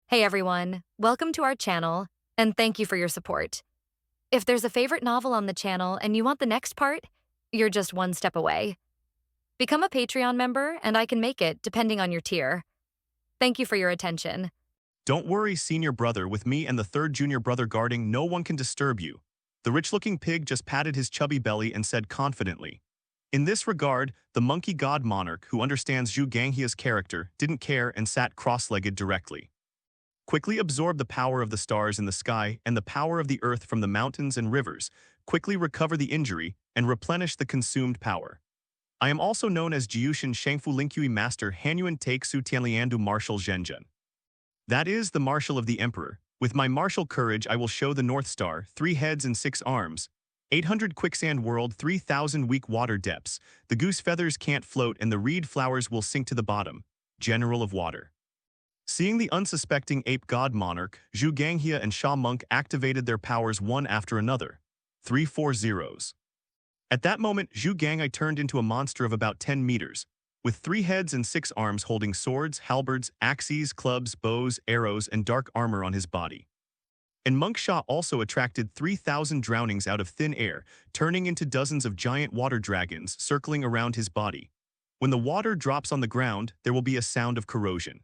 Hey everyone, welcome to our channel, and thank you for your support. If there's a favorite novel on the channel and you want the next part, you're just one step away. Become a Patreon member and I can make it depending on your tier. Thank you for your attention. Don't worry, senior brother, with me and the third junior brother guarding, no one can disturb you. The rich-looking pig just patted his chubby belly and said confidently. In this regard, the monkey god monarch, who understands Zhu Ganghea's character, didn't care and sat cross-legged directly. Quickly absorb the power of the stars in the sky and the power of the earth from the mountains and rivers, quickly recover the injury, and replenish the consumed power. I am also known as Jiushin Shangfu Linqui Master Hanyuan Take Su Tianliandu Martial Zhenjun. That is the martial of the emperor. With my martial courage I will show the North Star, 3 heads and 6 arms, 800 quicksand world, 3,000 weak water depths, the goose feathers can't float and the reed flowers will sink to the bottom. General of water. Seeing the unsuspecting ape god monarch, Zhu Ganghia and Sha Monk activated their powers one after another. 3-4 zeros. At that moment, Zhu Ganghai turned into a monster of about 10 meters, with 3 heads and 6 arms holding swords, halberds, axes, clubs, bows, arrows, and dark armor on his body. And Monk Sha also attracted 3,000 drownings out of thin air, turning into dozens of giant water dragons circling around his body. When the water drops on the ground, there will be a sound of corrosion.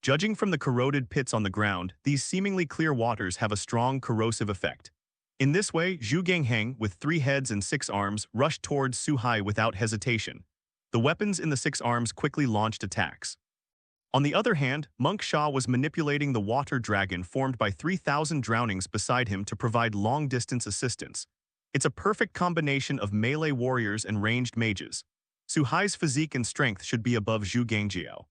Judging from the corroded pits on the ground, these seemingly clear waters have a strong corrosive effect. In this way, Zhu Gangheng, with 3 heads and 6 arms, rushed towards Su Hai without hesitation. The weapons in the 6 arms quickly launched attacks. On the other hand, Monk Sha was manipulating the water dragon formed by 3,000 drownings beside him to provide long-distance assistance. It's a perfect combination of melee warriors and ranged mages. Su Hai's physique and strength should be above Zhu Gangjiao.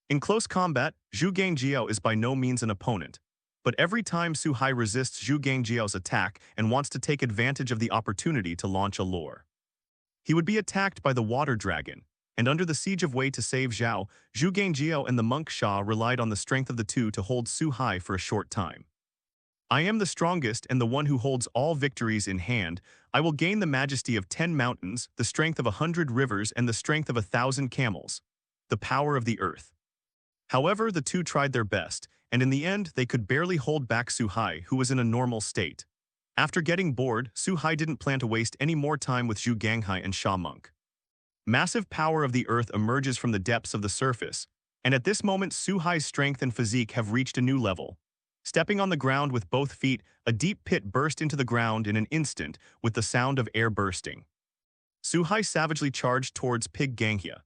In close combat, Zhu Gangjiao is by no means an opponent, but every time Su Hai resists Zhu Gangjiao's attack and wants to take advantage of the opportunity to launch a lure. He would be attacked by the water dragon, and under the siege of Wei to save Zhao, Zhu Gangjiao and the monk Sha relied on the strength of the two to hold Su Hai for a short time. I am the strongest and the one who holds all victories in hand. I will gain the majesty of 10 mountains, the strength of 100 rivers, and the strength of 1,000 camels. The power of the earth. However, the two tried their best, and in the end they could barely hold back Su Hai, who was in a normal state. After getting bored, Su Hai didn't plan to waste any more time with Zhu Ganghai and Sha Monk. Massive power of the earth emerges from the depths of the surface, and at this moment Su Hai's strength and physique have reached a new level. Stepping on the ground with both feet, a deep pit burst into the ground in an instant with the sound of air bursting. Su Hai savagely charged towards Pig Ganghia.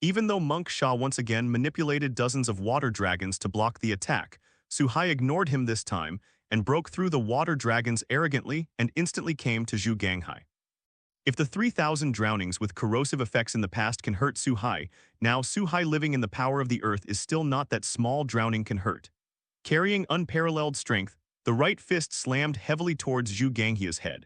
Even though Monk Sha once again manipulated dozens of water dragons to block the attack, Su Hai ignored him this time and broke through the water dragons arrogantly and instantly came to Zhu Ganghai. If the 3,000 drownings with corrosive effects in the past can hurt Su Hai, now Su Hai living in the power of the earth is still not that small drowning can hurt. Carrying unparalleled strength, the right fist slammed heavily towards Zhu Ganghia's head.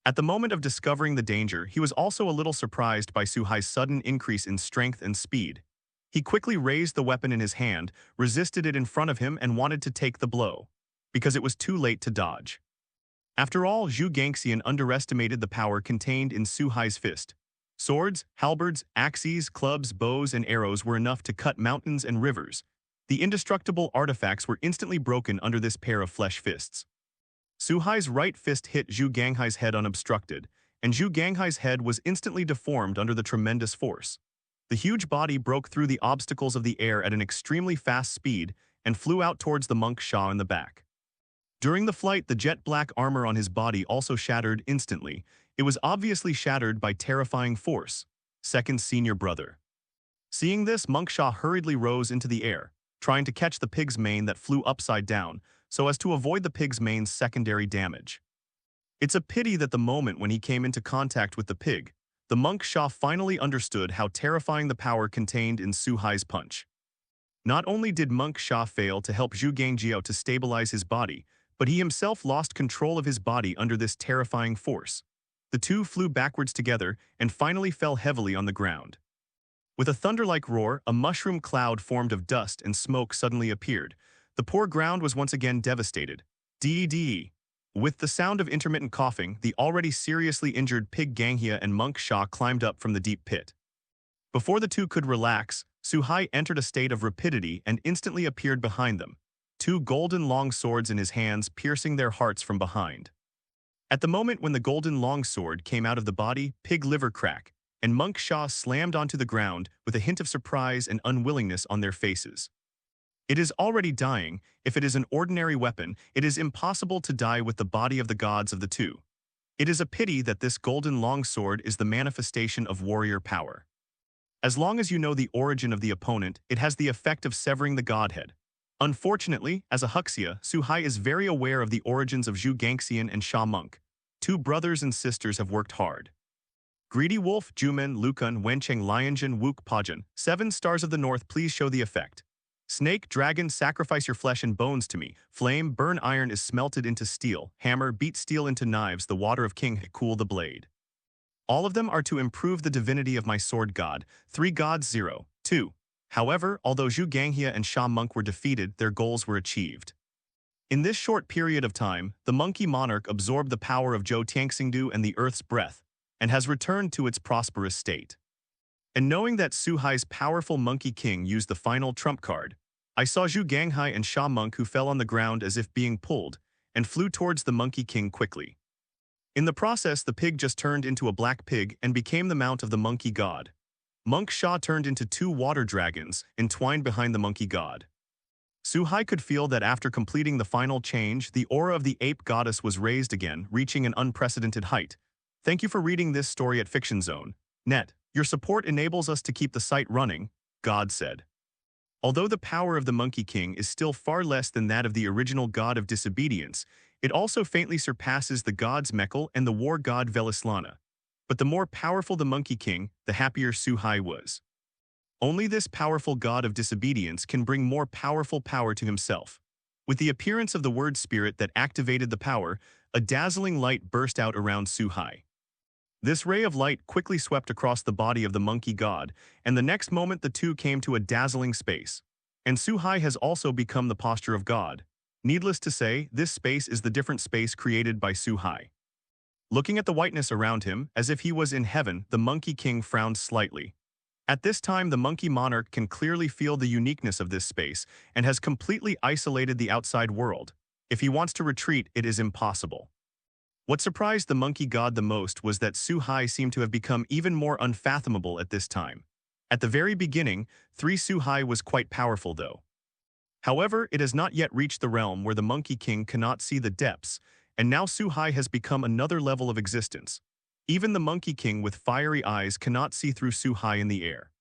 At the moment of discovering the danger, he was also a little surprised by Su Hai's sudden increase in strength and speed. He quickly raised the weapon in his hand, resisted it in front of him, and wanted to take the blow, because it was too late to dodge. After all, Zhu Gangxian underestimated the power contained in Su Hai's fist. Swords, halberds, axes, clubs, bows, and arrows were enough to cut mountains and rivers. The indestructible artifacts were instantly broken under this pair of flesh fists. Su Hai's right fist hit Zhu Ganghai's head unobstructed, and Zhu Ganghai's head was instantly deformed under the tremendous force. The huge body broke through the obstacles of the air at an extremely fast speed and flew out towards the monk Sha in the back. During the flight, the jet-black armor on his body also shattered instantly. It was obviously shattered by terrifying force. Second senior brother. Seeing this, Monk Sha hurriedly rose into the air, trying to catch the pig's mane that flew upside down, so as to avoid the pig's mane's secondary damage. It's a pity that the moment when he came into contact with the pig, the monk Sha finally understood how terrifying the power contained in Su Hai's punch. Not only did Monk Sha fail to help Zhu Gangjiao to stabilize his body, but he himself lost control of his body under this terrifying force. The two flew backwards together and finally fell heavily on the ground. With a thunder-like roar, a mushroom cloud formed of dust and smoke suddenly appeared. The poor ground was once again devastated. DxD. With the sound of intermittent coughing, the already seriously injured Pig Ganghia and Monk Sha climbed up from the deep pit. Before the two could relax, Su Hai entered a state of rapidity and instantly appeared behind them, two golden long swords in his hands piercing their hearts from behind. At the moment when the golden long sword came out of the body, Pig liver crack, and Monk Shaw slammed onto the ground with a hint of surprise and unwillingness on their faces. It is already dying. If it is an ordinary weapon, it is impossible to die with the body of the gods of the two. It is a pity that this golden longsword is the manifestation of warrior power. As long as you know the origin of the opponent, it has the effect of severing the godhead. Unfortunately, as a Huxia, Suhai is very aware of the origins of Zhu Gangxian and Sha Monk. Two brothers and sisters have worked hard. Greedy Wolf, Jumen, Lukun, Wencheng, Lianjin, Wook, Pajun, 7 stars of the north, please show the effect. Snake, dragon, sacrifice your flesh and bones to me. Flame, burn iron is smelted into steel. Hammer, beat steel into knives. The water of king, cool the blade. All of them are to improve the divinity of my sword god. 3 gods 0, 2. However, although Zhu Ganghia and Sha Monk were defeated, their goals were achieved. In this short period of time, the monkey monarch absorbed the power of Zhou Tianxingdu and the earth's breath, and has returned to its prosperous state. And knowing that Suhai's powerful monkey king used the final trump card, I saw Zhu Ganghai and Sha Monk who fell on the ground as if being pulled, and flew towards the monkey king quickly. In the process, the pig just turned into a black pig and became the mount of the monkey god. Monk Sha turned into 2 water dragons, entwined behind the monkey god. Suhai could feel that after completing the final change, the aura of the ape goddess was raised again, reaching an unprecedented height. Thank you for reading this story at Fiction Zone. Net. Your support enables us to keep the site running, God said. Although the power of the Monkey King is still far less than that of the original god of disobedience, it also faintly surpasses the gods Mekhl and the war god Velislana. But the more powerful the Monkey King, the happier Suhai was. Only this powerful god of disobedience can bring more powerful power to himself. With the appearance of the word spirit that activated the power, a dazzling light burst out around Suhai. This ray of light quickly swept across the body of the monkey god, and the next moment the two came to a dazzling space. And Suhai has also become the posture of God. Needless to say, this space is the different space created by Suhai. Looking at the whiteness around him, as if he was in heaven, the monkey king frowned slightly. At this time, the monkey monarch can clearly feel the uniqueness of this space and has completely isolated the outside world. If he wants to retreat, it is impossible. What surprised the monkey god the most was that Suhai seemed to have become even more unfathomable at this time. At the very beginning, 3 Suhai was quite powerful though. However, it has not yet reached the realm where the Monkey King cannot see the depths, and now Suhai has become another level of existence. Even the Monkey King with fiery eyes cannot see through Suhai in the air.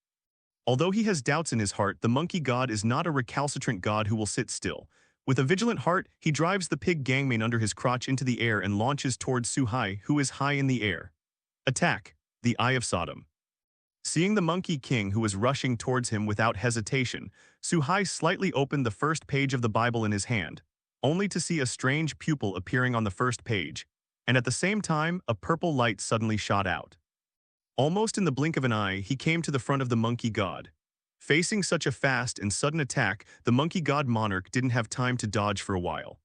Although he has doubts in his heart, the monkey god is not a recalcitrant god who will sit still. With a vigilant heart, he drives the pig gangmane under his crotch into the air and launches towards Suhai, who is high in the air. Attack! The Eye of Sodom. Seeing the Monkey King who was rushing towards him without hesitation, Suhai slightly opened the first page of the Bible in his hand, only to see a strange pupil appearing on the first page, and at the same time, a purple light suddenly shot out. Almost in the blink of an eye, he came to the front of the monkey god. Facing such a fast and sudden attack, the monkey god monarch didn't have time to dodge for a while.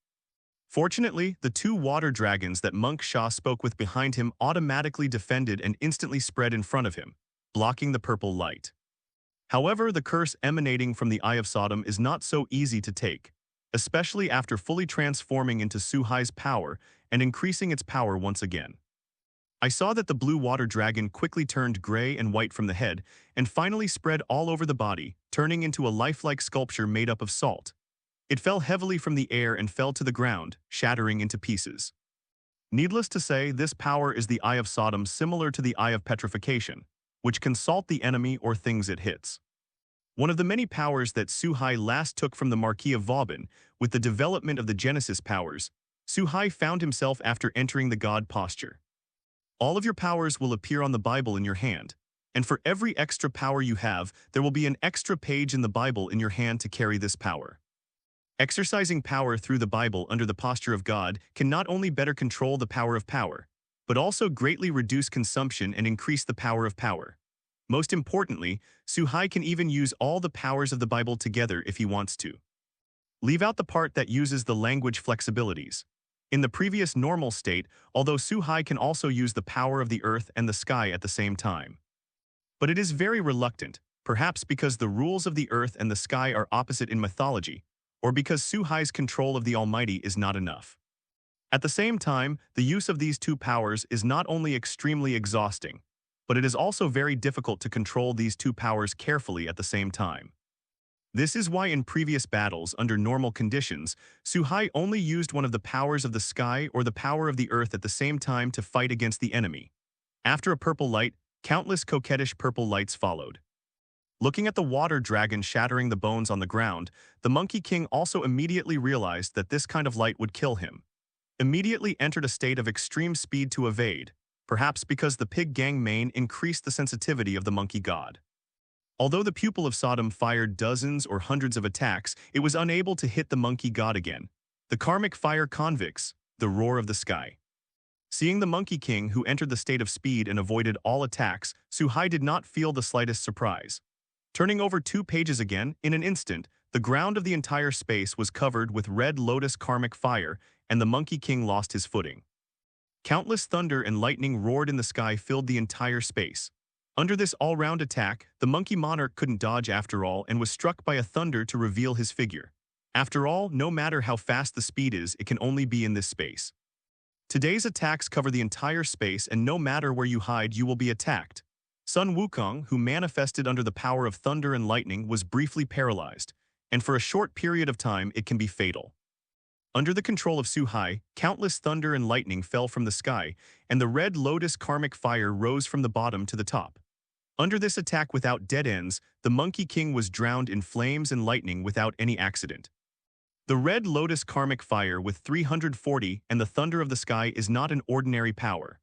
Fortunately, the 2 water dragons that Monk Sha spoke with behind him automatically defended and instantly spread in front of him, blocking the purple light. However, the curse emanating from the Eye of Sodom is not so easy to take, especially after fully transforming into Suhai's power and increasing its power once again. I saw that the blue water dragon quickly turned gray and white from the head and finally spread all over the body, turning into a lifelike sculpture made up of salt. It fell heavily from the air and fell to the ground, shattering into pieces. Needless to say, this power is the Eye of Sodom, similar to the Eye of Petrification, which can salt the enemy or things it hits. One of the many powers that Suhai last took from the Marquis of Vauban, with the development of the Genesis powers, Suhai found himself after entering the God posture. All of your powers will appear on the Bible in your hand, and for every extra power you have, there will be an extra page in the Bible in your hand to carry this power. Exercising power through the Bible under the posture of God can not only better control the power of power, but also greatly reduce consumption and increase the power of power. Most importantly, Suhai can even use all the powers of the Bible together if he wants to. Leave out the part that uses the language flexibilities. In the previous normal state, although Suhai can also use the power of the earth and the sky at the same time. But it is very reluctant, perhaps because the rules of the earth and the sky are opposite in mythology, or because Su-Hai's control of the Almighty is not enough. At the same time, the use of these two powers is not only extremely exhausting, but it is also very difficult to control these two powers carefully at the same time. This is why in previous battles, under normal conditions, Su-Hai only used one of the powers of the sky or the power of the earth at the same time to fight against the enemy. After a purple light, countless coquettish purple lights followed. Looking at the water dragon shattering the bones on the ground, the Monkey King also immediately realized that this kind of light would kill him. Immediately entered a state of extreme speed to evade, perhaps because the pig gang mane increased the sensitivity of the monkey god. Although the pupil of Sodom fired dozens or hundreds of attacks, it was unable to hit the monkey god again. The karmic fire convicts, the roar of the sky. Seeing the Monkey King, who entered the state of speed and avoided all attacks, Su-Hai did not feel the slightest surprise. Turning over 2 pages again, in an instant, the ground of the entire space was covered with red lotus karmic fire, and the Monkey King lost his footing. Countless thunder and lightning roared in the sky, filled the entire space. Under this all-round attack, the monkey monarch couldn't dodge after all and was struck by a thunder to reveal his figure. After all, no matter how fast the speed is, it can only be in this space. Today's attacks cover the entire space, and no matter where you hide, you will be attacked. Sun Wukong, who manifested under the power of thunder and lightning, was briefly paralyzed, and for a short period of time it can be fatal. Under the control of Su-Hai, countless thunder and lightning fell from the sky, and the red lotus karmic fire rose from the bottom to the top. Under this attack without dead ends, the Monkey King was drowned in flames and lightning without any accident. The red lotus karmic fire with 340 and the thunder of the sky is not an ordinary power.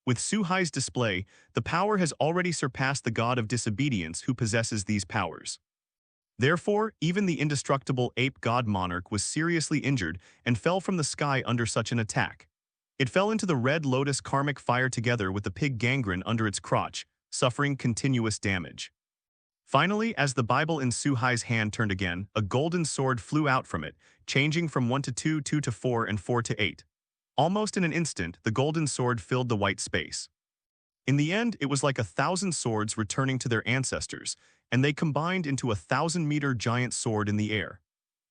With Su-Hai's display, the power has already surpassed the god of disobedience who possesses these powers. Therefore, even the indestructible ape god monarch was seriously injured and fell from the sky under such an attack. It fell into the red lotus karmic fire together with the pig gangrene under its crotch, suffering continuous damage. Finally, as the Bible in Su-Hai's hand turned again, a golden sword flew out from it, changing from 1 to 2, 2 to 4, and 4 to 8. Almost in an instant, the golden sword filled the white space. In the end, it was like 1,000 swords returning to their ancestors, and they combined into a 1,000-meter giant sword in the air.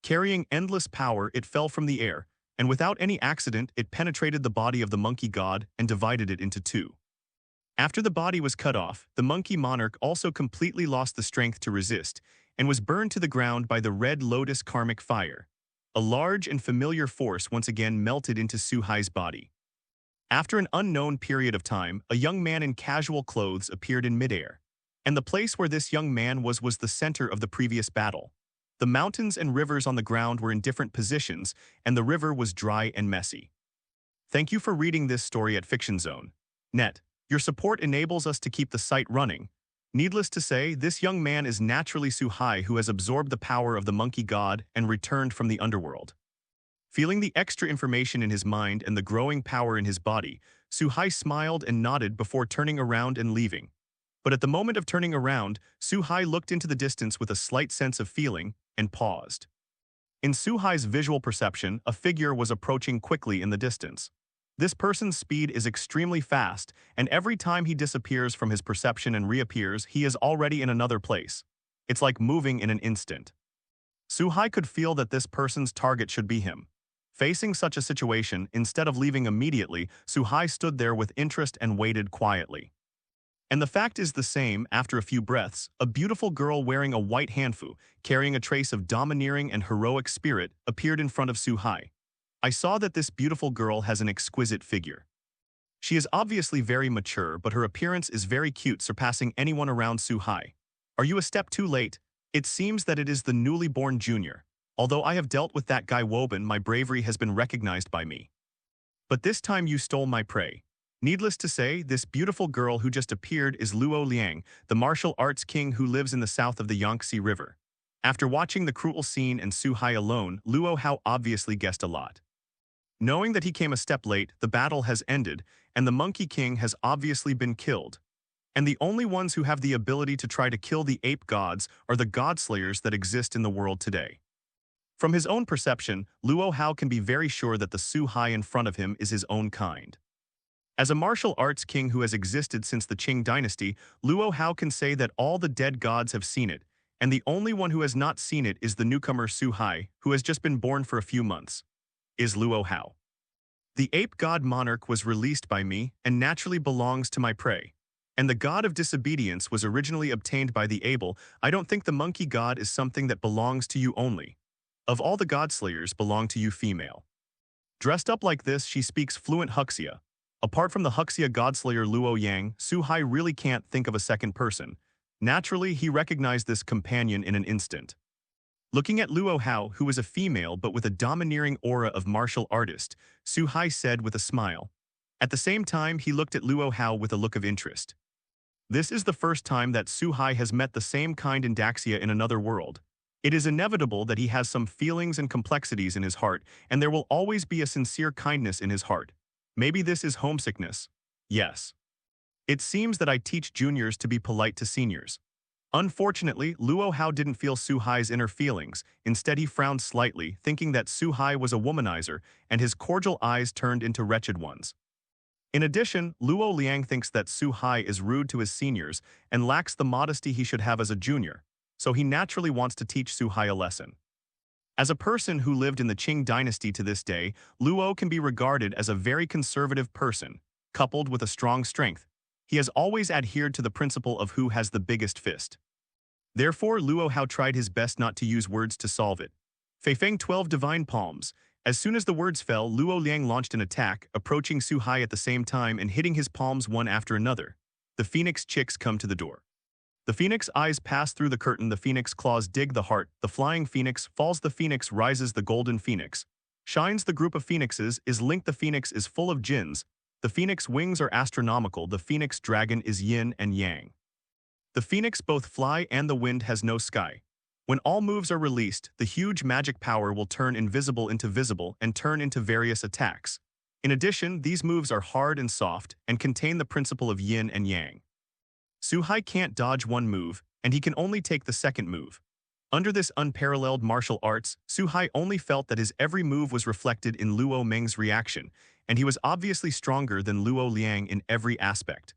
Carrying endless power, it fell from the air, and without any accident, it penetrated the body of the monkey god and divided it into 2. After the body was cut off, the monkey monarch also completely lost the strength to resist and was burned to the ground by the red lotus karmic fire. A large and familiar force once again melted into Su-Hai's body. After an unknown period of time, a young man in casual clothes appeared in midair, and the place where this young man was the center of the previous battle. The mountains and rivers on the ground were in different positions, and the river was dry and messy. Thank you for reading this story at FictionZone.net. Your support enables us to keep the site running. Needless to say, this young man is naturally Su-Hai, who has absorbed the power of the monkey god and returned from the underworld. Feeling the extra information in his mind and the growing power in his body, Su-Hai smiled and nodded before turning around and leaving. But at the moment of turning around, Su-Hai looked into the distance with a slight sense of feeling and paused. In Su-Hai's visual perception, a figure was approaching quickly in the distance. This person's speed is extremely fast, and every time he disappears from his perception and reappears, he is already in another place. It's like moving in an instant. Su-Hai could feel that this person's target should be him. Facing such a situation, instead of leaving immediately, Su-Hai stood there with interest and waited quietly. And the fact is the same. After a few breaths, a beautiful girl wearing a white hanfu, carrying a trace of domineering and heroic spirit, appeared in front of Su-Hai. I saw that this beautiful girl has an exquisite figure. She is obviously very mature, but her appearance is very cute, surpassing anyone around Su-Hai. Are you a step too late? It seems that it is the newly born junior. Although I have dealt with that guy Woban, my bravery has been recognized by me. But this time you stole my prey. Needless to say, this beautiful girl who just appeared is Luo Liang, the martial arts king who lives in the south of the Yangtze River. After watching the cruel scene and Su-Hai alone, Luo Hao obviously guessed a lot. Knowing that he came a step late, the battle has ended, and the Monkey King has obviously been killed. And the only ones who have the ability to try to kill the ape gods are the godslayers that exist in the world today. From his own perception, Luo Hao can be very sure that the Su-Hai in front of him is his own kind. As a martial arts king who has existed since the Qing dynasty, Luo Hao can say that all the dead gods have seen it, and the only one who has not seen it is the newcomer Su Hai, who has just been born for a few months. Is Luo Hao. The ape god monarch was released by me and naturally belongs to my prey. And the god of disobedience was originally obtained by the able. I don't think the monkey god is something that belongs to you only. Of all the godslayers belong to you female. Dressed up like this, she speaks fluent Huxia. Apart from the Huxia godslayer Luo Yang, Su Hai really can't think of a second person. Naturally, he recognized this companion in an instant. Looking at Luo Hao, who was a female but with a domineering aura of martial artist, Su Hai said with a smile. At the same time, he looked at Luo Hao with a look of interest. This is the first time that Su Hai has met the same kind in Daxia in another world. It is inevitable that he has some feelings and complexities in his heart, and there will always be a sincere kindness in his heart. Maybe this is homesickness. Yes. It seems that I teach juniors to be polite to seniors. Unfortunately, Luo Hao didn't feel Su Hai's inner feelings. Instead, he frowned slightly, thinking that Su Hai was a womanizer, and his cordial eyes turned into wretched ones. In addition, Luo Liang thinks that Su Hai is rude to his seniors and lacks the modesty he should have as a junior, so he naturally wants to teach Su Hai a lesson. As a person who lived in the Qing dynasty to this day, Luo can be regarded as a very conservative person, coupled with a strong strength. He has always adhered to the principle of who has the biggest fist. Therefore, Luo Hao tried his best not to use words to solve it. Feifeng 12 Divine Palms. As soon as the words fell, Luo Liang launched an attack, approaching Su Hai at the same time and hitting his palms one after another. The phoenix chicks come to the door. The phoenix eyes pass through the curtain, the phoenix claws dig the heart, the flying phoenix falls, the phoenix rises, the golden phoenix shines, the group of phoenixes is linked, the phoenix is full of jinns, the phoenix wings are astronomical, the phoenix dragon is yin and yang. The phoenix both fly and the wind has no sky. When all moves are released, the huge magic power will turn invisible into visible and turn into various attacks. In addition, these moves are hard and soft and contain the principle of yin and yang. Su Hai can't dodge one move, and he can only take the second move. Under this unparalleled martial arts, Su Hai only felt that his every move was reflected in Luo Meng's reaction, and he was obviously stronger than Luo Liang in every aspect.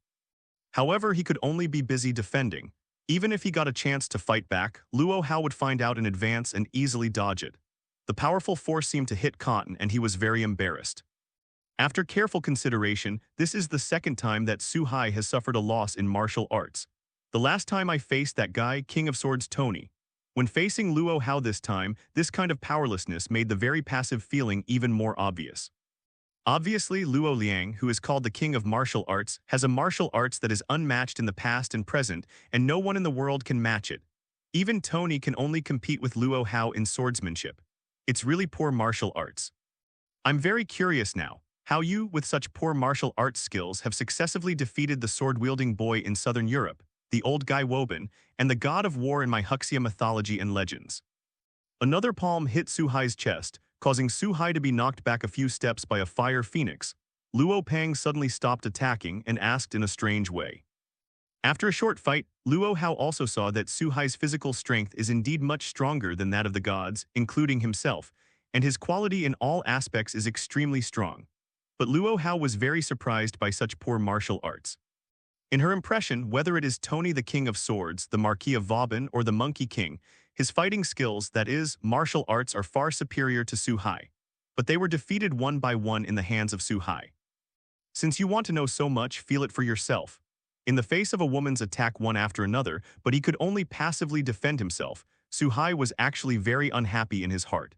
However, he could only be busy defending. Even if he got a chance to fight back, Luo Hao would find out in advance and easily dodge it. The powerful force seemed to hit Cotton, and he was very embarrassed. After careful consideration, this is the second time that Su Hai has suffered a loss in martial arts. The last time I faced that guy, King of Swords Tony. When facing Luo Hao this time, this kind of powerlessness made the very passive feeling even more obvious. Obviously, Luo Liang, who is called the King of Martial Arts, has a martial arts that is unmatched in the past and present, and no one in the world can match it. Even Tony can only compete with Luo Hao in swordsmanship. It's really poor martial arts. I'm very curious now, how you, with such poor martial arts skills, have successively defeated the sword-wielding boy in southern Europe, the old guy Woban, and the god of war in my Huxia mythology and legends. Another palm hit Su Hai's chest, causing Su Hai to be knocked back a few steps by a fire phoenix. Luo Pang suddenly stopped attacking and asked in a strange way. After a short fight, Luo Hao also saw that Su Hai's physical strength is indeed much stronger than that of the gods, including himself, and his quality in all aspects is extremely strong. But Luo Hao was very surprised by such poor martial arts. In her impression, whether it is Tony the King of Swords, the Marquis of Vauban, or the Monkey King, his fighting skills, that is, martial arts, are far superior to Su Hai. But they were defeated one by one in the hands of Su Hai. Since you want to know so much, feel it for yourself. In the face of a woman's attack one after another, but he could only passively defend himself, Su Hai was actually very unhappy in his heart.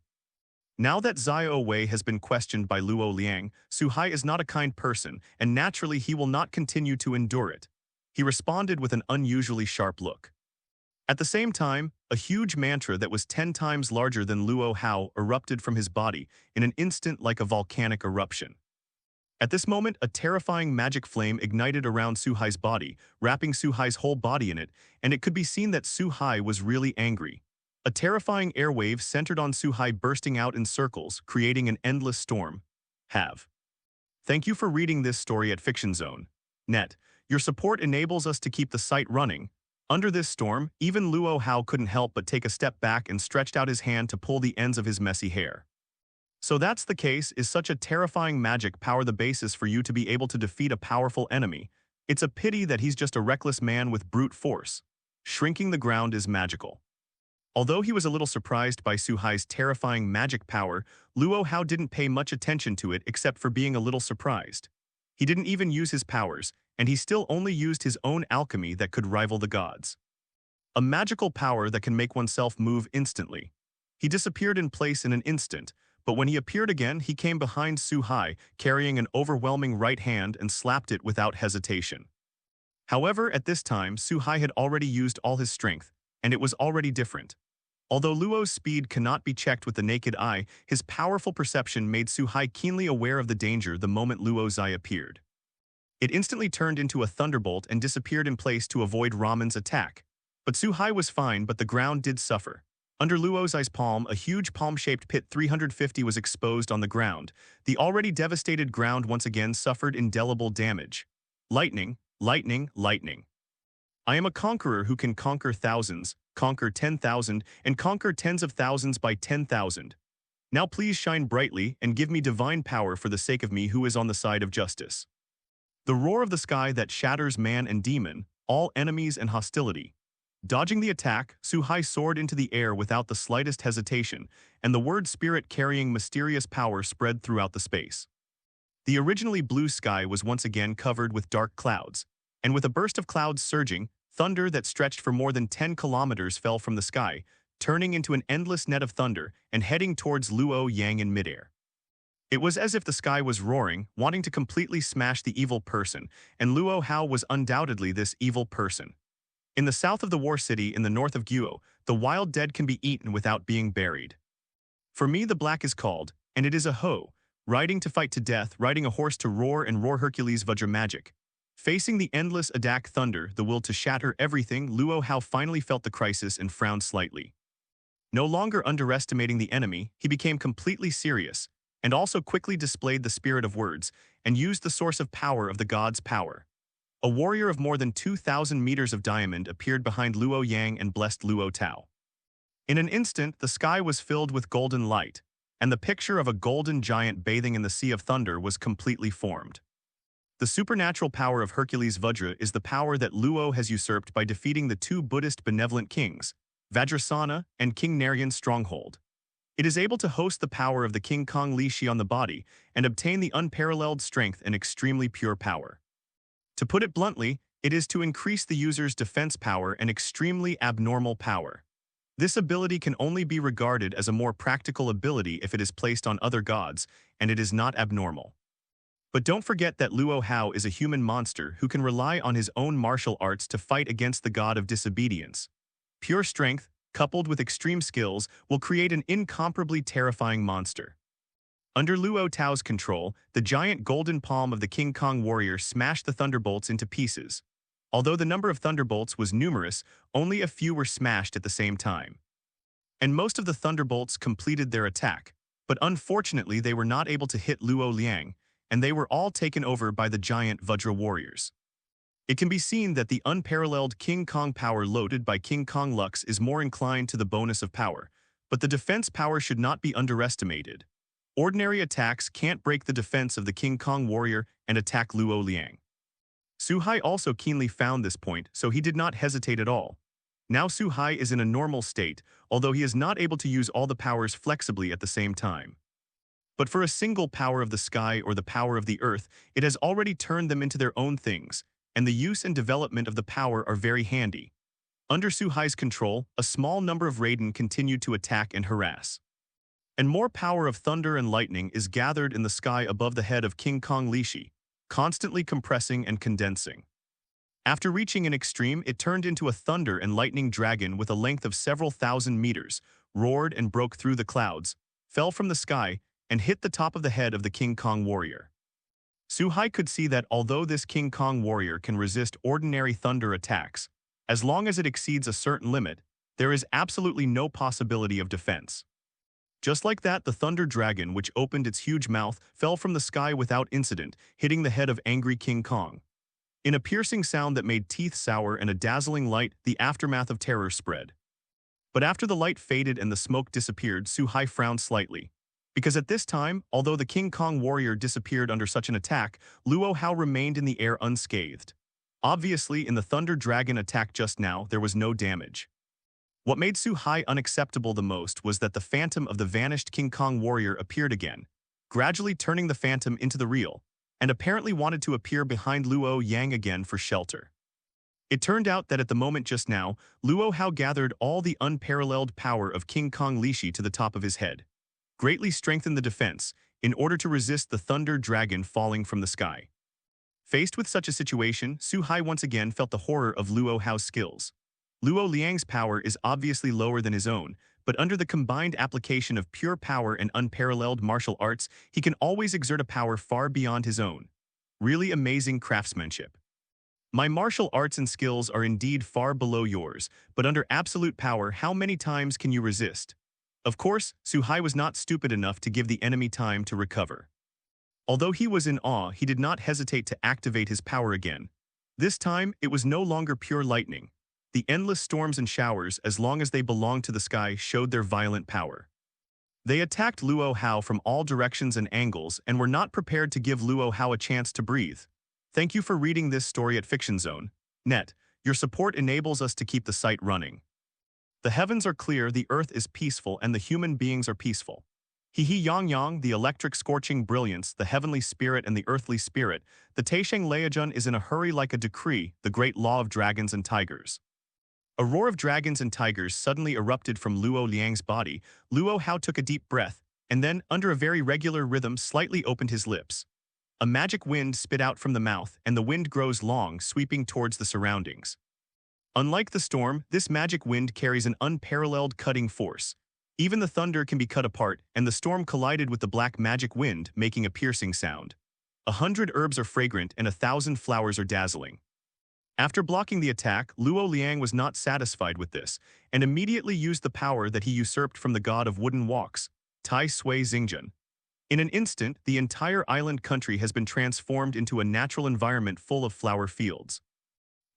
Now that Xiao Wei has been questioned by Luo Liang, Su Hai is not a kind person, and naturally he will not continue to endure it. He responded with an unusually sharp look. At the same time, a huge mantra that was 10 times larger than Luo Hao erupted from his body in an instant like a volcanic eruption. At this moment, a terrifying magic flame ignited around Su Hai's body, wrapping Su Hai's whole body in it, and it could be seen that Su Hai was really angry. A terrifying airwave centered on Su Hai bursting out in circles, creating an endless storm. Thank you for reading this story at FictionZone.net. Your support enables us to keep the site running. Under this storm, even Luo Hao couldn't help but take a step back and stretched out his hand to pull the ends of his messy hair. So that's the case. Is such a terrifying magic power the basis for you to be able to defeat a powerful enemy? It's a pity that he's just a reckless man with brute force. Shrinking the ground is magical. Although he was a little surprised by Su Hai's terrifying magic power, Luo Hao didn't pay much attention to it except for being a little surprised. He didn't even use his powers, and he still only used his own alchemy that could rival the gods. A magical power that can make oneself move instantly. He disappeared in place in an instant, but when he appeared again, he came behind Su Hai, carrying an overwhelming right hand and slapped it without hesitation. However, at this time, Su Hai had already used all his strength, and it was already different. Although Luo's speed cannot be checked with the naked eye, his powerful perception made Su Hai keenly aware of the danger the moment Luo's eye appeared. It instantly turned into a thunderbolt and disappeared in place to avoid Raman's attack. But Su Hai was fine, but the ground did suffer. Under Luo's eye's palm, a huge palm-shaped pit 350 was exposed on the ground. The already devastated ground once again suffered indelible damage. Lightning, lightning, lightning. I am a conqueror who can conquer thousands, conquer 10,000, and conquer tens of thousands by 10,000. Now please shine brightly and give me divine power for the sake of me who is on the side of justice. The roar of the sky that shatters man and demon, all enemies and hostility. Dodging the attack, Su Hai soared into the air without the slightest hesitation, and the word spirit carrying mysterious power spread throughout the space. The originally blue sky was once again covered with dark clouds, and with a burst of clouds surging, thunder that stretched for more than 10 kilometers fell from the sky, turning into an endless net of thunder and heading towards Luo Yang in midair. It was as if the sky was roaring, wanting to completely smash the evil person, and Luo Hao was undoubtedly this evil person. In the south of the War City in the north of Guo, the wild dead can be eaten without being buried. For me the black is called, and it is a hoe, riding to fight to death, riding a horse to roar and roar Hercules Vajra magic. Facing the endless Adak thunder, the will to shatter everything, Luo Hao finally felt the crisis and frowned slightly. No longer underestimating the enemy, he became completely serious, and also quickly displayed the spirit of words, and used the source of power of the god's power. A warrior of more than 2,000 meters of diamond appeared behind Luo Yang and blessed Luo Tao. In an instant, the sky was filled with golden light, and the picture of a golden giant bathing in the sea of thunder was completely formed. The supernatural power of Hercules Vajra is the power that Luo has usurped by defeating the two Buddhist benevolent kings, Vajrasana and King Narayan's stronghold. It is able to host the power of the King Kong Lishi on the body and obtain the unparalleled strength and extremely pure power. To put it bluntly, it is to increase the user's defense power and extremely abnormal power. This ability can only be regarded as a more practical ability if it is placed on other gods, and it is not abnormal. But don't forget that Luo Hao is a human monster who can rely on his own martial arts to fight against the god of disobedience. Pure strength, coupled with extreme skills, will create an incomparably terrifying monster. Under Luo Tao's control, the giant golden palm of the King Kong warrior smashed the thunderbolts into pieces. Although the number of thunderbolts was numerous, only a few were smashed at the same time. And most of the thunderbolts completed their attack, but unfortunately they were not able to hit Luo Liang, and they were all taken over by the giant Vajra warriors. It can be seen that the unparalleled King Kong power loaded by King Kong Lux is more inclined to the bonus of power, but the defense power should not be underestimated. Ordinary attacks can't break the defense of the King Kong warrior and attack Luo Liang. Su Hai also keenly found this point, so he did not hesitate at all. Now Su Hai is in a normal state, although he is not able to use all the powers flexibly at the same time. But for a single power of the sky or the power of the earth, it has already turned them into their own things, and the use and development of the power are very handy. Under Su Hai's control, a small number of Raiden continued to attack and harass. And more power of thunder and lightning is gathered in the sky above the head of King Kong Lishi, constantly compressing and condensing. After reaching an extreme, it turned into a thunder and lightning dragon with a length of several thousand meters, roared and broke through the clouds, fell from the sky, and hit the top of the head of the King Kong warrior. Su Hai could see that although this King Kong warrior can resist ordinary thunder attacks, as long as it exceeds a certain limit, there is absolutely no possibility of defense. Just like that, the Thunder Dragon, which opened its huge mouth, fell from the sky without incident, hitting the head of angry King Kong. In a piercing sound that made teeth sour and a dazzling light, the aftermath of terror spread. But after the light faded and the smoke disappeared, Su Hai frowned slightly. Because at this time, although the King Kong warrior disappeared under such an attack, Luo Hao remained in the air unscathed. Obviously, in the Thunder Dragon attack just now, there was no damage. What made Su Hai unacceptable the most was that the phantom of the vanished King Kong warrior appeared again, gradually turning the phantom into the real, and apparently wanted to appear behind Luo Yang again for shelter. It turned out that at the moment just now, Luo Hao gathered all the unparalleled power of King Kong Lishi to the top of his head, greatly strengthened the defense in order to resist the thunder dragon falling from the sky. Faced with such a situation, Su Hai once again felt the horror of Luo Hao's skills. Luo Liang's power is obviously lower than his own, but under the combined application of pure power and unparalleled martial arts, he can always exert a power far beyond his own. Really amazing craftsmanship. My martial arts and skills are indeed far below yours, but under absolute power, how many times can you resist? Of course, Su Hai was not stupid enough to give the enemy time to recover. Although he was in awe, he did not hesitate to activate his power again. This time, it was no longer pure lightning. The endless storms and showers, as long as they belonged to the sky, showed their violent power. They attacked Luo Hao from all directions and angles and were not prepared to give Luo Hao a chance to breathe. Thank you for reading this story at Fiction Zone. Net, your support enables us to keep the site running. The heavens are clear, the earth is peaceful, and the human beings are peaceful. Yang Yang, the electric scorching brilliance, the heavenly spirit and the earthly spirit, the Taisheng Leijun is in a hurry like a decree, the great law of dragons and tigers. A roar of dragons and tigers suddenly erupted from Luo Liang's body. Luo Hao took a deep breath, and then, under a very regular rhythm, slightly opened his lips. A magic wind spit out from the mouth, and the wind grows long, sweeping towards the surroundings. Unlike the storm, this magic wind carries an unparalleled cutting force. Even the thunder can be cut apart, and the storm collided with the black magic wind, making a piercing sound. 100 herbs are fragrant, and 1,000 flowers are dazzling. After blocking the attack, Luo Liang was not satisfied with this, and immediately used the power that he usurped from the god of wooden walks, Tai Sui Xingjun. In an instant, the entire island country has been transformed into a natural environment full of flower fields.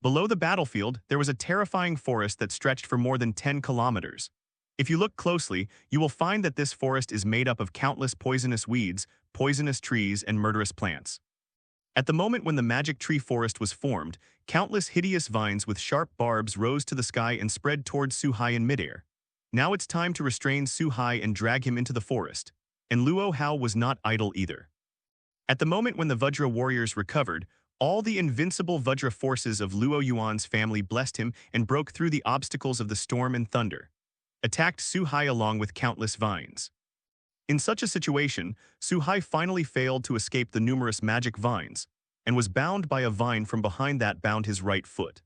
Below the battlefield, there was a terrifying forest that stretched for more than 10 kilometers. If you look closely, you will find that this forest is made up of countless poisonous weeds, poisonous trees, and murderous plants. At the moment when the magic tree forest was formed, countless hideous vines with sharp barbs rose to the sky and spread towards Su Hai in midair. Now it's time to restrain Su Hai and drag him into the forest. And Luo Hao was not idle either. At the moment when the Vajra warriors recovered, all the invincible Vajra forces of Luo Yuan's family blessed him and broke through the obstacles of the storm and thunder, attacked Su Hai along with countless vines. In such a situation, Su Hai finally failed to escape the numerous magic vines, and was bound by a vine from behind that bound his right foot.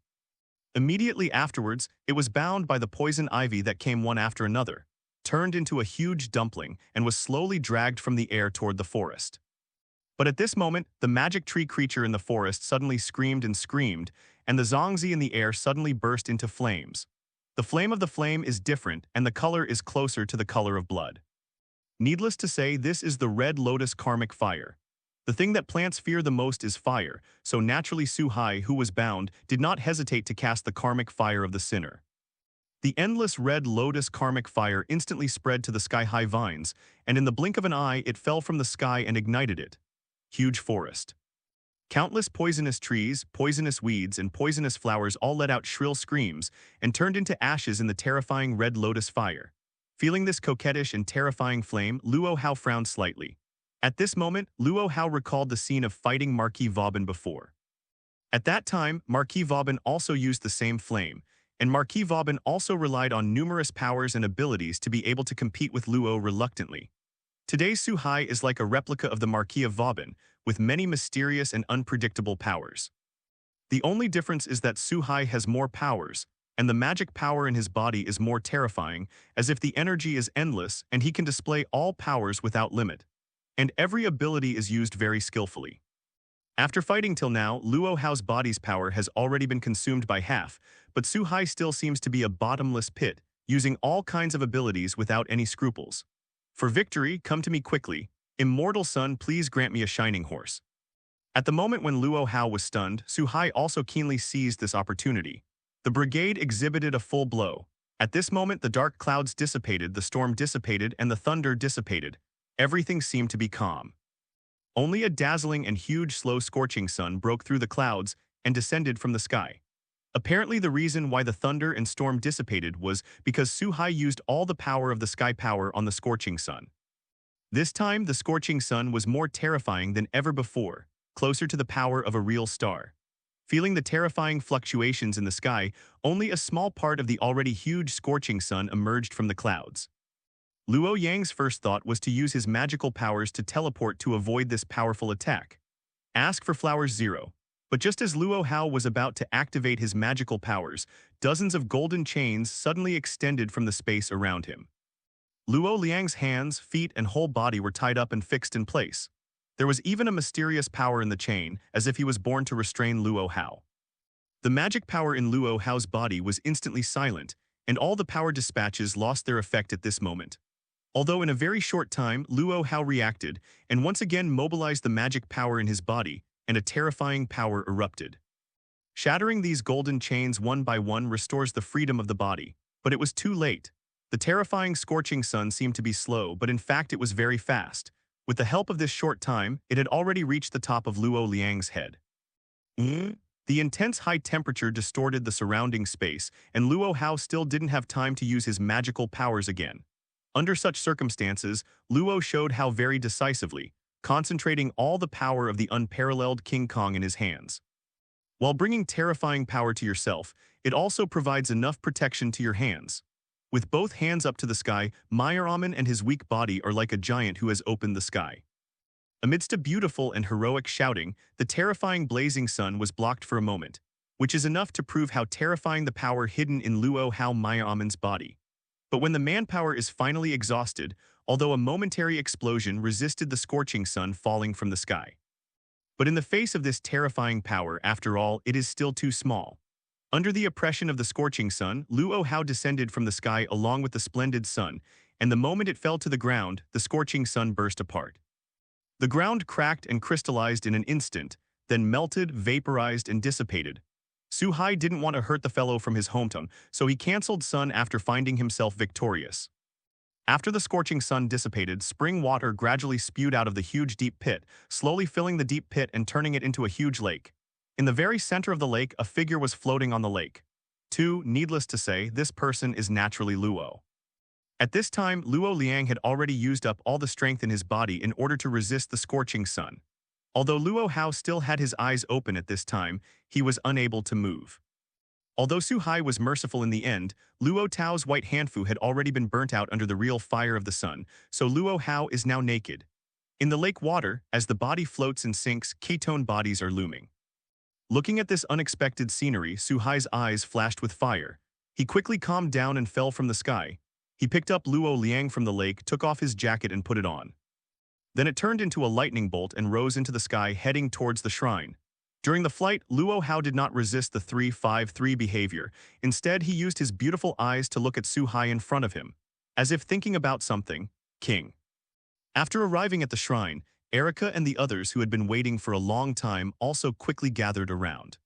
Immediately afterwards, it was bound by the poison ivy that came one after another, turned into a huge dumpling, and was slowly dragged from the air toward the forest. But at this moment, the magic tree creature in the forest suddenly screamed, and the zongzi in the air suddenly burst into flames. The flame of the flame is different, and the color is closer to the color of blood. Needless to say, this is the red lotus karmic fire. The thing that plants fear the most is fire, so naturally Su Hai, who was bound, did not hesitate to cast the karmic fire of the sinner. The endless red lotus karmic fire instantly spread to the sky-high vines, and in the blink of an eye it fell from the sky and ignited it. Huge forest. Countless poisonous trees, poisonous weeds, and poisonous flowers all let out shrill screams and turned into ashes in the terrifying red lotus fire. Feeling this coquettish and terrifying flame, Luo Hao frowned slightly. At this moment, Luo Hao recalled the scene of fighting Marquis Vauban before. At that time, Marquis Vauban also used the same flame, and Marquis Vauban also relied on numerous powers and abilities to be able to compete with Luo reluctantly. Today's Su Hai is like a replica of the Marquis of Vauban, with many mysterious and unpredictable powers. The only difference is that Su Hai has more powers, and the magic power in his body is more terrifying, as if the energy is endless and he can display all powers without limit. And every ability is used very skillfully. After fighting till now, Luo Hao's body's power has already been consumed by half, but Su Hai still seems to be a bottomless pit, using all kinds of abilities without any scruples. For victory, come to me quickly. Immortal Sun, please grant me a shining horse. At the moment when Luo Hao was stunned, Su Hai also keenly seized this opportunity. The brigade exhibited a full blow. At this moment, the dark clouds dissipated, the storm dissipated, and the thunder dissipated. Everything seemed to be calm. Only a dazzling and huge slow scorching sun broke through the clouds and descended from the sky. Apparently, the reason why the thunder and storm dissipated was because Su-hai used all the power of the sky power on the scorching sun. This time, the scorching sun was more terrifying than ever before, closer to the power of a real star. Feeling the terrifying fluctuations in the sky, only a small part of the already huge scorching sun emerged from the clouds. Luo Yang's first thought was to use his magical powers to teleport to avoid this powerful attack. Ask for flowers 0. But just as Luo Hao was about to activate his magical powers, dozens of golden chains suddenly extended from the space around him. Luo Liang's hands, feet, and whole body were tied up and fixed in place. There was even a mysterious power in the chain, as if he was born to restrain Luo Hao. The magic power in Luo Hao's body was instantly silent, and all the power dispatches lost their effect at this moment. Although in a very short time, Luo Hao reacted, and once again mobilized the magic power in his body, and a terrifying power erupted. Shattering these golden chains one by one restores the freedom of the body, but it was too late. The terrifying scorching sun seemed to be slow, but in fact it was very fast. With the help of this short time, it had already reached the top of Luo Liang's head. The intense high temperature distorted the surrounding space, and Luo Hao still didn't have time to use his magical powers again. Under such circumstances, Luo showed how very decisively, concentrating all the power of the unparalleled King Kong in his hands. While bringing terrifying power to yourself, it also provides enough protection to your hands. With both hands up to the sky, Meyeramen and his weak body are like a giant who has opened the sky. Amidst a beautiful and heroic shouting, the terrifying blazing sun was blocked for a moment, which is enough to prove how terrifying the power hidden in Luo Hao Meyeramen's body. But when the manpower is finally exhausted, although a momentary explosion resisted the scorching sun falling from the sky. But in the face of this terrifying power, after all, it is still too small. Under the oppression of the scorching sun, Luo Hao descended from the sky along with the splendid sun, and the moment it fell to the ground, the scorching sun burst apart. The ground cracked and crystallized in an instant, then melted, vaporized, and dissipated. Su-hai didn't want to hurt the fellow from his hometown, so he cancelled sun after finding himself victorious. After the scorching sun dissipated, spring water gradually spewed out of the huge deep pit, slowly filling the deep pit and turning it into a huge lake. In the very center of the lake, a figure was floating on the lake. Needless to say, this person is naturally Luo. At this time, Luo Liang had already used up all the strength in his body in order to resist the scorching sun. Although Luo Hao still had his eyes open at this time, he was unable to move. Although Su-hai was merciful in the end, Luo Tao's white hanfu had already been burnt out under the real fire of the sun, so Luo Hao is now naked. In the lake water, as the body floats and sinks, ketone bodies are looming. Looking at this unexpected scenery, Su-hai's eyes flashed with fire. He quickly calmed down and fell from the sky. He picked up Luo Liang from the lake, took off his jacket and put it on. Then it turned into a lightning bolt and rose into the sky, heading towards the shrine. During the flight, Luo Hao did not resist the 3-5-3 behavior. Instead, he used his beautiful eyes to look at Su-hai in front of him. As if thinking about something, King. After arriving at the shrine, Erica and the others who had been waiting for a long time also quickly gathered around.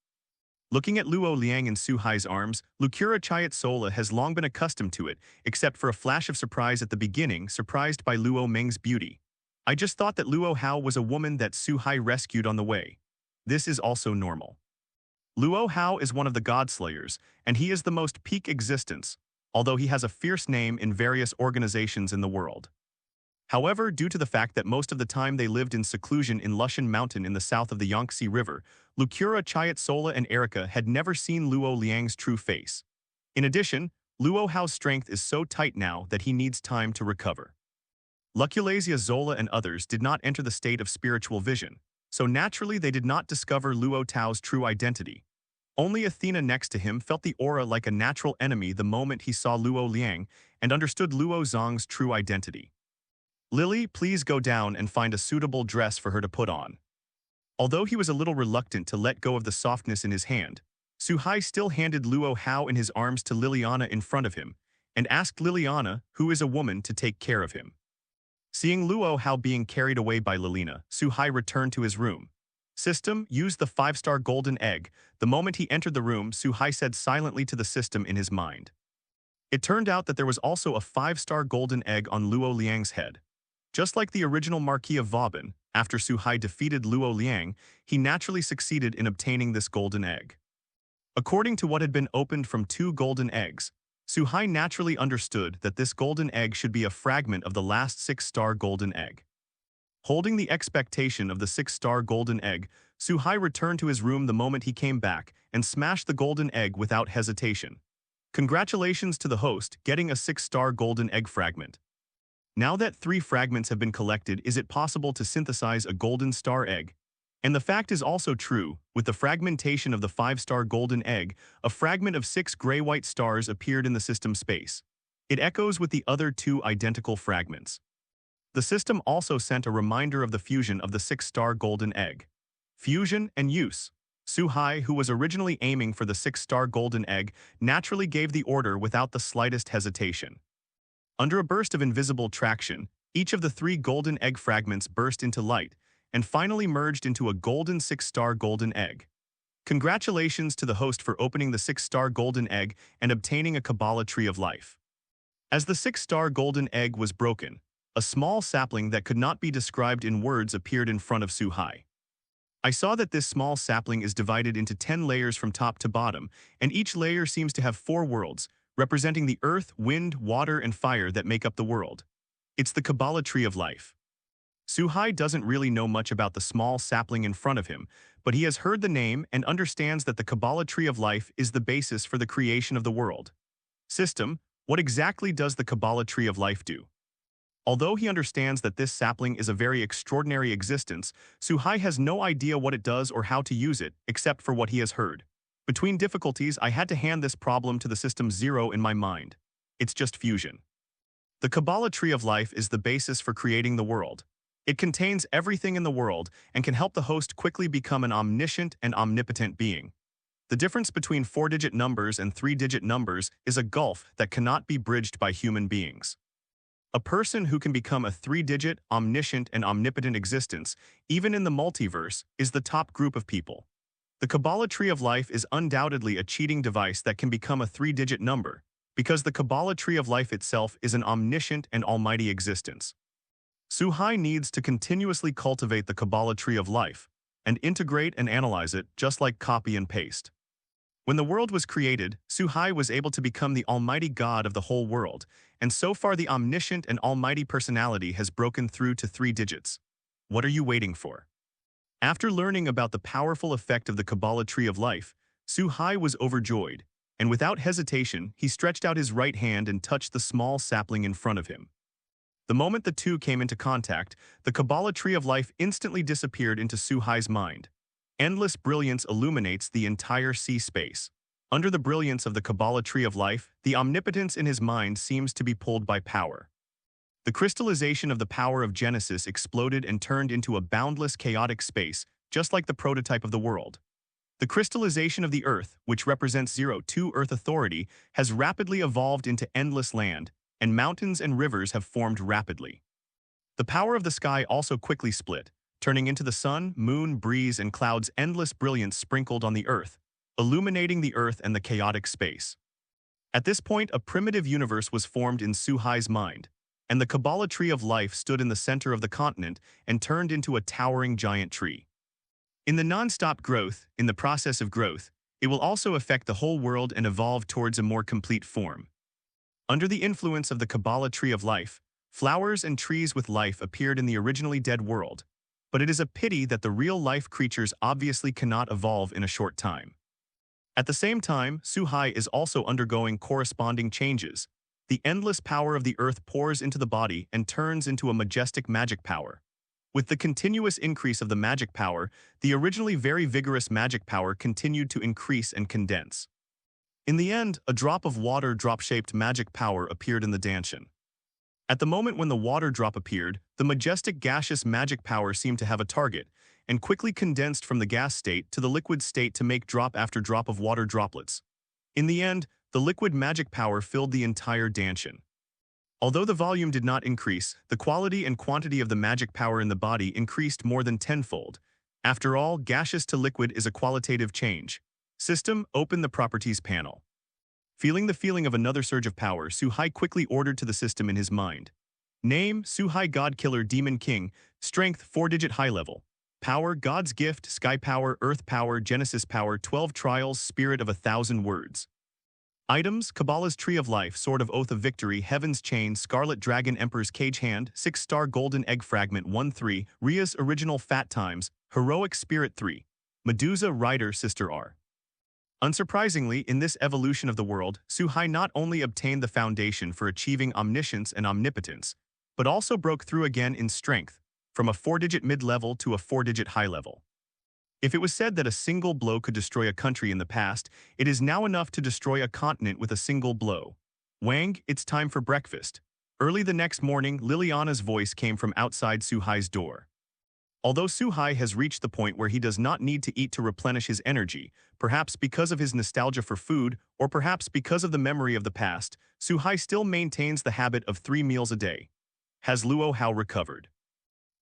Looking at Luo Liang in Su-hai's arms, Lucura Chayat Sola has long been accustomed to it, except for a flash of surprise at the beginning, surprised by Luo Meng's beauty. I just thought that Luo Hao was a woman that Su-hai rescued on the way. This is also normal. Luo Hao is one of the God Slayers, and he is the most peak existence, although he has a fierce name in various organizations in the world. However, due to the fact that most of the time they lived in seclusion in Lushan Mountain in the south of the Yangtze River, Lucura Chayat Sola and Erica had never seen Luo Liang's true face. In addition, Luo Hao's strength is so tight now that he needs time to recover. Luculasia Zola and others did not enter the state of spiritual vision, so naturally they did not discover Luo Tao's true identity. Only Athena next to him felt the aura like a natural enemy the moment he saw Luo Liang and understood Luo Zong's true identity. Lily, please go down and find a suitable dress for her to put on. Although he was a little reluctant to let go of the softness in his hand, Su-hai still handed Luo Hao in his arms to Liliana in front of him, and asked Liliana, who is a woman, to take care of him. Seeing Luo Hao being carried away by Lilina, Su-hai returned to his room. System, use the 5-star golden egg. The moment he entered the room, Su-hai said silently to the system in his mind. It turned out that there was also a 5-star golden egg on Luo Liang's head. Just like the original Marquis of Vauban, after Su-hai defeated Luo Liang, he naturally succeeded in obtaining this golden egg. According to what had been opened from 2 golden eggs, Suhai naturally understood that this golden egg should be a fragment of the last 6-star golden egg. Holding the expectation of the 6-star golden egg, Suhai returned to his room the moment he came back and smashed the golden egg without hesitation. Congratulations to the host getting a 6-star golden egg fragment. Now that 3 fragments have been collected, is it possible to synthesize a golden star egg? And the fact is also true, with the fragmentation of the 5-star golden egg, a fragment of 6 gray-white stars appeared in the system space. It echoes with the other 2 identical fragments. The system also sent a reminder of the fusion of the 6-star golden egg. Fusion and use. Suhai, who was originally aiming for the 6-star golden egg, naturally gave the order without the slightest hesitation. Under a burst of invisible traction, each of the 3 golden egg fragments burst into light, and finally merged into a golden 6-star golden egg. Congratulations to the host for opening the 6-star golden egg and obtaining a Kabbalah tree of life. As the 6-star golden egg was broken, a small sapling that could not be described in words appeared in front of Suhai. I saw that this small sapling is divided into 10 layers from top to bottom, and each layer seems to have 4 worlds, representing the earth, wind, water, and fire that make up the world. It's the Kabbalah tree of life. Suhai doesn't really know much about the small sapling in front of him, but he has heard the name and understands that the Kabbalah tree of life is the basis for the creation of the world. System, what exactly does the Kabbalah tree of life do? Although he understands that this sapling is a very extraordinary existence, Suhai has no idea what it does or how to use it, except for what he has heard. Between difficulties, I had to hand this problem to the system 0 in my mind. It's just fusion. The Kabbalah tree of life is the basis for creating the world. It contains everything in the world and can help the host quickly become an omniscient and omnipotent being. The difference between 4-digit numbers and 3-digit numbers is a gulf that cannot be bridged by human beings. A person who can become a 3-digit, omniscient, and omnipotent existence, even in the multiverse, is the top group of people. The Kabbalah tree of life is undoubtedly a cheating device that can become a 3-digit number, because the Kabbalah tree of life itself is an omniscient and almighty existence. Suhai needs to continuously cultivate the Kabbalah tree of life and integrate and analyze it just like copy and paste. When the world was created, Suhai was able to become the almighty God of the whole world, and so far the omniscient and almighty personality has broken through to 3 digits. What are you waiting for? After learning about the powerful effect of the Kabbalah tree of life, Suhai was overjoyed, and without hesitation, he stretched out his right hand and touched the small sapling in front of him. The moment the two came into contact, the Kabbalah tree of life instantly disappeared into Suhai's mind. Endless brilliance illuminates the entire sea space. Under the brilliance of the Kabbalah tree of life, the omnipotence in his mind seems to be pulled by power. The crystallization of the power of Genesis exploded and turned into a boundless chaotic space, just like the prototype of the world. The crystallization of the earth, which represents 0-2 Earth authority, has rapidly evolved into endless land, and mountains and rivers have formed rapidly. The power of the sky also quickly split, turning into the sun, moon, breeze, and clouds' endless brilliance sprinkled on the earth, illuminating the earth and the chaotic space. At this point, a primitive universe was formed in Suhai's mind, and the Kabbalah tree of life stood in the center of the continent and turned into a towering giant tree. In the non-stop growth, in the process of growth, it will also affect the whole world and evolve towards a more complete form. Under the influence of the Kabbalah tree of life, flowers and trees with life appeared in the originally dead world, but it is a pity that the real-life creatures obviously cannot evolve in a short time. At the same time, Suhai is also undergoing corresponding changes. The endless power of the earth pours into the body and turns into a majestic magic power. With the continuous increase of the magic power, the originally very vigorous magic power continued to increase and condense. In the end, a drop of water drop-shaped magic power appeared in the Danshan. At the moment when the water drop appeared, the majestic gaseous magic power seemed to have a target, and quickly condensed from the gas state to the liquid state to make drop after drop of water droplets. In the end, the liquid magic power filled the entire Danshan. Although the volume did not increase, the quality and quantity of the magic power in the body increased more than tenfold. After all, gaseous to liquid is a qualitative change. System, open the properties panel. Feeling the feeling of another surge of power, Suhai quickly ordered to the system in his mind. Name, Suhai God Killer Demon King, strength 4-digit high level. Power, God's gift, sky power, earth power, Genesis power, 12 trials, spirit of 1,000 words. Items, Kabbalah's Tree of Life, Sword of Oath of Victory, Heaven's Chain, Scarlet Dragon, Emperor's Cage Hand, 6-star Golden Egg Fragment 1-3, Ria's Original Fat Times, Heroic Spirit 3, Medusa Rider Sister R. Unsurprisingly, in this evolution of the world, Suhai not only obtained the foundation for achieving omniscience and omnipotence, but also broke through again in strength, from a 4-digit mid-level to a 4-digit high-level. If it was said that a single blow could destroy a country in the past, it is now enough to destroy a continent with a single blow. Wang, it's time for breakfast. Early the next morning, Liliana's voice came from outside Suhai's door. Although Suhai has reached the point where he does not need to eat to replenish his energy, perhaps because of his nostalgia for food, or perhaps because of the memory of the past, Suhai still maintains the habit of 3 meals a day. Has Luo Hao recovered?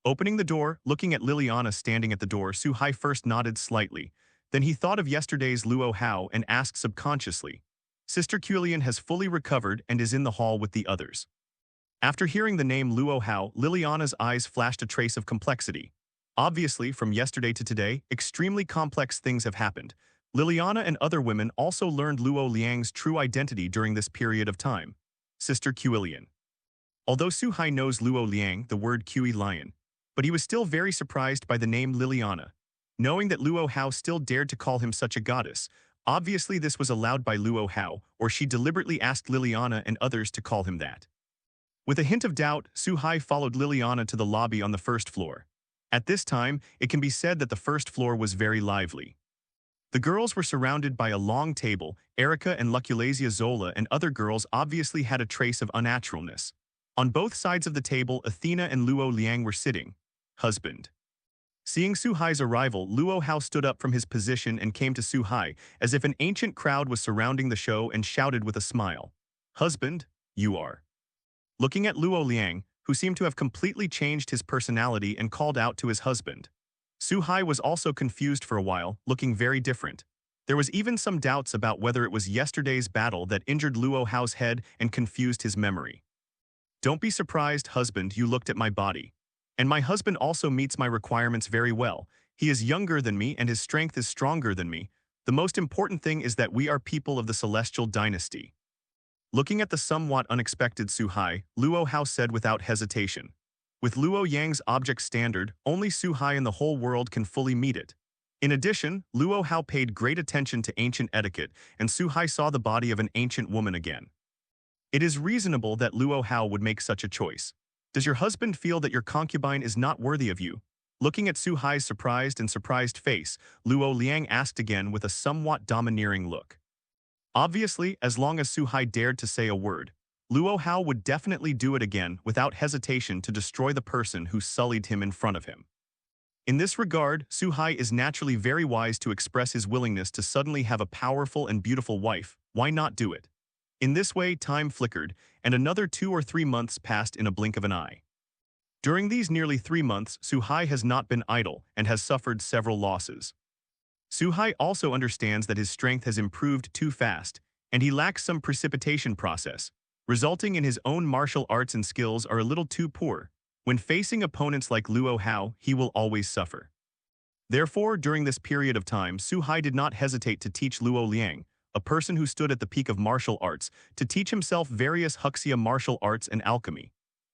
Opening the door, looking at Liliana standing at the door, Suhai first nodded slightly. Then he thought of yesterday's Luo Hao and asked subconsciously. Sister Kulian has fully recovered and is in the hall with the others. After hearing the name Luo Hao, Liliana's eyes flashed a trace of complexity. Obviously, from yesterday to today, extremely complex things have happened. Liliana and other women also learned Luo Liang's true identity during this period of time. Sister Kuilian. Although Suhai knows Luo Liang, the word Kui lion, but he was still very surprised by the name Liliana. Knowing that Luo Hao still dared to call him such a goddess, obviously this was allowed by Luo Hao, or she deliberately asked Liliana and others to call him that. With a hint of doubt, Suhai followed Liliana to the lobby on the first floor. At this time, it can be said that the first floor was very lively. The girls were surrounded by a long table. Erica and Luculasia Zola and other girls obviously had a trace of unnaturalness. On both sides of the table, Athena and Luo Liang were sitting. Husband. Seeing Suhai's arrival, Luo Hao stood up from his position and came to Suhai, as if an ancient crowd was surrounding the show, and shouted with a smile. Husband, you are. Looking at Luo Liang, who seemed to have completely changed his personality, and called out to his husband. Suhai was also confused for a while, looking very different. There was even some doubts about whether it was yesterday's battle that injured Luo Hao's head and confused his memory. Don't be surprised, husband, you looked at my body. And my husband also meets my requirements very well. He is younger than me and his strength is stronger than me. The most important thing is that we are people of the celestial dynasty. Looking at the somewhat unexpected Suhai, Luo Hao said without hesitation. With Luo Yang's object standard, only Suhai in the whole world can fully meet it. In addition, Luo Hao paid great attention to ancient etiquette, and Suhai saw the body of an ancient woman again. It is reasonable that Luo Hao would make such a choice. Does your husband feel that your concubine is not worthy of you? Looking at Suhai's surprised face, Luo Liang asked again with a somewhat domineering look. Obviously, as long as Suhai dared to say a word, Luo Hao would definitely do it again without hesitation to destroy the person who sullied him in front of him. In this regard, Suhai is naturally very wise to express his willingness to suddenly have a powerful and beautiful wife. Why not do it? In this way, time flickered, and another 2 or 3 months passed in a blink of an eye. During these nearly 3 months, Suhai has not been idle and has suffered several losses. Suhai also understands that his strength has improved too fast, and he lacks some precipitation process, resulting in his own martial arts and skills are a little too poor. When facing opponents like Luo Hao, he will always suffer. Therefore, during this period of time, Suhai did not hesitate to teach Luo Liang, a person who stood at the peak of martial arts, to teach himself various Huxia martial arts and alchemy.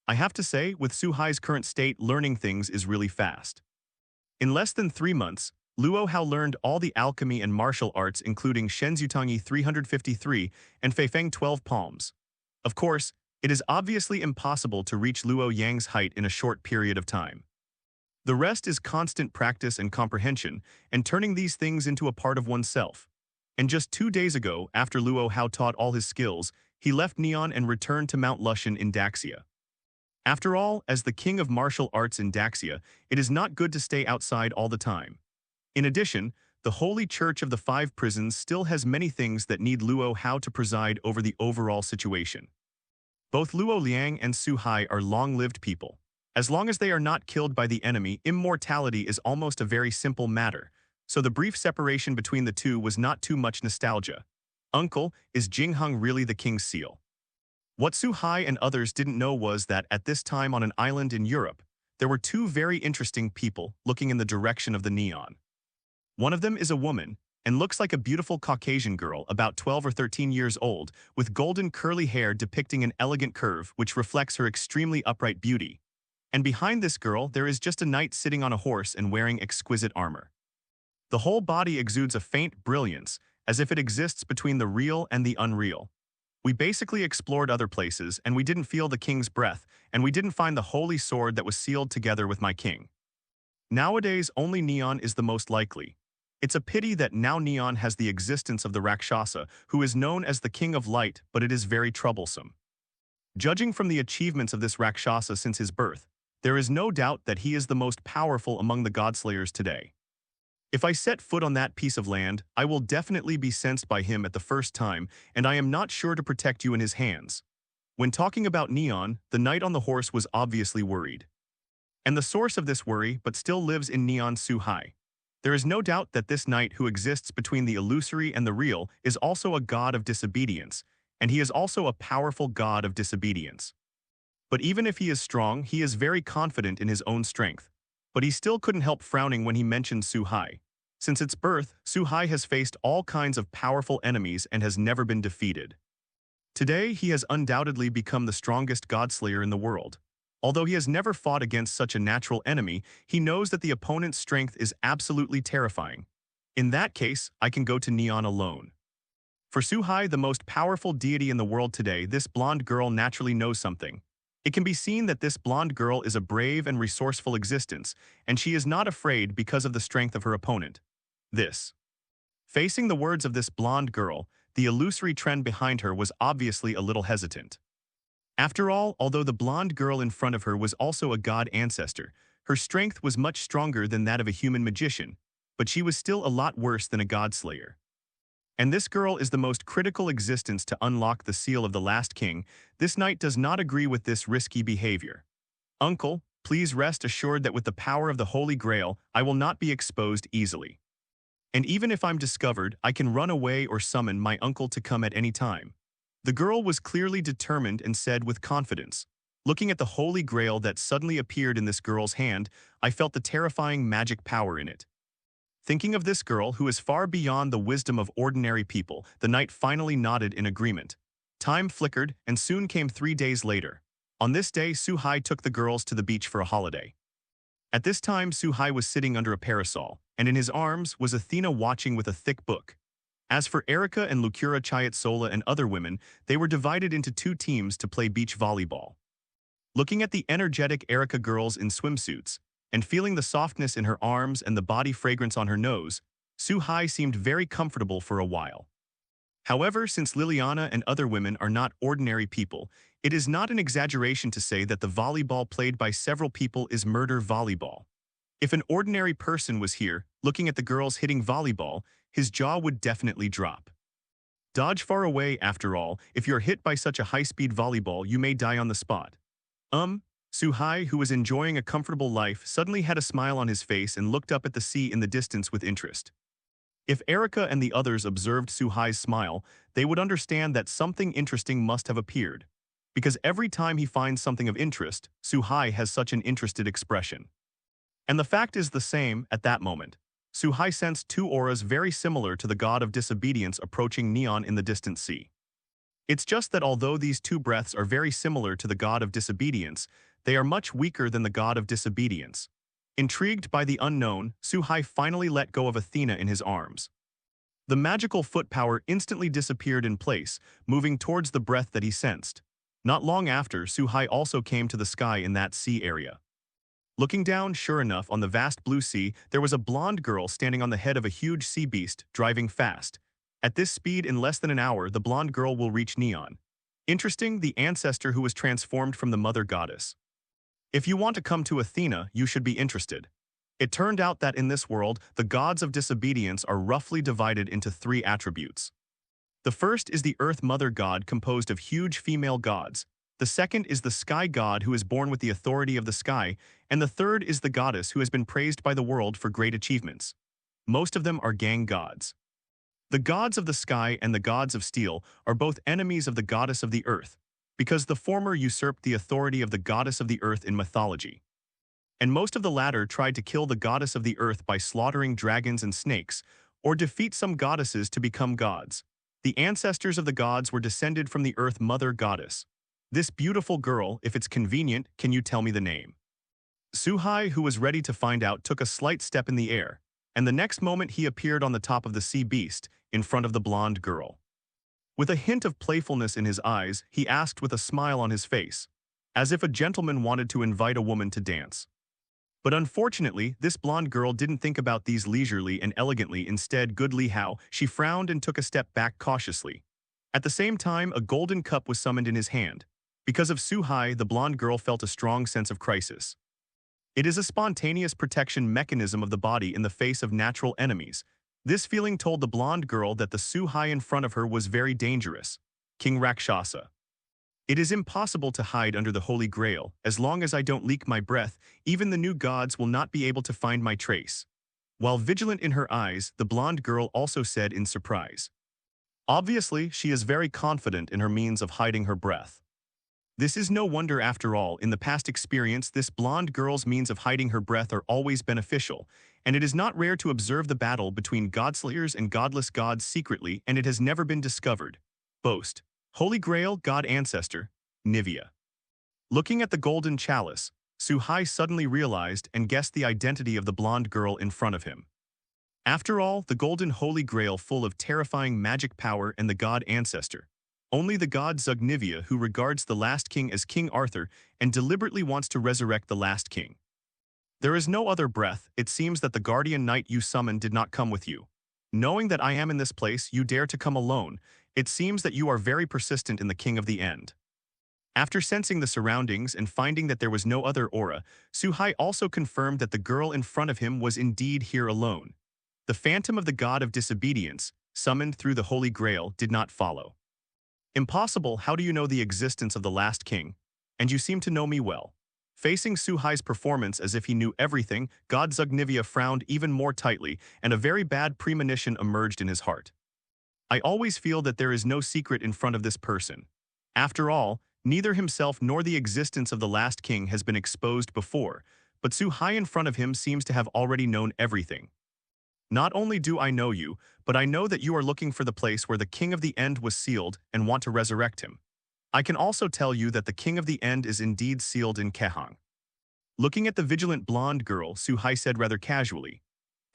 I have to say, with Suhai's current state, learning things is really fast. In less than 3 months, Luo Hao learned all the alchemy and martial arts, including Shenzutangi 353 and Feifeng 12 palms. Of course, it is obviously impossible to reach Luo Yang's height in a short period of time. The rest is constant practice and comprehension, and turning these things into a part of oneself. And just 2 days ago, after Luo Hao taught all his skills, he left Neon and returned to Mount Lushan in Daxia. After all, as the king of martial arts in Daxia, it is not good to stay outside all the time. In addition, the Holy Church of the 5 prisons still has many things that need Luo Hao to preside over the overall situation. Both Luo Liang and Suhai are long-lived people. As long as they are not killed by the enemy, immortality is almost a very simple matter, so the brief separation between the two was not too much nostalgia. Uncle, is Jingheng really the king's seal? What Suhai and others didn't know was that at this time on an island in Europe, there were two very interesting people looking in the direction of the neon. One of them is a woman, and looks like a beautiful Caucasian girl about 12 or 13 years old, with golden curly hair depicting an elegant curve which reflects her extremely upright beauty. And behind this girl, there is just a knight sitting on a horse and wearing exquisite armor. The whole body exudes a faint brilliance, as if it exists between the real and the unreal. We basically explored other places, and we didn't feel the king's breath, and we didn't find the holy sword that was sealed together with my king. Nowadays, only Neon is the most likely. It's a pity that now Neon has the existence of the Rakshasa, who is known as the King of Light, but it is very troublesome. Judging from the achievements of this Rakshasa since his birth, there is no doubt that he is the most powerful among the Godslayers today. If I set foot on that piece of land, I will definitely be sensed by him at the first time, and I am not sure to protect you in his hands. When talking about Neon, the knight on the horse was obviously worried. And the source of this worry but still lives in Neon Suhai. There is no doubt that this knight who exists between the illusory and the real is also a god of disobedience, and he is also a powerful god of disobedience. But even if he is strong, he is very confident in his own strength. But he still couldn't help frowning when he mentioned Suhai. Since its birth, Suhai has faced all kinds of powerful enemies and has never been defeated. Today, he has undoubtedly become the strongest godslayer in the world. Although he has never fought against such a natural enemy, he knows that the opponent's strength is absolutely terrifying. In that case, I can go to Neon alone. For Suhai, the most powerful deity in the world today, this blonde girl naturally knows something. It can be seen that this blonde girl is a brave and resourceful existence, and she is not afraid because of the strength of her opponent. Facing the words of this blonde girl, the illusory trend behind her was obviously a little hesitant. After all, although the blonde girl in front of her was also a god ancestor, her strength was much stronger than that of a human magician, but she was still a lot worse than a godslayer. And this girl is the most critical existence to unlock the seal of the last king. This knight does not agree with this risky behavior. Uncle, please rest assured that with the power of the Holy Grail, I will not be exposed easily. And even if I'm discovered, I can run away or summon my uncle to come at any time. The girl was clearly determined and said with confidence. Looking at the Holy Grail that suddenly appeared in this girl's hand, I felt the terrifying magic power in it. Thinking of this girl who is far beyond the wisdom of ordinary people, the knight finally nodded in agreement. Time flickered, and soon came 3 days later. On this day, Suhai took the girls to the beach for a holiday. At this time, Suhai was sitting under a parasol, and in his arms was Athena watching with a thick book. As for Erica and Lucura Chayatsola and other women, they were divided into 2 teams to play beach volleyball. Looking at the energetic Erica girls in swimsuits, and feeling the softness in her arms and the body fragrance on her nose, Suhai seemed very comfortable for a while. However, since Liliana and other women are not ordinary people, it is not an exaggeration to say that the volleyball played by several people is murder volleyball. If an ordinary person was here, looking at the girls hitting volleyball, his jaw would definitely drop. Dodge far away, after all. If you're hit by such a high-speed volleyball, you may die on the spot. Suhai, who was enjoying a comfortable life, suddenly had a smile on his face and looked up at the sea in the distance with interest. If Erica and the others observed Suhai's smile, they would understand that something interesting must have appeared. Because every time he finds something of interest, Suhai has such an interested expression. And the fact is the same at that moment. Suhai sensed 2 auras very similar to the god of disobedience approaching Neon in the distant sea. It's just that although these 2 breaths are very similar to the god of disobedience, they are much weaker than the god of disobedience. Intrigued by the unknown, Suhai finally let go of Athena in his arms. The magical foot power instantly disappeared in place, moving towards the breath that he sensed. Not long after, Suhai also came to the sky in that sea area. Looking down, sure enough, on the vast blue sea, there was a blonde girl standing on the head of a huge sea beast, driving fast. At this speed, in less than an hour, the blonde girl will reach Neon. Interesting, the ancestor who was transformed from the mother goddess. If you want to come to Athena, you should be interested. It turned out that in this world, the gods of disobedience are roughly divided into 3 attributes. The first is the Earth Mother God, composed of huge female gods. The second is the Sky God, who is born with the authority of the sky, and the third is the goddess who has been praised by the world for great achievements. Most of them are gang gods. The gods of the sky and the gods of steel are both enemies of the goddess of the earth, because the former usurped the authority of the goddess of the earth in mythology. and most of the latter tried to kill the goddess of the earth by slaughtering dragons and snakes, or defeat some goddesses to become gods. The ancestors of the gods were descended from the earth mother goddess. This beautiful girl, if it's convenient, can you tell me the name? Suhai, who was ready to find out, took a slight step in the air, and the next moment he appeared on the top of the sea beast, in front of the blonde girl. With a hint of playfulness in his eyes, he asked with a smile on his face, as if a gentleman wanted to invite a woman to dance. But unfortunately, this blonde girl didn't think about these leisurely and elegantly. Instead, goodly how she frowned and took a step back cautiously. At the same time, a golden cup was summoned in his hand. Because of Suhai, the blonde girl felt a strong sense of crisis. It is a spontaneous protection mechanism of the body in the face of natural enemies. This feeling told the blonde girl that the Suhai in front of her was very dangerous. King Rakshasa. It is impossible to hide under the Holy Grail. As long as I don't leak my breath, even the new gods will not be able to find my trace. While vigilant in her eyes, the blonde girl also said in surprise. Obviously, she is very confident in her means of hiding her breath. This is no wonder after all. In the past experience, this blonde girl's means of hiding her breath are always beneficial, and it is not rare to observe the battle between godslayers and godless gods secretly, and it has never been discovered. Boast. Holy Grail, God Ancestor, Nivea. Looking at the golden chalice, Suhai suddenly realized and guessed the identity of the blonde girl in front of him. After all, the golden Holy Grail full of terrifying magic power and the God Ancestor. Only the god Zugnivia, who regards the last king as King Arthur and deliberately wants to resurrect the last king. There is no other breath. It seems that the guardian knight you summoned did not come with you. Knowing that I am in this place, you dare to come alone. It seems that you are very persistent in the king of the end. After sensing the surroundings and finding that there was no other aura, Suhai also confirmed that the girl in front of him was indeed here alone. The phantom of the god of disobedience, summoned through the Holy Grail, did not follow. Impossible. How do you know the existence of the last king? And you seem to know me well. Facing Suhai's performance as if he knew everything, God Zugnivia frowned even more tightly, and a very bad premonition emerged in his heart. I always feel that there is no secret in front of this person. After all, neither himself nor the existence of the last king has been exposed before, but Suhai in front of him seems to have already known everything. Not only do I know you, but I know that you are looking for the place where the king of the end was sealed and want to resurrect him. I can also tell you that the king of the end is indeed sealed in Kehang. Looking at the vigilant blonde girl, Suhai said rather casually,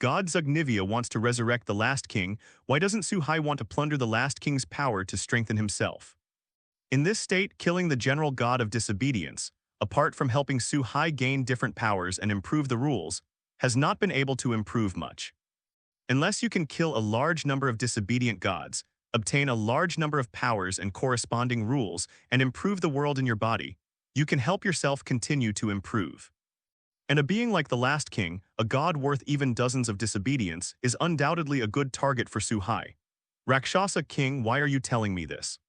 God Zugnivia wants to resurrect the last king. Why doesn't Suhai want to plunder the last king's power to strengthen himself? In this state, killing the general god of disobedience, apart from helping Suhai gain different powers and improve the rules, has not been able to improve much. Unless you can kill a large number of disobedient gods, obtain a large number of powers and corresponding rules, and improve the world in your body, you can help yourself continue to improve. And a being like the last king, a god worth even dozens of disobedience, is undoubtedly a good target for Suhai. Rakshasa king, why are you telling me this?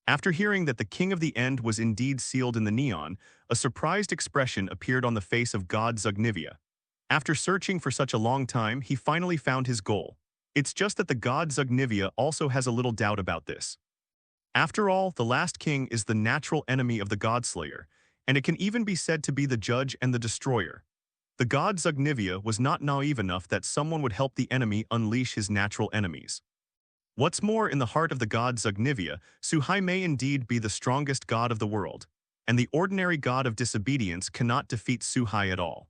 After hearing that the king of the end was indeed sealed in the neon, a surprised expression appeared on the face of God Zugnivia. After searching for such a long time, he finally found his goal. It's just that the god Zugnivia also has a little doubt about this. After all, the last king is the natural enemy of the Godslayer, and it can even be said to be the judge and the destroyer. The god Zugnivia was not naive enough that someone would help the enemy unleash his natural enemies. What's more, in the heart of the god Zugnivia, Suhai may indeed be the strongest god of the world, and the ordinary god of disobedience cannot defeat Suhai at all.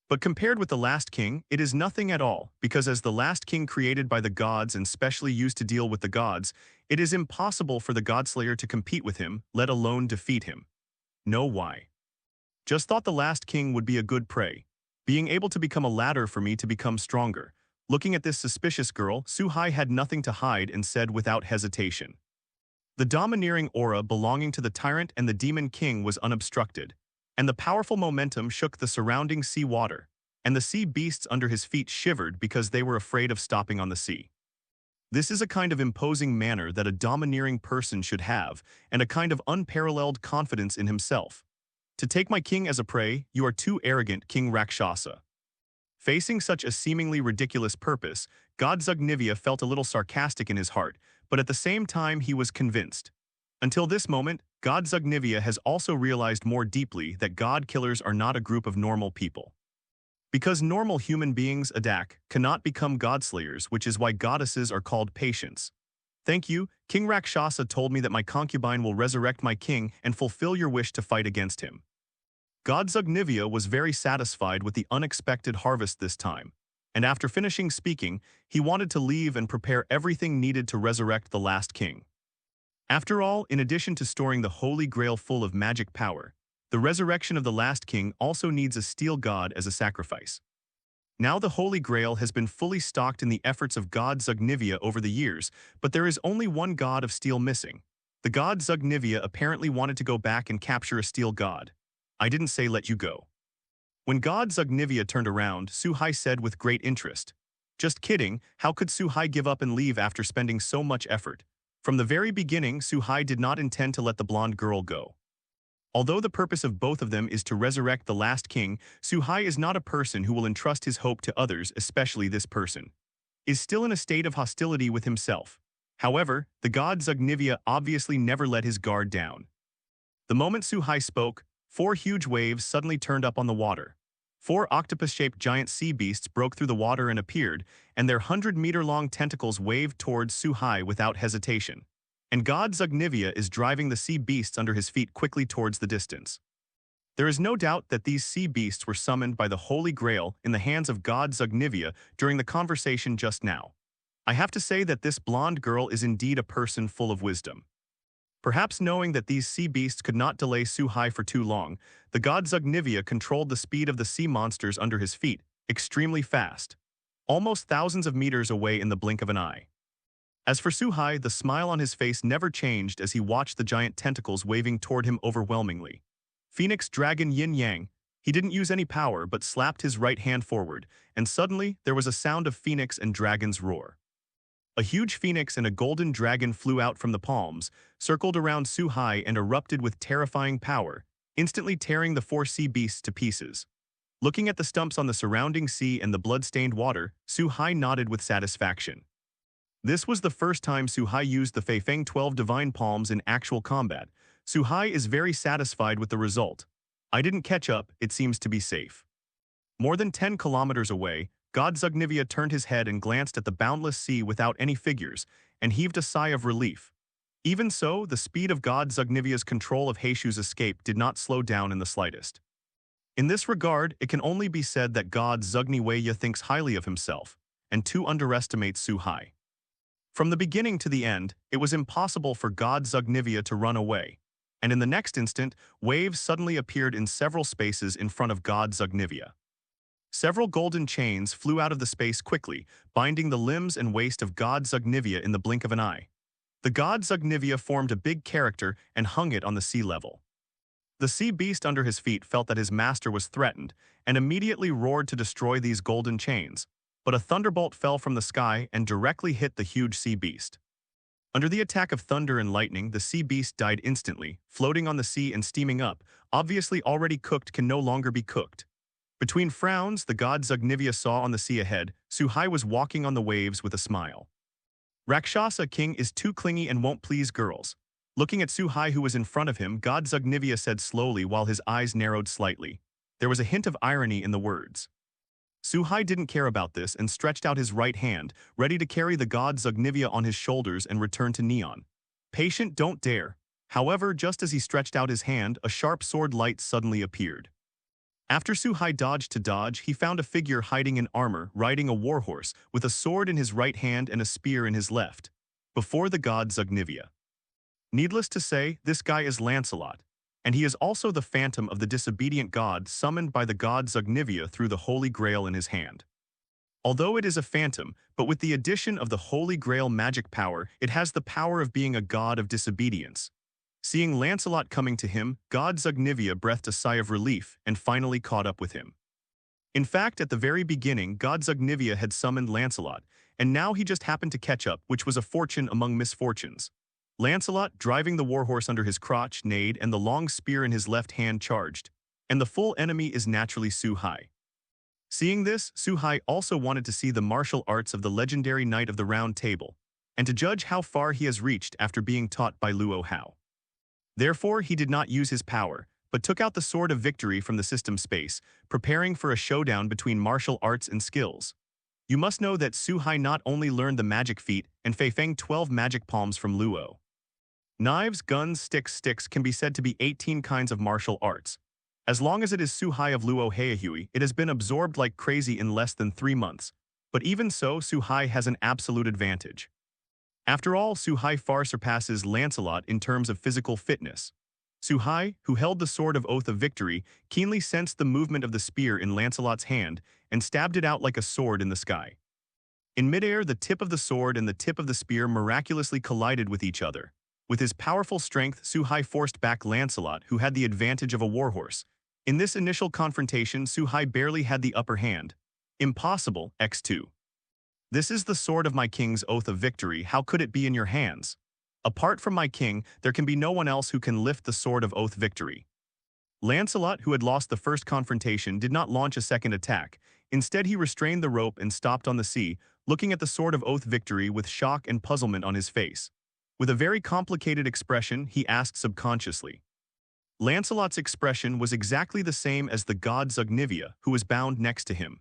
But compared with the last king, it is nothing at all, because as the last king created by the gods and specially used to deal with the gods, it is impossible for the Godslayer to compete with him, let alone defeat him. No, why? Just thought the last king would be a good prey, being able to become a ladder for me to become stronger. Looking at this suspicious girl, Suhai had nothing to hide and said without hesitation. The domineering aura belonging to the tyrant and the demon king was unobstructed, and the powerful momentum shook the surrounding sea water, and the sea beasts under his feet shivered because they were afraid of stopping on the sea. This is a kind of imposing manner that a domineering person should have, and a kind of unparalleled confidence in himself. To take my king as a prey, you are too arrogant, King Rakshasa. Facing such a seemingly ridiculous purpose, God Zugnivia felt a little sarcastic in his heart, but at the same time he was convinced. Until this moment, God Zugnivia has also realized more deeply that god killers are not a group of normal people. Because normal human beings, Adak, cannot become godslayers, which is why goddesses are called patients. Thank you, King Rakshasa told me that my concubine will resurrect my king and fulfill your wish to fight against him. God Zugnivia was very satisfied with the unexpected harvest this time, and after finishing speaking, he wanted to leave and prepare everything needed to resurrect the last king. After all, in addition to storing the Holy Grail full of magic power, the resurrection of the last king also needs a steel god as a sacrifice. Now the Holy Grail has been fully stocked in the efforts of God Zugnivia over the years, but there is only one god of steel missing. The god Zugnivia apparently wanted to go back and capture a steel god. I didn't say let you go. When God Zugnivia turned around, Suhai said with great interest, "Just kidding, how could Suhai give up and leave after spending so much effort?" From the very beginning, Suhai did not intend to let the blonde girl go. Although the purpose of both of them is to resurrect the last king, Suhai is not a person who will entrust his hope to others, especially this person is still in a state of hostility with himself. However, the god Zugnivia obviously never let his guard down. The moment Suhai spoke, 4 huge waves suddenly turned up on the water. 4 octopus-shaped giant sea beasts broke through the water and appeared, and their 100-meter-long tentacles waved towards Suhai without hesitation. And God Zugnivia is driving the sea beasts under his feet quickly towards the distance. There is no doubt that these sea beasts were summoned by the Holy Grail in the hands of God Zugnivia during the conversation just now. I have to say that this blonde girl is indeed a person full of wisdom. Perhaps knowing that these sea beasts could not delay Suhai for too long, the god Zugnivia controlled the speed of the sea monsters under his feet, extremely fast, almost thousands of meters away in the blink of an eye. As for Suhai, the smile on his face never changed as he watched the giant tentacles waving toward him overwhelmingly. Phoenix Dragon Yin Yang, he didn't use any power but slapped his right hand forward, and suddenly there was a sound of phoenix and dragon's roar. A huge phoenix and a golden dragon flew out from the palms, circled around Suhai and erupted with terrifying power, instantly tearing the 4 sea beasts to pieces. Looking at the stumps on the surrounding sea and the blood-stained water, Suhai nodded with satisfaction. This was the first time Suhai used the Feifeng 12 Divine Palms in actual combat. Suhai is very satisfied with the result. I didn't catch up, it seems to be safe. More than 10 kilometers away, God Zugnivia turned his head and glanced at the boundless sea without any figures, and heaved a sigh of relief. Even so, the speed of God Zugnivia's control of Heishu's escape did not slow down in the slightest. In this regard, it can only be said that God Zugniwaya thinks highly of himself, and too underestimates Suhai. From the beginning to the end, it was impossible for God Zugnivia to run away, and in the next instant, waves suddenly appeared in several spaces in front of God Zugnivia. Several golden chains flew out of the space quickly, binding the limbs and waist of God Zugnivia in the blink of an eye. The god Zugnivia formed a big character and hung it on the sea level. The sea beast under his feet felt that his master was threatened and immediately roared to destroy these golden chains, but a thunderbolt fell from the sky and directly hit the huge sea beast. Under the attack of thunder and lightning, the sea beast died instantly, floating on the sea and steaming up, obviously already cooked can no longer be cooked. Between frowns, the god Zugnivia saw on the sea ahead, Suhai was walking on the waves with a smile. Rakshasa King is too clingy and won't please girls. Looking at Suhai who was in front of him, God Zugnivia said slowly while his eyes narrowed slightly. There was a hint of irony in the words. Suhai didn't care about this and stretched out his right hand, ready to carry the god Zugnivia on his shoulders and return to Neon. Patient, don't dare. However, just as he stretched out his hand, a sharp sword light suddenly appeared. After Suhai dodged to dodge, he found a figure hiding in armor, riding a warhorse, with a sword in his right hand and a spear in his left, before the god Zugnivia. Needless to say, this guy is Lancelot, and he is also the phantom of the disobedient god summoned by the god Zugnivia through the Holy Grail in his hand. Although it is a phantom, but with the addition of the Holy Grail magic power, it has the power of being a god of disobedience. Seeing Lancelot coming to him, God Zugnivia breathed a sigh of relief and finally caught up with him. In fact, at the very beginning, God Zugnivia had summoned Lancelot, and now he just happened to catch up, which was a fortune among misfortunes. Lancelot, driving the warhorse under his crotch, neighed, and the long spear in his left hand charged. And the full enemy is naturally Suhai. Seeing this, Suhai also wanted to see the martial arts of the legendary Knight of the Round Table, and to judge how far he has reached after being taught by Luo Hao. Therefore, he did not use his power, but took out the Sword of Victory from the system space, preparing for a showdown between martial arts and skills. You must know that Su Hai not only learned the magic feat and Fei Feng 12 magic palms from Luo. Knives, guns, sticks can be said to be 18 kinds of martial arts. As long as it is Su Hai of Luo Heihui, it has been absorbed like crazy in less than 3 months. But even so, Su Hai has an absolute advantage. After all, Su Hai far surpasses Lancelot in terms of physical fitness. Su Hai, who held the Sword of Oath of Victory, keenly sensed the movement of the spear in Lancelot's hand and stabbed it out like a sword in the sky. In midair, the tip of the sword and the tip of the spear miraculously collided with each other. With his powerful strength, Su Hai forced back Lancelot, who had the advantage of a warhorse. In this initial confrontation, Su Hai barely had the upper hand. Impossible, X2. This is the sword of my king's oath of victory, how could it be in your hands? Apart from my king, there can be no one else who can lift the sword of oath victory. Lancelot, who had lost the first confrontation, did not launch a second attack. Instead, he restrained the rope and stopped on the sea, looking at the sword of oath victory with shock and puzzlement on his face. With a very complicated expression, he asked subconsciously. Lancelot's expression was exactly the same as the god Zugnivia, who was bound next to him.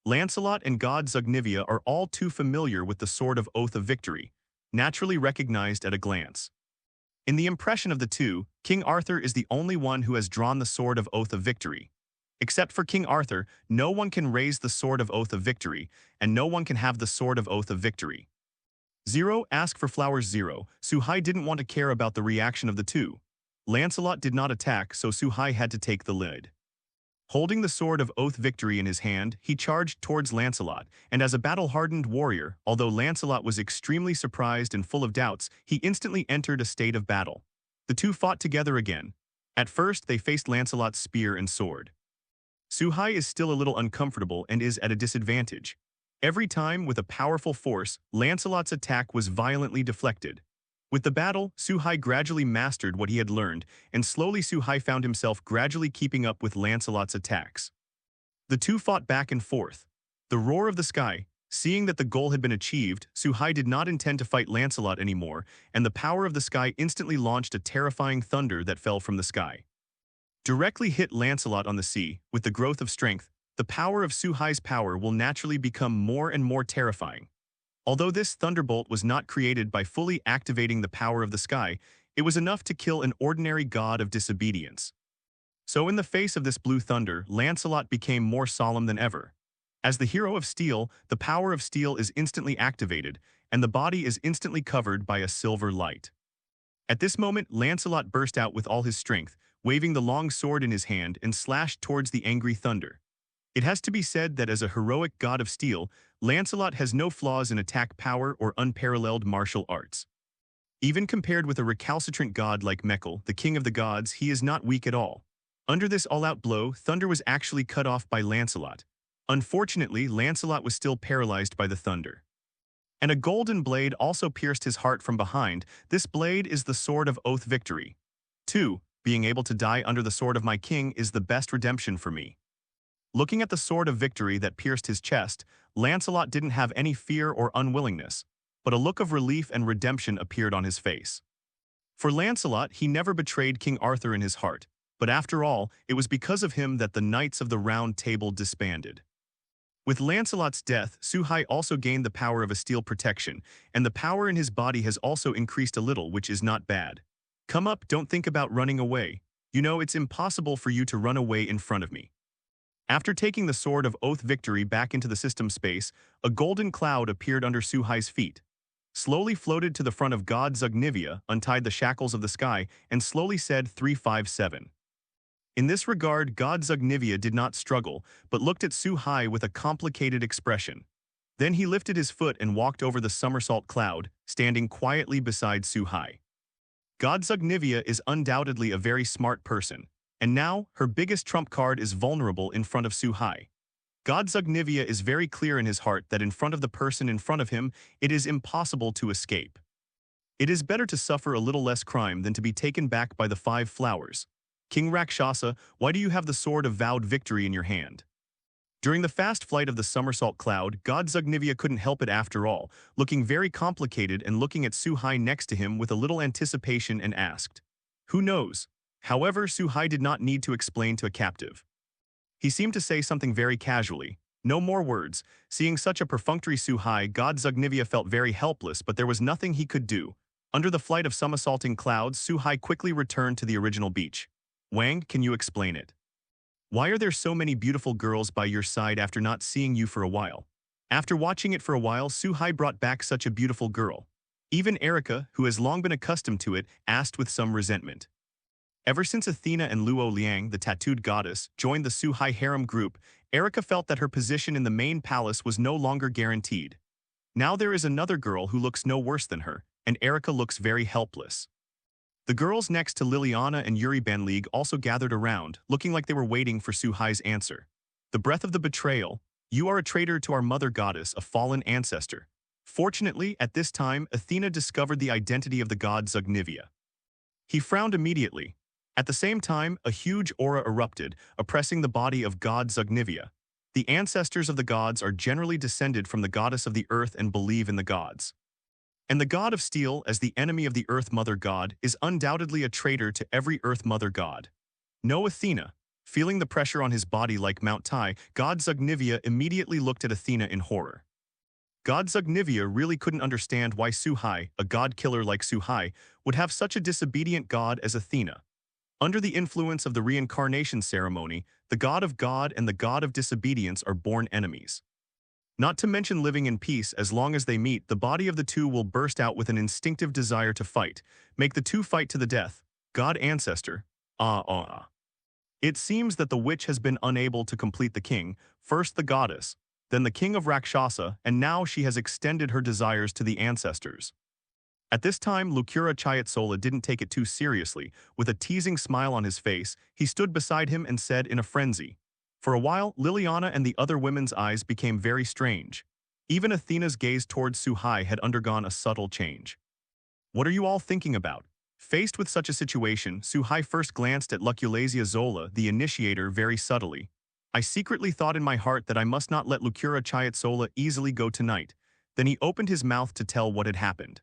Lancelot and god Zugnivia are all too familiar with the Sword of Oath of Victory, naturally recognized at a glance. In the impression of the two, King Arthur is the only one who has drawn the Sword of Oath of Victory. Except for King Arthur, no one can raise the Sword of Oath of Victory, and no one can have the Sword of Oath of Victory. 0. Ask for flowers 0. Su Hai didn't want to care about the reaction of the two. Lancelot did not attack, so Su Hai had to take the lead. Holding the Sword of Oath Victory in his hand, he charged towards Lancelot, and as a battle-hardened warrior, although Lancelot was extremely surprised and full of doubts, he instantly entered a state of battle. The two fought together again. At first, they faced Lancelot's spear and sword. Su Hai is still a little uncomfortable and is at a disadvantage. Every time, with a powerful force, Lancelot's attack was violently deflected. With the battle, Su Hai gradually mastered what he had learned, and slowly Su Hai found himself gradually keeping up with Lancelot's attacks. The two fought back and forth. The roar of the sky. Seeing that the goal had been achieved, Su Hai did not intend to fight Lancelot anymore, and the power of the sky instantly launched a terrifying thunder that fell from the sky. Directly hit Lancelot on the sea. With the growth of strength, the power of Su Hai's power will naturally become more and more terrifying. Although this thunderbolt was not created by fully activating the power of the sky, it was enough to kill an ordinary god of disobedience. So in the face of this blue thunder, Lancelot became more solemn than ever. As the hero of steel, the power of steel is instantly activated, and the body is instantly covered by a silver light. At this moment, Lancelot burst out with all his strength, waving the long sword in his hand and slashed towards the angry thunder. It has to be said that as a heroic god of steel, Lancelot has no flaws in attack power or unparalleled martial arts. Even compared with a recalcitrant god like Mekhl, the king of the gods, he is not weak at all. Under this all-out blow, thunder was actually cut off by Lancelot. Unfortunately, Lancelot was still paralyzed by the thunder. And a golden blade also pierced his heart from behind. This blade is the Sword of Oath Victory. 2. Being able to die under the sword of my king is the best redemption for me. Looking at the Sword of Victory that pierced his chest, Lancelot didn't have any fear or unwillingness, but a look of relief and redemption appeared on his face. For Lancelot, he never betrayed King Arthur in his heart, but after all, it was because of him that the Knights of the Round Table disbanded. With Lancelot's death, Su Hai also gained the power of a steel protection, and the power in his body has also increased a little, which is not bad. Come up, don't think about running away. You know it's impossible for you to run away in front of me. After taking the Sword of Oath Victory back into the system space, a golden cloud appeared under Su Hai's feet. Slowly floated to the front of god Zugnivia, untied the shackles of the sky, and slowly said 357. In this regard, god Zugnivia did not struggle, but looked at Su Hai with a complicated expression. Then he lifted his foot and walked over the somersault cloud, standing quietly beside Su Hai. God Zugnivia is undoubtedly a very smart person, and now her biggest trump card is vulnerable in front of Su Hai. God Zugnivia is very clear in his heart that in front of the person in front of him, it is impossible to escape. It is better to suffer a little less crime than to be taken back by the 5 flowers. King Rakshasa, why do you have the Sword of Vowed Victory in your hand? During the fast flight of the somersault cloud, god Zugnivia couldn't help it after all, looking very complicated and looking at Su Hai next to him with a little anticipation and asked, Who knows? However, Suhai did not need to explain to a captive. He seemed to say something very casually. No more words. Seeing such a perfunctory Suhai, God Zugnivia felt very helpless, but there was nothing he could do. Under the flight of somersaulting clouds, Suhai quickly returned to the original beach. Wang, can you explain it? Why are there so many beautiful girls by your side after not seeing you for a while? After watching it for a while, Suhai brought back such a beautiful girl. Even Erica, who has long been accustomed to it, asked with some resentment. Ever since Athena and Luo Liang, the tattooed goddess, joined the Suhai harem group, Erica felt that her position in the main palace was no longer guaranteed. Now there is another girl who looks no worse than her, and Erica looks very helpless. The girls next to Liliana and Yuri Banlig also gathered around, looking like they were waiting for Suhai's answer. The breath of the betrayal. You are a traitor to our mother goddess, a fallen ancestor. Fortunately, at this time, Athena discovered the identity of the god Zugnivia. He frowned immediately. At the same time, a huge aura erupted, oppressing the body of god Zugnivia. The ancestors of the gods are generally descended from the goddess of the earth and believe in the gods. And the god of steel, as the enemy of the earth mother god, is undoubtedly a traitor to every earth mother god. No Athena. Feeling the pressure on his body like Mount Tai, god Zugnivia immediately looked at Athena in horror. God Zugnivia really couldn't understand why Suhai, a god-killer like Suhai, would have such a disobedient god as Athena. Under the influence of the reincarnation ceremony, the god of God and the god of disobedience are born enemies. Not to mention living in peace, as long as they meet, the body of the two will burst out with an instinctive desire to fight, make the two fight to the death. God ancestor. It seems that the witch has been unable to complete the king, first the goddess, then the king of Rakshasa, and now she has extended her desires to the ancestors. At this time, Lucura Chayatsola didn't take it too seriously. With a teasing smile on his face, he stood beside him and said in a frenzy. For a while, Liliana and the other women's eyes became very strange. Even Athena's gaze towards Suhai had undergone a subtle change. What are you all thinking about? Faced with such a situation, Suhai first glanced at Luculazia Zola, the initiator, very subtly. I secretly thought in my heart that I must not let Lucura Chayatsola easily go tonight. Then he opened his mouth to tell what had happened.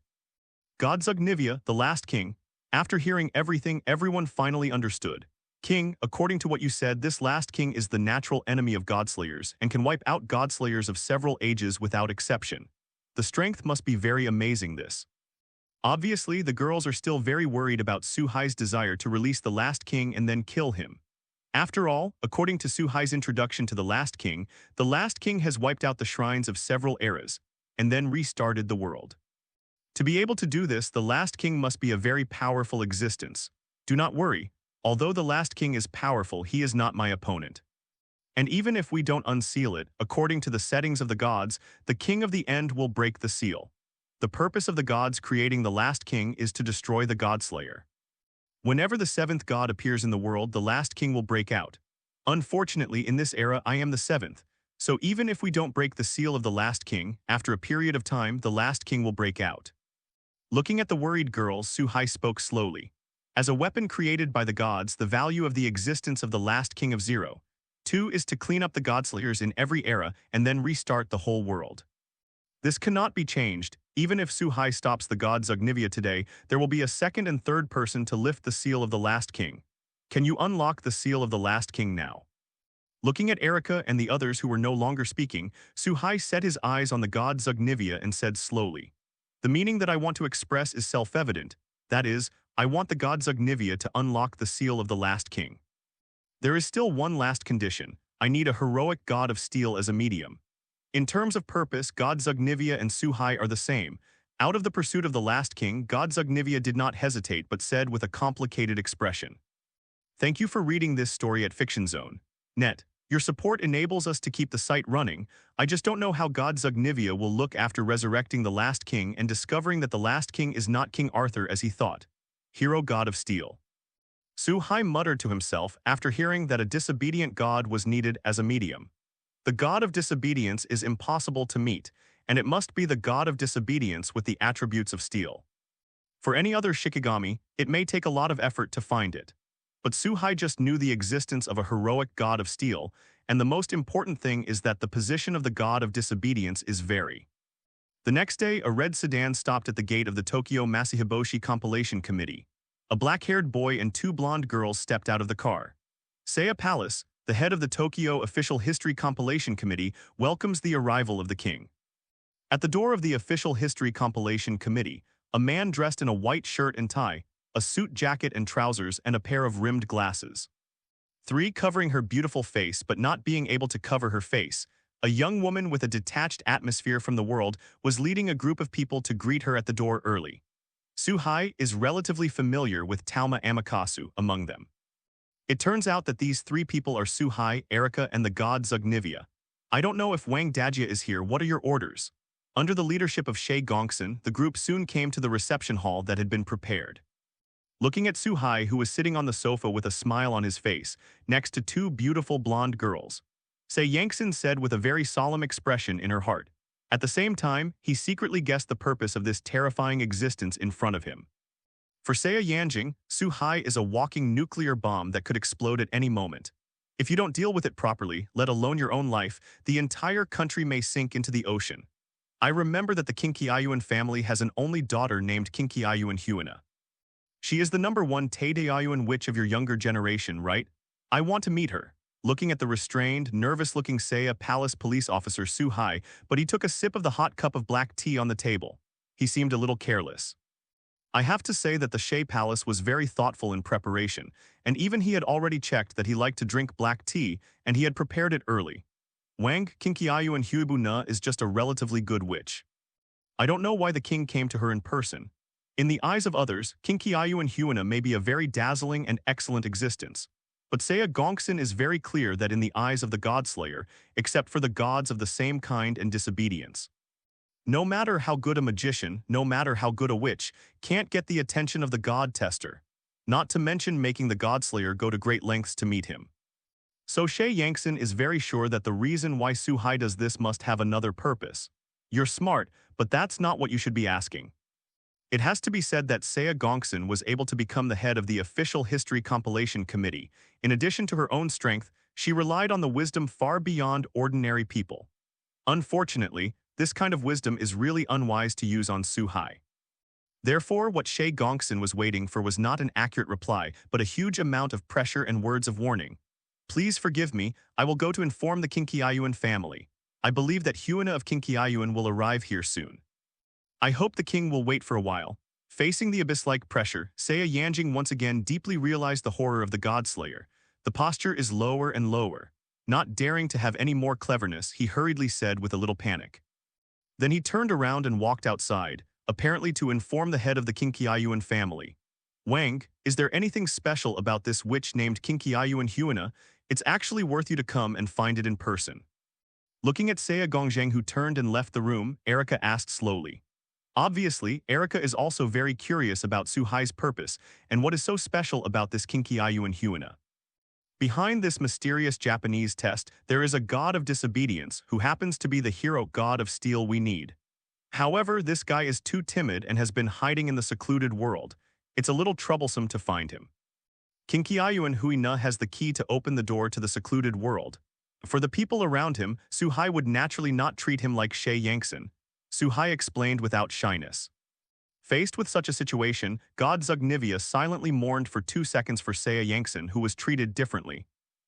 God Zugnivia, the last king. After hearing everything, everyone finally understood. King, according to what you said, this last king is the natural enemy of Godslayers and can wipe out Godslayers of several ages without exception. The strength must be very amazing this. Obviously, the girls are still very worried about Suhai's desire to release the last king and then kill him. After all, according to Suhai's introduction to the last king has wiped out the shrines of several eras and then restarted the world. To be able to do this, the last king must be a very powerful existence. Do not worry. Although the last king is powerful, he is not my opponent. And even if we don't unseal it, according to the settings of the gods, the king of the end will break the seal. The purpose of the gods creating the last king is to destroy the Godslayer. Whenever the seventh god appears in the world, the last king will break out. Unfortunately, in this era, I am the seventh. So even if we don't break the seal of the last king, after a period of time, the last king will break out. Looking at the worried girls, Suhai spoke slowly. As a weapon created by the gods, the value of the existence of the last king of 2 is to clean up the Godslayers in every era and then restart the whole world. This cannot be changed. Even if Suhai stops the god Zugnivia today, there will be a second and third person to lift the seal of the last king. Can you unlock the seal of the last king now? Looking at Erica and the others who were no longer speaking, Suhai set his eyes on the god Zugnivia and said slowly, the meaning that I want to express is self-evident. That is, I want the god Zugnivia to unlock the seal of the last king. There is still one last condition. I need a heroic god of steel as a medium. In terms of purpose, god Zugnivia and Suhai are the same. Out of the pursuit of the last king, god Zugnivia did not hesitate but said with a complicated expression. Thank you for reading this story at Fiction Zone. Net. Your support enables us to keep the site running. I just don't know how god Zugnivia will look after resurrecting the last king and discovering that the last king is not King Arthur as he thought. Hero god of steel. Suhai muttered to himself after hearing that a disobedient god was needed as a medium. The god of disobedience is impossible to meet, and it must be the god of disobedience with the attributes of steel. For any other Shikigami, it may take a lot of effort to find it. But Suhai just knew the existence of a heroic god of steel, and the most important thing is that the position of the god of disobedience is very. The next day, a red sedan stopped at the gate of the Tokyo Masuhiboshi Compilation Committee. A black-haired boy and two blonde girls stepped out of the car. Seiya Palace, the head of the Tokyo Official History Compilation Committee, welcomes the arrival of the king. At the door of the Official History Compilation Committee, a man dressed in a white shirt and tie, a suit jacket and trousers, and a pair of rimmed glasses. 3. Covering her beautiful face but not being able to cover her face, a young woman with a detached atmosphere from the world was leading a group of people to greet her at the door early. Suhai is relatively familiar with Talma Amikasu among them. It turns out that these 3 people are Suhai, Erika, and the god Zugnivia. I don't know if Wang Dajia is here. What are your orders? Under the leadership of Shay Gongsun, the group soon came to the reception hall that had been prepared. Looking at Suhai, who was sitting on the sofa with a smile on his face, next to 2 beautiful blonde girls, Shay Yangsun said with a very solemn expression in her heart. At the same time, he secretly guessed the purpose of this terrifying existence in front of him. For Seiya Yanjing, Suhai is a walking nuclear bomb that could explode at any moment. If you don't deal with it properly, let alone your own life, the entire country may sink into the ocean. I remember that the Kinkiayuan family has an only daughter named Kinkiayuan Huina. She is the #1 Taedayuan witch of your younger generation, right? I want to meet her. Looking at the restrained, nervous-looking Seiya Palace police officer Suhai, but he took a sip of the hot cup of black tea on the table. He seemed a little careless. I have to say that the Shay Palace was very thoughtful in preparation, and even he had already checked that he liked to drink black tea, and he had prepared it early. Wang Kinkiayuan Huibu Na is just a relatively good witch. I don't know why the king came to her in person. In the eyes of others, Kinkiayuan Huina may be a very dazzling and excellent existence. But Seiya Gongsun is very clear that in the eyes of the Godslayer, except for the gods of the same kind and disobedience. No matter how good a magician, no matter how good a witch, can't get the attention of the God Tester. Not to mention making the Godslayer go to great lengths to meet him. So Shay Yangsun is very sure that the reason why Suhai does this must have another purpose. You're smart, but that's not what you should be asking. It has to be said that Seiya Gongsun was able to become the head of the Official History Compilation Committee. In addition to her own strength, she relied on the wisdom far beyond ordinary people. Unfortunately, this kind of wisdom is really unwise to use on Suhai. Therefore, what Shay Gongsun was waiting for was not an accurate reply, but a huge amount of pressure and words of warning. Please forgive me, I will go to inform the Kinkiayuan family. I believe that Huina of Kinkiayuan will arrive here soon. I hope the king will wait for a while. Facing the abyss-like pressure, Seiya Yanjing once again deeply realized the horror of the Godslayer. The posture is lower and lower. Not daring to have any more cleverness, he hurriedly said with a little panic. Then he turned around and walked outside, apparently to inform the head of the Kinkiayuan family. Wang, is there anything special about this witch named Kinkiayuan Huina? It's actually worth you to come and find it in person. Looking at Seiya Gongzheng, who turned and left the room, Erika asked slowly. Obviously, Erika is also very curious about Suhai's purpose and what is so special about this Kinkiayuan Huina. Behind this mysterious Japanese test, there is a god of disobedience who happens to be the hero god of steel we need. However, this guy is too timid and has been hiding in the secluded world. It's a little troublesome to find him. Kinkiayuan Huina has the key to open the door to the secluded world. For the people around him, Suhai would naturally not treat him like Shay Yangsun. Suhai explained without shyness. Faced with such a situation, God Zugnivia silently mourned for 2 seconds for Seiya Yangsun, who was treated differently.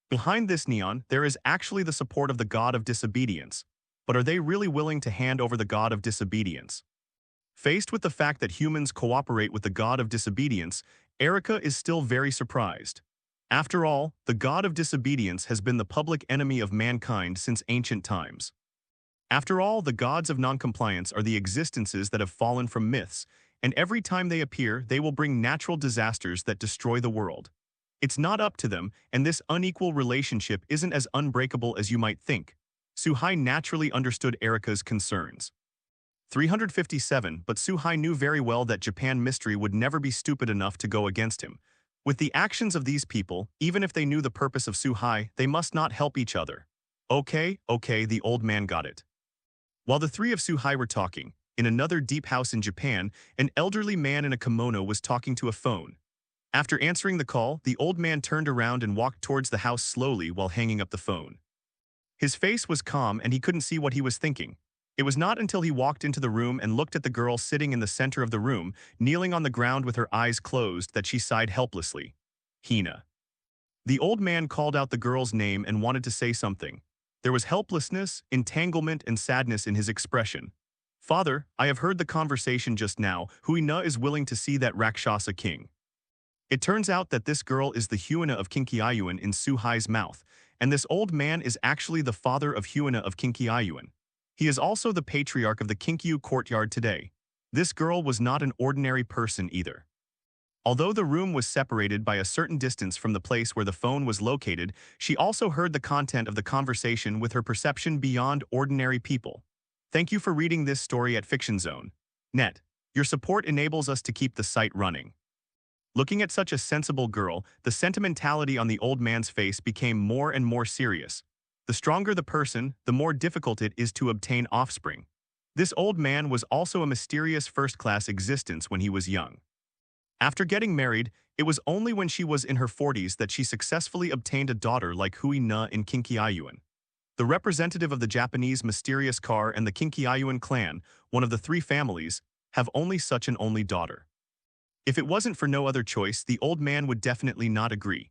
Behind this neon, there is actually the support of the god of disobedience. But are they really willing to hand over the god of disobedience? Faced with the fact that humans cooperate with the god of disobedience, Erika is still very surprised. After all, the god of disobedience has been the public enemy of mankind since ancient times. After all, the gods of noncompliance are the existences that have fallen from myths, and every time they appear, they will bring natural disasters that destroy the world. It's not up to them, and this unequal relationship isn't as unbreakable as you might think. Suhai naturally understood Erika's concerns. 357, but Suhai knew very well that Japan Mystery would never be stupid enough to go against him. With the actions of these people, even if they knew the purpose of Suhai, they must not help each other. Okay, the old man got it. While the 3 of Suhai were talking, in another deep house in Japan, an elderly man in a kimono was talking to a phone. After answering the call, the old man turned around and walked towards the house slowly while hanging up the phone. His face was calm and he couldn't see what he was thinking. It was not until he walked into the room and looked at the girl sitting in the center of the room, kneeling on the ground with her eyes closed, that she sighed helplessly. Hina. The old man called out the girl's name and wanted to say something. There was helplessness, entanglement, and sadness in his expression. Father, I have heard the conversation just now. Huina is willing to see that Rakshasa king. It turns out that this girl is the Huina of Kinkiayuan in Suhai's mouth, and this old man is actually the father of Huina of Kinkiayuan. He is also the patriarch of the Kinkyu courtyard today. This girl was not an ordinary person either. Although the room was separated by a certain distance from the place where the phone was located, she also heard the content of the conversation with her perception beyond ordinary people. Thank you for reading this story at Fiction Zone. Net. Your support enables us to keep the site running. Looking at such a sensible girl, the sentimentality on the old man's face became more and more serious. The stronger the person, the more difficult it is to obtain offspring. This old man was also a mysterious first-class existence when he was young. After getting married, it was only when she was in her 40s that she successfully obtained a daughter like Hui Na in Kinkiayuan. The representative of the Japanese mysterious car and the Kinkiayuan clan, one of the three families, have only such an only daughter. If it wasn't for no other choice, the old man would definitely not agree.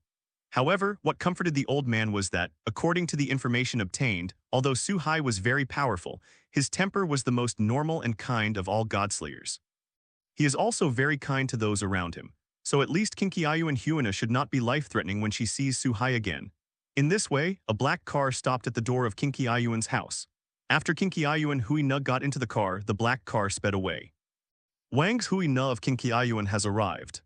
However, what comforted the old man was that, according to the information obtained, although Suhai was very powerful, his temper was the most normal and kind of all godslayers. He is also very kind to those around him, so at least Kinkiayuan Huina should not be life-threatening when she sees Suhai again. In this way, a black car stopped at the door of Kinkiayuan's house. After Kinkiayuan Huina got into the car, the black car sped away. Wang's Huina of Kinkiayuan has arrived.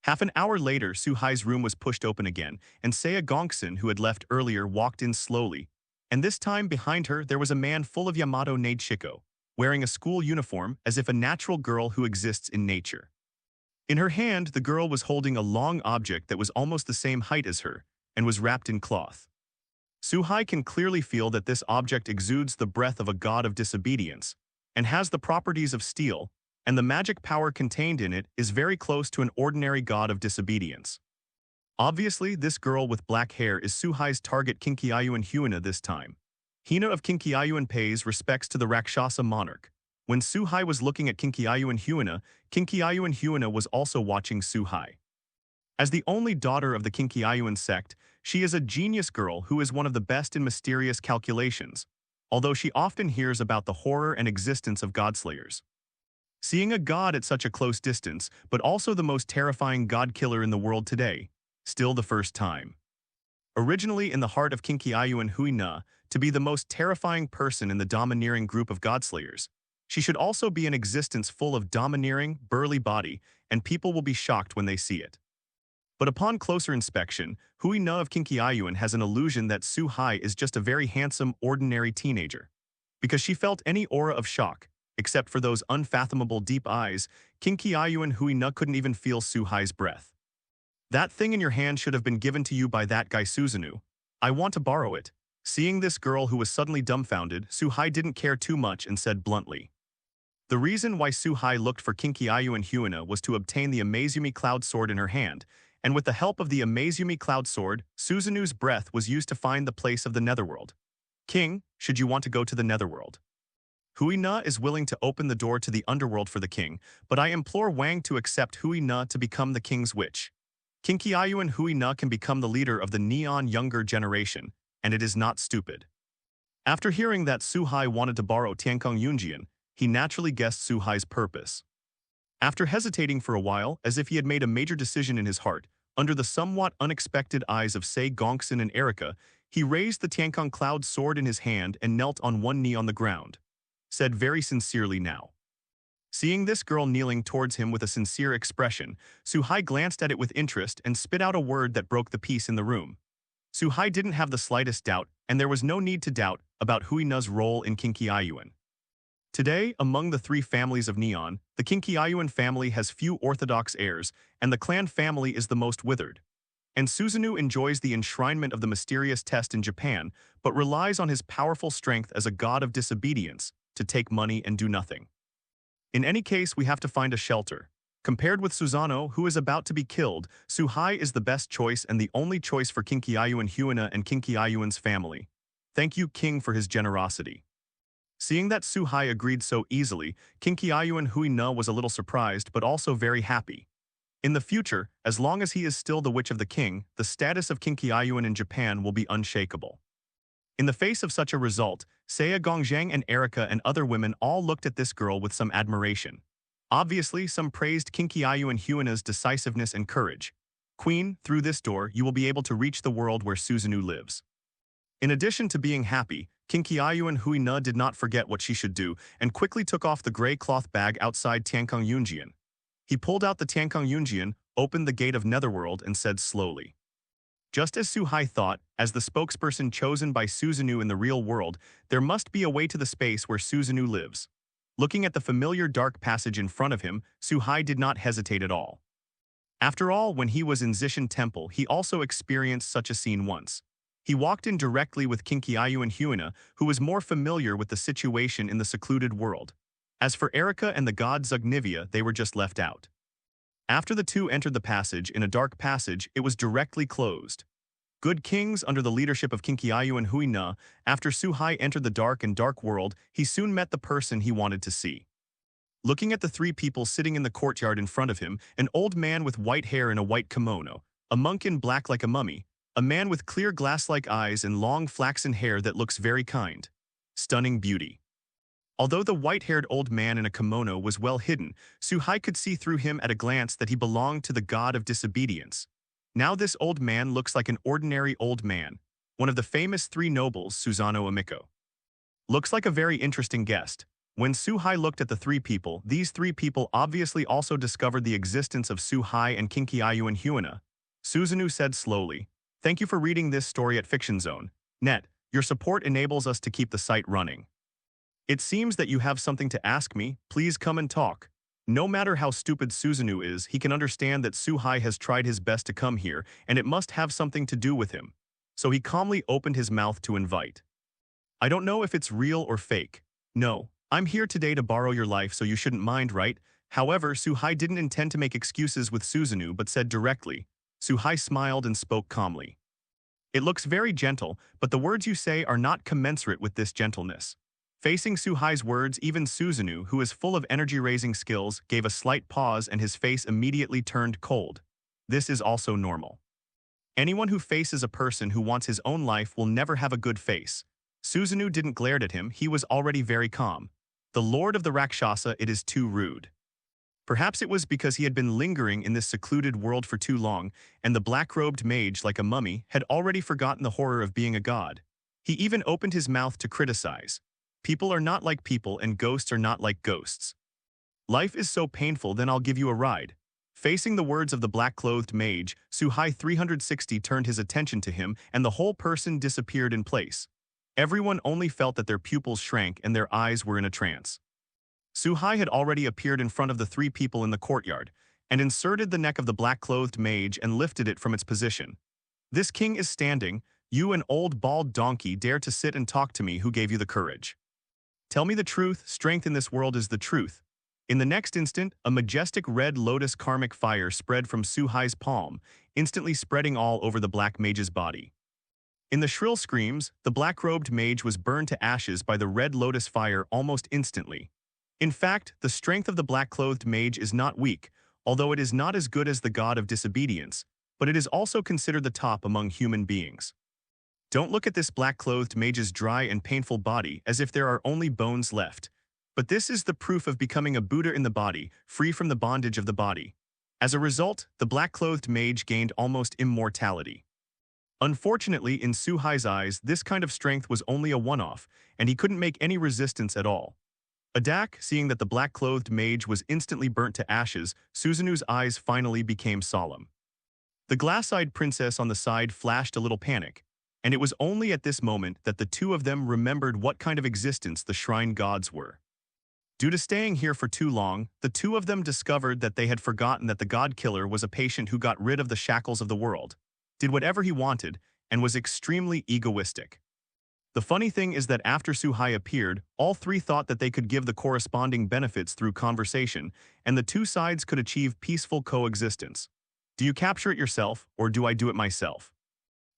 Half an hour later, Suhai's room was pushed open again, and Saya Gongsun, who had left earlier, walked in slowly. And this time, behind her, there was a man full of Yamato Nade Shiko, wearing a school uniform as if a natural girl who exists in nature. In her hand, the girl was holding a long object that was almost the same height as her, and was wrapped in cloth. Suhai can clearly feel that this object exudes the breath of a god of disobedience, and has the properties of steel, and the magic power contained in it is very close to an ordinary god of disobedience. Obviously, this girl with black hair is Suhai's target Kinkiayuan Huina this time. Hina of Kinkiayuan pays respects to the Rakshasa monarch. When Suhai was looking at Kinkiayuan Huina was also watching Suhai. As the only daughter of the Kinkiayuan sect, she is a genius girl who is one of the best in mysterious calculations, although she often hears about the horror and existence of godslayers. Seeing a god at such a close distance, but also the most terrifying god-killer in the world today, still the first time. Originally in the heart of Kinkiayuan Huina, to be the most terrifying person in the domineering group of godslayers, she should also be an existence full of domineering, burly body, and people will be shocked when they see it. But upon closer inspection, Huina of Kinkiayuan has an illusion that Suhai is just a very handsome, ordinary teenager. Because she felt any aura of shock, except for those unfathomable deep eyes, Kinkiayuan Huina couldn't even feel Suhai's breath. That thing in your hand should have been given to you by that guy Suzunu. I want to borrow it. Seeing this girl who was suddenly dumbfounded, Suhai didn't care too much and said bluntly. The reason why Suhai looked for Kinkiayuan Huina was to obtain the Amazumi Cloud Sword in her hand, and with the help of the Amazumi Cloud Sword, Suzunu's breath was used to find the place of the Netherworld. King, should you want to go to the Netherworld? Huina is willing to open the door to the underworld for the king, but I implore Wang to accept Huina to become the king's witch. Kinkiayuan Huina can become the leader of the Neon younger generation, and it is not stupid. After hearing that Suhai wanted to borrow Tiankong Yunjian, he naturally guessed Suhai's purpose. After hesitating for a while, as if he had made a major decision in his heart, under the somewhat unexpected eyes of Sei Gongsun and Erika, he raised the Tiankong Cloud Sword in his hand and knelt on one knee on the ground. Said very sincerely now. Seeing this girl kneeling towards him with a sincere expression, Suhai glanced at it with interest and spit out a word that broke the peace in the room. Suhai didn't have the slightest doubt, and there was no need to doubt, about Huina's role in Kinkiayuan. Today, among the three families of Neon, the Kinkiayuan family has few orthodox heirs, and the clan family is the most withered. And Suzunu enjoys the enshrinement of the mysterious test in Japan, but relies on his powerful strength as a god of disobedience, to take money and do nothing. In any case, we have to find a shelter. Compared with Susano, who is about to be killed, Suhai is the best choice and the only choice for Kinkiayuan Huina and Kinkiayuan's family. Thank you, King, for his generosity. Seeing that Su-hai agreed so easily, King Qiayuan Hui-ne was a little surprised but also very happy. In the future, as long as he is still the Witch of the King, the status of King Qiayuan in Japan will be unshakable. In the face of such a result, Seiya Gongjiang and Erika and other women all looked at this girl with some admiration. Obviously, some praised King Qiayuan Huine's decisiveness and courage. Queen, through this door, you will be able to reach the world where Susanoo lives. In addition to being happy, King Qiayuan Hui-ne did not forget what she should do and quickly took off the gray cloth bag outside Tiankong Yunjian. He pulled out the Tiankong Yunjian, opened the gate of Netherworld and said slowly. Just as Su-hai thought, as the spokesperson chosen by Susanoo in the real world, there must be a way to the space where Susanoo lives. Looking at the familiar dark passage in front of him, Su-hai did not hesitate at all. After all, when he was in Zishan Temple, he also experienced such a scene once. He walked in directly with King Qiayuan Huine, who was more familiar with the situation in the secluded world. As for Erika and the god Zugnivia, they were just left out. After the two entered the passage in a dark passage, it was directly closed. Good kings under the leadership of King Qiayuan Hui-ne, after Su-hai entered the dark world, he soon met the person he wanted to see. Looking at the three people sitting in the courtyard in front of him, an old man with white hair in a white kimono, a monk in black like a mummy, a man with clear glass-like eyes and long flaxen hair that looks very kind. Stunning beauty. Although the white-haired old man in a kimono was well hidden, Su-hai could see through him at a glance that he belonged to the god of disobedience. Now this old man looks like an ordinary old man, one of the famous three nobles, Susano Amiko. Looks like a very interesting guest. When Su-hai looked at the three people, these three people obviously also discovered the existence of Su-hai and King Qiayuan Huine. Susanoo said slowly, "Thank you for reading this story at Fiction Zone. Net, your support enables us to keep the site running. It seems that you have something to ask me. Please come and talk." No matter how stupid Susanoo is, he can understand that Su-hai has tried his best to come here, and it must have something to do with him. So he calmly opened his mouth to invite. "I don't know if it's real or fake. No, I'm here today to borrow your life, so you shouldn't mind, right?" However, Su-hai didn't intend to make excuses with Susanoo but said directly. Su-hai smiled and spoke calmly. "It looks very gentle, but the words you say are not commensurate with this gentleness." Facing Su-hai's words, even Susanoo, who is full of energy-raising skills, gave a slight pause and his face immediately turned cold. This is also normal. Anyone who faces a person who wants his own life will never have a good face. Susanoo didn't glare at him, he was already very calm. The Lord of the Rakshasa, it is too rude. Perhaps it was because he had been lingering in this secluded world for too long, and the black-robed mage, like a mummy, had already forgotten the horror of being a god. He even opened his mouth to criticize. People are not like people and ghosts are not like ghosts. Life is so painful, then I'll give you a ride. Facing the words of the black-clothed mage, Su-hai 360 turned his attention to him and the whole person disappeared in place. Everyone only felt that their pupils shrank and their eyes were in a trance. Su-hai had already appeared in front of the three people in the courtyard and inserted the neck of the black-clothed mage and lifted it from its position. "This king is standing. You, an old bald donkey, dare to sit and talk to me. Who gave you the courage? Tell me the truth. Strength in this world is the truth." In the next instant, a majestic red lotus karmic fire spread from Su-hai's palm, instantly spreading all over the black mage's body. In the shrill screams, the black-robed mage was burned to ashes by the red lotus fire almost instantly. In fact, the strength of the black-clothed mage is not weak, although it is not as good as the god of disobedience, but it is also considered the top among human beings. Don't look at this black-clothed mage's dry and painful body as if there are only bones left. But this is the proof of becoming a Buddha in the body, free from the bondage of the body. As a result, the black-clothed mage gained almost immortality. Unfortunately, in Su-hai's eyes, this kind of strength was only a one-off, and he couldn't make any resistance at all. Adak, seeing that the black-clothed mage was instantly burnt to ashes, Susanoo's eyes finally became solemn. The glass-eyed princess on the side flashed a little panic, and it was only at this moment that the two of them remembered what kind of existence the shrine gods were. Due to staying here for too long, the two of them discovered that they had forgotten that the god killer was a patient who got rid of the shackles of the world, did whatever he wanted, and was extremely egoistic. The funny thing is that after Su-hai appeared, all three thought that they could give the corresponding benefits through conversation, and the two sides could achieve peaceful coexistence. Do you capture it yourself, or do I do it myself?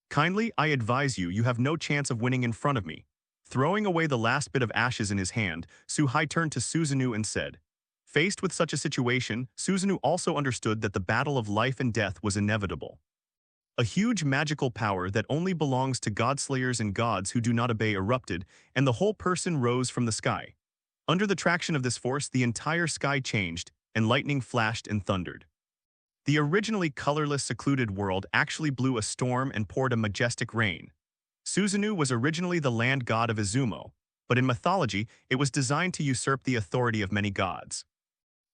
Kindly, I advise you, you have no chance of winning in front of me. Throwing away the last bit of ashes in his hand, Suhai turned to Susanoo and said, faced with such a situation, Susanoo also understood that the battle of life and death was inevitable. A huge magical power that only belongs to godslayers and gods who do not obey erupted, and the whole person rose from the sky. Under the traction of this force, the entire sky changed, and lightning flashed and thundered. The originally colorless, secluded world actually blew a storm and poured a majestic rain. Susanoo was originally the land god of Izumo, but in mythology, it was designed to usurp the authority of many gods.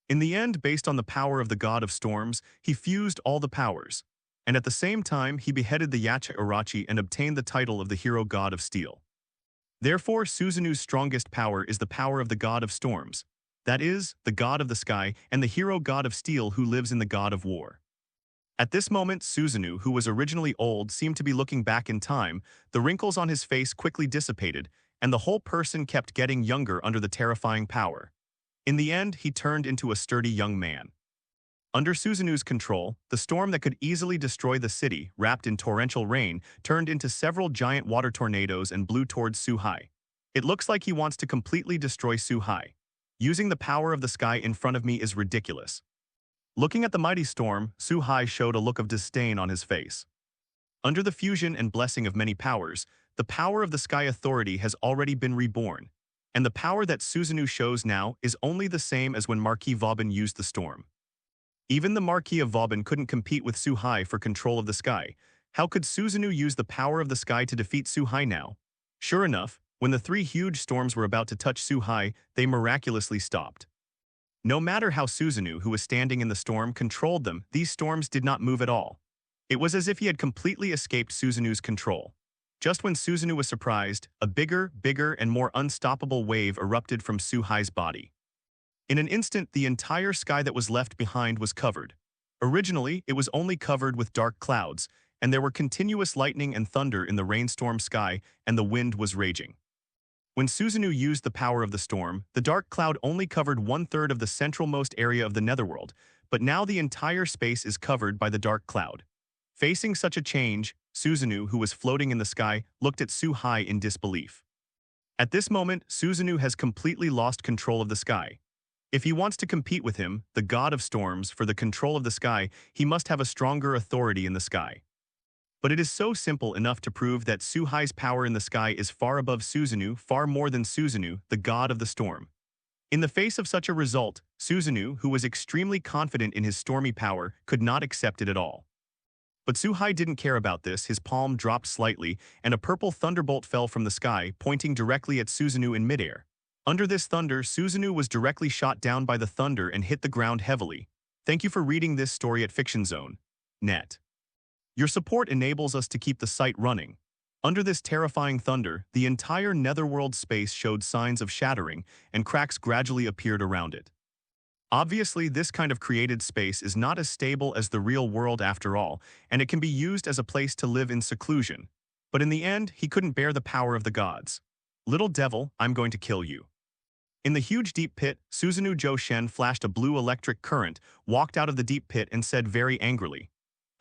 In the end, based on the power of the god of storms, he fused all the powers, and at the same time he beheaded the Yacha Urachi and obtained the title of the hero god of steel. Therefore, Susanoo's strongest power is the power of the god of storms, that is, the god of the sky, and the hero god of steel who lives in the god of war. At this moment, Susanoo, who was originally old, seemed to be looking back in time. The wrinkles on his face quickly dissipated, and the whole person kept getting younger under the terrifying power. In the end, he turned into a sturdy young man. Under Susanoo's control, the storm that could easily destroy the city, wrapped in torrential rain, turned into several giant water tornadoes and blew towards Suhai. It looks like he wants to completely destroy Suhai. Using the power of the sky in front of me is ridiculous. Looking at the mighty storm, Suhai showed a look of disdain on his face. Under the fusion and blessing of many powers, the power of the sky authority has already been reborn, and the power that Susanoo shows now is only the same as when Marquis Vauban used the storm. Even the Marquis of Vauban couldn't compete with Suhai for control of the sky. How could Susanoo use the power of the sky to defeat Suhai now? Sure enough, when the three huge storms were about to touch Suhai, they miraculously stopped. No matter how Susanoo, who was standing in the storm, controlled them, these storms did not move at all. It was as if he had completely escaped Susanoo's control. Just when Susanoo was surprised, a bigger, and more unstoppable wave erupted from Suhai's body. In an instant, the entire sky that was left behind was covered. Originally, it was only covered with dark clouds, and there were continuous lightning and thunder in the rainstorm sky, and the wind was raging. When Susanoo used the power of the storm, the dark cloud only covered 1/3 of the centralmost area of the netherworld, but now the entire space is covered by the dark cloud. Facing such a change, Susanoo, who was floating in the sky, looked at Suhai in disbelief. At this moment, Susanoo has completely lost control of the sky. If he wants to compete with him, the god of storms, for the control of the sky, he must have a stronger authority in the sky. But it is so simple enough to prove that Suhai's power in the sky is far above Susanoo, far more than Susanoo, the god of the storm. In the face of such a result, Susanoo, who was extremely confident in his stormy power, could not accept it at all. But Suhai didn't care about this. His palm dropped slightly, and a purple thunderbolt fell from the sky, pointing directly at Susanoo in midair. Under this thunder, Susanoo was directly shot down by the thunder and hit the ground heavily. Thank you for reading this story at FictionZone.net. Your support enables us to keep the site running. Under this terrifying thunder, the entire netherworld space showed signs of shattering, and cracks gradually appeared around it. Obviously, this kind of created space is not as stable as the real world after all, and it can be used as a place to live in seclusion. But in the end, he couldn't bear the power of the gods. Little devil, I'm going to kill you. In the huge deep pit, Susanoo Joshen flashed a blue electric current, walked out of the deep pit and said very angrily.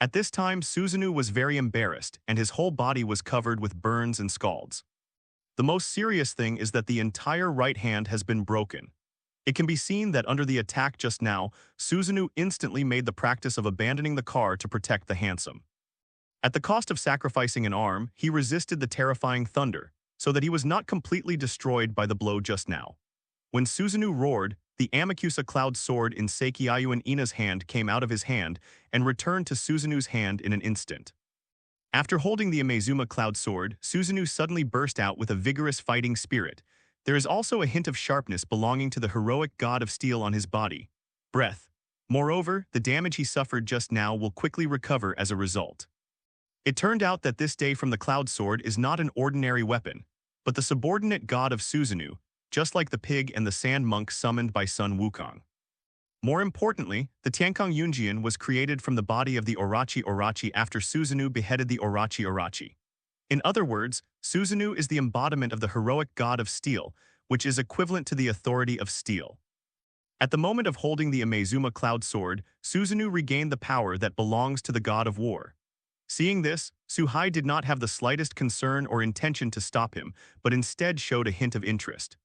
At this time, Susanoo was very embarrassed, and his whole body was covered with burns and scalds. The most serious thing is that the entire right hand has been broken. It can be seen that under the attack just now, Susanoo instantly made the practice of abandoning the car to protect the handsome. At the cost of sacrificing an arm, he resisted the terrifying thunder, so that he was not completely destroyed by the blow just now. When Susanoo roared, the Amakusa Cloud Sword in Sekiayuan Ina's hand came out of his hand and returned to Susanoo's hand in an instant. After holding the Amezuma Cloud Sword, Susanoo suddenly burst out with a vigorous fighting spirit. There is also a hint of sharpness belonging to the heroic god of steel on his body. Breath. Moreover, the damage he suffered just now will quickly recover as a result. It turned out that this day from the Cloud Sword is not an ordinary weapon, but the subordinate god of Susanoo, just like the pig and the sand monk summoned by Sun Wukong. More importantly, the Tiankong Yunjian was created from the body of the Urachi after Susanoo beheaded the Urachi. In other words, Susanoo is the embodiment of the heroic god of steel, which is equivalent to the authority of steel. At the moment of holding the Amezuma Cloud Sword, Susanoo regained the power that belongs to the god of war. Seeing this, Suhai did not have the slightest concern or intention to stop him, but instead showed a hint of interest.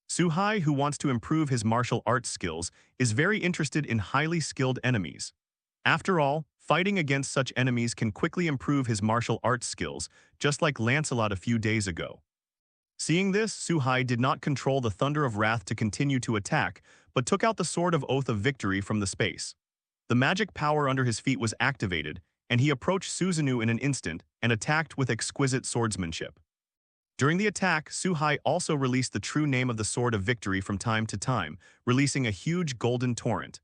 Suhai, who wants to improve his martial arts skills, is very interested in highly skilled enemies. After all, fighting against such enemies can quickly improve his martial arts skills, just like Lancelot a few days ago. Seeing this, Suhai did not control the Thunder of Wrath to continue to attack, but took out the Sword of Oath of Victory from the space. The magic power under his feet was activated, and he approached Susanoo in an instant and attacked with exquisite swordsmanship. During the attack, Suhai also released the true name of the Sword of Victory from time to time, releasing a huge golden torrent.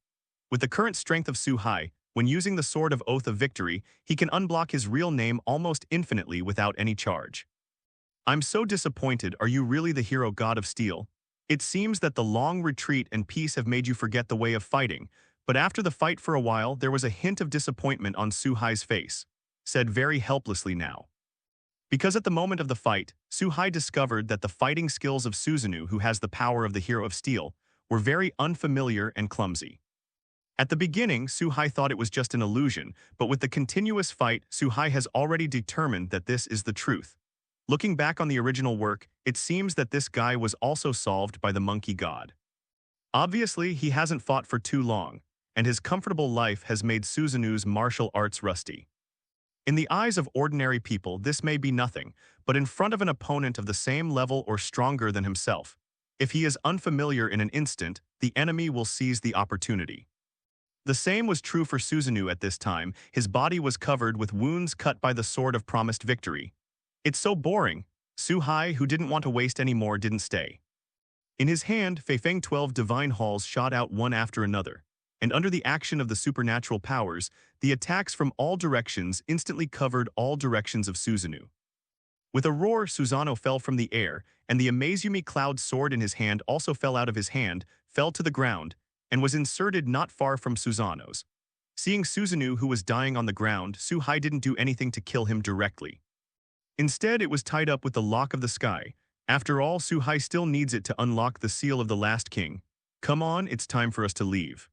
With the current strength of Suhai, when using the Sword of Oath of Victory, he can unblock his real name almost infinitely without any charge. I'm so disappointed. Are you really the hero god of steel? It seems that the long retreat and peace have made you forget the way of fighting, but after the fight for a while there was a hint of disappointment on Suhai's face, said very helplessly now. Because at the moment of the fight, Suhai discovered that the fighting skills of Susanoo, who has the power of the hero of steel, were very unfamiliar and clumsy. At the beginning, Suhai thought it was just an illusion, but with the continuous fight, Suhai has already determined that this is the truth. Looking back on the original work, it seems that this guy was also solved by the monkey god. Obviously, he hasn't fought for too long, and his comfortable life has made Susanoo's martial arts rusty. In the eyes of ordinary people, this may be nothing, but in front of an opponent of the same level or stronger than himself, if he is unfamiliar in an instant, the enemy will seize the opportunity. The same was true for Susanoo at this time. His body was covered with wounds cut by the sword of promised victory. It's so boring. Suhai, who didn't want to waste any more, didn't stay. In his hand, Feifeng 12 divine halls shot out one after another, and under the action of the supernatural powers, the attacks from all directions instantly covered all directions of Susanoo. With a roar, Susanoo fell from the air, and the Amazumi Cloud sword in his hand also fell out of his hand, fell to the ground, and was inserted not far from Susanoo's. Seeing Susanoo, who was dying on the ground, Suhai didn't do anything to kill him directly. Instead, it was tied up with the Lock of the Sky. After all, Suhai still needs it to unlock the Seal of the Last King. Come on, it's time for us to leave.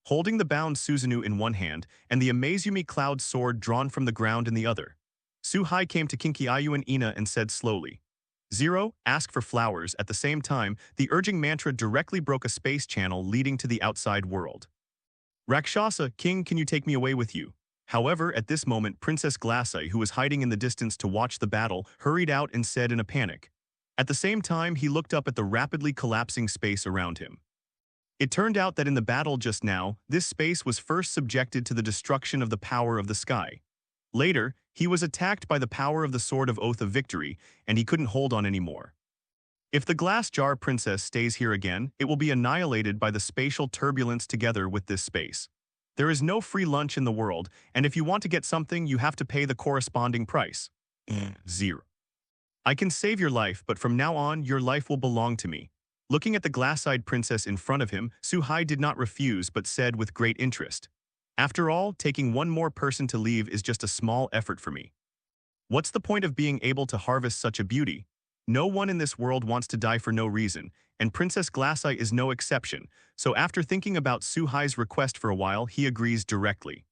Holding the bound Susanoo in one hand and the Amazumi Cloud sword drawn from the ground in the other, Suhai came to Kinkiayu and Ina and said slowly, "Zero, ask for flowers." At the same time, the urging mantra directly broke a space channel leading to the outside world. "Rakshasa, King, can you take me away with you?" However, at this moment, Princess Glasseye, who was hiding in the distance to watch the battle, hurried out and said in a panic. At the same time, he looked up at the rapidly collapsing space around him. It turned out that in the battle just now, this space was first subjected to the destruction of the power of the sky. Later, he was attacked by the power of the Sword of Oath of Victory, and he couldn't hold on anymore. If the glass jar princess stays here again, it will be annihilated by the spatial turbulence together with this space. There is no free lunch in the world, and if you want to get something, you have to pay the corresponding price. Zero. I can save your life, but from now on, your life will belong to me. Looking at the glass-eyed princess in front of him, Suhai did not refuse but said with great interest, "After all, taking one more person to leave is just a small effort for me. What's the point of being able to harvest such a beauty? No one in this world wants to die for no reason, and Princess Glasseye is no exception, so after thinking about Suhai's request for a while, he agrees directly."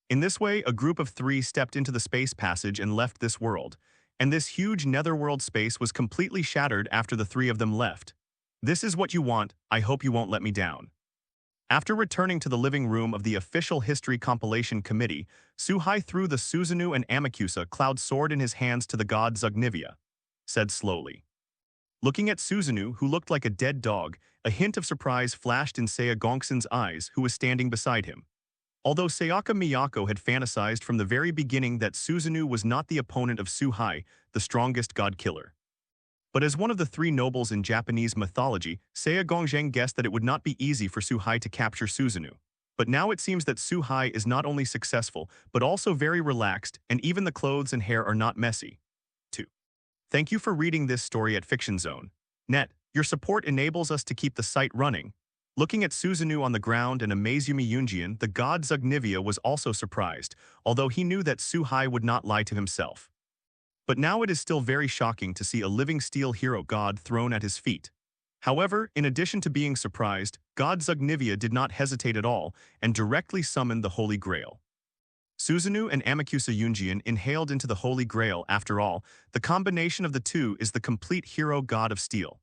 In this way, a group of 3 stepped into the space passage and left this world, and this huge netherworld space was completely shattered after the 3 of them left. "This is what you want. I hope you won't let me down." After returning to the living room of the Official History Compilation Committee, Suhai threw the Susanoo and Amakusa Cloud sword in his hands to the god Zugnivia, said slowly. Looking at Susanoo, who looked like a dead dog, a hint of surprise flashed in Saya Gongson's eyes, who was standing beside him. Although Sayaka Miyako had fantasized from the very beginning that Susanoo was not the opponent of Suhai, the strongest god killer. But as one of the 3 nobles in Japanese mythology, Saya Gongzheng guessed that it would not be easy for Suhai to capture Susanoo. But now it seems that Suhai is not only successful, but also very relaxed, and even the clothes and hair are not messy. 2. Thank you for reading this story at Fiction Zone. Net, your support enables us to keep the site running. Looking at Susanoo on the ground and Amazumi Yunjian, the god Zugnivia was also surprised, although he knew that Suhai would not lie to himself. But now it is still very shocking to see a living steel hero god thrown at his feet. However, in addition to being surprised, god Zugnivia did not hesitate at all and directly summoned the Holy Grail. Susanoo and Amakusa Yunjian inhaled into the Holy Grail. After all, the combination of the two is the complete hero god of steel.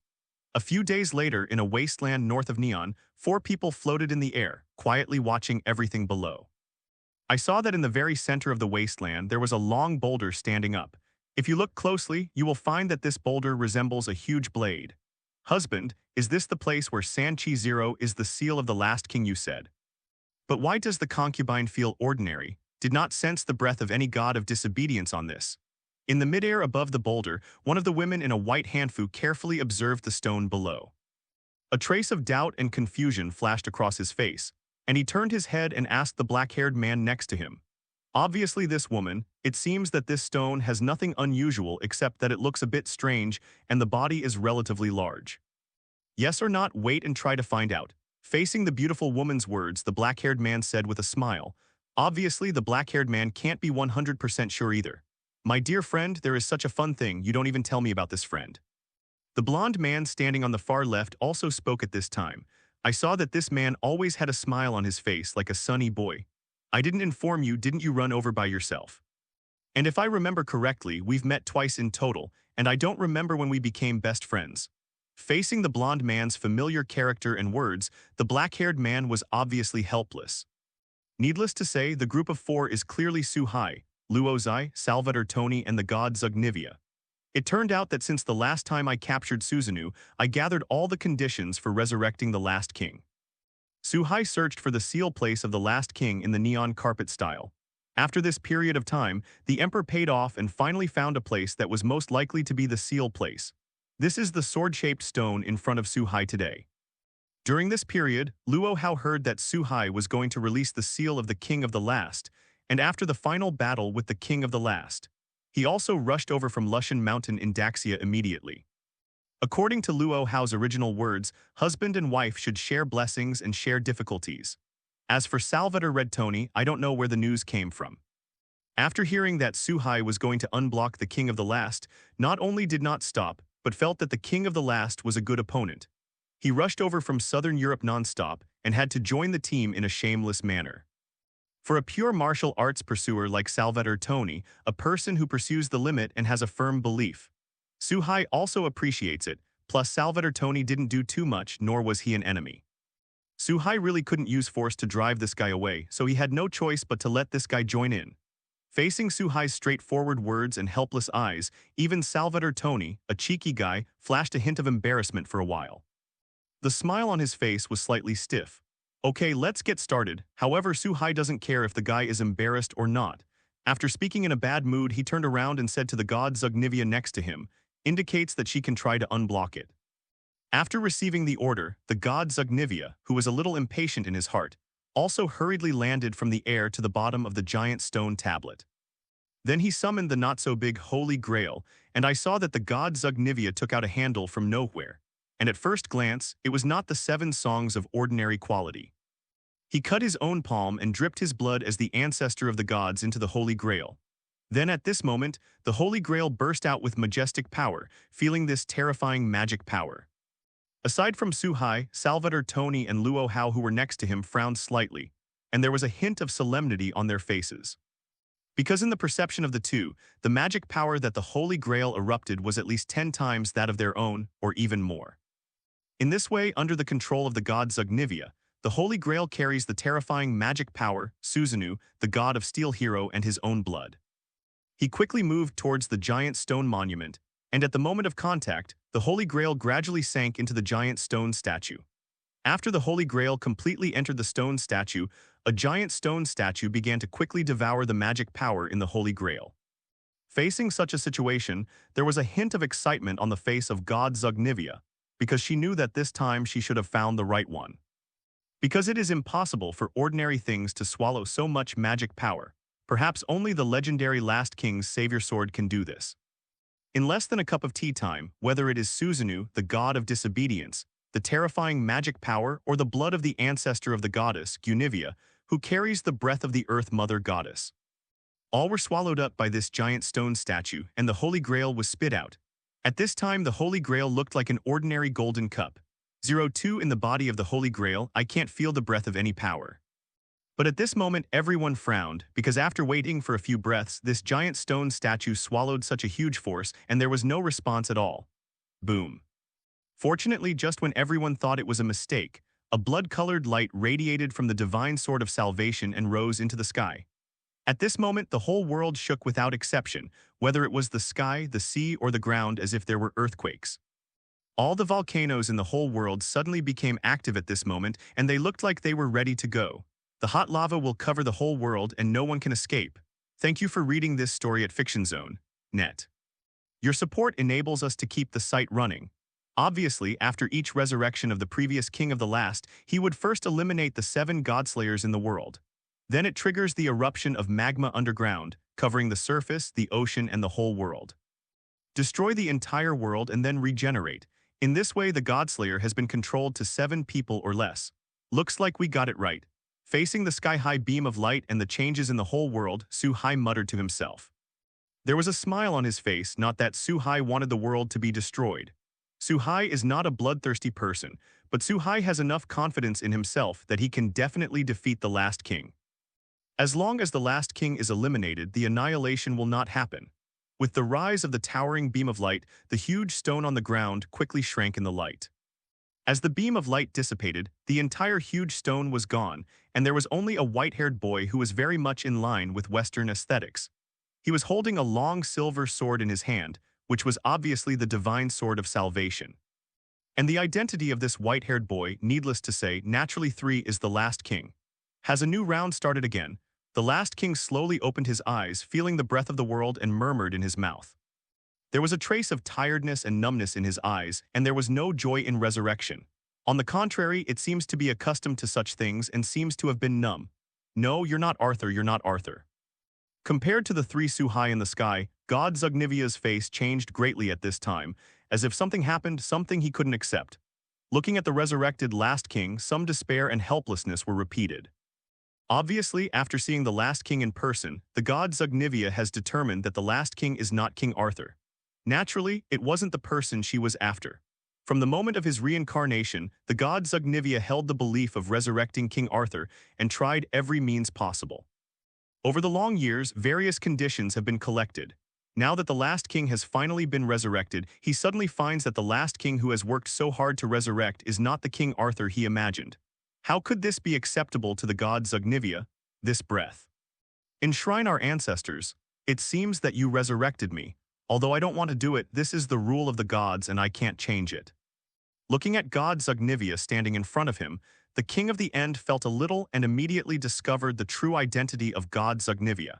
A few days later, in a wasteland north of Neon, 4 people floated in the air, quietly watching everything below. I saw that in the very center of the wasteland there was a long boulder standing up. If you look closely, you will find that this boulder resembles a huge blade. "Husband, is this the place where Sanchi Zero is the seal of the last king you said?" But why does the concubine feel ordinary, did not sense the breath of any god of disobedience on this? In the midair above the boulder, one of the women in a white hanfu carefully observed the stone below. A trace of doubt and confusion flashed across his face, and he turned his head and asked the black-haired man next to him. "Obviously this woman, it seems that this stone has nothing unusual except that it looks a bit strange and the body is relatively large." "Yes or not, wait and try to find out." Facing the beautiful woman's words, the black-haired man said with a smile. Obviously, the black-haired man can't be 100% sure either. "My dear friend, there is such a fun thing, you don't even tell me about this friend." The blonde man standing on the far left also spoke at this time. I saw that this man always had a smile on his face like a sunny boy. "I didn't inform you, didn't you run over by yourself? And if I remember correctly, we've met twice in total, and I don't remember when we became best friends." Facing the blonde man's familiar character and words, the black-haired man was obviously helpless. Needless to say, the group of 4 is clearly Suhai, Luozai, Salvador Tony, and the god Zugnivia. It turned out that since the last time I captured Susanoo, I gathered all the conditions for resurrecting the last king. Suhai searched for the seal place of the last king in the neon carpet style. After this period of time, the emperor paid off and finally found a place that was most likely to be the seal place. This is the sword-shaped stone in front of Suhai today. During this period, Luo Hao heard that Suhai was going to release the seal of the King of the Last, and after the final battle with the King of the Last, he also rushed over from Lushan Mountain in Daxia immediately. According to Luo Hao's original words, husband and wife should share blessings and share difficulties. As for Salvador Red Tony, I don't know where the news came from. After hearing that Suhai was going to unblock the King of the Last, not only did not stop, but felt that the King of the Last was a good opponent. He rushed over from Southern Europe non-stop and had to join the team in a shameless manner. For a pure martial arts pursuer like Salvador Tony, a person who pursues the limit and has a firm belief, Suhai also appreciates it, plus Salvador Tony didn't do too much, nor was he an enemy. Suhai really couldn't use force to drive this guy away, so he had no choice but to let this guy join in. Facing Suhai's straightforward words and helpless eyes, even Salvador Tony, a cheeky guy, flashed a hint of embarrassment for a while. The smile on his face was slightly stiff. "Okay, let's get started." However, Suhai doesn't care if the guy is embarrassed or not. After speaking in a bad mood, he turned around and said to the god Zugnivia next to him, indicates that she can try to unblock it. After receiving the order, the god Zugnivia, who was a little impatient in his heart, also hurriedly landed from the air to the bottom of the giant stone tablet. Then he summoned the not-so-big Holy Grail, and I saw that the god Zugnivia took out a handle from nowhere, and at first glance, it was not the 7 songs of ordinary quality. He cut his own palm and dripped his blood as the ancestor of the gods into the Holy Grail. Then at this moment, the Holy Grail burst out with majestic power, feeling this terrifying magic power. Aside from Suhai, Salvador Tony and Luo Hao who were next to him frowned slightly, and there was a hint of solemnity on their faces. Because in the perception of the two, the magic power that the Holy Grail erupted was at least 10 times that of their own, or even more. In this way, under the control of the god Zugnivia, the Holy Grail carries the terrifying magic power, Susanoo, the god of steel hero and his own blood. He quickly moved towards the giant stone monument, and at the moment of contact, the Holy Grail gradually sank into the giant stone statue. After the Holy Grail completely entered the stone statue, a giant stone statue began to quickly devour the magic power in the Holy Grail. Facing such a situation, there was a hint of excitement on the face of God Zugnivia, because she knew that this time she should have found the right one. Because it is impossible for ordinary things to swallow so much magic power, perhaps only the legendary Last King's Savior Sword can do this. In less than a cup of tea time, whether it is Susanoo, the god of disobedience, the terrifying magic power, or the blood of the ancestor of the goddess, Gunivia, who carries the breath of the Earth Mother Goddess. All were swallowed up by this giant stone statue, and the Holy Grail was spit out. At this time, the Holy Grail looked like an ordinary golden cup. 02 in the body of the Holy Grail, I can't feel the breath of any power. But at this moment everyone frowned, because after waiting for a few breaths, this giant stone statue swallowed such a huge force and there was no response at all. Boom. Fortunately, just when everyone thought it was a mistake, a blood-colored light radiated from the divine sword of salvation and rose into the sky. At this moment, the whole world shook without exception, whether it was the sky, the sea, or the ground, as if there were earthquakes. All the volcanoes in the whole world suddenly became active at this moment, and they looked like they were ready to go. The hot lava will cover the whole world and no one can escape. Thank you for reading this story at FictionZone.net. Your support enables us to keep the site running. Obviously, after each resurrection of the previous king of the last, he would first eliminate the 7 godslayers in the world. Then it triggers the eruption of magma underground, covering the surface, the ocean, and the whole world. Destroy the entire world and then regenerate. In this way, the Godslayer has been controlled to 7 people or less. Looks like we got it right. Facing the sky-high beam of light and the changes in the whole world, Su-Hai muttered to himself. There was a smile on his face, not that Su-Hai wanted the world to be destroyed. Su-Hai is not a bloodthirsty person, but Su-Hai has enough confidence in himself that he can definitely defeat the last king. As long as the last king is eliminated, the annihilation will not happen. With the rise of the towering beam of light, the huge stone on the ground quickly shrank in the light. As the beam of light dissipated, the entire huge stone was gone, and there was only a white-haired boy who was very much in line with Western aesthetics. He was holding a long silver sword in his hand, which was obviously the divine sword of salvation. And the identity of this white-haired boy, needless to say, naturally 3 is the last king. Has a new round started again? The last king slowly opened his eyes, feeling the breath of the world, and murmured in his mouth. There was a trace of tiredness and numbness in his eyes, and there was no joy in resurrection. On the contrary, it seems to be accustomed to such things and seems to have been numb. No, you're not Arthur, you're not Arthur. Compared to the 3 Su-Hai in the sky, God Zugnivia's face changed greatly at this time, as if something happened, something he couldn't accept. Looking at the resurrected last king, some despair and helplessness were repeated. Obviously, after seeing the last king in person, the god Zugnivia has determined that the last king is not King Arthur. Naturally, it wasn't the person she was after. From the moment of his reincarnation, the god Zugnivia held the belief of resurrecting King Arthur and tried every means possible. Over the long years, various conditions have been collected. Now that the last king has finally been resurrected, he suddenly finds that the last king who has worked so hard to resurrect is not the King Arthur he imagined. How could this be acceptable to the god Zugnivia, this breath? Enshrine our ancestors. It seems that you resurrected me. Although I don't want to do it, this is the rule of the gods and I can't change it. Looking at god Zugnivia standing in front of him, the king of the end felt a little and immediately discovered the true identity of god Zugnivia.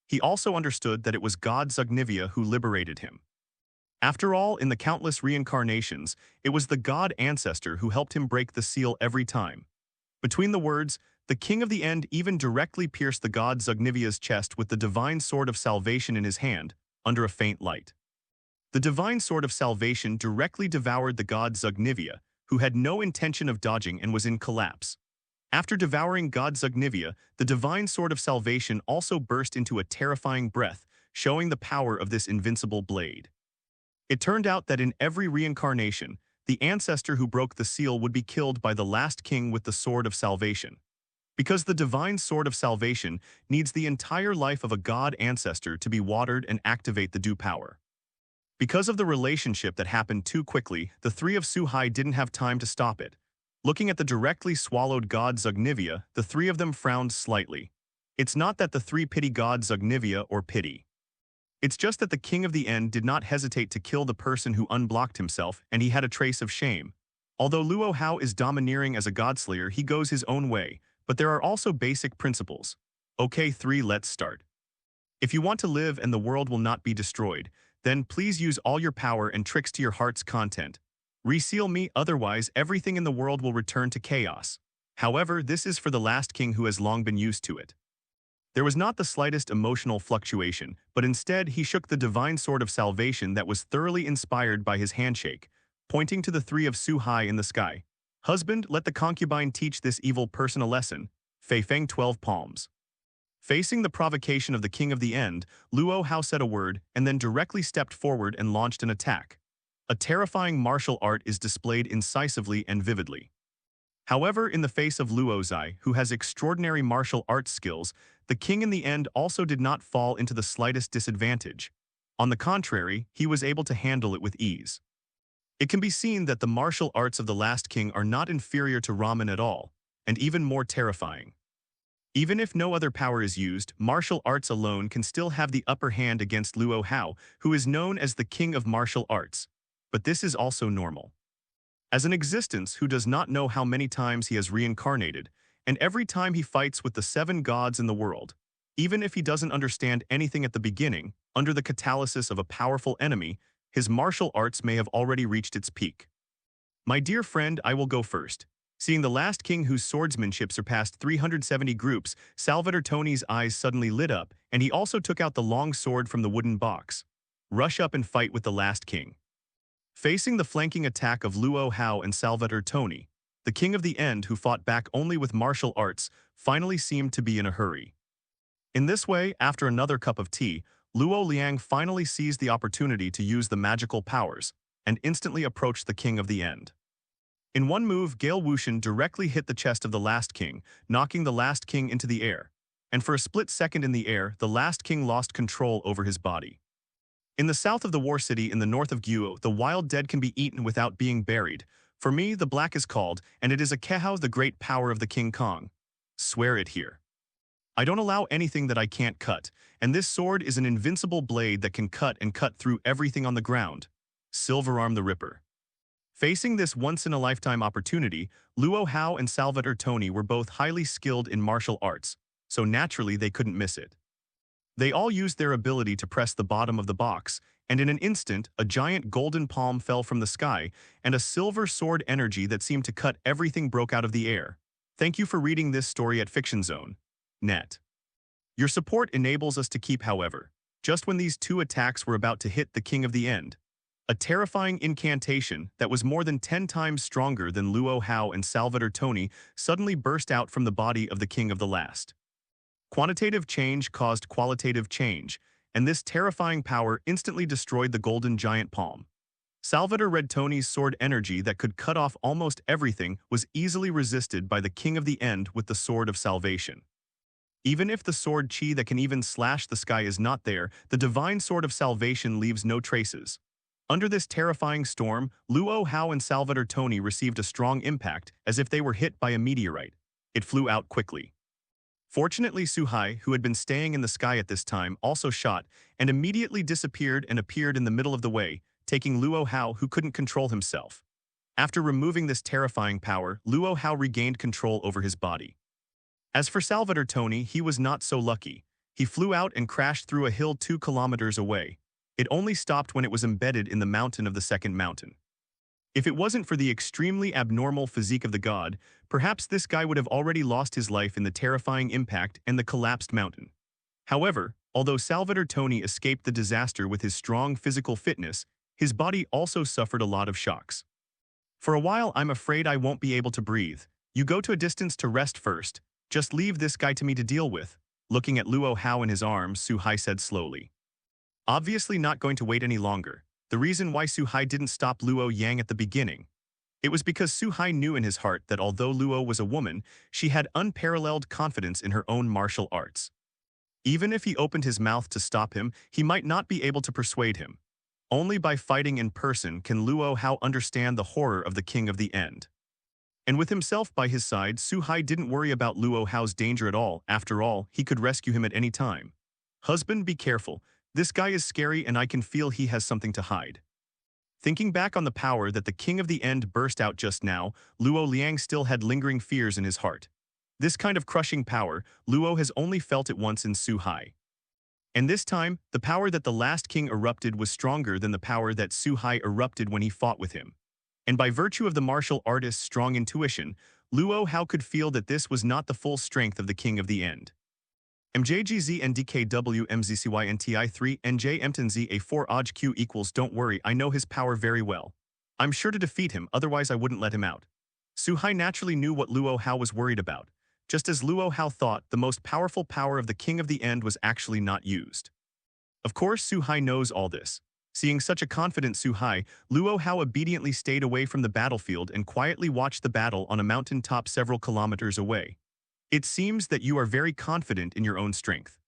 He also understood that it was god Zugnivia who liberated him. After all, in the countless reincarnations, it was the god ancestor who helped him break the seal every time. Between the words, the king of the end even directly pierced the god Zugnivia's chest with the divine sword of salvation in his hand, under a faint light. The divine sword of salvation directly devoured the god Zugnivia, who had no intention of dodging and was in collapse. After devouring god Zugnivia, the divine sword of salvation also burst into a terrifying breath, showing the power of this invincible blade. It turned out that in every reincarnation, the ancestor who broke the seal would be killed by the last king with the sword of salvation. Because the divine sword of salvation needs the entire life of a god ancestor to be watered and activate the due power. Because of the relationship that happened too quickly, the 3 of Su-Hai didn't have time to stop it. Looking at the directly swallowed god Zugnivia, the 3 of them frowned slightly. It's not that the 3 pity god Zugnivia or pity. It's just that the king of the end did not hesitate to kill the person who unblocked himself, and he had a trace of shame. Although Luo Hao is domineering as a godslayer, he goes his own way, but there are also basic principles. Okay 3, let's start. If you want to live and the world will not be destroyed, then please use all your power and tricks to your heart's content. Reseal me, otherwise everything in the world will return to chaos. However, this is for the last king who has long been used to it. There was not the slightest emotional fluctuation, but instead he shook the divine sword of salvation that was thoroughly inspired by his handshake, pointing to the 3 of Su-Hai in the sky. Husband, let the concubine teach this evil person a lesson. Fei Feng 12 palms. Facing the provocation of the king of the end, Luo Hao said a word and then directly stepped forward and launched an attack. A terrifying martial art is displayed incisively and vividly. However, in the face of Luo Zai, who has extraordinary martial arts skills, the king in the end also did not fall into the slightest disadvantage. On the contrary, he was able to handle it with ease. It can be seen that the martial arts of the last king are not inferior to Ramen at all, and even more terrifying. Even if no other power is used, martial arts alone can still have the upper hand against Luo Hao, who is known as the king of martial arts. But this is also normal. As an existence who does not know how many times he has reincarnated, and every time he fights with the 7 gods in the world, even if he doesn't understand anything at the beginning, under the catalysis of a powerful enemy, his martial arts may have already reached its peak. My dear friend, I will go first. Seeing the last king whose swordsmanship surpassed 370 groups, Salvatore Toni's eyes suddenly lit up, and he also took out the long sword from the wooden box. Rush up and fight with the last king. Facing the flanking attack of Luo Hao and Salvatore Toni, the king of the end who fought back only with martial arts, finally seemed to be in a hurry. In this way, after another cup of tea, Luo Liang finally seized the opportunity to use the magical powers, and instantly approached the king of the end. In one move, Gale Wushan directly hit the chest of the last king, knocking the last king into the air, and for a split second in the air, the last king lost control over his body. In the south of the War City in the north of Guo, the wild dead can be eaten without being buried. For me, the black is called, and it is a Kehao, the great power of the King Kong. Swear it here. I don't allow anything that I can't cut, and this sword is an invincible blade that can cut and cut through everything on the ground. Silverarm the Ripper. Facing this once-in-a-lifetime opportunity, Luo Hao and Salvatore Toni were both highly skilled in martial arts, so naturally they couldn't miss it. They all used their ability to press the bottom of the box, and in an instant, a giant golden palm fell from the sky, and a silver sword energy that seemed to cut everything broke out of the air. Thank you for reading this story at FictionZone.net. Your support enables us to keep, however, just when these 2 attacks were about to hit the king of the end. A terrifying incantation that was more than 10 times stronger than Luo Hao and Salvatore Toni suddenly burst out from the body of the king of the last. Quantitative change caused qualitative change, and this terrifying power instantly destroyed the golden giant palm. Salvatore Red Toni's sword energy that could cut off almost everything was easily resisted by the king of the end with the sword of salvation. Even if the sword chi that can even slash the sky is not there, the divine sword of salvation leaves no traces. Under this terrifying storm, Luo Hao and Salvatore Toni received a strong impact, as if they were hit by a meteorite. It flew out quickly. Fortunately, Suhai, who had been staying in the sky at this time, also shot, and immediately disappeared and appeared in the middle of the way, taking Luo Hao, who couldn't control himself. After removing this terrifying power, Luo Hao regained control over his body. As for Salvatore Toni, he was not so lucky. He flew out and crashed through a hill 2 kilometers away. It only stopped when it was embedded in the mountain of the second mountain. If it wasn't for the extremely abnormal physique of the god, perhaps this guy would have already lost his life in the terrifying impact and the collapsed mountain. However, although Salvatore Toni escaped the disaster with his strong physical fitness, his body also suffered a lot of shocks. For a while, I'm afraid I won't be able to breathe. You go to a distance to rest first. Just leave this guy to me to deal with. Looking at Luo Hao in his arms, Suhai said slowly. Obviously not going to wait any longer. The reason why Suhai didn't stop Luo Yang at the beginning. It was because Suhai knew in his heart that although Luo was a woman, she had unparalleled confidence in her own martial arts. Even if he opened his mouth to stop him, he might not be able to persuade him. Only by fighting in person can Luo Hao understand the horror of the king of the end. And with himself by his side, Suhai didn't worry about Luo Hao's danger at all. After all, he could rescue him at any time. Husband, be careful. This guy is scary and I can feel he has something to hide. Thinking back on the power that the king of the end burst out just now, Luo Liang still had lingering fears in his heart. This kind of crushing power, Luo has only felt it once in Suhai. And this time, the power that the last king erupted was stronger than the power that Suhai erupted when he fought with him. And by virtue of the martial artist's strong intuition, Luo Hao could feel that this was not the full strength of the king of the end. MJGZ and DKW MZCYNTI3 NJ MTNZ A4 OJ equals don't worry, I know his power very well. I'm sure to defeat him, otherwise I wouldn't let him out. Suhai naturally knew what Luo Hao was worried about. Just as Luo Hao thought, the most powerful power of the king of the end was actually not used. Of course, Suhai knows all this. Seeing such a confident Su-hai, Luo Hao obediently stayed away from the battlefield and quietly watched the battle on a mountain top several kilometers away. It seems that you are very confident in your own strength.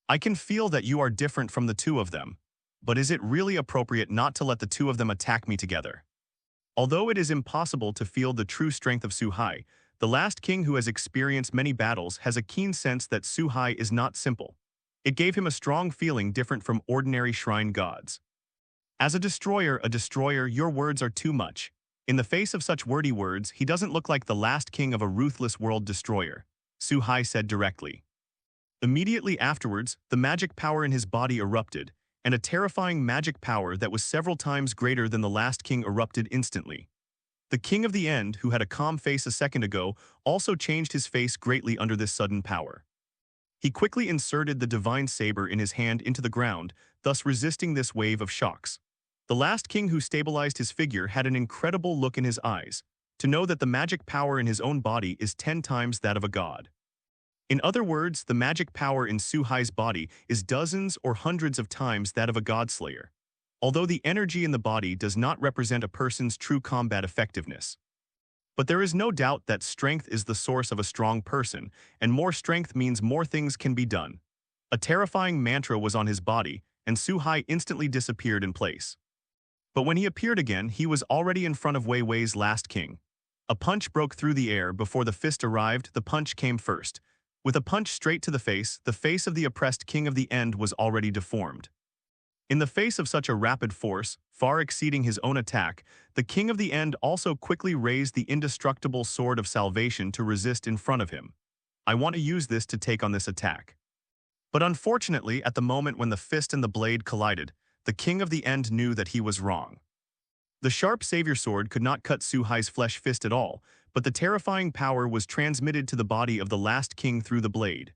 I can feel that you are different from the two of them, but is it really appropriate not to let the two of them attack me together? Although it is impossible to feel the true strength of Su-hai, the last king who has experienced many battles has a keen sense that Su-hai is not simple. It gave him a strong feeling different from ordinary shrine gods. As a destroyer, your words are too much. In the face of such wordy words, he doesn't look like the last king of a ruthless world destroyer, Su-hai said directly. Immediately afterwards, the magic power in his body erupted, and a terrifying magic power that was several times greater than the last king erupted instantly. The king of the end, who had a calm face a second ago, also changed his face greatly under this sudden power. He quickly inserted the divine saber in his hand into the ground, thus resisting this wave of shocks. The last king who stabilized his figure had an incredible look in his eyes, to know that the magic power in his own body is 10 times that of a god. In other words, the magic power in Su-hai's body is dozens or hundreds of times that of a godslayer, although the energy in the body does not represent a person's true combat effectiveness. But there is no doubt that strength is the source of a strong person, and more strength means more things can be done. A terrifying mantra was on his body, and Su-hai instantly disappeared in place. But when he appeared again, he was already in front of Wei Wei's last king. A punch broke through the air before the fist arrived. The punch came first. With a punch straight to the face of the oppressed king of the end was already deformed. In the face of such a rapid force, far exceeding his own attack, the king of the end also quickly raised the indestructible sword of salvation to resist in front of him. I want to use this to take on this attack. But unfortunately, at the moment when the fist and the blade collided, the king of the end knew that he was wrong. The sharp savior sword could not cut Su-hai's flesh fist at all, but the terrifying power was transmitted to the body of the last king through the blade.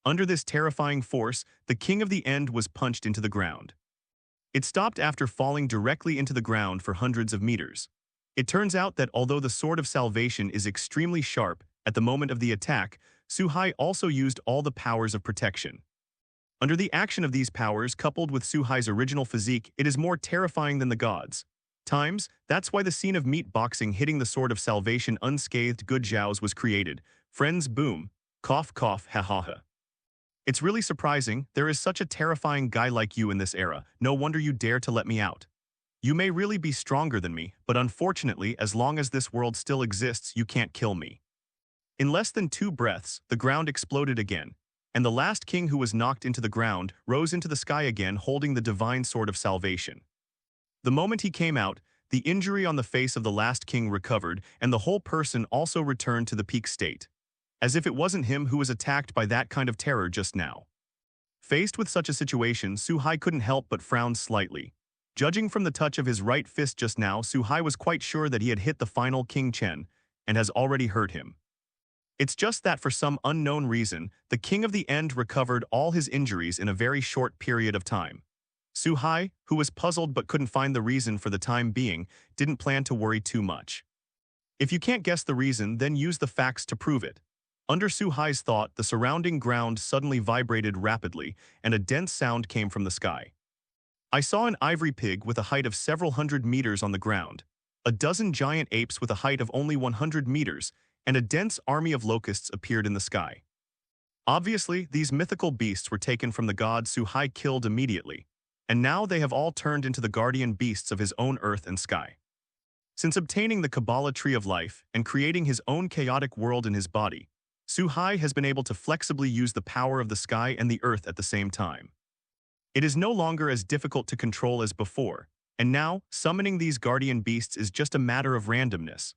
Under this terrifying force, the king of the end was punched into the ground. It stopped after falling directly into the ground for hundreds of meters. It turns out that although the sword of salvation is extremely sharp, at the moment of the attack, Su-hai also used all the powers of protection. Under the action of these powers, coupled with Su-hai's original physique, it is more terrifying than the gods. That's why the scene of meat boxing hitting the sword of salvation unscathed good jows was created. Friends, boom. Cough, cough, ha ha ha. It's really surprising, there is such a terrifying guy like you in this era, no wonder you dare to let me out. You may really be stronger than me, but unfortunately, as long as this world still exists, you can't kill me. In less than 2 breaths, the ground exploded again, and the last king who was knocked into the ground rose into the sky again holding the divine sword of salvation. The moment he came out, the injury on the face of the last king recovered, and the whole person also returned to the peak state. As if it wasn't him who was attacked by that kind of terror just now. Faced with such a situation, Su-hai couldn't help but frown slightly. Judging from the touch of his right fist just now, Su-hai was quite sure that he had hit the final King Chen, and has already hurt him. It's just that for some unknown reason, the king of the end recovered all his injuries in a very short period of time. Su-hai, who was puzzled but couldn't find the reason for the time being, didn't plan to worry too much. If you can't guess the reason, then use the facts to prove it. Under Su-hai's thought, the surrounding ground suddenly vibrated rapidly, and a dense sound came from the sky. I saw an ivory pig with a height of several hundred meters on the ground, a dozen giant apes with a height of only 100 meters, and a dense army of locusts appeared in the sky. Obviously, these mythical beasts were taken from the god Su-hai killed immediately, and now they have all turned into the guardian beasts of his own earth and sky. Since obtaining the Kabbalah Tree of Life and creating his own chaotic world in his body, Su-hai has been able to flexibly use the power of the sky and the earth at the same time. It is no longer as difficult to control as before, and now, summoning these guardian beasts is just a matter of randomness.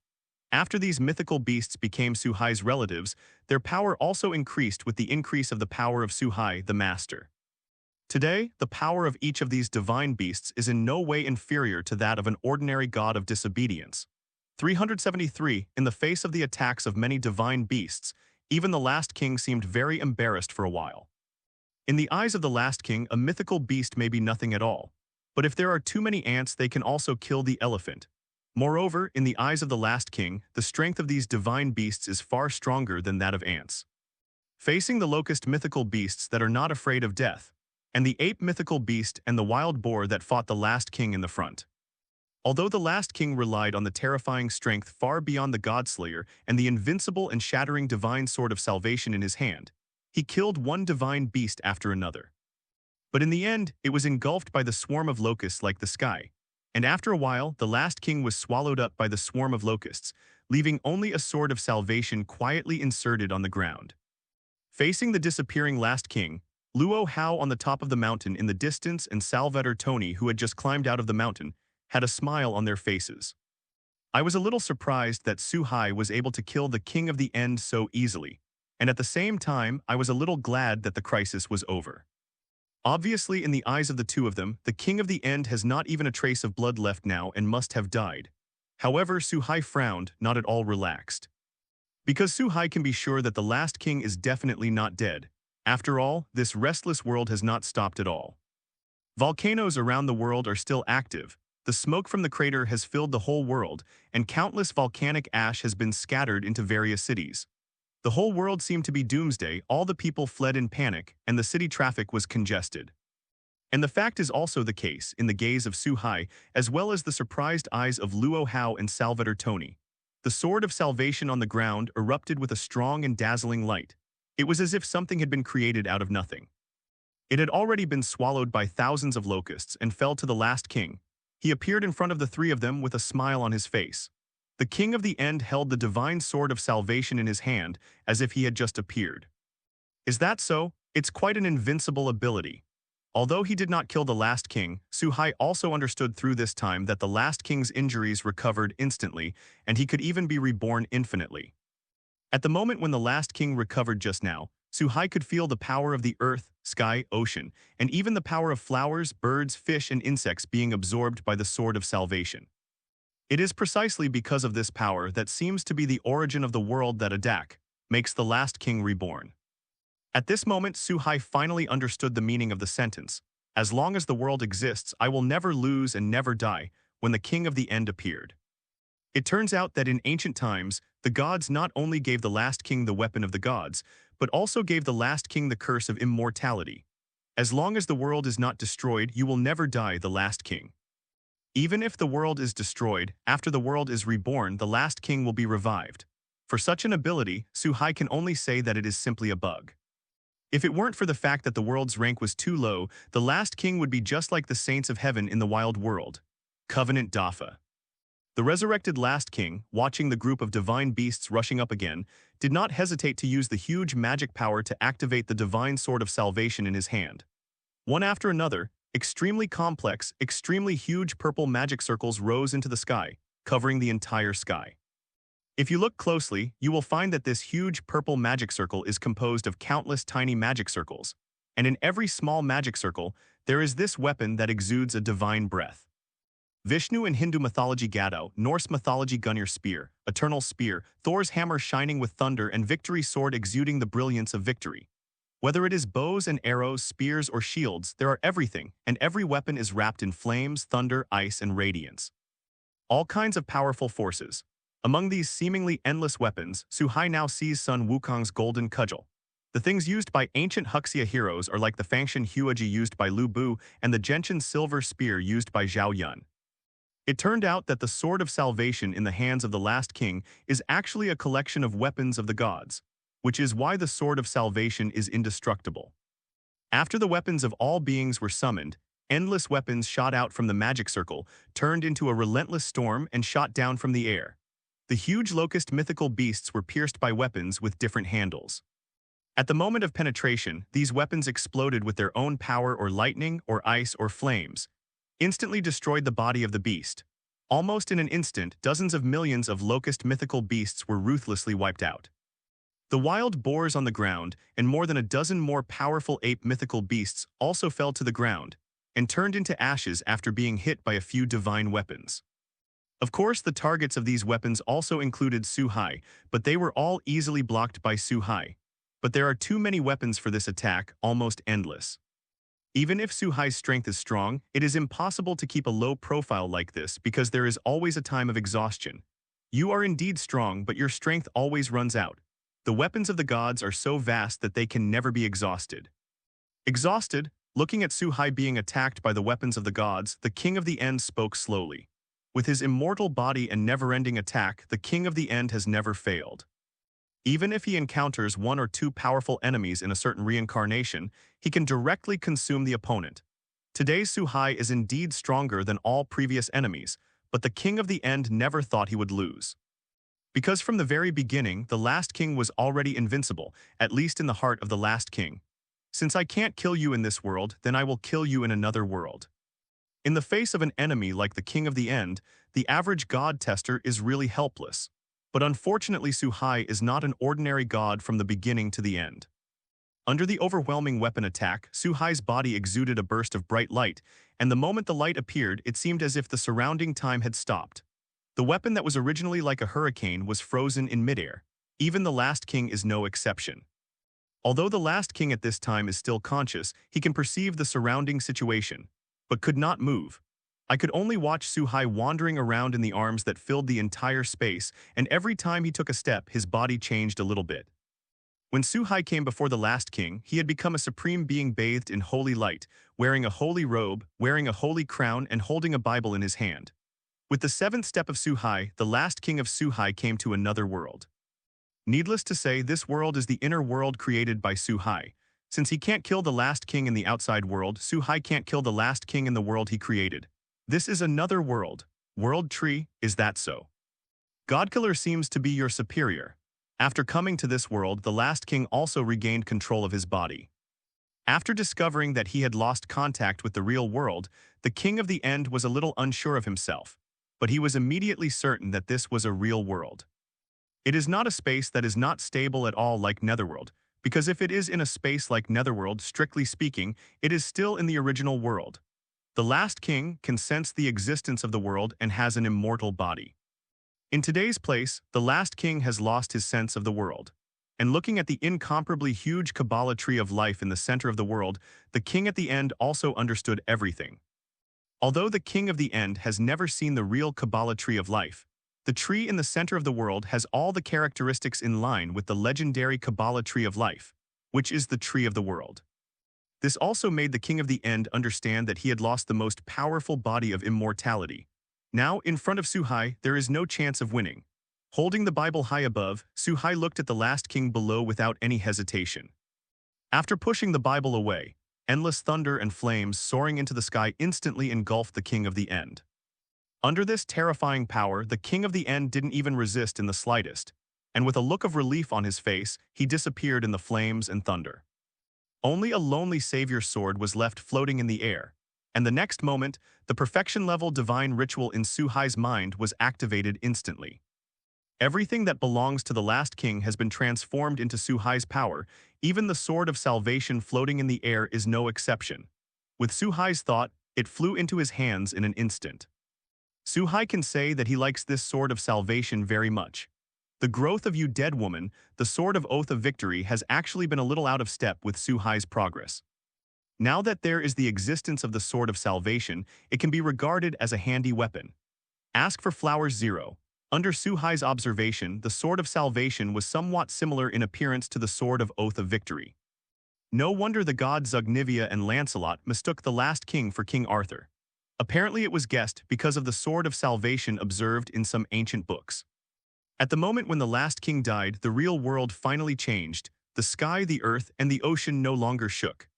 After these mythical beasts became Su-hai's relatives, their power also increased with the increase of the power of Su-hai, the master. Today, the power of each of these divine beasts is in no way inferior to that of an ordinary god of disobedience. 373. In the face of the attacks of many divine beasts, even the last king seemed very embarrassed for a while. In the eyes of the last king, a mythical beast may be nothing at all, but if there are too many ants, they can also kill the elephant. Moreover, in the eyes of the last king, the strength of these divine beasts is far stronger than that of ants. Facing the locust mythical beasts that are not afraid of death, and the ape mythical beast and the wild boar that fought the last king in the front. Although the last king relied on the terrifying strength far beyond the Godslayer and the invincible and shattering divine sword of salvation in his hand, he killed one divine beast after another. But in the end, it was engulfed by the swarm of locusts like the sky, and after a while, the last king was swallowed up by the swarm of locusts, leaving only a sword of salvation quietly inserted on the ground. Facing the disappearing last king, Luo Hao on the top of the mountain in the distance and Salvador Tony, who had just climbed out of the mountain, had a smile on their faces. I was a little surprised that Su Hai was able to kill the King of the End so easily, and at the same time, I was a little glad that the crisis was over. Obviously, in the eyes of the two of them, the King of the End has not even a trace of blood left now and must have died. However, Su Hai frowned, not at all relaxed. Because Su Hai can be sure that the last king is definitely not dead. After all, this restless world has not stopped at all. Volcanoes around the world are still active. The smoke from the crater has filled the whole world, and countless volcanic ash has been scattered into various cities. The whole world seemed to be doomsday, all the people fled in panic, and the city traffic was congested. And the fact is also the case in the gaze of Su Hai, as well as the surprised eyes of Luo Hao and Salvador Tony. The sword of salvation on the ground erupted with a strong and dazzling light. It was as if something had been created out of nothing. It had already been swallowed by thousands of locusts and fell to the last king. He appeared in front of the three of them with a smile on his face. The King of the End held the divine sword of salvation in his hand, as if he had just appeared. Is that so? It's quite an invincible ability. Although he did not kill the last king, Su Hai also understood through this time that the last king's injuries recovered instantly, and he could even be reborn infinitely. At the moment when the last king recovered just now, Su Hai could feel the power of the earth, sky, ocean, and even the power of flowers, birds, fish, and insects being absorbed by the sword of salvation. It is precisely because of this power that seems to be the origin of the world that Adak makes the last king reborn. At this moment, Su Hai finally understood the meaning of the sentence, "As long as the world exists, I will never lose and never die," when the King of the End appeared. It turns out that in ancient times, the gods not only gave the last king the weapon of the gods, but also gave the last king the curse of immortality. As long as the world is not destroyed, you will never die, the last king. Even if the world is destroyed, after the world is reborn, the last king will be revived. For such an ability, Su Hai can only say that it is simply a bug. If it weren't for the fact that the world's rank was too low, the last king would be just like the saints of heaven in the wild world. Covenant Dafa. The resurrected last king, watching the group of divine beasts rushing up again, did not hesitate to use the huge magic power to activate the divine sword of salvation in his hand. One after another, extremely complex, extremely huge purple magic circles rose into the sky, covering the entire sky. If you look closely, you will find that this huge purple magic circle is composed of countless tiny magic circles, and in every small magic circle, there is this weapon that exudes a divine breath. Vishnu in Hindu mythology Gadao, Norse mythology Gungnir spear, eternal spear, Thor's hammer shining with thunder and victory sword exuding the brilliance of victory. Whether it is bows and arrows, spears or shields, there are everything, and every weapon is wrapped in flames, thunder, ice, and radiance. All kinds of powerful forces. Among these seemingly endless weapons, Su Hai now sees Sun Wukong's golden cudgel. The things used by ancient Huxia heroes are like the Fangshan Huaji used by Lu Bu and the Gentian silver spear used by Zhao Yun. It turned out that the sword of salvation in the hands of the last king is actually a collection of weapons of the gods, which is why the sword of salvation is indestructible. After the weapons of all beings were summoned, endless weapons shot out from the magic circle, turned into a relentless storm and shot down from the air. The huge locust mythical beasts were pierced by weapons with different handles. At the moment of penetration, these weapons exploded with their own power or lightning or ice or flames, instantly destroyed the body of the beast. Almost in an instant, dozens of millions of locust mythical beasts were ruthlessly wiped out. The wild boars on the ground and more than a dozen more powerful ape mythical beasts also fell to the ground and turned into ashes after being hit by a few divine weapons. Of course, the targets of these weapons also included Su Hai, but they were all easily blocked by Su Hai. But there are too many weapons for this attack, almost endless. Even if Su Hai's strength is strong, it is impossible to keep a low profile like this because there is always a time of exhaustion. You are indeed strong, but your strength always runs out. The weapons of the gods are so vast that they can never be exhausted. Exhausted, Looking at Suhai being attacked by the weapons of the gods, the King of the End spoke slowly. With his immortal body and never-ending attack, the King of the End has never failed. Even if he encounters one or two powerful enemies in a certain reincarnation, he can directly consume the opponent. Today's Suhai is indeed stronger than all previous enemies, but the King of the End never thought he would lose. Because from the very beginning, the last king was already invincible, at least in the heart of the last king. Since I can't kill you in this world, then I will kill you in another world. In the face of an enemy like the King of the End, the average god tester is really helpless. But unfortunately, Suhai is not an ordinary god from the beginning to the end. Under the overwhelming weapon attack, Suhai's body exuded a burst of bright light, and the moment the light appeared, it seemed as if the surrounding time had stopped. The weapon that was originally like a hurricane was frozen in midair. Even the last king is no exception. Although the last king at this time is still conscious, he can perceive the surrounding situation, but could not move. I could only watch Suhai wandering around in the arms that filled the entire space, and every time he took a step, his body changed a little bit. When Suhai came before the last king, he had become a supreme being bathed in holy light, wearing a holy robe, wearing a holy crown, and holding a Bible in his hand. With the seventh step of Suhai, the last king of Suhai came to another world. Needless to say, this world is the inner world created by Suhai. Since he can't kill the last king in the outside world, Suhai can't kill the last king in the world he created. This is another world. World Tree, is that so? Godkiller seems to be your superior. After coming to this world, the last king also regained control of his body. After discovering that he had lost contact with the real world, the King of the End was a little unsure of himself, but he was immediately certain that this was a real world. It is not a space that is not stable at all like Netherworld, because if it is in a space like Netherworld, strictly speaking, it is still in the original world. The last king can sense the existence of the world and has an immortal body. In today's place, the last king has lost his sense of the world. And looking at the incomparably huge Kabbalah tree of life in the center of the world, the king at the end also understood everything. Although the king of the end has never seen the real Kabbalah tree of life, the tree in the center of the world has all the characteristics in line with the legendary Kabbalah tree of life, which is the tree of the world. This also made the King of the End understand that he had lost the most powerful body of immortality. Now, in front of Suhai, there is no chance of winning. Holding the Bible high above, Suhai looked at the last king below without any hesitation. After pushing the Bible away, endless thunder and flames soaring into the sky instantly engulfed the King of the End. Under this terrifying power, the King of the End didn't even resist in the slightest, and with a look of relief on his face, he disappeared in the flames and thunder. Only a lonely savior sword was left floating in the air, and the next moment, the perfection-level divine ritual in Suhai's mind was activated instantly. Everything that belongs to the last king has been transformed into Suhai's power. Even the sword of salvation floating in the air is no exception. With Suhai's thought, it flew into his hands in an instant. Suhai can say that he likes this sword of salvation very much. The growth of you dead woman, the sword of oath of victory, has actually been a little out of step with Suhai's progress. Now that there is the existence of the sword of salvation, it can be regarded as a handy weapon. Ask for Flowers 0. Under Suhai's observation, the sword of salvation was somewhat similar in appearance to the sword of oath of victory. No wonder the gods Zugnivia and Lancelot mistook the last king for King Arthur. Apparently it was guessed because of the sword of salvation observed in some ancient books. At the moment when the last king died, the real world finally changed. The sky, the earth, and the ocean no longer shook.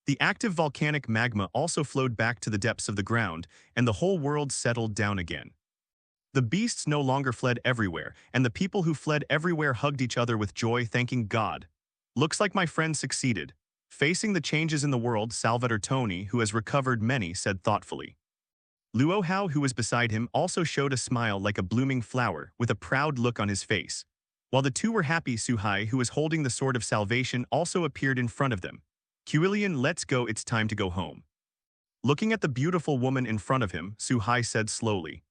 The active volcanic magma also flowed back to the depths of the ground, and the whole world settled down again. The beasts no longer fled everywhere, and the people who fled everywhere hugged each other with joy, thanking God. Looks like my friend succeeded. Facing the changes in the world, Salvatore Tony, who has recovered many, said thoughtfully. Luo Hao, who was beside him, also showed a smile like a blooming flower, with a proud look on his face. While the two were happy, Suhai, who was holding the sword of salvation, also appeared in front of them. Quillian, let's go, it's time to go home. Looking at the beautiful woman in front of him, Suhai said slowly.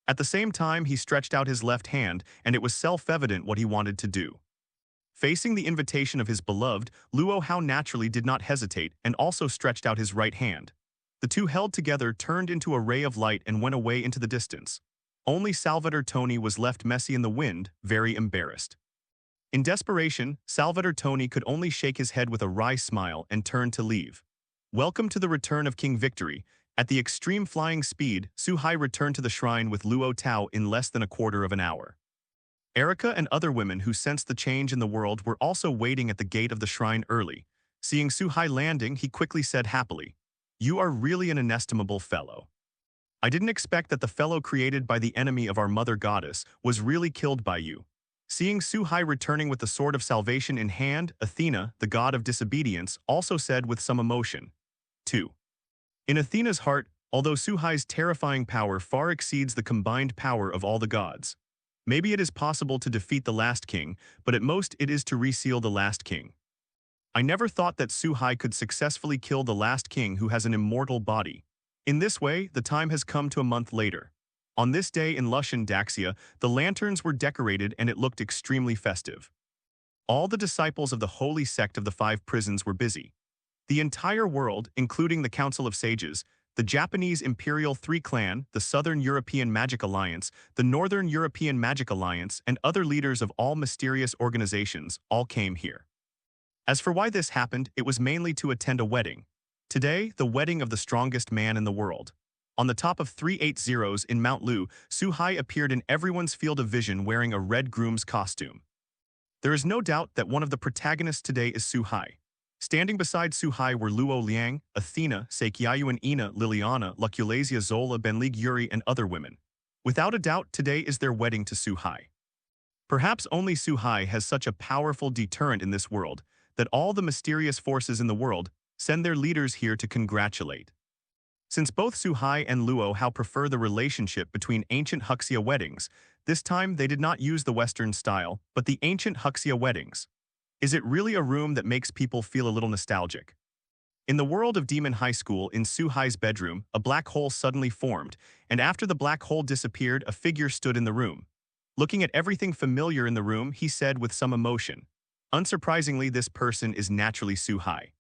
At the same time, he stretched out his left hand, and it was self-evident what he wanted to do. Facing the invitation of his beloved, Luo Hao naturally did not hesitate and also stretched out his right hand. The two held together, turned into a ray of light, and went away into the distance. Only Salvatore Tony was left messy in the wind, very embarrassed. In desperation, Salvatore Tony could only shake his head with a wry smile and turn to leave. Welcome to the return of King Victory. At the extreme flying speed, Su-hai returned to the shrine with Luo Tao in less than a quarter of an hour. Erica and other women who sensed the change in the world were also waiting at the gate of the shrine early. Seeing Su-hai landing, he quickly said happily, "You are really an inestimable fellow. I didn't expect that the fellow created by the enemy of our mother goddess was really killed by you." Seeing Su-hai returning with the sword of salvation in hand, Athena, the god of disobedience, also said with some emotion, 2. In Athena's heart, although Su-hai's terrifying power far exceeds the combined power of all the gods, maybe it is possible to defeat the last king, but at most it is to reseal the last king. I never thought that Su-hai could successfully kill the last king who has an immortal body. In this way, the time has come to a month later. On this day in Lushan, Daxia, the lanterns were decorated and it looked extremely festive. All the disciples of the holy sect of the 5 prisons were busy. The entire world, including the Council of Sages, the Japanese Imperial 3 Clan, the Southern European Magic Alliance, the Northern European Magic Alliance, and other leaders of all mysterious organizations, all came here. As for why this happened, it was mainly to attend a wedding. Today, the wedding of the strongest man in the world. On the top of 380s in Mount Lu, Su-hai appeared in everyone's field of vision wearing a red groom's costume. There is no doubt that one of the protagonists today is Su-hai. Standing beside Su-hai were Luo Liang, Athena, Seikyayu Ina, Liliana, Luculasia Zola, Benlig Yuri, and other women. Without a doubt, today is their wedding to Su-hai. Perhaps only Su-hai has such a powerful deterrent in this world that all the mysterious forces in the world send their leaders here to congratulate. Since both Su-hai and Luo Hao prefer the relationship between ancient Huxia weddings, this time they did not use the Western style, but the ancient Huxia weddings. Is it really a room that makes people feel a little nostalgic? In the world of Demon High School, in Su-hai's bedroom, a black hole suddenly formed, and after the black hole disappeared, a figure stood in the room. Looking at everything familiar in the room, he said with some emotion, "Unsurprisingly, this person is naturally Su-hai."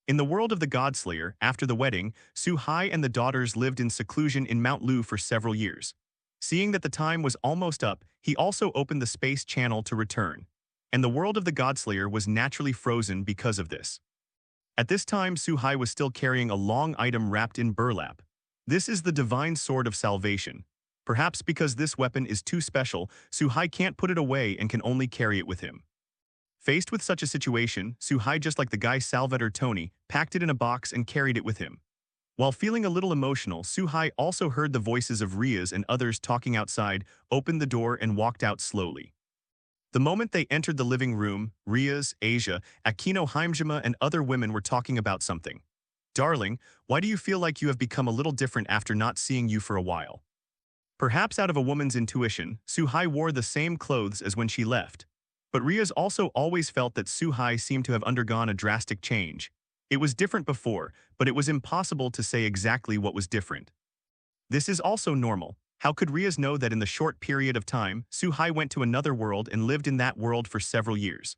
In the world of the Godslayer, after the wedding, Su-hai and the daughters lived in seclusion in Mount Lu for several years. Seeing that the time was almost up, he also opened the space channel to return. And the world of the Godslayer was naturally frozen because of this. At this time, Su-hai was still carrying a long item wrapped in burlap. This is the divine sword of salvation. Perhaps because this weapon is too special, Su-hai can't put it away and can only carry it with him. Faced with such a situation, Su-hai, just like the guy Salvator Tony, packed it in a box and carried it with him. While feeling a little emotional, Su-hai also heard the voices of Rias and others talking outside, opened the door and walked out slowly. The moment they entered the living room, Rias, Asia, Akino Heimjima, and other women were talking about something. "Darling, why do you feel like you have become a little different after not seeing you for a while?" Perhaps out of a woman's intuition, Su-hai wore the same clothes as when she left. But Rias also always felt that Su-hai seemed to have undergone a drastic change. It was different before, but it was impossible to say exactly what was different. This is also normal. How could Rias know that in the short period of time, Su-hai went to another world and lived in that world for several years?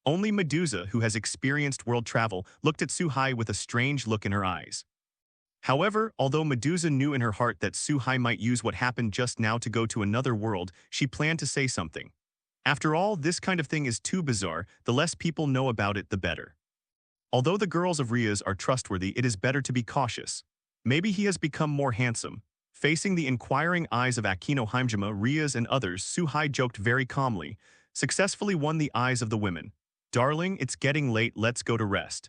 Only Medusa, who has experienced world travel, looked at Su-hai with a strange look in her eyes. However, although Medusa knew in her heart that Su-hai might use what happened just now to go to another world, she planned to say something. After all, this kind of thing is too bizarre. The less people know about it, the better. Although the girls of Rias are trustworthy, it is better to be cautious. Maybe he has become more handsome. Facing the inquiring eyes of Akino Heimjima, Rias, and others, Su-hai joked very calmly, successfully won the eyes of the women. "Darling, it's getting late, let's go to rest."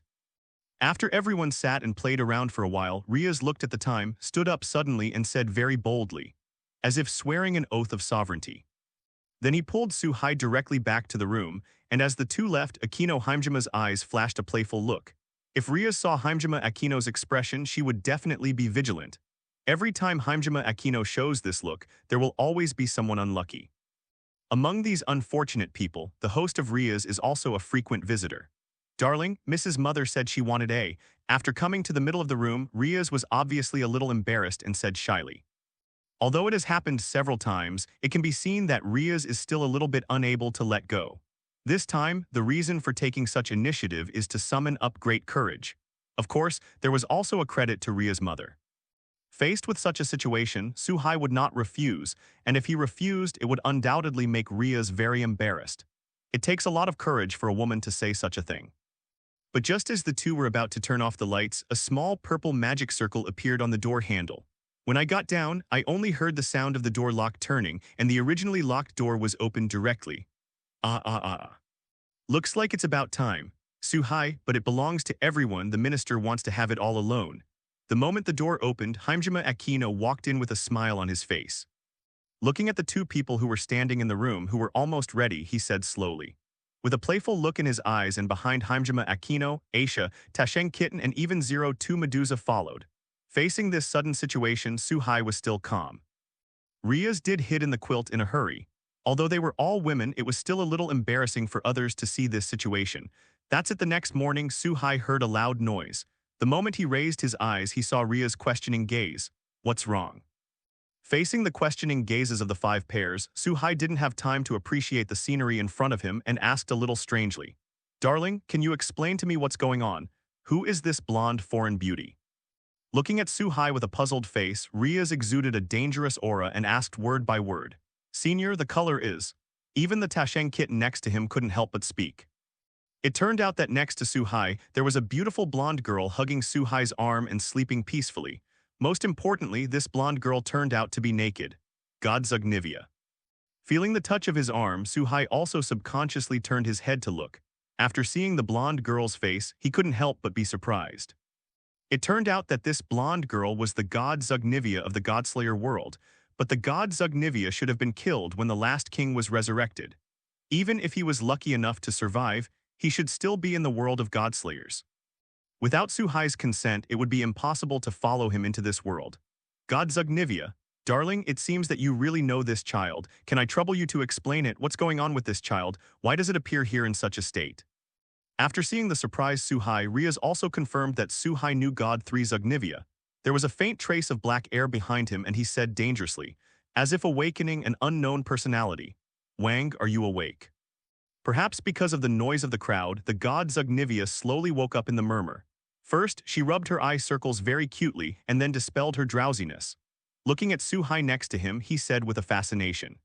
After everyone sat and played around for a while, Rias looked at the time, stood up suddenly, and said very boldly, as if swearing an oath of sovereignty. Then he pulled Su-hai directly back to the room, and as the two left, Akino Heimjima's eyes flashed a playful look. If Rias saw Heimjima Akino's expression, she would definitely be vigilant. Every time Heimjima Akino shows this look, there will always be someone unlucky. Among these unfortunate people, the host of Rias is also a frequent visitor. "Darling, Mrs. Mother said she wanted a." After coming to the middle of the room, Rias was obviously a little embarrassed and said shyly. Although it has happened several times, it can be seen that Rias is still a little bit unable to let go. This time, the reason for taking such initiative is to summon up great courage. Of course, there was also a credit to Ria's mother. Faced with such a situation, Su-hai would not refuse, and if he refused, it would undoubtedly make Rias very embarrassed. It takes a lot of courage for a woman to say such a thing. But just as the two were about to turn off the lights, a small purple magic circle appeared on the door handle. When I got down, I only heard the sound of the door lock turning, and the originally locked door was opened directly. Ah ah ah. Looks like it's about time. Suhai, but it belongs to everyone. The minister wants to have it all alone. The moment the door opened, Hajime Aquino walked in with a smile on his face. Looking at the two people who were standing in the room who were almost ready, he said slowly. With a playful look in his eyes, and behind Hajime Aquino, Aisha, Tasheng Kitten, and even 02 Medusa followed. Facing this sudden situation, Suhai was still calm. Rias did hid in the quilt in a hurry. Although they were all women, it was still a little embarrassing for others to see this situation. That's it. The next morning, Suhai heard a loud noise. The moment he raised his eyes, he saw Ria's questioning gaze. What's wrong? Facing the questioning gazes of the five pairs, Suhai didn't have time to appreciate the scenery in front of him and asked a little strangely. Darling, can you explain to me what's going on? Who is this blonde foreign beauty? Looking at Suhai with a puzzled face, Rias exuded a dangerous aura and asked word by word. Senior, the color is. Even the Tasheng kitten next to him couldn't help but speak. It turned out that next to Suhai, there was a beautiful blonde girl hugging Suhai's arm and sleeping peacefully. Most importantly, this blonde girl turned out to be naked. God Zugnivia. Feeling the touch of his arm, Suhai also subconsciously turned his head to look. After seeing the blonde girl's face, he couldn't help but be surprised. It turned out that this blonde girl was the God Zugnivia of the Godslayer world, but the God Zugnivia should have been killed when the last king was resurrected. Even if he was lucky enough to survive, he should still be in the world of Godslayers. Without Suhai's consent, it would be impossible to follow him into this world. God Zugnivia, darling, it seems that you really know this child. Can I trouble you to explain it? What's going on with this child? Why does it appear here in such a state? After seeing the surprised Suhai, Rias also confirmed that Suhai knew God 3 Zugnivia. There was a faint trace of black air behind him, and he said dangerously, as if awakening an unknown personality. Wang, are you awake? Perhaps because of the noise of the crowd, the God Zugnivia slowly woke up in the murmur. First, she rubbed her eye circles very cutely and then dispelled her drowsiness. Looking at Suhai next to him, he said with a fascination.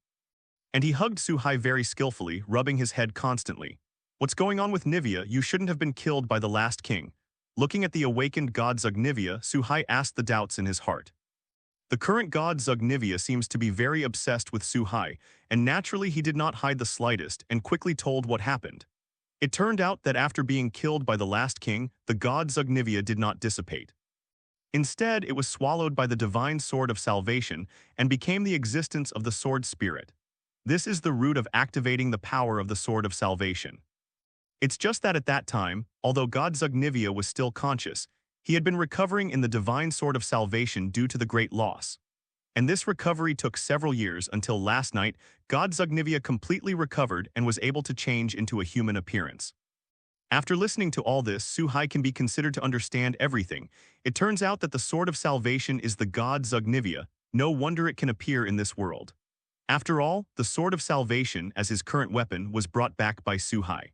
And he hugged Suhai very skillfully, rubbing his head constantly. What's going on with Nivea? You shouldn't have been killed by the last king. Looking at the awakened God Zugnivia, Suhai asked the doubts in his heart. The current God Zugnivia seems to be very obsessed with Suhai, and naturally he did not hide the slightest and quickly told what happened. It turned out that after being killed by the last king, the God Zugnivia did not dissipate. Instead, it was swallowed by the divine sword of salvation and became the existence of the sword spirit. This is the root of activating the power of the sword of salvation. It's just that at that time, although God Zugnivia was still conscious, he had been recovering in the divine sword of salvation due to the great loss. And this recovery took several years until last night, God Zugnivia completely recovered and was able to change into a human appearance. After listening to all this, Suhai can be considered to understand everything. It turns out that the sword of salvation is the God Zugnivia. No wonder it can appear in this world. After all, the sword of salvation, as his current weapon, was brought back by Suhai.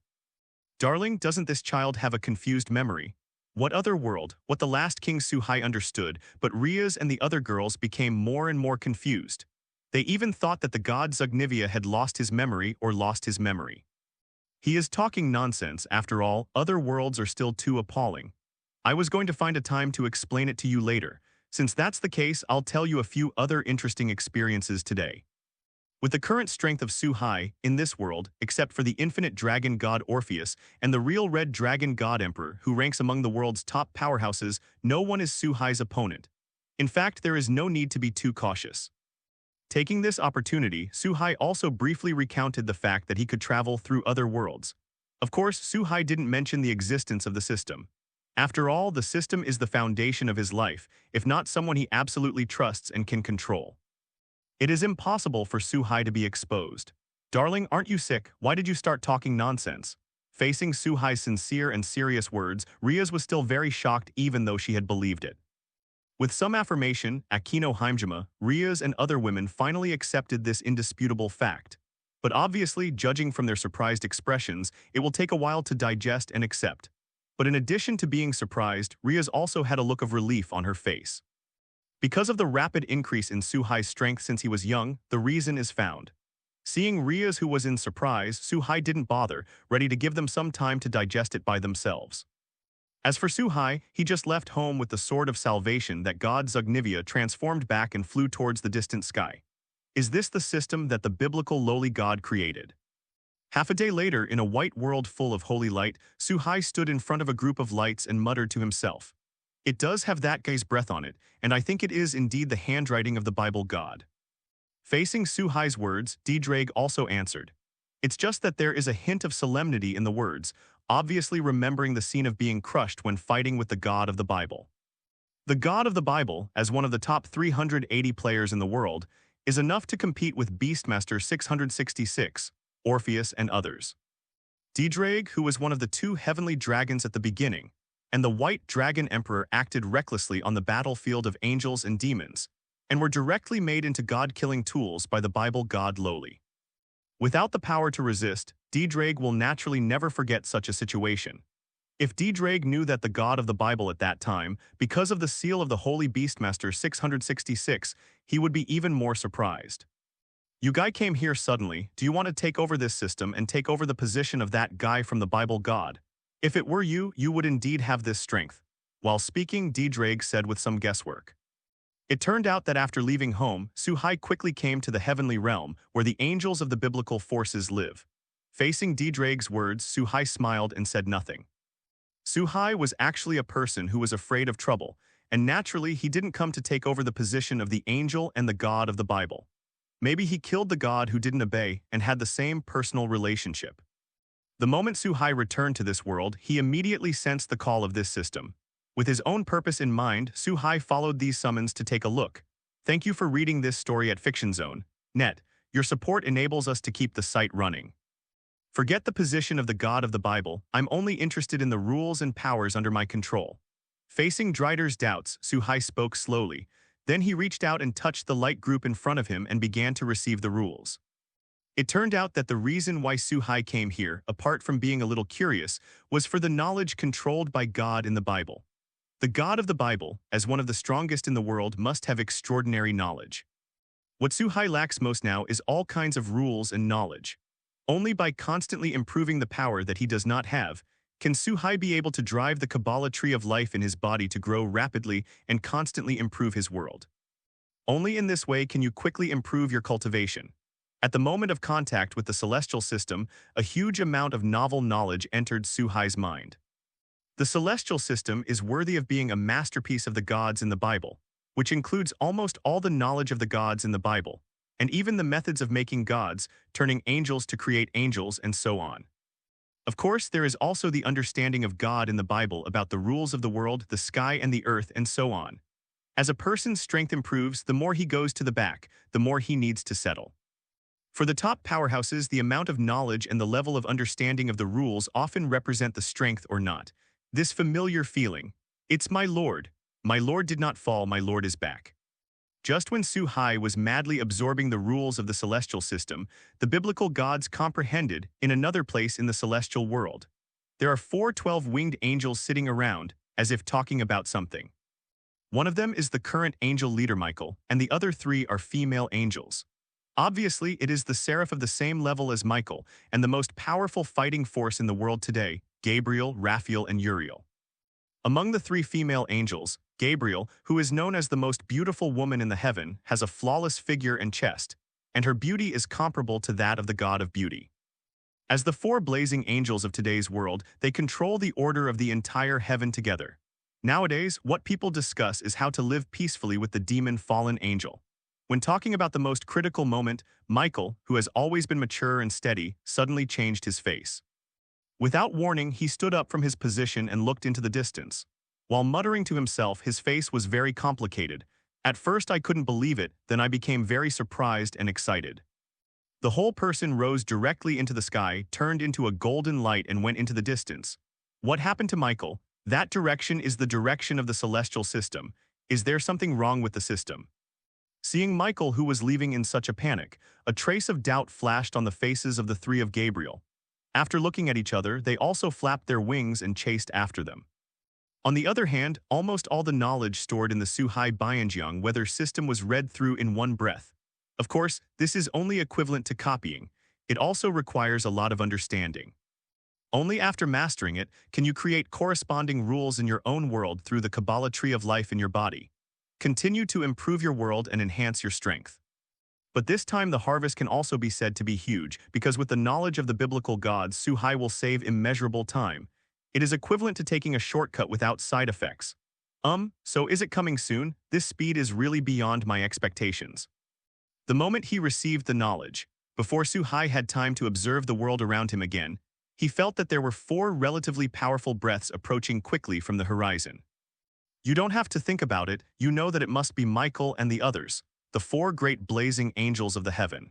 Darling, doesn't this child have a confused memory? What other world? What the last king Suhai understood, but Rias and the other girls became more and more confused. They even thought that the God Zugnivia had lost his memory or lost his memory. He is talking nonsense. After all, other worlds are still too appalling. I was going to find a time to explain it to you later. Since that's the case, I'll tell you a few other interesting experiences today. With the current strength of Suhai, in this world, except for the infinite dragon god Orpheus and the real red dragon god Emperor who ranks among the world's top powerhouses, no one is Suhai's opponent. In fact, there is no need to be too cautious. Taking this opportunity, Suhai also briefly recounted the fact that he could travel through other worlds. Of course, Suhai didn't mention the existence of the system. After all, the system is the foundation of his life, if not someone he absolutely trusts and can control. It is impossible for Suhai to be exposed. Darling, aren't you sick? Why did you start talking nonsense? Facing Suhai's sincere and serious words, Rias was still very shocked even though she had believed it. With some affirmation, Aquino Hajime, Rias and other women finally accepted this indisputable fact. But obviously, judging from their surprised expressions, it will take a while to digest and accept. But in addition to being surprised, Rias also had a look of relief on her face. Because of the rapid increase in Suhai's strength since he was young, the reason is found. Seeing Rias, who was in surprise, Suhai didn't bother, ready to give them some time to digest it by themselves. As for Suhai, he just left home with the sword of salvation that god Zugnivia transformed back and flew towards the distant sky. Is this the system that the biblical lowly god created? Half a day later, in a white world full of holy light, Suhai stood in front of a group of lights and muttered to himself, "It does have that guy's breath on it, and I think it is indeed the handwriting of the Bible God." Facing Suhai's words, DxD also answered, "It's just that there is a hint of solemnity in the words, obviously remembering the scene of being crushed when fighting with the God of the Bible. The God of the Bible, as one of the top 380 players in the world, is enough to compete with Beastmaster 666, Orpheus, and others. DxD, who was one of the two heavenly dragons at the beginning, and the White Dragon Emperor acted recklessly on the battlefield of angels and demons, and were directly made into god-killing tools by the Bible God lowly. Without the power to resist, DxD will naturally never forget such a situation. If DxD knew that the God of the Bible at that time, because of the seal of the Holy Beastmaster 666, he would be even more surprised. You guy came here suddenly, do you want to take over this system and take over the position of that guy from the Bible God? If it were you, you would indeed have this strength." While speaking, DxD said with some guesswork. It turned out that after leaving home, Suhai quickly came to the heavenly realm where the angels of the biblical forces live. Facing DxD's words, Suhai smiled and said nothing. Suhai was actually a person who was afraid of trouble, and naturally he didn't come to take over the position of the angel and the God of the Bible. Maybe he killed the God who didn't obey and had the same personal relationship. The moment Suhai returned to this world, he immediately sensed the call of this system. With his own purpose in mind, Suhai followed these summons to take a look. Thank you for reading this story at FictionZone.net. Your support enables us to keep the site running. Forget the position of the God of the Bible, I'm only interested in the rules and powers under my control. Facing DxD's doubts, Suhai spoke slowly. Then he reached out and touched the light group in front of him and began to receive the rules. It turned out that the reason why Suhai came here, apart from being a little curious, was for the knowledge controlled by God in the Bible. The God of the Bible, as one of the strongest in the world, must have extraordinary knowledge. What Suhai lacks most now is all kinds of rules and knowledge. Only by constantly improving the power that he does not have, can Suhai be able to drive the Kabbalah tree of life in his body to grow rapidly and constantly improve his world. Only in this way can you quickly improve your cultivation. At the moment of contact with the celestial system, a huge amount of novel knowledge entered Suhai's mind. The celestial system is worthy of being a masterpiece of the gods in the Bible, which includes almost all the knowledge of the gods in the Bible, and even the methods of making gods, turning angels to create angels, and so on. Of course, there is also the understanding of God in the Bible about the rules of the world, the sky and the earth, and so on. As a person's strength improves, the more he goes to the back, the more he needs to settle. For the top powerhouses, the amount of knowledge and the level of understanding of the rules often represent the strength or not. This familiar feeling, "It's my Lord did not fall, my Lord is back." Just when Suhai was madly absorbing the rules of the celestial system, the biblical gods comprehended in another place in the celestial world. There are 4 12-winged angels sitting around, as if talking about something. One of them is the current angel leader Michael, and the other 3 are female angels. Obviously, it is the seraph of the same level as Michael, and the most powerful fighting force in the world today, Gabriel, Raphael, and Uriel. Among the 3 female angels, Gabriel, who is known as the most beautiful woman in the heaven, has a flawless figure and chest, and her beauty is comparable to that of the god of beauty. As the 4 blazing angels of today's world, they control the order of the entire heaven together. Nowadays, what people discuss is how to live peacefully with the demon fallen angel. When talking about the most critical moment, Michael, who has always been mature and steady, suddenly changed his face. Without warning, he stood up from his position and looked into the distance. While muttering to himself, his face was very complicated. At first I couldn't believe it, then I became very surprised and excited. The whole person rose directly into the sky, turned into a golden light and went into the distance. What happened to Michael? That direction is the direction of the celestial system. Is there something wrong with the system? Seeing Michael, who was leaving in such a panic, a trace of doubt flashed on the faces of the 3 of Gabriel. After looking at each other, they also flapped their wings and chased after them. On the other hand, almost all the knowledge stored in the Suhai Bianjiang weather system was read through in one breath. Of course, this is only equivalent to copying. It also requires a lot of understanding. Only after mastering it can you create corresponding rules in your own world through the Kabbalah tree of life in your body. Continue to improve your world and enhance your strength. But this time the harvest can also be said to be huge, because with the knowledge of the biblical gods, Suhai will save immeasurable time. It is equivalent to taking a shortcut without side effects. So is it coming soon? This speed is really beyond my expectations. The moment he received the knowledge, before Suhai had time to observe the world around him again, he felt that there were 4 relatively powerful breaths approaching quickly from the horizon. You don't have to think about it, you know that it must be Michael and the others, the 4 great blazing angels of the heaven.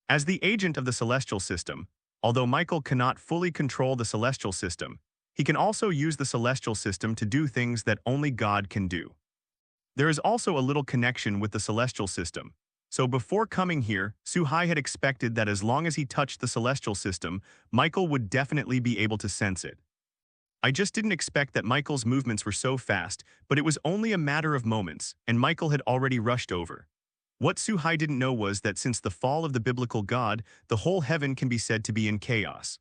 As the agent of the celestial system, although Michael cannot fully control the celestial system, he can also use the celestial system to do things that only God can do. There is also a little connection with the celestial system. So before coming here, Suhai had expected that as long as he touched the celestial system, Michael would definitely be able to sense it. I just didn't expect that Michael's movements were so fast, but it was only a matter of moments, and Michael had already rushed over. What Suhai didn't know was that since the fall of the biblical God, the whole heaven can be said to be in chaos.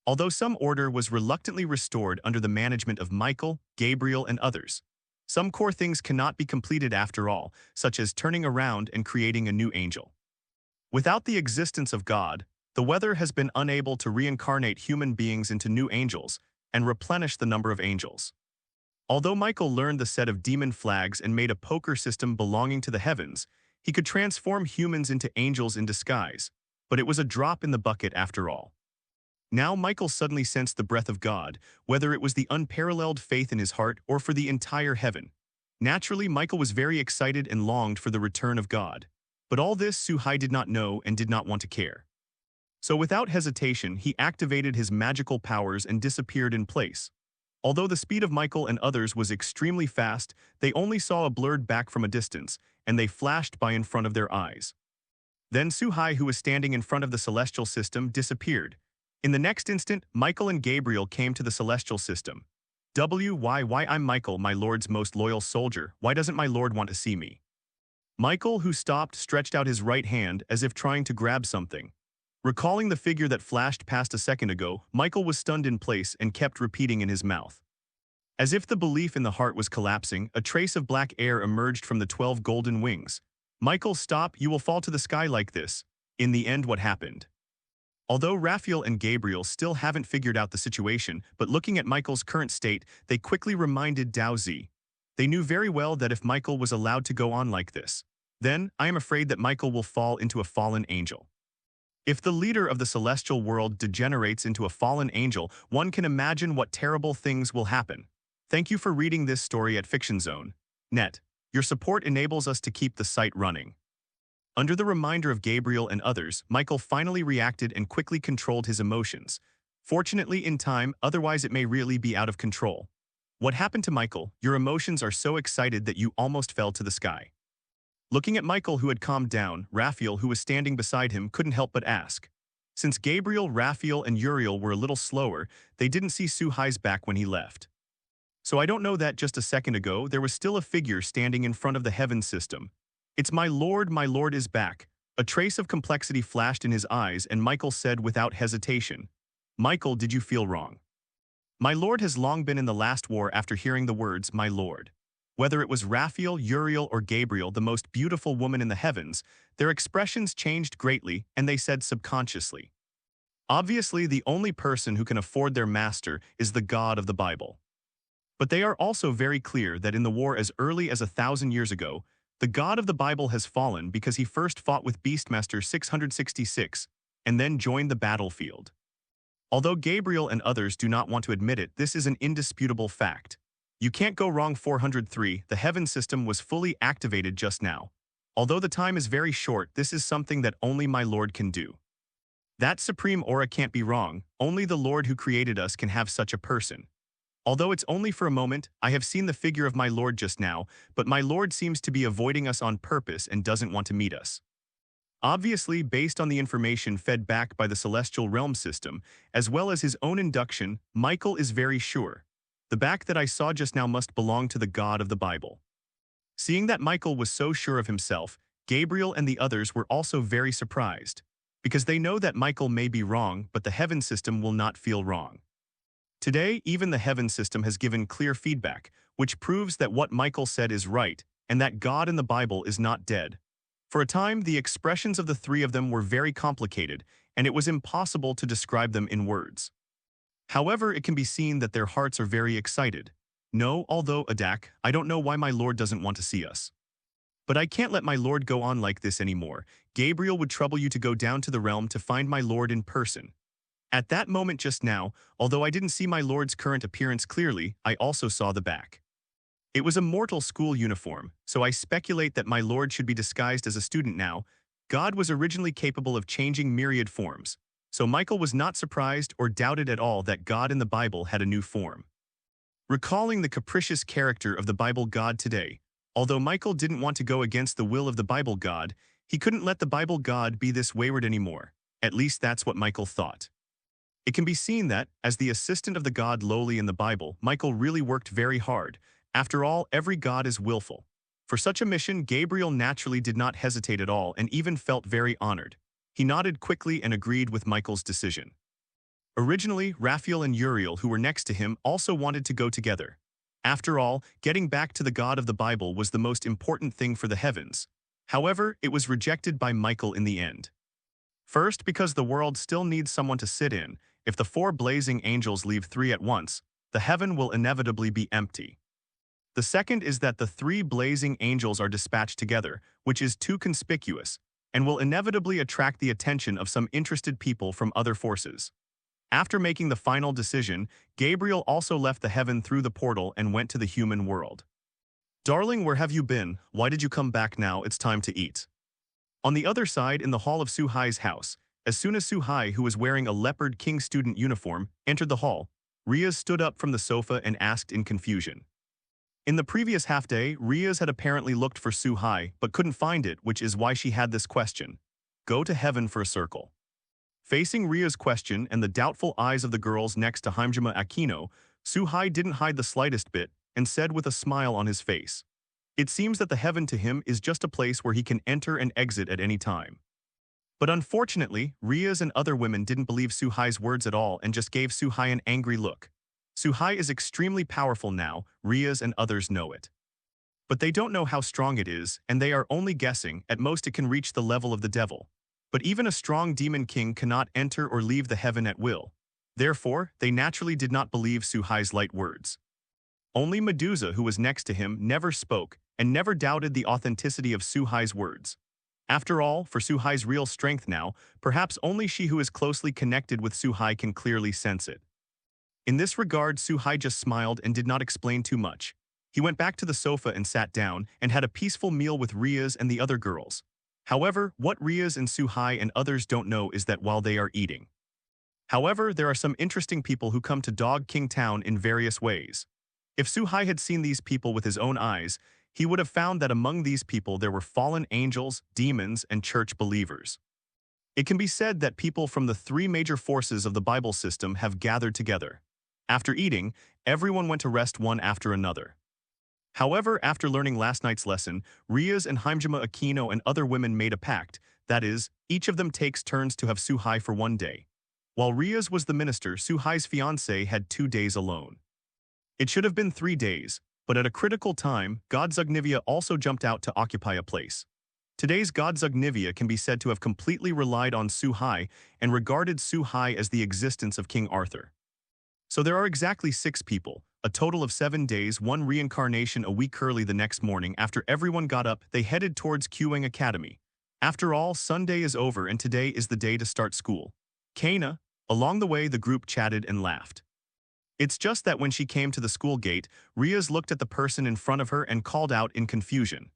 Although some order was reluctantly restored under the management of Michael, Gabriel, and others, some core things cannot be completed after all, such as turning around and creating a new angel. Without the existence of God, the weather has been unable to reincarnate human beings into new angels and replenish the number of angels. Although Michael learned the set of demon flags and made a poker system belonging to the heavens, he could transform humans into angels in disguise, but it was a drop in the bucket after all. Now Michael suddenly sensed the breath of God, whether it was the unparalleled faith in his heart or for the entire heaven. Naturally, Michael was very excited and longed for the return of God. But all this Suhai did not know and did not want to care. So without hesitation, he activated his magical powers and disappeared in place. Although the speed of Michael and others was extremely fast, they only saw a blurred back from a distance, and they flashed by in front of their eyes. Then Suhai, who was standing in front of the celestial system, disappeared. In the next instant, Michael and Gabriel came to the celestial system. Why I'm Michael, my lord's most loyal soldier. Why doesn't my lord want to see me? Michael, who stopped, stretched out his right hand as if trying to grab something. Recalling the figure that flashed past a second ago, Michael was stunned in place and kept repeating in his mouth. As if the belief in the heart was collapsing, a trace of black air emerged from the 12 golden wings. Michael, stop, you will fall to the sky like this. In the end, what happened? Although Raphael and Gabriel still haven't figured out the situation, but looking at Michael's current state, they quickly reminded DxD. They knew very well that if Michael was allowed to go on like this, then I am afraid that Michael will fall into a fallen angel. If the leader of the celestial world degenerates into a fallen angel, one can imagine what terrible things will happen. Thank you for reading this story at FictionZone.net. Your support enables us to keep the site running. Under the reminder of Gabriel and others, Michael finally reacted and quickly controlled his emotions. Fortunately in time, otherwise it may really be out of control. What happened to Michael? Your emotions are so excited that you almost fell to the sky. Looking at Michael, who had calmed down, Raphael, who was standing beside him, couldn't help but ask. Since Gabriel, Raphael, and Uriel were a little slower, they didn't see Suhai's back when he left. So I don't know that just a second ago there was still a figure standing in front of the heaven system. It's my lord is back. A trace of complexity flashed in his eyes and Michael said without hesitation, Michael, did you feel wrong? My lord has long been in the last war after hearing the words, my lord. Whether it was Raphael, Uriel, or Gabriel, the most beautiful woman in the heavens, their expressions changed greatly and they said subconsciously. Obviously, the only person who can afford their master is the God of the Bible. But they are also very clear that in the war as early as 1,000 years ago, the God of the Bible has fallen because he first fought with Beastmaster 666 and then joined the battlefield. Although Gabriel and others do not want to admit it, this is an indisputable fact. You can't go wrong. 403, the heaven system was fully activated just now. Although the time is very short, this is something that only my Lord can do. That supreme aura can't be wrong, only the Lord who created us can have such a person. Although it's only for a moment, I have seen the figure of my Lord just now, but my Lord seems to be avoiding us on purpose and doesn't want to meet us. Obviously, based on the information fed back by the celestial realm system, as well as his own induction, Michael is very sure. The back that I saw just now must belong to the God of the Bible. Seeing that Michael was so sure of himself, Gabriel and the others were also very surprised. because they know that Michael may be wrong, but the heaven system will not feel wrong. Today, even the heaven system has given clear feedback, which proves that what Michael said is right, and that God in the Bible is not dead. For a time, the expressions of the three of them were very complicated, and it was impossible to describe them in words. However, it can be seen that their hearts are very excited. No, although, Adak, I don't know why my Lord doesn't want to see us. But I can't let my Lord go on like this anymore. Gabriel would trouble you to go down to the realm to find my Lord in person. At that moment just now, although I didn't see my Lord's current appearance clearly, I also saw the back. It was a mortal school uniform, so I speculate that my Lord should be disguised as a student now. God was originally capable of changing myriad forms, so Michael was not surprised or doubted at all that God in the Bible had a new form. Recalling the capricious character of the Bible God today, although Michael didn't want to go against the will of the Bible God, he couldn't let the Bible God be this wayward anymore. At least that's what Michael thought. It can be seen that, as the assistant of the God lowly in the Bible, Michael really worked very hard. After all, every God is willful. For such a mission, Gabriel naturally did not hesitate at all and even felt very honored. He nodded quickly and agreed with Michael's decision. Originally, Raphael and Uriel, who were next to him, also wanted to go together. After all, getting back to the God of the Bible was the most important thing for the heavens. However, it was rejected by Michael in the end. First, because the world still needs someone to sit in. If the four blazing angels leave three at once, the heaven will inevitably be empty. The second is that the three blazing angels are dispatched together, which is too conspicuous, and will inevitably attract the attention of some interested people from other forces. After making the final decision, Gabriel also left the heaven through the portal and went to the human world. "Darling, where have you been? Why did you come back now? It's time to eat." On the other side, in the hall of Suhai's house, as soon as Suhai, who was wearing a leopard king student uniform, entered the hall, Riaz stood up from the sofa and asked in confusion. In the previous half-day, Riaz had apparently looked for Suhai but couldn't find it, which is why she had this question. Go to heaven for a circle. Facing Riaz's question and the doubtful eyes of the girls next to Haimjima Aquino, Suhai didn't hide the slightest bit and said with a smile on his face, "It seems that the heaven to him is just a place where he can enter and exit at any time." But unfortunately, Riaz and other women didn't believe Suhai's words at all and just gave Suhai an angry look. Suhai is extremely powerful now, Riaz and others know it. But they don't know how strong it is, and they are only guessing. At most it can reach the level of the devil. But even a strong demon king cannot enter or leave the heaven at will. Therefore, they naturally did not believe Suhai's light words. Only Medusa, who was next to him, never spoke and never doubted the authenticity of Suhai's words. After all, for Suhai's real strength now, perhaps only she who is closely connected with Suhai can clearly sense it. In this regard, Suhai just smiled and did not explain too much. He went back to the sofa and sat down and had a peaceful meal with Riaz and the other girls. However, what Riaz and Suhai and others don't know is that while they are eating. However, there are some interesting people who come to Dog King Town in various ways. If Suhai had seen these people with his own eyes, he would have found that among these people there were fallen angels, demons, and church believers. It can be said that people from the three major forces of the Bible system have gathered together. After eating, everyone went to rest one after another. However, after learning last night's lesson, Riaz and Haimjima Aquino and other women made a pact, that is, each of them takes turns to have Suhai for 1 day. While Riaz was the minister, Suhai's fiancé had 2 days alone. It should have been 3 days, but at a critical time, God Zugnivia also jumped out to occupy a place. Today's God Zugnivia can be said to have completely relied on Suhai and regarded Suhai as the existence of King Arthur. So there are exactly 6 people, a total of 7 days, 1 reincarnation a week early the next morning. After everyone got up, they headed towards Queuing Academy. After all, Sunday is over and today is the day to start school. Kana, along the way the group chatted and laughed. It's just that when she came to the school gate, Riaz looked at the person in front of her and called out in confusion.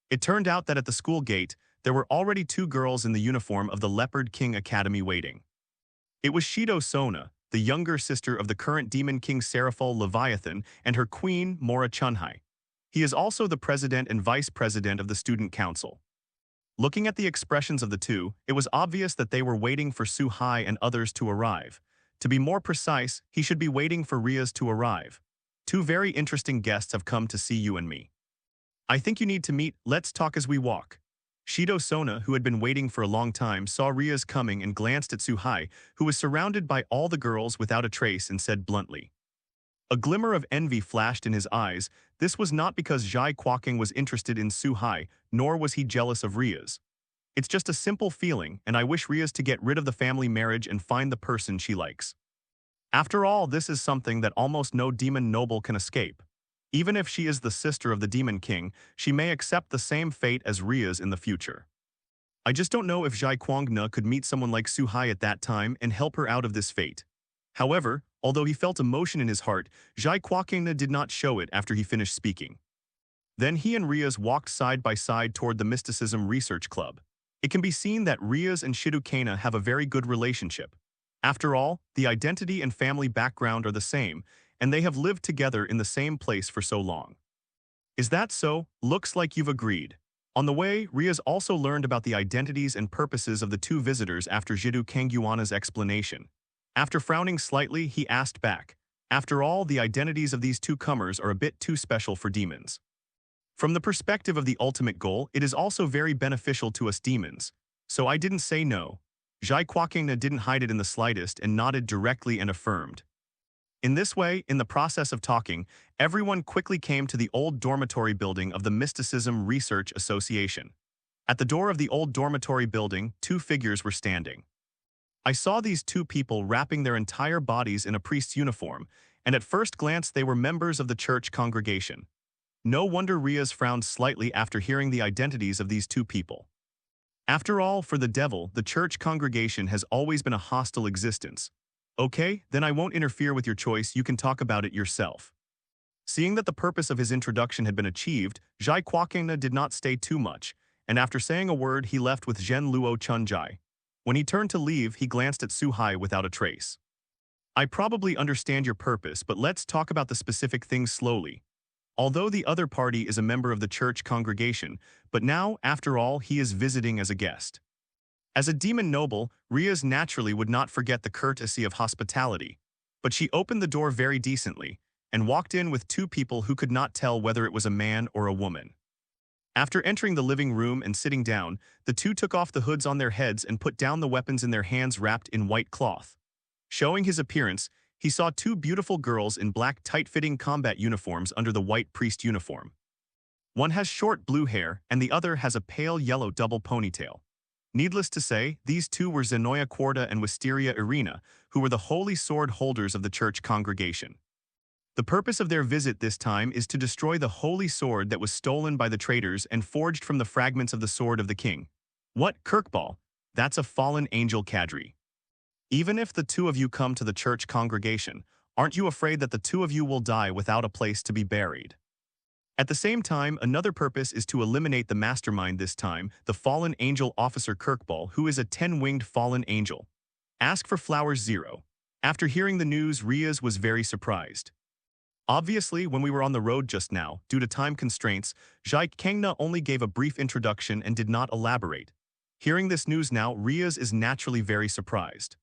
It turned out that at the school gate, there were already 2 girls in the uniform of the Leopard King Academy waiting. It was Shido Sona, the younger sister of the current Demon King Seraphol Leviathan, and her queen, Mora Chunhai. He is also the president and vice president of the student council. Looking at the expressions of the two, it was obvious that they were waiting for Suhai and others to arrive. To be more precise, he should be waiting for Riaz to arrive. 2 very interesting guests have come to see you and me. I think you need to meet. Let's talk as we walk. Shido Sona, who had been waiting for a long time, saw Ria's coming and glanced at Suhai, who was surrounded by all the girls without a trace, and said bluntly. A glimmer of envy flashed in his eyes. This was not because Zhai Kuoking was interested in Suhai, nor was he jealous of Ria's. It's just a simple feeling, and I wish Ria's to get rid of the family marriage and find the person she likes. After all, this is something that almost no demon noble can escape. Even if she is the sister of the Demon King, she may accept the same fate as Ria's in the future. I just don't know if Zhai Kuangna could meet someone like Suhai at that time and help her out of this fate. However, although he felt emotion in his heart, Zhai Kuangna did not show it after he finished speaking. Then he and Ria's walked side by side toward the Mysticism Research Club. It can be seen that Ria's and Shidukena have a very good relationship. After all, the identity and family background are the same, and they have lived together in the same place for so long. Is that so? Looks like you've agreed. On the way, Ria's also learned about the identities and purposes of the two visitors after Jiddu Kangyuana's explanation. After frowning slightly, he asked back, after all, the identities of these two comers are a bit too special for demons. From the perspective of the ultimate goal, it is also very beneficial to us demons. So I didn't say no. Zhai Kuokingna didn't hide it in the slightest and nodded directly and affirmed. In this way, in the process of talking, everyone quickly came to the old dormitory building of the Mysticism Research Association. At the door of the old dormitory building, two figures were standing. I saw these two people wrapping their entire bodies in a priest's uniform, and at first glance they were members of the church congregation. No wonder Ria's frowned slightly after hearing the identities of these two people. After all, for the devil, the church congregation has always been a hostile existence. Okay, then I won't interfere with your choice, you can talk about it yourself. Seeing that the purpose of his introduction had been achieved, Zhai Kuokingna did not stay too much, and after saying a word he left with Zhen Luo Chunjai. When he turned to leave, he glanced at Suhai without a trace. I probably understand your purpose, but let's talk about the specific things slowly. Although the other party is a member of the church congregation, but now, after all, he is visiting as a guest. As a demon noble, Ria's naturally would not forget the courtesy of hospitality, but she opened the door very decently and walked in with two people who could not tell whether it was a man or a woman. After entering the living room and sitting down, the two took off the hoods on their heads and put down the weapons in their hands wrapped in white cloth. Showing his appearance, he saw two beautiful girls in black tight-fitting combat uniforms under the white priest uniform. One has short blue hair and the other has a pale yellow double ponytail. Needless to say, these two were Zenoya Quarta and Wisteria Irina, who were the holy sword holders of the church congregation. The purpose of their visit this time is to destroy the holy sword that was stolen by the traitors and forged from the fragments of the sword of the king. What, Kirkball? That's a fallen angel cadre. Even if the two of you come to the church congregation, aren't you afraid that the two of you will die without a place to be buried? At the same time, another purpose is to eliminate the mastermind this time, the fallen angel officer Kirkball, who is a 10-winged fallen angel. Ask for flowers 0. After hearing the news, Riaz was very surprised. Obviously, when we were on the road just now, due to time constraints, Zhai Kengna only gave a brief introduction and did not elaborate. Hearing this news now, Riaz is naturally very surprised.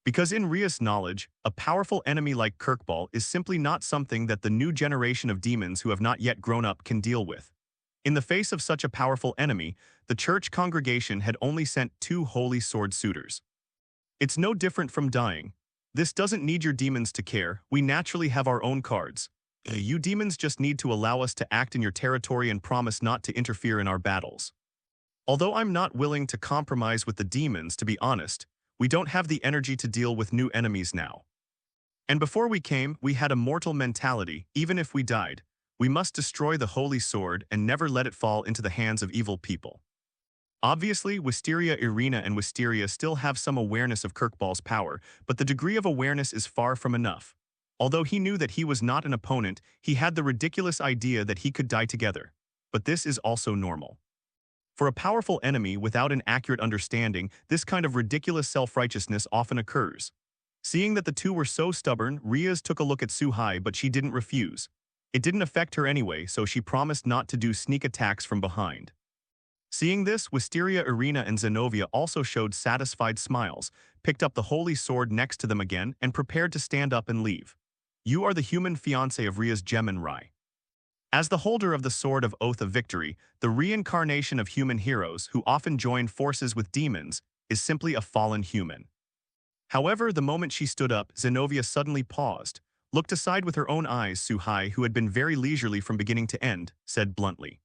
Because in Riaz's knowledge, a powerful enemy like Kirkball is simply not something that the new generation of demons who have not yet grown up can deal with. In the face of such a powerful enemy, the church congregation had only sent 2 holy sword suitors. It's no different from dying. This doesn't need your demons to care, we naturally have our own cards. You demons just need to allow us to act in your territory and promise not to interfere in our battles. Although I'm not willing to compromise with the demons, to be honest, we don't have the energy to deal with new enemies now. And before we came, we had a mortal mentality. Even if we died, we must destroy the holy sword and never let it fall into the hands of evil people. Obviously, Wisteria Irina and Wisteria still have some awareness of Kirkball's power, but the degree of awareness is far from enough. Although he knew that he was not an opponent, he had the ridiculous idea that he could die together. But this is also normal. For a powerful enemy without an accurate understanding, this kind of ridiculous self-righteousness often occurs. Seeing that the two were so stubborn, Riaz took a look at Suhai, but she didn't refuse. It didn't affect her anyway, so she promised not to do sneak attacks from behind. Seeing this, Wisteria Irina and Zenovia also showed satisfied smiles, picked up the holy sword next to them again, and prepared to stand up and leave. You are the human fiancé of Riaz Gemin Rai. As the holder of the Sword of Oath of Victory, the reincarnation of human heroes who often join forces with demons, is simply a fallen human. However, the moment she stood up, Zenobia suddenly paused, looked aside with her own eyes. Suhai, who had been very leisurely from beginning to end, said bluntly.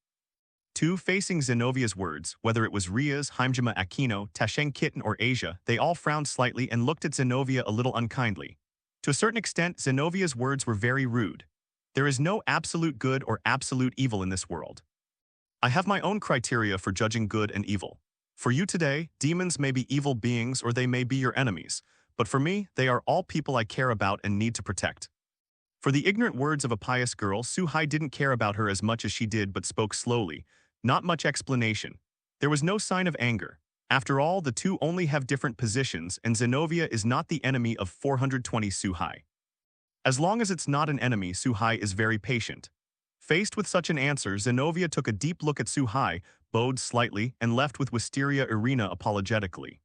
Two, facing Zenovia's words, whether it was Riaz, Haimjima Aquino, Tasheng Kitten or Asia, they all frowned slightly and looked at Zenobia a little unkindly. To a certain extent, Zenovia's words were very rude. There is no absolute good or absolute evil in this world. I have my own criteria for judging good and evil. For you today, demons may be evil beings or they may be your enemies, but for me, they are all people I care about and need to protect. For the ignorant words of a pious girl, Suhai didn't care about her as much as she did but spoke slowly, not much explanation. There was no sign of anger. After all, the two only have different positions and Zenovia is not the enemy of 420 Suhai. As long as it's not an enemy, Suhai is very patient. Faced with such an answer, Zenovia took a deep look at Suhai, bowed slightly, and left with Wisteria Irina apologetically.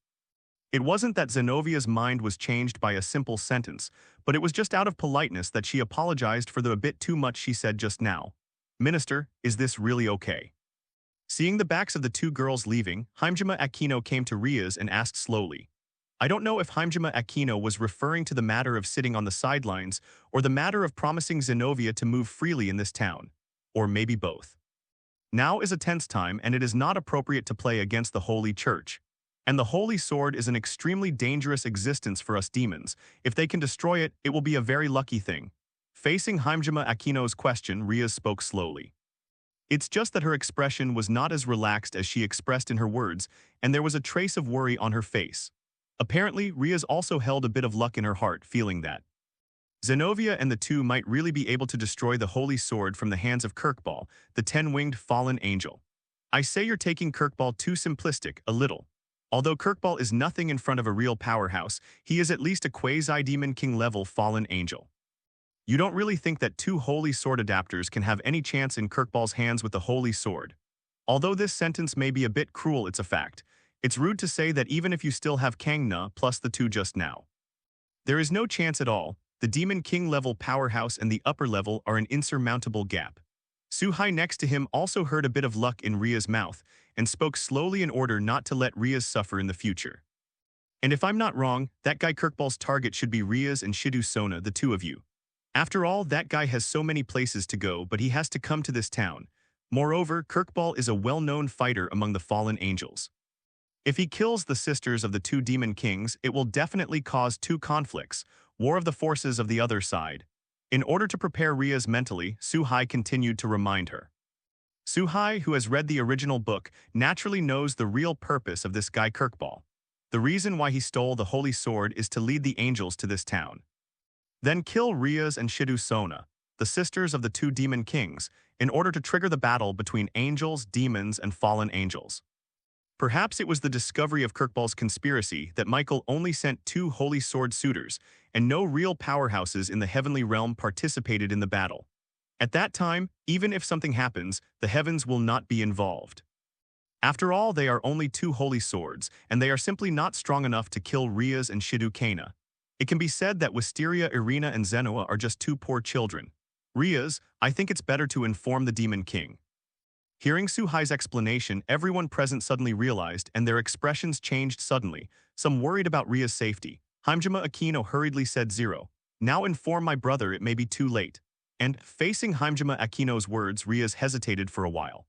It wasn't that Zenovia's mind was changed by a simple sentence, but it was just out of politeness that she apologized for the a bit too much she said just now. Minister, is this really okay? Seeing the backs of the two girls leaving, Haimjima Aquino came to Riaz and asked slowly. I don't know if Haimjima Aquino was referring to the matter of sitting on the sidelines or the matter of promising Zenovia to move freely in this town, or maybe both. Now is a tense time and it is not appropriate to play against the Holy Church. And the Holy Sword is an extremely dangerous existence for us demons. If they can destroy it, it will be a very lucky thing. Facing Haimjima Aquino's question, Riaz spoke slowly. It's just that her expression was not as relaxed as she expressed in her words, and there was a trace of worry on her face. Apparently, Riaz also held a bit of luck in her heart, feeling that Zenovia and the two might really be able to destroy the Holy Sword from the hands of Kirkball, the 10-winged fallen angel. I say you're taking Kirkball too simplistic, a little. Although Kirkball is nothing in front of a real powerhouse, he is at least a quasi-demon king-level fallen angel. You don't really think that two Holy Sword adapters can have any chance in Kirkball's hands with the Holy Sword. Although this sentence may be a bit cruel, it's a fact. It's rude to say that even if you still have Kangna plus the two just now. There is no chance at all. The Demon King level powerhouse and the upper level are an insurmountable gap. Suhai next to him also heard a bit of luck in Ria's mouth and spoke slowly in order not to let Riaz suffer in the future. And if I'm not wrong, that guy Kirkball's target should be Riaz and Shidu Sona, the two of you. After all, that guy has so many places to go, but he has to come to this town. Moreover, Kirkball is a well-known fighter among the fallen angels. If he kills the sisters of the two demon kings, it will definitely cause two conflicts, war of the forces of the other side. In order to prepare Riaz mentally, Suhai continued to remind her. Suhai, who has read the original book, naturally knows the real purpose of this guy Kirkball. The reason why he stole the Holy Sword is to lead the angels to this town. Then kill Riaz and Shidu Sona, the sisters of the two demon kings, in order to trigger the battle between angels, demons, and fallen angels. Perhaps it was the discovery of Kirkball's conspiracy that Michael only sent two Holy Sword suitors, and no real powerhouses in the heavenly realm participated in the battle. At that time, even if something happens, the heavens will not be involved. After all, they are only two Holy Swords, and they are simply not strong enough to kill Riaz and Shidu Kana. It can be said that Wisteria Irina and Zenoa are just two poor children. Riaz, I think it's better to inform the Demon King. Hearing Suhai's explanation, everyone present suddenly realized, and their expressions changed suddenly, some worried about Ria's safety. Haimjima Aquino hurriedly said, "Zero. Now inform my brother, it may be too late." And, facing Haimjima Aquino's words, Riaz hesitated for a while.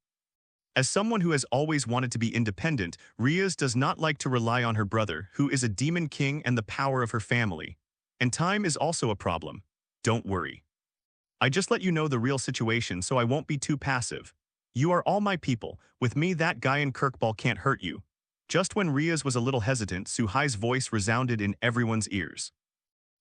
As someone who has always wanted to be independent, Riaz does not like to rely on her brother, who is a demon king and the power of her family. And time is also a problem. Don't worry. I just let you know the real situation so I won't be too passive. You are all my people. With me, that guy in Kirkball can't hurt you. Just when Riaz was a little hesitant, Suhai's voice resounded in everyone's ears.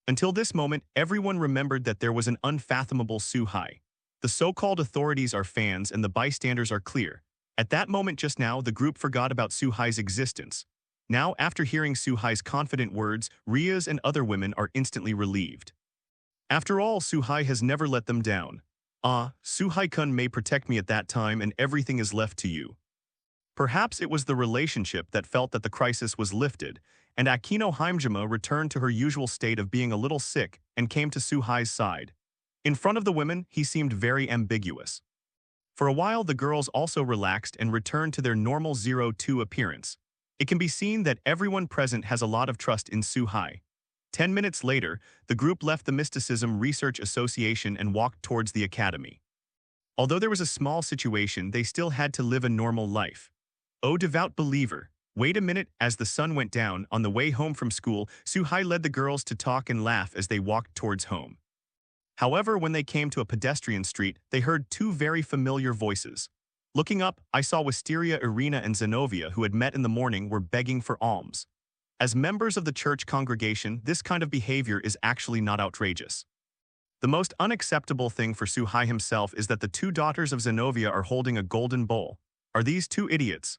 Until this moment, everyone remembered that there was an unfathomable Suhai. The so-called authorities are fans and the bystanders are clear. At that moment just now, the group forgot about Suhai's existence. Now, after hearing Suhai's confident words, Riaz and other women are instantly relieved. After all, Suhai has never let them down. Suhai-kun may protect me at that time and everything is left to you. Perhaps it was the relationship that felt that the crisis was lifted, and Aquino Haimjima returned to her usual state of being a little sick and came to Suhai's side. In front of the women, he seemed very ambiguous. For a while, the girls also relaxed and returned to their normal 02 appearance. It can be seen that everyone present has a lot of trust in Suhai. 10 minutes later, the group left the Mysticism Research Association and walked towards the academy. Although there was a small situation, they still had to live a normal life. O devout believer, wait a minute. As the sun went down, on the way home from school, Suhai led the girls to talk and laugh as they walked towards home. However, when they came to a pedestrian street, they heard two very familiar voices. Looking up, I saw Wisteria, Irina, and Zenobia, who had met in the morning, were begging for alms. As members of the church congregation, this kind of behavior is actually not outrageous. The most unacceptable thing for Suhai himself is that the two daughters of Zenobia are holding a golden bowl. Are these two idiots?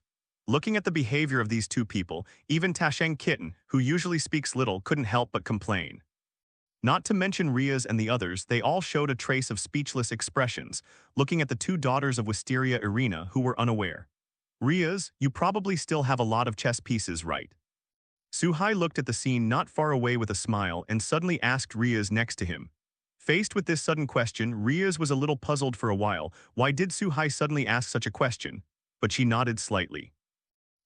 Looking at the behavior of these two people, even Tasheng Kitten, who usually speaks little, couldn't help but complain. Not to mention Riaz and the others, they all showed a trace of speechless expressions, looking at the two daughters of Wisteria Irina, who were unaware. Riaz, you probably still have a lot of chess pieces, right? Suhai looked at the scene not far away with a smile and suddenly asked Riaz next to him. Faced with this sudden question, Riaz was a little puzzled for a while. Why did Suhai suddenly ask such a question? But she nodded slightly.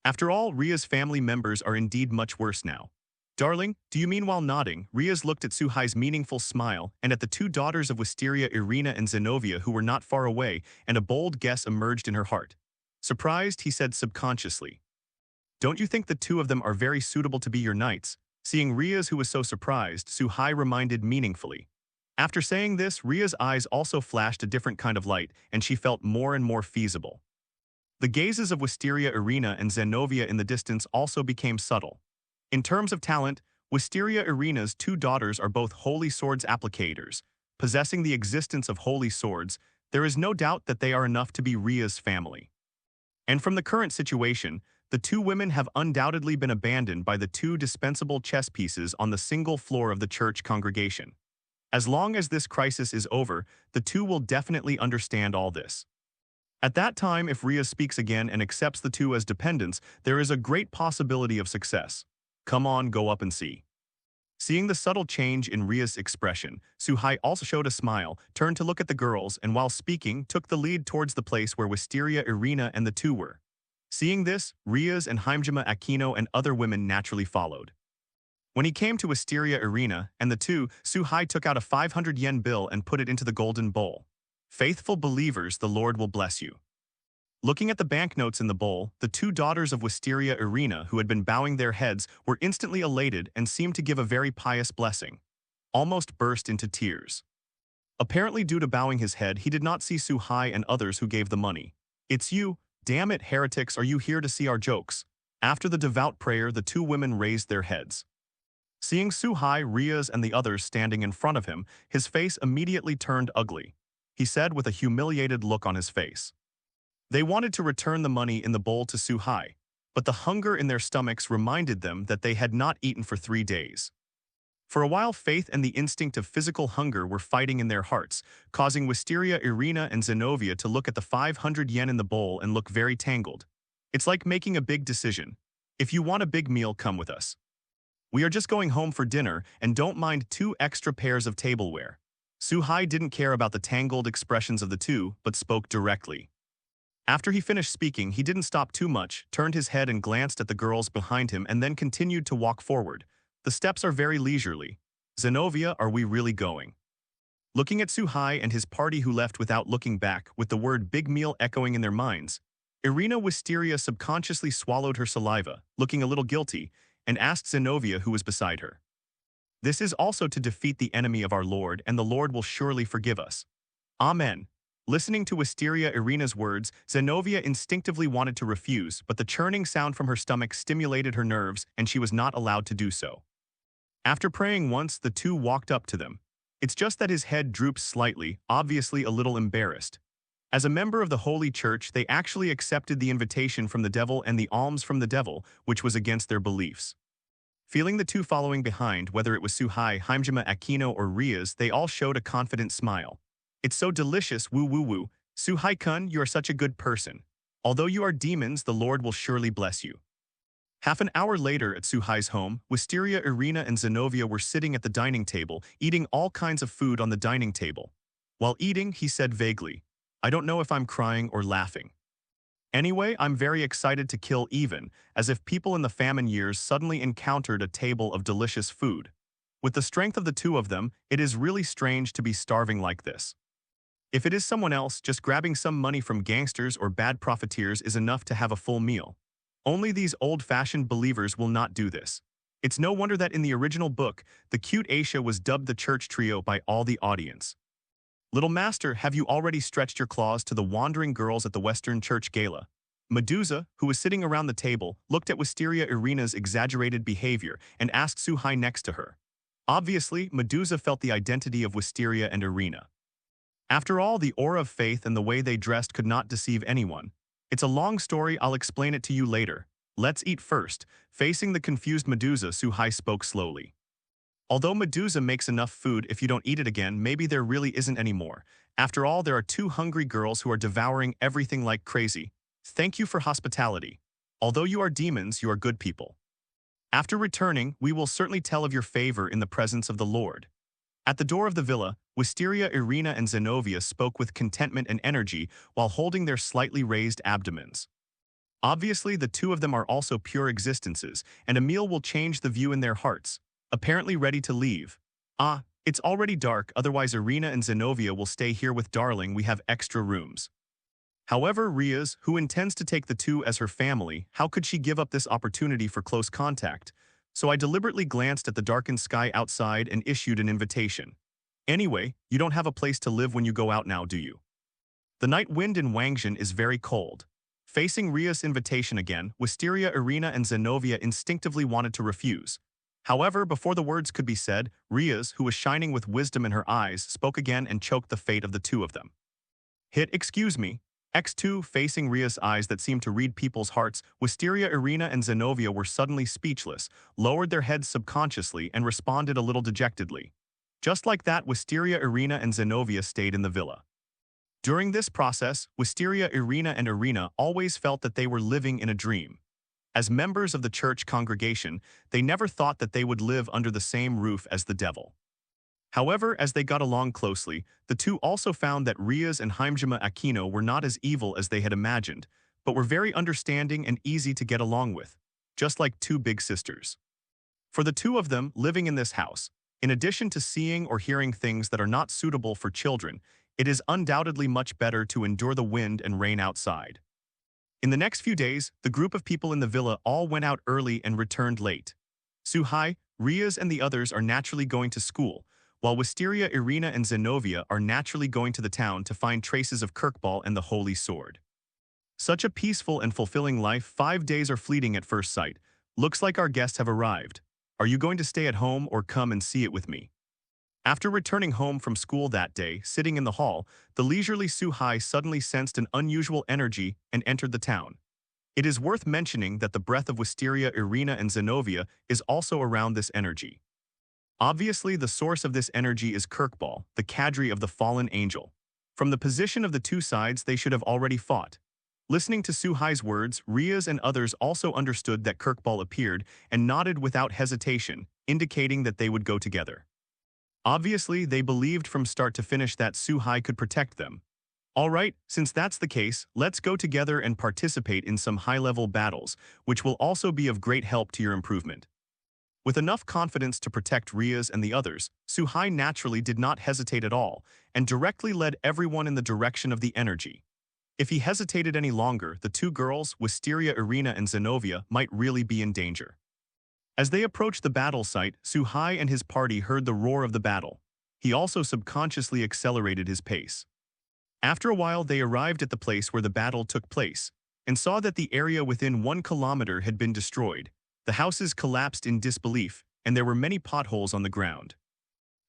After all, Riaz's family members are indeed much worse now. Darling, do you mean? While nodding, Riaz looked at Suhai's meaningful smile and at the two daughters of Wisteria, Irina and Zenobia, who were not far away, and a bold guess emerged in her heart. Surprised, he said subconsciously. Don't you think the two of them are very suitable to be your knights? Seeing Riaz, who was so surprised, Suhai reminded meaningfully. After saying this, Riaz's eyes also flashed a different kind of light, and she felt more and more feasible. The gazes of Wisteria, Irina and Zenobia in the distance also became subtle. In terms of talent, Wisteria Irina's two daughters are both holy swords applicators. Possessing the existence of holy swords, there is no doubt that they are enough to be Riaz's family. And from the current situation, the two women have undoubtedly been abandoned by the two dispensable chess pieces on the single floor of the church congregation. As long as this crisis is over, the two will definitely understand all this. At that time, if Riaz speaks again and accepts the two as dependents, there is a great possibility of success. Come on, go up and see. Seeing the subtle change in Riaz's expression, Suhai also showed a smile, turned to look at the girls, and while speaking, took the lead towards the place where Wisteria, Irina, and the two were. Seeing this, Riaz and Haimjima Aquino and other women naturally followed. When he came to Wisteria, Irina, and the two, Suhai took out a 500 yen bill and put it into the golden bowl. Faithful believers, the Lord will bless you. Looking at the banknotes in the bowl, the two daughters of Wisteria, Irina, who had been bowing their heads, were instantly elated and seemed to give a very pious blessing. Almost burst into tears. Apparently due to bowing his head, he did not see Suhai and others who gave the money. It's you, damn it, heretics, are you here to see our jokes? After the devout prayer, the two women raised their heads. Seeing Suhai, Riaz, and the others standing in front of him, his face immediately turned ugly. He said with a humiliated look on his face. They wanted to return the money in the bowl to Suhai, but the hunger in their stomachs reminded them that they had not eaten for 3 days. For a while, faith and the instinct of physical hunger were fighting in their hearts, causing Wisteria, Irina, and Zenobia to look at the 500 yen in the bowl and look very tangled. It's like making a big decision. If you want a big meal, come with us. We are just going home for dinner, and don't mind 2 extra pairs of tableware. Suhai didn't care about the tangled expressions of the two, but spoke directly. After he finished speaking, he didn't stop too much, turned his head and glanced at the girls behind him and then continued to walk forward. The steps are very leisurely. Zenobia, are we really going? Looking at Suhai and his party who left without looking back, with the word big meal echoing in their minds, Irina Wisteria subconsciously swallowed her saliva, looking a little guilty, and asked Zenobia who was beside her. This is also to defeat the enemy of our Lord, and the Lord will surely forgive us. Amen. Listening to Wisteria Irina's words, Zenobia instinctively wanted to refuse, but the churning sound from her stomach stimulated her nerves, and she was not allowed to do so. After praying once, the two walked up to them. It's just that his head drooped slightly, obviously a little embarrassed. As a member of the Holy Church, they actually accepted the invitation from the devil and the alms from the devil, which was against their beliefs. Feeling the two following behind, whether it was Suhai, Haimjima Aquino, or Riaz, they all showed a confident smile. It's so delicious, woo woo woo. Suhai-kun, you are such a good person. Although you are demons, the Lord will surely bless you. Half an hour later at Suhai's home, Wisteria, Irina, and Zenobia were sitting at the dining table, eating all kinds of food on the dining table. While eating, he said vaguely, I don't know if I'm crying or laughing. Anyway, I'm very excited to kill even, as if people in the famine years suddenly encountered a table of delicious food. With the strength of the two of them, it is really strange to be starving like this. If it is someone else, just grabbing some money from gangsters or bad profiteers is enough to have a full meal. Only these old-fashioned believers will not do this. It's no wonder that in the original book, the cute Aisha was dubbed the church trio by all the audience. Little master, have you already stretched your claws to the wandering girls at the Western Church Gala? Medusa, who was sitting around the table, looked at Wisteria Irina's exaggerated behavior and asked Suhai next to her. Obviously, Medusa felt the identity of Wisteria and Irina. After all, the aura of faith and the way they dressed could not deceive anyone. It's a long story, I'll explain it to you later. Let's eat first. Facing the confused Medusa, Suhai spoke slowly. Although Medusa makes enough food, if you don't eat it again, maybe there really isn't any more. After all, there are two hungry girls who are devouring everything like crazy. Thank you for hospitality. Although you are demons, you are good people. After returning, we will certainly tell of your favor in the presence of the Lord. At the door of the villa, Wisteria, Irina, and Zenobia spoke with contentment and energy while holding their slightly raised abdomens. Obviously, the two of them are also pure existences, and a meal will change the view in their hearts. Apparently ready to leave. Ah, it's already dark, otherwise Irina and Zenobia will stay here with Darling, we have extra rooms. However, Riaz, who intends to take the two as her family, how could she give up this opportunity for close contact? So I deliberately glanced at the darkened sky outside and issued an invitation. Anyway, you don't have a place to live when you go out now, do you? The night wind in Wangzhen is very cold. Facing Riaz's invitation again, Wisteria, Irina, and Zenobia instinctively wanted to refuse. However, before the words could be said, Riaz, who was shining with wisdom in her eyes, spoke again and choked the fate of the two of them. Excuse me. X2, facing Riaz's eyes that seemed to read people's hearts, Wisteria, Irina, and Zenobia were suddenly speechless, lowered their heads subconsciously, and responded a little dejectedly. Just like that, Wisteria, Irina, and Zenobia stayed in the villa. During this process, Wisteria, Irina, and Irina always felt that they were living in a dream. As members of the church congregation, they never thought that they would live under the same roof as the devil. However, as they got along closely, the two also found that Riaz and Haimjima Aquino were not as evil as they had imagined, but were very understanding and easy to get along with, just like two big sisters. For the two of them living in this house, in addition to seeing or hearing things that are not suitable for children, it is undoubtedly much better to endure the wind and rain outside. In the next few days, the group of people in the villa all went out early and returned late. Suhai, Riaz, and the others are naturally going to school, while Wisteria, Irina, and Zenobia are naturally going to the town to find traces of Kirkball and the Holy Sword. Such a peaceful and fulfilling life, 5 days are fleeting at first sight. Looks like our guests have arrived. Are you going to stay at home or come and see it with me? After returning home from school that day, sitting in the hall, the leisurely Suhai suddenly sensed an unusual energy and entered the town. It is worth mentioning that the breath of Wisteria, Irina, and Zenobia is also around this energy. Obviously, the source of this energy is Kirkball, the cadre of the fallen angel. From the position of the two sides, they should have already fought. Listening to Suhai's words, Riaz and others also understood that Kirkball appeared and nodded without hesitation, indicating that they would go together. Obviously, they believed from start to finish that Suhai could protect them. Alright, since that's the case, let's go together and participate in some high-level battles, which will also be of great help to your improvement. With enough confidence to protect Riaz and the others, Suhai naturally did not hesitate at all, and directly led everyone in the direction of the energy. If he hesitated any longer, the two girls, Wisteria, Irina, and Zenobia, might really be in danger. As they approached the battle site, Suhai and his party heard the roar of the battle. He also subconsciously accelerated his pace. After a while, they arrived at the place where the battle took place, and saw that the area within 1 kilometer had been destroyed. The houses collapsed in disbelief, and there were many potholes on the ground.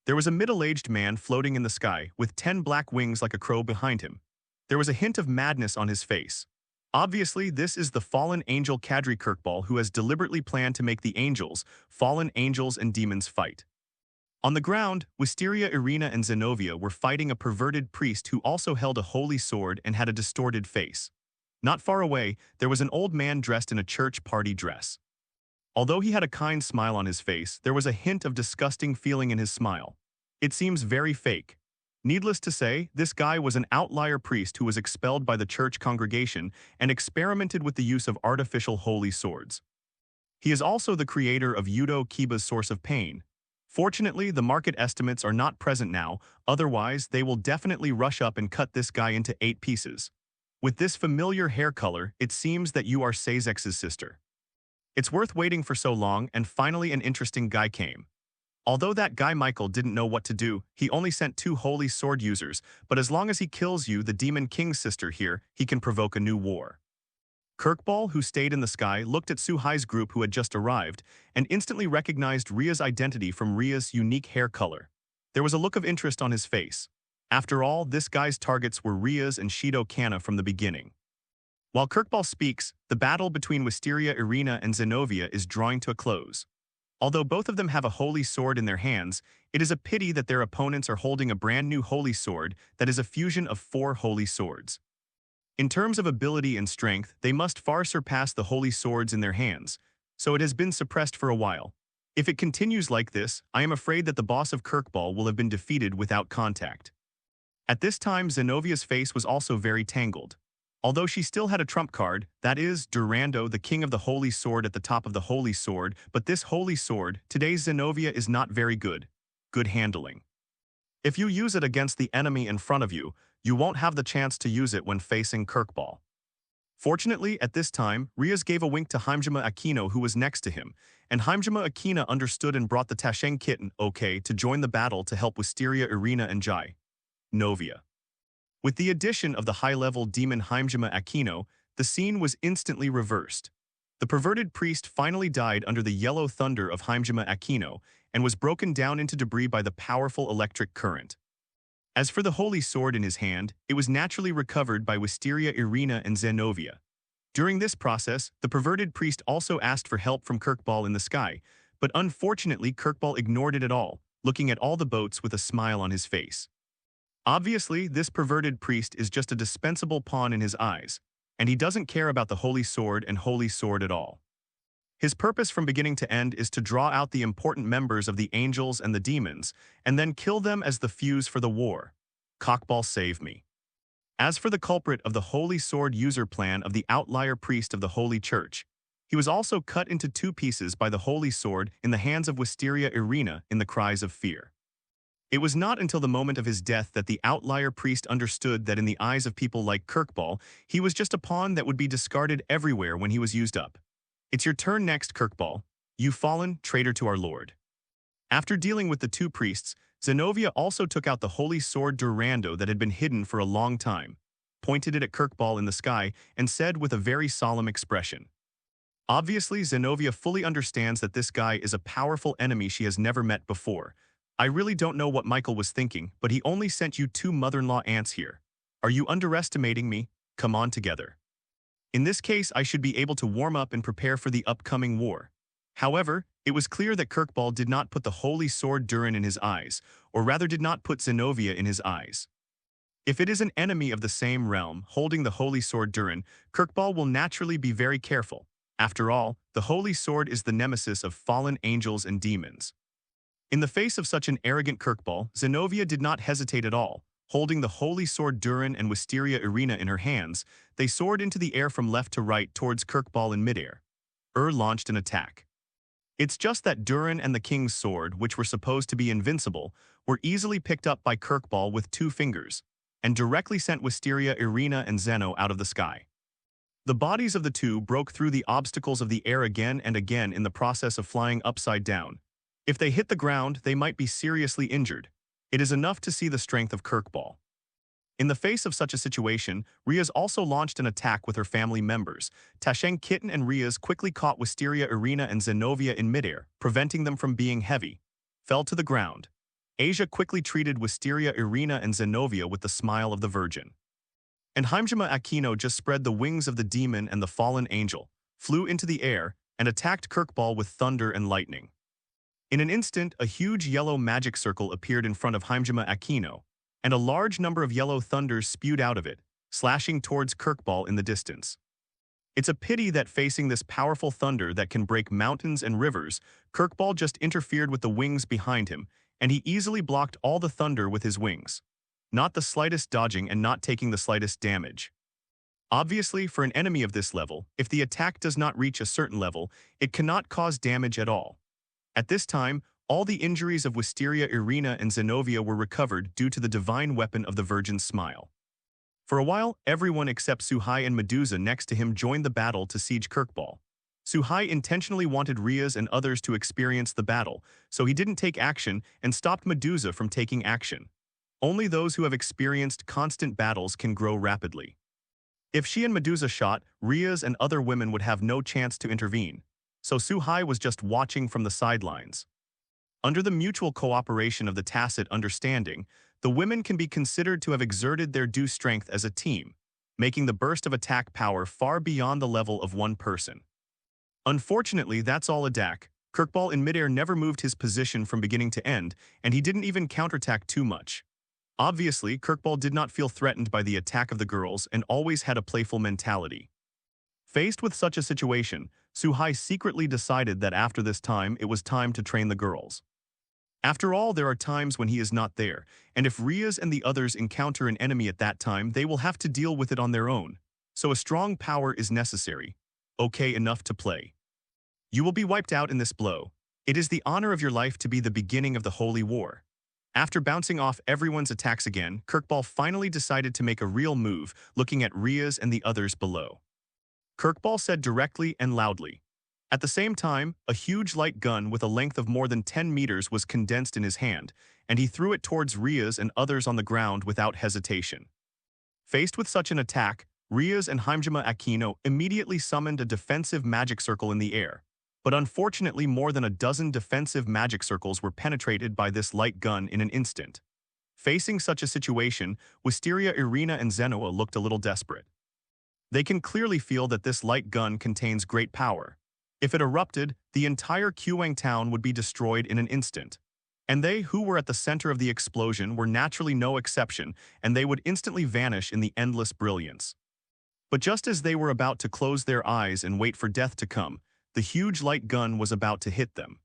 There was a middle-aged man floating in the sky, with 10 black wings like a crow behind him. There was a hint of madness on his face. Obviously, this is the fallen angel Kadri Kirkball, who has deliberately planned to make the angels, fallen angels and demons fight. On the ground, Wisteria, Irina, and Zenobia were fighting a perverted priest who also held a holy sword and had a distorted face. Not far away, there was an old man dressed in a church party dress. Although he had a kind smile on his face, there was a hint of disgusting feeling in his smile. It seems very fake. Needless to say, this guy was an outlier priest who was expelled by the church congregation and experimented with the use of artificial holy swords. He is also the creator of Yudo Kiba's Source of Pain. Fortunately, the market estimates are not present now, otherwise they will definitely rush up and cut this guy into 8 pieces. With this familiar hair color, it seems that you are Sazex's sister. It's worth waiting for so long, and finally an interesting guy came. Although that guy Michael didn't know what to do, he only sent 2 holy sword users, but as long as he kills you, the Demon King's sister here, he can provoke a new war. Kirkball, who stayed in the sky, looked at Suhai's group who had just arrived, and instantly recognized Ria's identity from Ria's unique hair color. There was a look of interest on his face. After all, this guy's targets were Ria's and Shido Kana from the beginning. While Kirkball speaks, the battle between Wisteria Irina and Zenobia is drawing to a close. Although both of them have a holy sword in their hands, it is a pity that their opponents are holding a brand new holy sword that is a fusion of 4 holy swords. In terms of ability and strength, they must far surpass the holy swords in their hands, so it has been suppressed for a while. If it continues like this, I am afraid that the boss of Kirkball will have been defeated without contact. At this time, Zenovia's face was also very tangled. Although she still had a trump card, that is, Durando, the king of the holy sword at the top of the holy sword, but this holy sword, today's Zenovia is not very good. Good handling. If you use it against the enemy in front of you, you won't have the chance to use it when facing Kirkball. Fortunately, at this time, Riaz gave a wink to Haimjima Aquino who was next to him, and Haimjima Aquino understood and brought the Tasheng kitten, okay, to join the battle to help Wisteria Irina and Jai Novia. With the addition of the high-level demon Haimjima Aquino, the scene was instantly reversed. The perverted priest finally died under the yellow thunder of Haimjima Aquino and was broken down into debris by the powerful electric current. As for the holy sword in his hand, it was naturally recovered by Wisteria Irina and Zenovia. During this process, the perverted priest also asked for help from Kirkball in the sky, but unfortunately Kirkball ignored it at all, looking at all the boats with a smile on his face. Obviously, this perverted priest is just a dispensable pawn in his eyes, and he doesn't care about the holy sword and holy sword at all. His purpose from beginning to end is to draw out the important members of the angels and the demons, and then kill them as the fuse for the war. Cockball save me. As for the culprit of the holy sword user plan of the outlier priest of the Holy Church, he was also cut into 2 pieces by the holy sword in the hands of Wisteria Irina in the cries of fear. It was not until the moment of his death that the outlier priest understood that in the eyes of people like Kirkball, he was just a pawn that would be discarded everywhere when he was used up. It's your turn next, Kirkball. You fallen, traitor to our lord. After dealing with the 2 priests, Zenovia also took out the holy sword Durando that had been hidden for a long time, pointed it at Kirkball in the sky, and said with a very solemn expression. Obviously, Zenovia fully understands that this guy is a powerful enemy she has never met before. I really don't know what Michael was thinking, but he only sent you 2 mother-in-law ants here. Are you underestimating me? Come on together. In this case, I should be able to warm up and prepare for the upcoming war. However, it was clear that Kirkball did not put the holy sword Durin in his eyes, or rather did not put Zenovia in his eyes. If it is an enemy of the same realm holding the holy sword Durin, Kirkball will naturally be very careful. After all, the holy sword is the nemesis of fallen angels and demons. In the face of such an arrogant Kirkball, Zenovia did not hesitate at all. Holding the holy sword Durin and Wisteria Irina in her hands, they soared into the air from left to right towards Kirkball in midair. Launched an attack. It's just that Durin and the king's sword, which were supposed to be invincible, were easily picked up by Kirkball with 2 fingers, and directly sent Wisteria Irina and Zeno out of the sky. The bodies of the 2 broke through the obstacles of the air again and again in the process of flying upside down. If they hit the ground, they might be seriously injured. It is enough to see the strength of Kirkball. In the face of such a situation, Riaz also launched an attack with her family members. Tasheng Kitten and Riaz quickly caught Wisteria Irina and Zenovia in midair, preventing them from being heavy. Fell to the ground. Asia quickly treated Wisteria Irina and Zenovia with the smile of the Virgin. And Haimjima Aquino just spread the wings of the demon and the fallen angel, flew into the air, and attacked Kirkball with thunder and lightning. In an instant, a huge yellow magic circle appeared in front of Haimjima Aquino, and a large number of yellow thunders spewed out of it, slashing towards Kirkball in the distance. It's a pity that facing this powerful thunder that can break mountains and rivers, Kirkball just interfered with the wings behind him, and he easily blocked all the thunder with his wings. not the slightest dodging and not taking the slightest damage. Obviously, for an enemy of this level, if the attack does not reach a certain level, it cannot cause damage at all. At this time, all the injuries of Wisteria, Irina, and Zenobia were recovered due to the divine weapon of the Virgin's smile. For a while, everyone except Suhai and Medusa next to him joined the battle to siege Kirkball. Suhai intentionally wanted Riaz and others to experience the battle, so he didn't take action and stopped Medusa from taking action. Only those who have experienced constant battles can grow rapidly. If she and Medusa shot, Riaz and other women would have no chance to intervene, so Suhai was just watching from the sidelines. Under the mutual cooperation of the tacit understanding, the women can be considered to have exerted their due strength as a team, making the burst of attack power far beyond the level of one person. Unfortunately, that's all Adak. Kirkball in midair never moved his position from beginning to end, and he didn't even counterattack too much. Obviously, Kirkball did not feel threatened by the attack of the girls and always had a playful mentality. Faced with such a situation, Suhai secretly decided that after this time, it was time to train the girls. After all, there are times when he is not there, and if Riaz and the others encounter an enemy at that time, they will have to deal with it on their own. So a strong power is necessary. Okay, enough to play. You will be wiped out in this blow. It is the honor of your life to be the beginning of the Holy War. After bouncing off everyone's attacks again, Kirkball finally decided to make a real move, looking at Riaz and the others below. Kirkball said directly and loudly. At the same time, a huge light gun with a length of more than 10 meters was condensed in his hand, and he threw it towards Riaz and others on the ground without hesitation. Faced with such an attack, Riaz and Haimjima Aquino immediately summoned a defensive magic circle in the air, but unfortunately more than a dozen defensive magic circles were penetrated by this light gun in an instant. Facing such a situation, Wisteria, Irina, and Zenoa looked a little desperate. They can clearly feel that this light gun contains great power. If it erupted, the entire Qwang town would be destroyed in an instant. And they who were at the center of the explosion were naturally no exception, and they would instantly vanish in the endless brilliance. But just as they were about to close their eyes and wait for death to come, the huge light gun was about to hit them.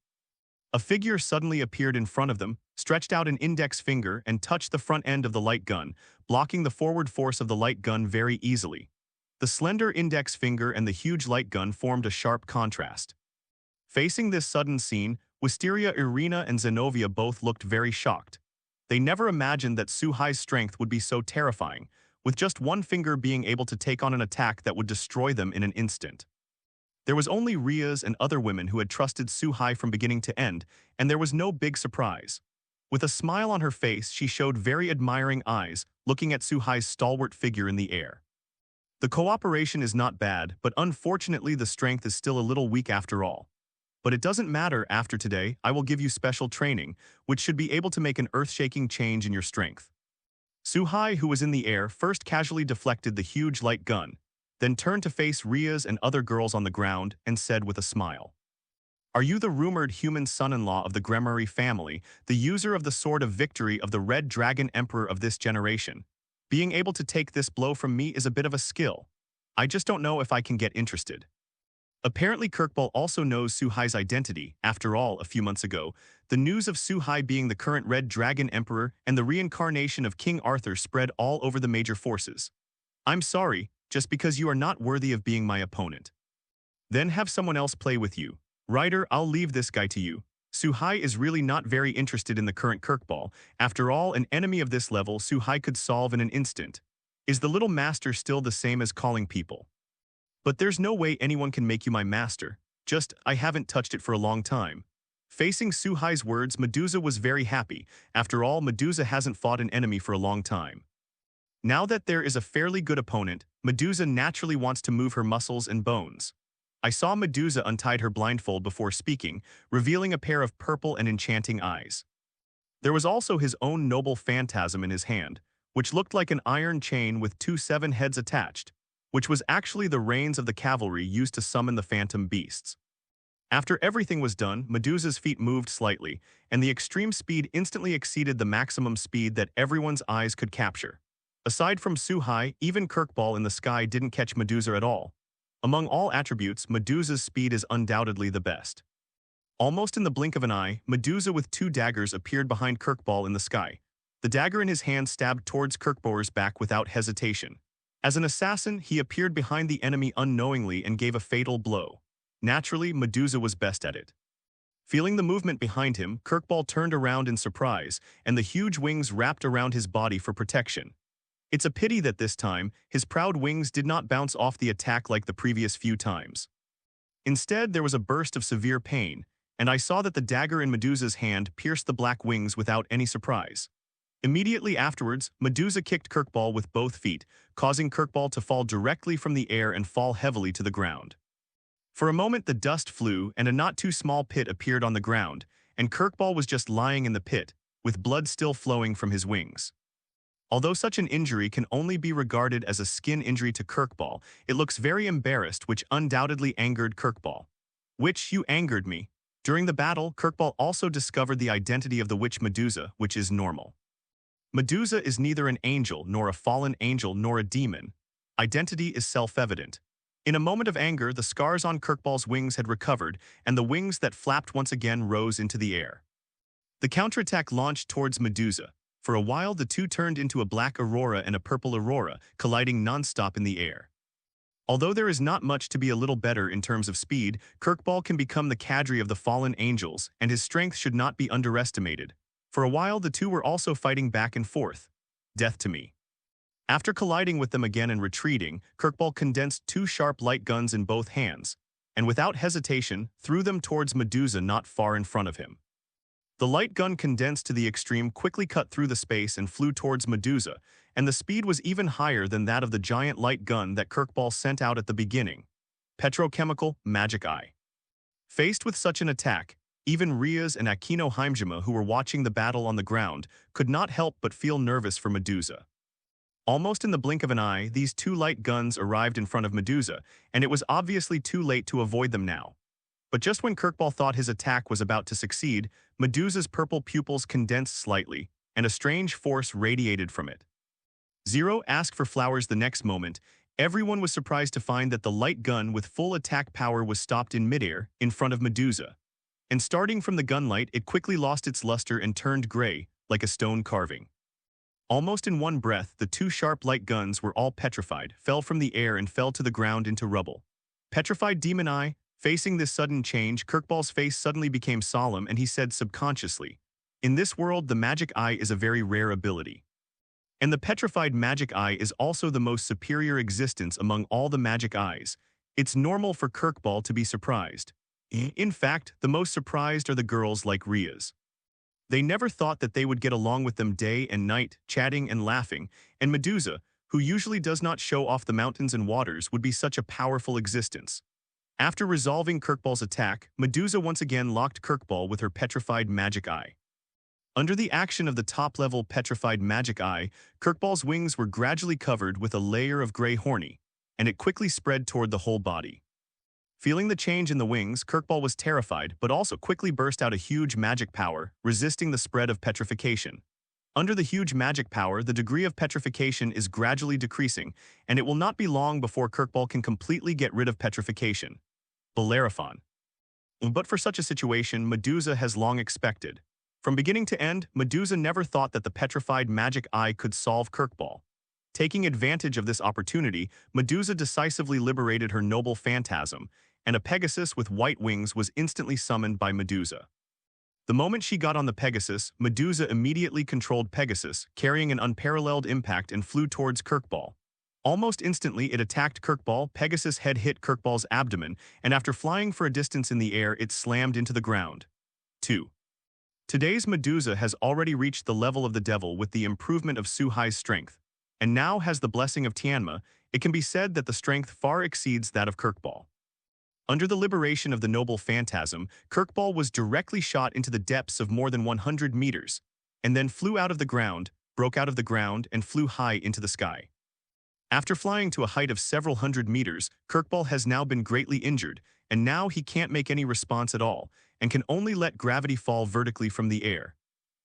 A figure suddenly appeared in front of them, stretched out an index finger and touched the front end of the light gun, blocking the forward force of the light gun very easily. The slender index finger and the huge light gun formed a sharp contrast. Facing this sudden scene, Wisteria, Irina, and Zenobia both looked very shocked. They never imagined that Suhai's strength would be so terrifying, with just one finger being able to take on an attack that would destroy them in an instant. There was only Riaz and other women who had trusted Suhai from beginning to end, and there was no big surprise. With a smile on her face, she showed very admiring eyes, looking at Suhai's stalwart figure in the air. The cooperation is not bad, but unfortunately the strength is still a little weak after all. But it doesn't matter, after today, I will give you special training, which should be able to make an earth-shaking change in your strength. Suhai, who was in the air, first casually deflected the huge light gun, then turned to face Riaz and other girls on the ground and said with a smile, "Are you the rumored human son-in-law of the Gremari family, the user of the Sword of Victory of the Red Dragon Emperor of this generation? Being able to take this blow from me is a bit of a skill. I just don't know if I can get interested." Apparently Kirkball also knows Suhai's identity. After all, a few months ago, the news of Suhai being the current Red Dragon Emperor and the reincarnation of King Arthur spread all over the major forces. "I'm sorry, just because you are not worthy of being my opponent. Then have someone else play with you. Ryder, I'll leave this guy to you." Suhai is really not very interested in the current Kirkball. After all, an enemy of this level Suhai could solve in an instant. Is the little master still the same as calling people? "But there's no way anyone can make you my master. Just, I haven't touched it for a long time." Facing Suhai's words, Medusa was very happy. After all, Medusa hasn't fought an enemy for a long time. Now that there is a fairly good opponent, Medusa naturally wants to move her muscles and bones. I saw Medusa untied her blindfold before speaking, revealing a pair of purple and enchanting eyes. There was also his own noble phantasm in his hand, which looked like an iron chain with 2 7 heads attached, which was actually the reins of the cavalry used to summon the phantom beasts. After everything was done, Medusa's feet moved slightly, and the extreme speed instantly exceeded the maximum speed that everyone's eyes could capture. Aside from Suhai, even Kirkball in the sky didn't catch Medusa at all. Among all attributes, Medusa's speed is undoubtedly the best. Almost in the blink of an eye, Medusa with 2 daggers appeared behind Kirkball in the sky. The dagger in his hand stabbed towards Kirkbor's back without hesitation. As an assassin, he appeared behind the enemy unknowingly and gave a fatal blow. Naturally, Medusa was best at it. Feeling the movement behind him, Kirkball turned around in surprise, and the huge wings wrapped around his body for protection. It's a pity that this time, his proud wings did not bounce off the attack like the previous few times. Instead, there was a burst of severe pain, and I saw that the dagger in Medusa's hand pierced the black wings without any surprise. Immediately afterwards, Medusa kicked Kirkball with both feet, causing Kirkball to fall directly from the air and fall heavily to the ground. For a moment the dust flew and a not too small pit appeared on the ground, and Kirkball was just lying in the pit, with blood still flowing from his wings. Although such an injury can only be regarded as a skin injury to Kirkball, it looks very embarrassed, which undoubtedly angered Kirkball. "Which you angered me." During the battle, Kirkball also discovered the identity of the witch Medusa, which is normal. Medusa is neither an angel nor a fallen angel nor a demon. Identity is self-evident. In a moment of anger, the scars on Kirkball's wings had recovered, and the wings that flapped once again rose into the air. The counterattack launched towards Medusa. For a while, the two turned into a black aurora and a purple aurora, colliding non-stop in the air. Although there is not much to be a little better in terms of speed, Kirkball can become the cadre of the fallen angels, and his strength should not be underestimated. For a while, the two were also fighting back and forth. Death to me. After colliding with them again and retreating, Kirkball condensed two sharp light guns in both hands, and without hesitation, threw them towards Medusa not far in front of him. The light gun, condensed to the extreme, quickly cut through the space and flew towards Medusa, and the speed was even higher than that of the giant light gun that Kirkball sent out at the beginning. Petrochemical Magic Eye. Faced with such an attack, even Riaz and Akino Heimjima, who were watching the battle on the ground, could not help but feel nervous for Medusa. Almost in the blink of an eye, these two light guns arrived in front of Medusa, and it was obviously too late to avoid them now. But just when Kirkball thought his attack was about to succeed, Medusa's purple pupils condensed slightly, and a strange force radiated from it. Zero asked for flowers the next moment. Everyone was surprised to find that the light gun with full attack power was stopped in midair, in front of Medusa. And starting from the gunlight, it quickly lost its luster and turned gray, like a stone carving. Almost in one breath, the two sharp light guns were all petrified, fell from the air and fell to the ground into rubble. Petrified Demon Eye. Facing this sudden change, Kirkball's face suddenly became solemn and he said subconsciously, "In this world, the magic eye is a very rare ability. And the petrified magic eye is also the most superior existence among all the magic eyes. It's normal for Kirkball to be surprised. In fact, the most surprised are the girls like Riaz. They never thought that they would get along with them day and night, chatting and laughing, and Medusa, who usually does not show off the mountains and waters, would be such a powerful existence." After resolving Kirkball's attack, Medusa once again locked Kirkball with her petrified magic eye. Under the action of the top-level petrified magic eye, Kirkball's wings were gradually covered with a layer of gray horny, and it quickly spread toward the whole body. Feeling the change in the wings, Kirkball was terrified, but also quickly burst out a huge magic power, resisting the spread of petrification. Under the huge magic power, the degree of petrification is gradually decreasing, and it will not be long before Kirkball can completely get rid of petrification. Bellerophon. But for such a situation, Medusa has long expected. From beginning to end, Medusa never thought that the petrified magic eye could solve Kirkball. Taking advantage of this opportunity, Medusa decisively liberated her noble phantasm, and a Pegasus with white wings was instantly summoned by Medusa. The moment she got on the Pegasus, Medusa immediately controlled Pegasus, carrying an unparalleled impact, and flew towards Kirkball. Almost instantly, it attacked Kirkball. Pegasus' head hit Kirkball's abdomen, and after flying for a distance in the air, it slammed into the ground. 2. Today's Medusa has already reached the level of the devil with the improvement of Suhai's strength, and now has the blessing of Tianma. It can be said that the strength far exceeds that of Kirkball. Under the liberation of the noble phantasm, Kirkball was directly shot into the depths of more than 100 meters, and then flew out of the ground, broke out of the ground, and flew high into the sky. After flying to a height of several hundred meters, Kirkball has now been greatly injured, and now he can't make any response at all, and can only let gravity fall vertically from the air.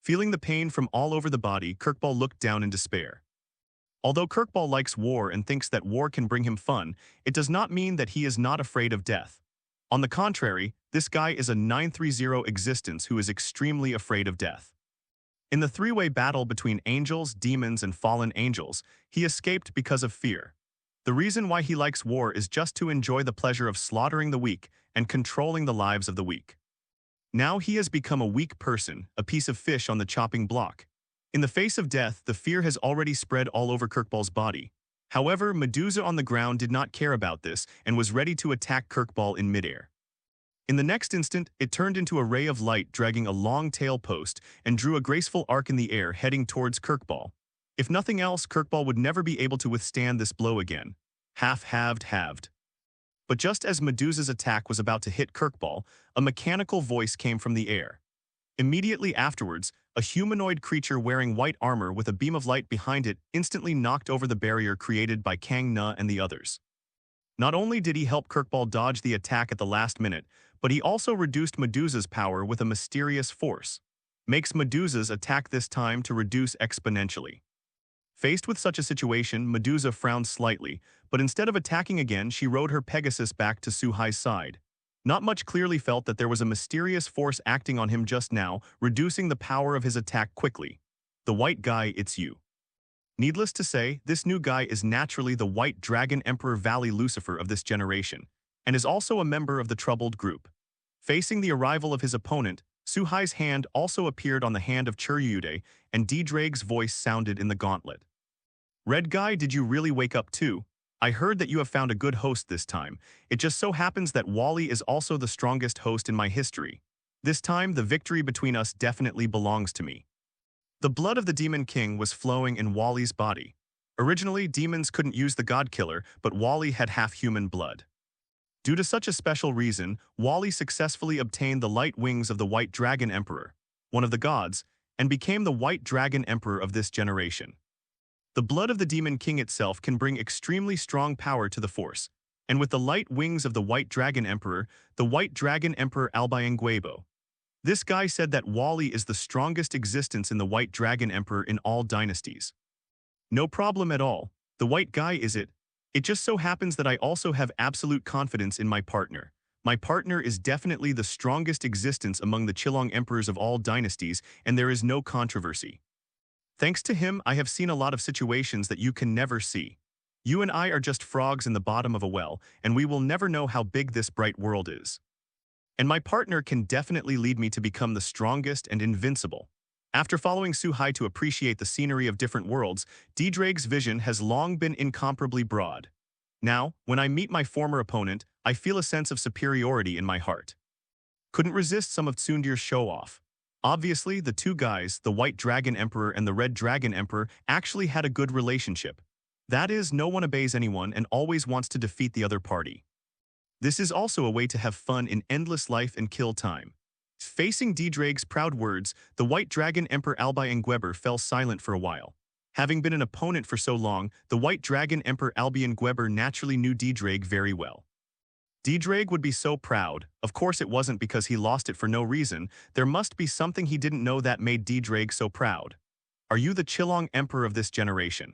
Feeling the pain from all over the body, Kirkball looked down in despair. Although Kirkball likes war and thinks that war can bring him fun, it does not mean that he is not afraid of death. On the contrary, this guy is a 930 existence who is extremely afraid of death. In the three-way battle between angels, demons, and fallen angels, he escaped because of fear. The reason why he likes war is just to enjoy the pleasure of slaughtering the weak and controlling the lives of the weak. Now he has become a weak person, a piece of fish on the chopping block. In the face of death, the fear has already spread all over Kirkball's body. However, Medusa on the ground did not care about this and was ready to attack Kirkball in midair. In the next instant, it turned into a ray of light dragging a long tail post and drew a graceful arc in the air heading towards Kirkball. If nothing else, Kirkball would never be able to withstand this blow again. Halved. But just as Medusa's attack was about to hit Kirkball, a mechanical voice came from the air. Immediately afterwards, a humanoid creature wearing white armor with a beam of light behind it instantly knocked over the barrier created by Kang Na and the others. Not only did he help Kirkball dodge the attack at the last minute, but he also reduced Medusa's power with a mysterious force. Makes Medusa's attack this time to reduce exponentially. Faced with such a situation, Medusa frowned slightly, but instead of attacking again, she rode her Pegasus back to Suhai's side. Not much clearly felt that there was a mysterious force acting on him just now, reducing the power of his attack quickly. The white guy, it's you. Needless to say, this new guy is naturally the White Dragon Emperor Valley Lucifer of this generation, and is also a member of the Troubled Group. Facing the arrival of his opponent, Suhai's hand also appeared on the hand of Churyude, and D-Drake's voice sounded in the gauntlet. Red guy, did you really wake up too? I heard that you have found a good host this time. It just so happens that Wally is also the strongest host in my history. This time, the victory between us definitely belongs to me. The blood of the Demon King was flowing in Wally's body. Originally, demons couldn't use the God Killer, but Wally had half-human blood. Due to such a special reason, Wally successfully obtained the light wings of the White Dragon Emperor, one of the gods, and became the White Dragon Emperor of this generation. The blood of the Demon King itself can bring extremely strong power to the Force, and with the light wings of the White Dragon Emperor, the White Dragon Emperor Albianguebo. This guy said that Wally is the strongest existence in the White Dragon Emperor in all dynasties. No problem at all. The white guy is it. It just so happens that I also have absolute confidence in my partner. My partner is definitely the strongest existence among the Chilong emperors of all dynasties, and there is no controversy. Thanks to him, I have seen a lot of situations that you can never see. You and I are just frogs in the bottom of a well, and we will never know how big this bright world is. And my partner can definitely lead me to become the strongest and invincible. After following Suhai to appreciate the scenery of different worlds, D-Drake's vision has long been incomparably broad. Now, when I meet my former opponent, I feel a sense of superiority in my heart. Couldn't resist some of Tsundir's show-off. Obviously, the two guys, the White Dragon Emperor and the Red Dragon Emperor, actually had a good relationship. That is, no one obeys anyone and always wants to defeat the other party. This is also a way to have fun in endless life and kill time. Facing D-Drake's proud words, the White Dragon Emperor Albiangueber fell silent for a while. Having been an opponent for so long, the White Dragon Emperor Albiangueber naturally knew D-Drake very well. D-Drake would be so proud. Of course it wasn't because he lost it for no reason. There must be something he didn't know that made D-Drake so proud. Are you the Chilong Emperor of this generation?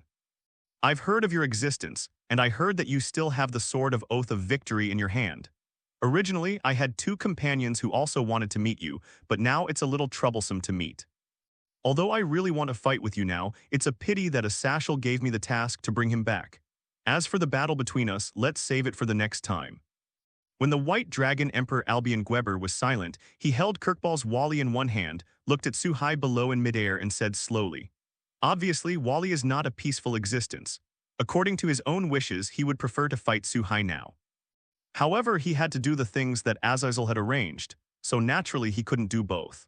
I've heard of your existence, and I heard that you still have the Sword of Oath of Victory in your hand. Originally, I had two companions who also wanted to meet you, but now it's a little troublesome to meet. Although I really want to fight with you now, it's a pity that Asashel gave me the task to bring him back. As for the battle between us, let's save it for the next time. When the White Dragon Emperor Albiangueber was silent, he held Kirkball's Wally in one hand, looked at Suhai below in midair and said slowly, "Obviously, Wally is not a peaceful existence. According to his own wishes, he would prefer to fight Suhai now. However, he had to do the things that Azazel had arranged, so naturally he couldn't do both."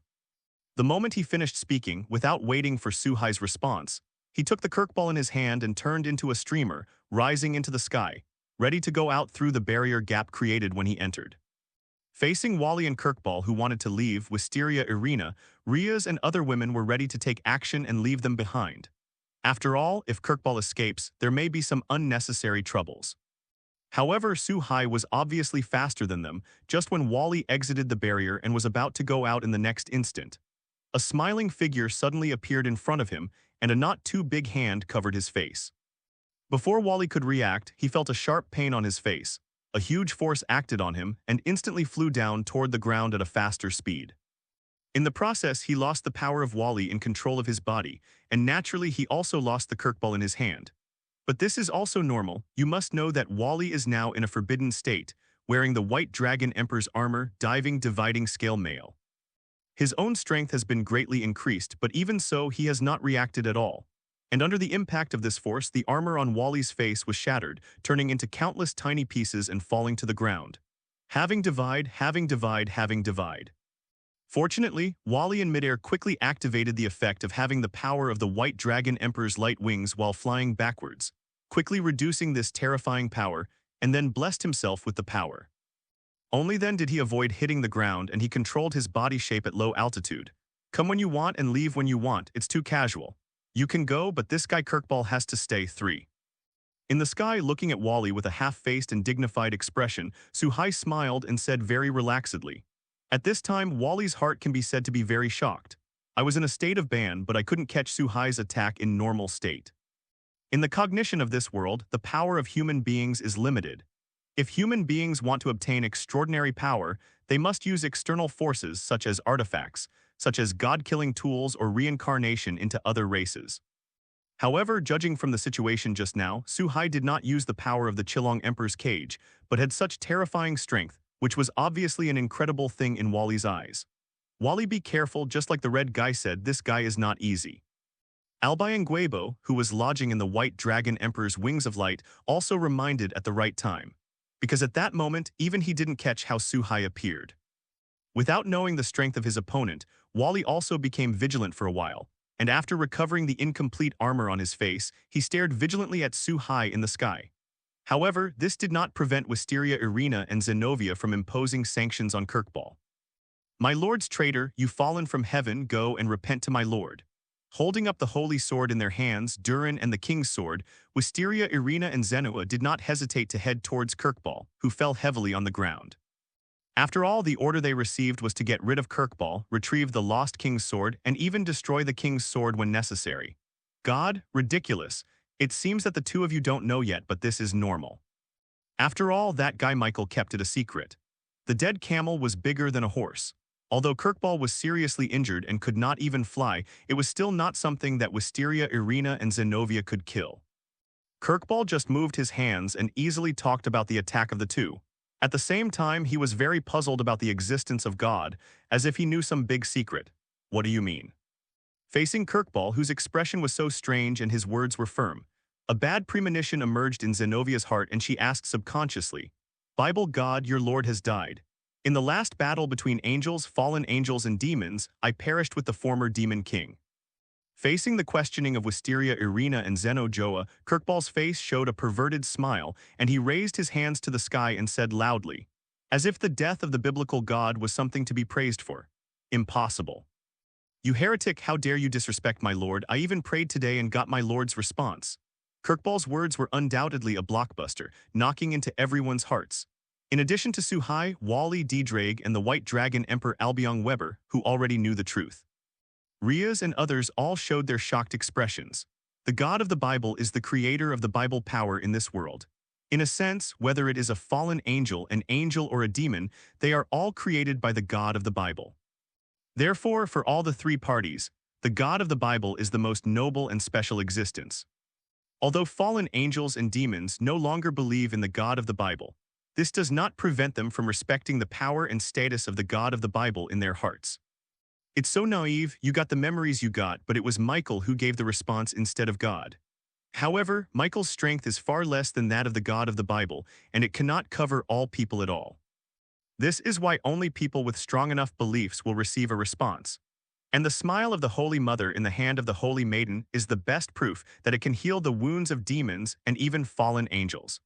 The moment he finished speaking, without waiting for Suhai's response, he took the Kirkball in his hand and turned into a streamer, rising into the sky, ready to go out through the barrier gap created when he entered. Facing Wally and Kirkball, who wanted to leave, Wisteria Irina, Riaz and other women were ready to take action and leave them behind. After all, if Kirkball escapes, there may be some unnecessary troubles. However, Suhai was obviously faster than them, just when Wally exited the barrier and was about to go out in the next instant. A smiling figure suddenly appeared in front of him, and a not-too-big hand covered his face. Before Wally could react, he felt a sharp pain on his face. A huge force acted on him and instantly flew down toward the ground at a faster speed. In the process, he lost the power of Wally in control of his body, and naturally he also lost the Kirkball in his hand. But this is also normal. You must know that Wally is now in a forbidden state, wearing the White Dragon Emperor's armor, diving dividing scale mail. His own strength has been greatly increased, but even so he has not reacted at all. And under the impact of this force, the armor on Wally's face was shattered, turning into countless tiny pieces and falling to the ground. Having divide. Fortunately, Wally in midair quickly activated the effect of having the power of the White Dragon Emperor's light wings while flying backwards, quickly reducing this terrifying power, and then blessed himself with the power. Only then did he avoid hitting the ground, and he controlled his body shape at low altitude. Come when you want and leave when you want, it's too casual. You can go, but this guy Kirkball has to stay. 3. In the sky, looking at Wally with a half-faced and dignified expression, Suhai smiled and said very relaxedly. At this time, Wally's heart can be said to be very shocked. I was in a state of ban, but I couldn't catch Suhai's attack in normal state. In the cognition of this world, the power of human beings is limited. If human beings want to obtain extraordinary power, they must use external forces such as artifacts, such as god-killing tools or reincarnation into other races. However, judging from the situation just now, Suhai did not use the power of the Chilong Emperor's cage, but had such terrifying strength, which was obviously an incredible thing in Wally's eyes. Wally, be careful, just like the red guy said, this guy is not easy. Albayangwebo, who was lodging in the White Dragon Emperor's wings of light, also reminded at the right time, because at that moment, even he didn't catch how Suhai appeared. Without knowing the strength of his opponent, Wally also became vigilant for a while, and after recovering the incomplete armor on his face, he stared vigilantly at Suhai in the sky. However, this did not prevent Wisteria Irina and Zenobia from imposing sanctions on Kirkball. My lord's traitor, you fallen from heaven, go and repent to my lord. Holding up the holy sword in their hands, Durin and the king's sword, Wisteria Irina and Zenua did not hesitate to head towards Kirkball, who fell heavily on the ground. After all, the order they received was to get rid of Kirkball, retrieve the lost king's sword, and even destroy the king's sword when necessary. God, ridiculous. It seems that the two of you don't know yet, but this is normal. After all, that guy Michael kept it a secret. The dead camel was bigger than a horse. Although Kirkball was seriously injured and could not even fly, it was still not something that Wisteria Irina and Zenobia could kill. Kirkball just moved his hands and easily talked about the attack of the two. At the same time, he was very puzzled about the existence of God, as if he knew some big secret. What do you mean? Facing Kirkball, whose expression was so strange and his words were firm, a bad premonition emerged in Zenovia's heart and she asked subconsciously, Bible God, your Lord has died. In the last battle between angels, fallen angels, and demons, I perished with the former demon king. Facing the questioning of Wisteria Irina and Zeno Joa, Kirkball's face showed a perverted smile, and he raised his hands to the sky and said loudly, as if the death of the biblical God was something to be praised for. Impossible. You heretic, how dare you disrespect my lord? I even prayed today and got my lord's response. Kirkball's words were undoubtedly a blockbuster, knocking into everyone's hearts. In addition to Suhai, Wally, Drake, and the White Dragon Emperor Albion Weber, who already knew the truth. Riaz and others all showed their shocked expressions. The God of the Bible is the creator of the Bible power in this world. In a sense, whether it is a fallen angel, an angel, or a demon, they are all created by the God of the Bible. Therefore, for all the three parties, the God of the Bible is the most noble and special existence. Although fallen angels and demons no longer believe in the God of the Bible, this does not prevent them from respecting the power and status of the God of the Bible in their hearts. It's so naive, you got the memories you got, but it was Michael who gave the response instead of God. However, Michael's strength is far less than that of the God of the Bible, and it cannot cover all people at all. This is why only people with strong enough beliefs will receive a response. And the smile of the Holy Mother in the hand of the Holy Maiden is the best proof that it can heal the wounds of demons and even fallen angels.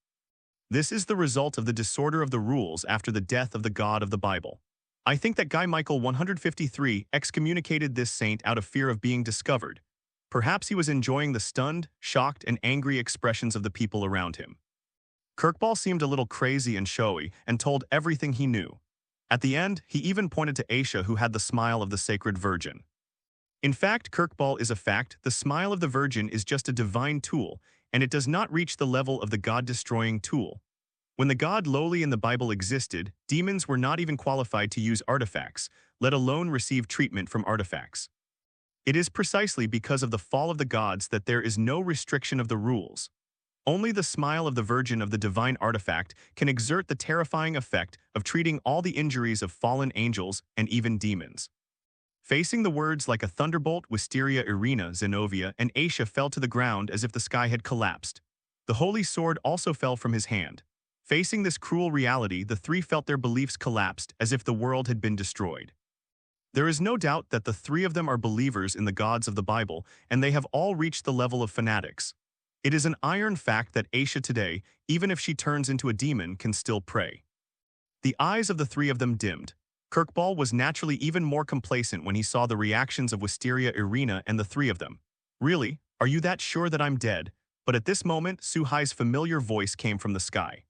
This is the result of the disorder of the rules after the death of the God of the Bible. I think that Guy Michael 153 excommunicated this saint out of fear of being discovered. Perhaps he was enjoying the stunned, shocked, and angry expressions of the people around him. Kirkball seemed a little crazy and showy and told everything he knew. At the end, he even pointed to Aisha, who had the smile of the Sacred Virgin. In fact, Kirkball is a fact. The smile of the Virgin is just a divine tool, and it does not reach the level of the God-destroying tool. When the god Loli in the Bible existed, demons were not even qualified to use artifacts, let alone receive treatment from artifacts. It is precisely because of the fall of the gods that there is no restriction of the rules. Only the smile of the Virgin of the divine artifact can exert the terrifying effect of treating all the injuries of fallen angels and even demons. Facing the words like a thunderbolt, Wisteria, Irina, Zenobia, and Asia fell to the ground as if the sky had collapsed. The holy sword also fell from his hand. Facing this cruel reality, the three felt their beliefs collapsed as if the world had been destroyed. There is no doubt that the three of them are believers in the gods of the Bible, and they have all reached the level of fanatics. It is an iron fact that Asia today, even if she turns into a demon, can still pray. The eyes of the three of them dimmed. Kirkball was naturally even more complacent when he saw the reactions of Wisteria, Irina, and the three of them. Really? Are you that sure that I'm dead? But at this moment, Suhai's familiar voice came from the sky.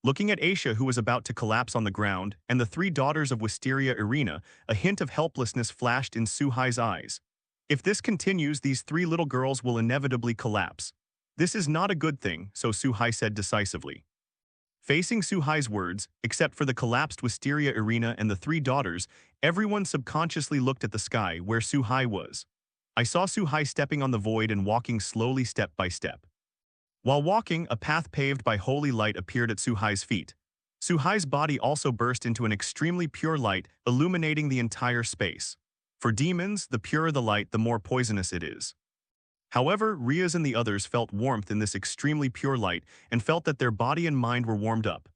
Looking at Asia, who was about to collapse on the ground, and the three daughters of Wisteria, Irina, a hint of helplessness flashed in Suhai's eyes. If this continues, these three little girls will inevitably collapse. This is not a good thing, so Suhai said decisively. Facing Suhai's words, except for the collapsed Wisteria, Irina, and the three daughters, everyone subconsciously looked at the sky where Suhai was. I saw Suhai stepping on the void and walking slowly step by step. While walking, a path paved by holy light appeared at Suhai's feet. Suhai's body also burst into an extremely pure light, illuminating the entire space. For demons, the purer the light, the more poisonous it is. However, Riaz and the others felt warmth in this extremely pure light and felt that their body and mind were warmed up.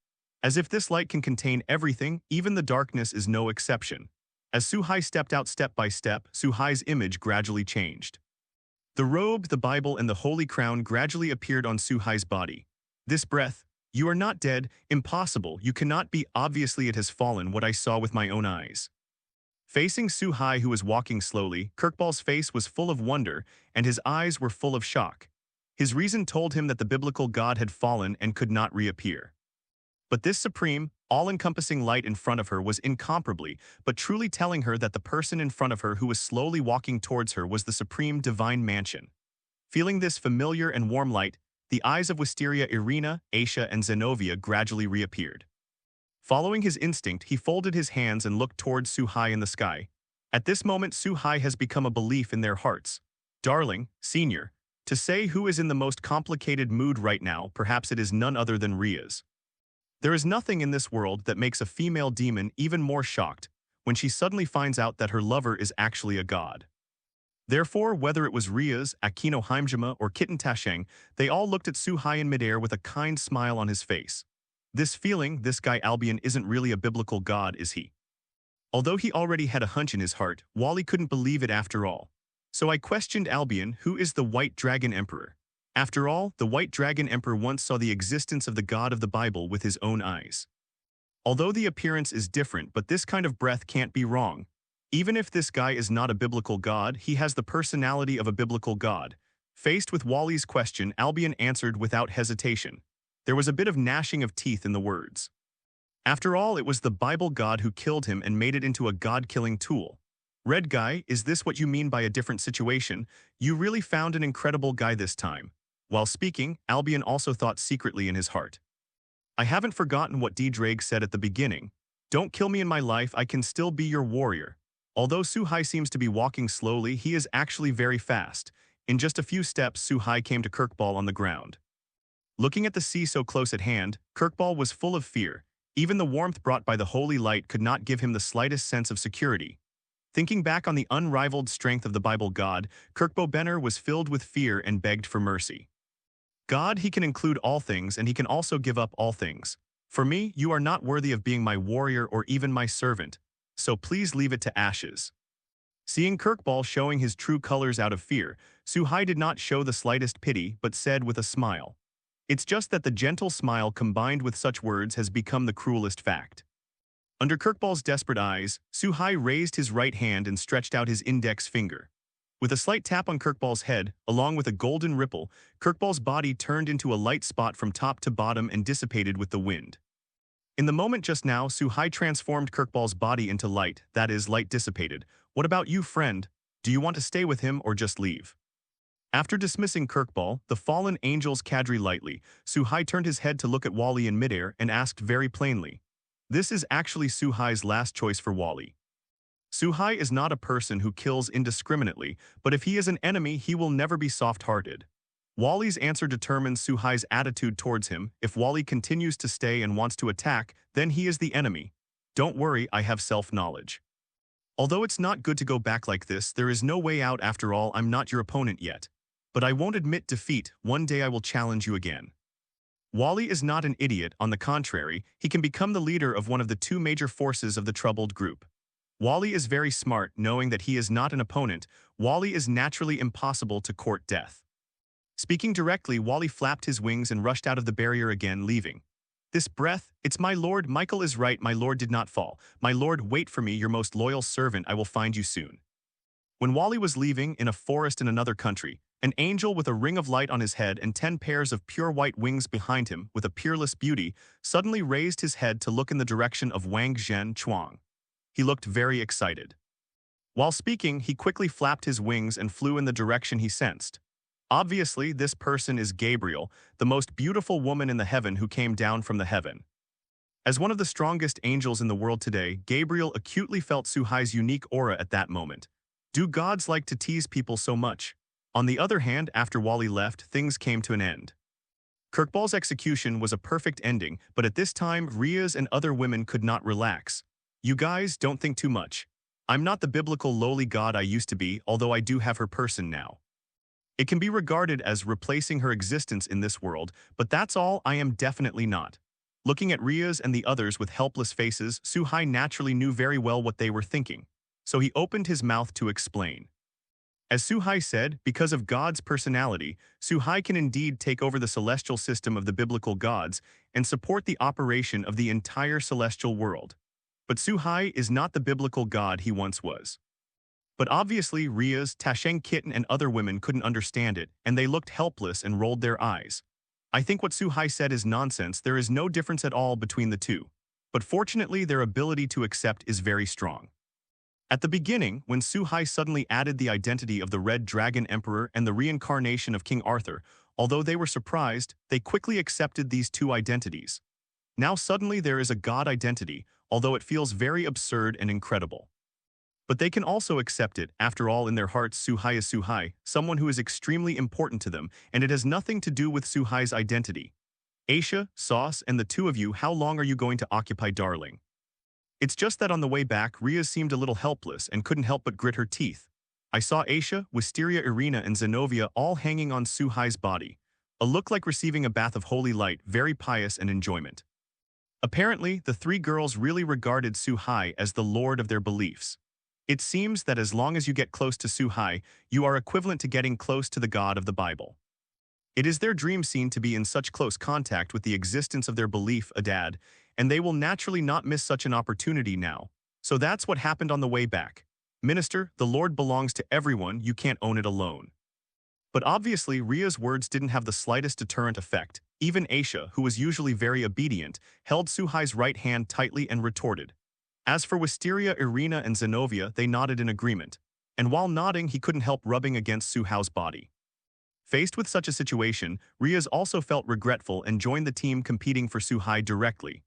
As if this light can contain everything, even the darkness is no exception. As Suhai stepped out step by step, Suhai's image gradually changed. The robe, the Bible, and the holy crown gradually appeared on Suhai's body. This breath, you are not dead, impossible, you cannot be, obviously it has fallen, what I saw with my own eyes. Facing Suhai, who was walking slowly, Kirkball's face was full of wonder, and his eyes were full of shock. His reason told him that the biblical God had fallen and could not reappear. But this supreme, all-encompassing light in front of her was incomparably, but truly telling her that the person in front of her who was slowly walking towards her was the supreme divine mansion. Feeling this familiar and warm light, the eyes of Wisteria, Irina, Asia, and Zenobia gradually reappeared. Following his instinct, he folded his hands and looked towards Suhai in the sky. At this moment, Suhai has become a belief in their hearts. Darling, senior, to say who is in the most complicated mood right now, perhaps it is none other than Riaz. There is nothing in this world that makes a female demon even more shocked when she suddenly finds out that her lover is actually a god. Therefore, whether it was Riaz, Aquino Heimjima, or Kitten Tasheng, they all looked at Suhai in midair with a kind smile on his face. This feeling, this guy Albion isn't really a biblical god, is he? Although he already had a hunch in his heart, Wally couldn't believe it after all. So I questioned Albion, who is the White Dragon Emperor? After all, the White Dragon Emperor once saw the existence of the God of the Bible with his own eyes. Although the appearance is different, but this kind of breath can't be wrong. Even if this guy is not a biblical god, he has the personality of a biblical god. Faced with Wally's question, Albion answered without hesitation. There was a bit of gnashing of teeth in the words. After all, it was the Bible God who killed him and made it into a god-killing tool. Red guy, is this what you mean by a different situation? You really found an incredible guy this time. While speaking, Albion also thought secretly in his heart. I haven't forgotten what D. said at the beginning. Don't kill me in my life, I can still be your warrior. Although Suhai seems to be walking slowly, he is actually very fast. In just a few steps, Suhai came to Kirkball on the ground. Looking at the sea so close at hand, Kirkball was full of fear. Even the warmth brought by the holy light could not give him the slightest sense of security. Thinking back on the unrivaled strength of the Bible God, Kirkbo Benner was filled with fear and begged for mercy. God, he can include all things and he can also give up all things. For me, you are not worthy of being my warrior or even my servant, so please leave it to ashes. Seeing Kirkball showing his true colors out of fear, Suhai did not show the slightest pity but said with a smile. It's just that the gentle smile combined with such words has become the cruelest fact. Under Kirkball's desperate eyes, Suhai raised his right hand and stretched out his index finger. With a slight tap on Kirkball's head, along with a golden ripple, Kirkball's body turned into a light spot from top to bottom and dissipated with the wind. In the moment just now, Suhai transformed Kirkball's body into light, that is, light dissipated. What about you, friend? Do you want to stay with him or just leave? After dismissing Kirkball, the fallen angel's cadre lightly, Suhai turned his head to look at Wally in midair and asked very plainly, "This is actually Suhai's last choice for Wally. Suhai is not a person who kills indiscriminately, but if he is an enemy, he will never be soft-hearted." Wally's answer determines Suhai's attitude towards him. If Wally continues to stay and wants to attack, then he is the enemy. Don't worry, I have self-knowledge. Although it's not good to go back like this, there is no way out after all. I'm not your opponent yet. But I won't admit defeat. One day I will challenge you again. Wally is not an idiot. On the contrary, he can become the leader of one of the two major forces of the troubled group. Wally is very smart, knowing that he is not an opponent. Wally is naturally impossible to court death. Speaking directly, Wally flapped his wings and rushed out of the barrier again, leaving. This breath, it's my lord. Michael is right. My lord did not fall. My lord, wait for me, your most loyal servant. I will find you soon. When Wally was leaving, in a forest in another country, an angel with a ring of light on his head and 10 pairs of pure white wings behind him with a peerless beauty suddenly raised his head to look in the direction of Wang Zhen Chuang. He looked very excited. While speaking, he quickly flapped his wings and flew in the direction he sensed. Obviously, this person is Gabriel, the most beautiful woman in the heaven who came down from the heaven. As one of the strongest angels in the world today, Gabriel acutely felt Suhai's unique aura at that moment. Do gods like to tease people so much? On the other hand, after Wally left, things came to an end. Kirkball's execution was a perfect ending, but at this time, Riaz and other women could not relax. You guys, don't think too much. I'm not the biblical lowly god I used to be, although I do have her person now. It can be regarded as replacing her existence in this world, but that's all. I am definitely not. Looking at Riaz and the others with helpless faces, Suhai naturally knew very well what they were thinking, so he opened his mouth to explain. As Suhai said, because of God's personality, Suhai can indeed take over the celestial system of the biblical gods and support the operation of the entire celestial world. But Suhai is not the biblical god he once was. But obviously Riaz, Tasheng Kitten and other women couldn't understand it, and they looked helpless and rolled their eyes. I think what Suhai said is nonsense. There is no difference at all between the two. But fortunately, their ability to accept is very strong. At the beginning, when Suhai suddenly added the identity of the Red Dragon Emperor and the reincarnation of King Arthur, although they were surprised, they quickly accepted these two identities. Now suddenly there is a god identity, although it feels very absurd and incredible. But they can also accept it. After all, in their hearts, Suhai is Suhai, someone who is extremely important to them, and it has nothing to do with Suhai's identity. Aisha, Sauce, and the two of you, how long are you going to occupy, darling? It's just that on the way back, Riaz seemed a little helpless and couldn't help but grit her teeth. I saw Aisha, Wisteria, Irina, and Zenobia all hanging on Suhai's body. A look like receiving a bath of holy light, very pious and enjoyment. Apparently, the three girls really regarded Suhai as the lord of their beliefs. It seems that as long as you get close to Suhai, you are equivalent to getting close to the God of the Bible. It is their dream scene to be in such close contact with the existence of their belief, Adad, and they will naturally not miss such an opportunity now. So that's what happened on the way back. Minister, the Lord belongs to everyone, you can't own it alone. But obviously, Riaz's words didn't have the slightest deterrent effect. Even Aisha, who was usually very obedient, held Suhai's right hand tightly and retorted. As for Wisteria, Irina, and Zenobia, they nodded in agreement. And while nodding, he couldn't help rubbing against Suhai's body. Faced with such a situation, Riaz also felt regretful and joined the team competing for Suhai directly.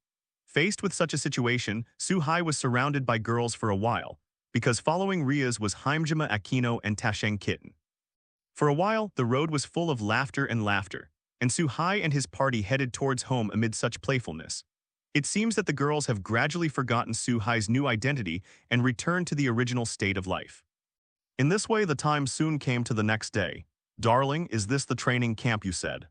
Faced with such a situation, Suhai was surrounded by girls for a while, because following Riaz was Haimjima Aquino and Tasheng Kitten. For a while, the road was full of laughter, and Suhai and his party headed towards home amid such playfulness. It seems that the girls have gradually forgotten Suhai's new identity and returned to the original state of life. In this way, the time soon came to the next day. Darling, is this the training camp you said?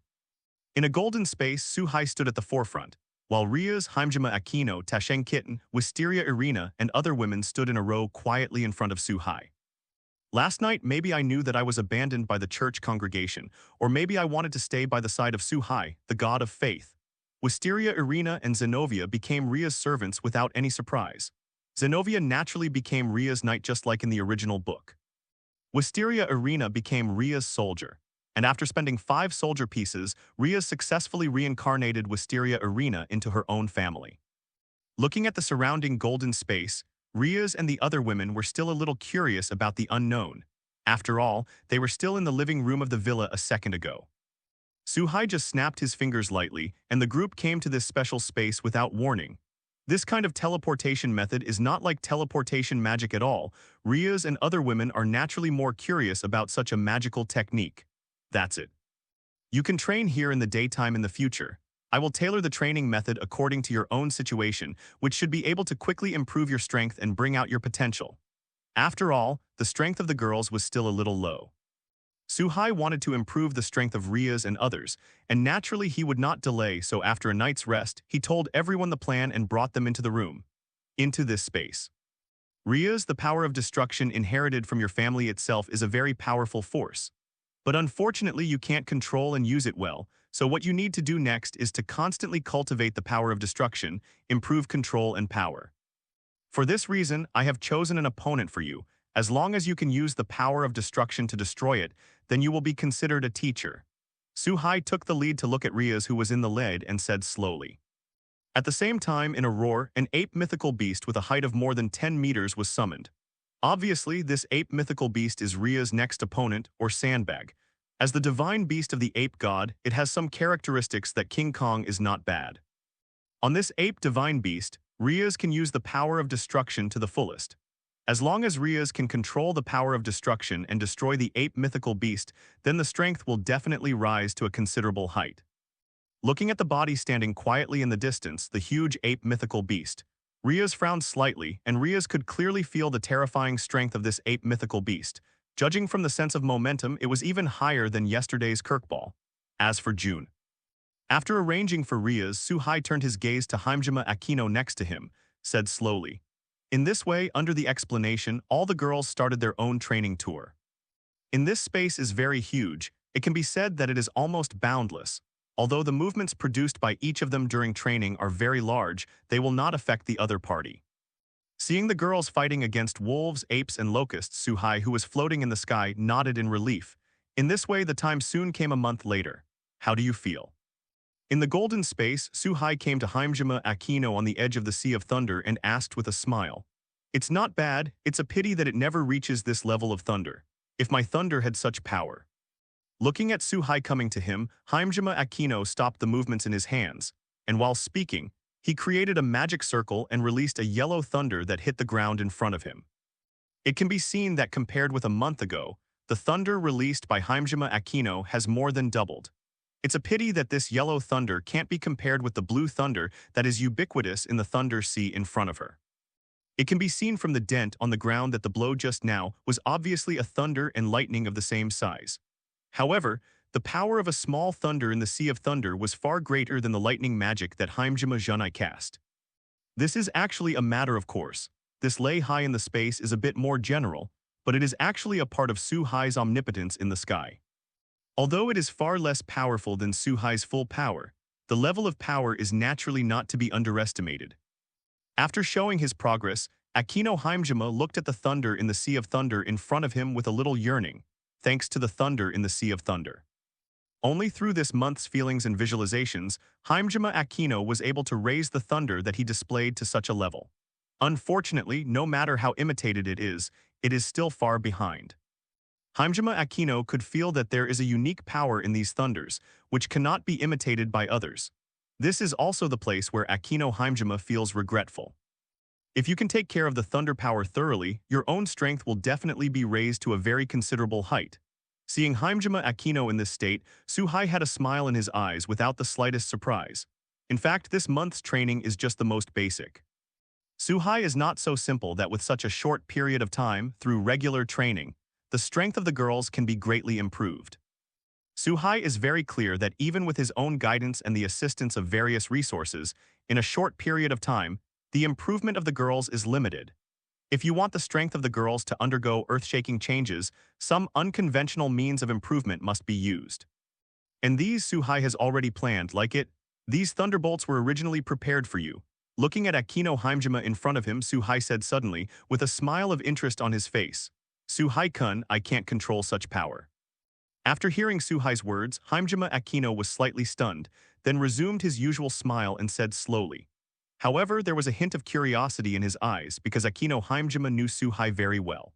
In a golden space, Suhai stood at the forefront, while Riaz, Haimjima Aquino, Tasheng Kitten, Wisteria Irina, and other women stood in a row quietly in front of Suhai. Last night, maybe I knew that I was abandoned by the church congregation, or maybe I wanted to stay by the side of Suhai, the god of faith. Wisteria Irina and Zenobia became Riaz's servants without any surprise. Zenobia naturally became Riaz's knight just like in the original book. Wisteria Irina became Riaz's soldier, and after spending 5 soldier pieces, Riaz successfully reincarnated Wisteria Irina into her own family. Looking at the surrounding golden space, Riaz and the other women were still a little curious about the unknown, After all, they were still in the living room of the villa a second ago. Suhai just snapped his fingers lightly, and the group came to this special space without warning. This kind of teleportation method is not like teleportation magic at all. Rias and other women are naturally more curious about such a magical technique. That's it. You can train here in the daytime in the future. I will tailor the training method according to your own situation, which should be able to quickly improve your strength and bring out your potential. After all, the strength of the girls was still a little low. Suhai wanted to improve the strength of Rias and others, and naturally he would not delay, so after a night's rest, he told everyone the plan and brought them into the room. Into this space. Rias, the power of destruction inherited from your family itself, is a very powerful force. But unfortunately you can't control and use it well, so what you need to do next is to constantly cultivate the power of destruction, improve control and power. For this reason, I have chosen an opponent for you. As long as you can use the power of destruction to destroy it, then you will be considered a teacher. Suhai took the lead to look at Rias, who was in the lead, and said slowly. At the same time, in a roar, an ape mythical beast with a height of more than 10 meters was summoned. Obviously, this ape mythical beast is Ria's next opponent, or Sandbag. As the divine beast of the ape god, it has some characteristics that King Kong is not bad. On this ape divine beast, Rias can use the power of destruction to the fullest. As long as Rias can control the power of destruction and destroy the ape mythical beast, then the strength will definitely rise to a considerable height. Looking at the body standing quietly in the distance, the huge ape mythical beast, Rias frowned slightly, and Rias could clearly feel the terrifying strength of this ape mythical beast. Judging from the sense of momentum, it was even higher than yesterday's Kirkball. As for June. After arranging for Rias, Suhai turned his gaze to Himejima Aquino next to him, said slowly. In this way, under the explanation, all the girls started their own training tour. In this space is very huge, it can be said that it is almost boundless. Although the movements produced by each of them during training are very large, they will not affect the other party. Seeing the girls fighting against wolves, apes, and locusts, Suhai, who was floating in the sky, nodded in relief. In this way, the time soon came a month later. How do you feel? In the golden space, Suhai came to Himejima Aquino on the edge of the Sea of Thunder and asked with a smile. It's not bad, it's a pity that it never reaches this level of thunder. If my thunder had such power. Looking at Suhai coming to him, Himejima Aquino stopped the movements in his hands, and while speaking, he created a magic circle and released a yellow thunder that hit the ground in front of him. It can be seen that compared with a month ago, the thunder released by Himejima Aquino has more than doubled. It's a pity that this yellow thunder can't be compared with the blue thunder that is ubiquitous in the thunder sea in front of her. It can be seen from the dent on the ground that the blow just now was obviously a thunder and lightning of the same size. However, the power of a small thunder in the Sea of Thunder was far greater than the lightning magic that Himejima Junai cast. This is actually a matter of course. This lay high in the space is a bit more general, but it is actually a part of Suhai's omnipotence in the sky. Although it is far less powerful than Suhai's full power, the level of power is naturally not to be underestimated. After showing his progress, Aquino Himejima looked at the thunder in the Sea of Thunder in front of him with a little yearning, thanks to the thunder in the Sea of Thunder. Only through this month's feelings and visualizations, Himejima Aquino was able to raise the thunder that he displayed to such a level. Unfortunately, no matter how imitated it is still far behind. Himejima Aquino could feel that there is a unique power in these thunders, which cannot be imitated by others. This is also the place where Aquino Himejima feels regretful. If you can take care of the thunder power thoroughly, your own strength will definitely be raised to a very considerable height. Seeing Himejima Aquino in this state, Suhai had a smile in his eyes without the slightest surprise. In fact, this month's training is just the most basic. Suhai is not so simple that with such a short period of time, through regular training, the strength of the girls can be greatly improved. Suhai is very clear that even with his own guidance and the assistance of various resources, in a short period of time, the improvement of the girls is limited. If you want the strength of the girls to undergo earth-shaking changes, some unconventional means of improvement must be used. And these Suhai has already planned, like it. These thunderbolts were originally prepared for you. Looking at Aquino Himejima in front of him, Suhai said suddenly, with a smile of interest on his face. Suhai-kun, I can't control such power. After hearing Suhai's words, Himejima Aquino was slightly stunned, then resumed his usual smile and said slowly. However, there was a hint of curiosity in his eyes because Aquino Himejima knew Suhai very well.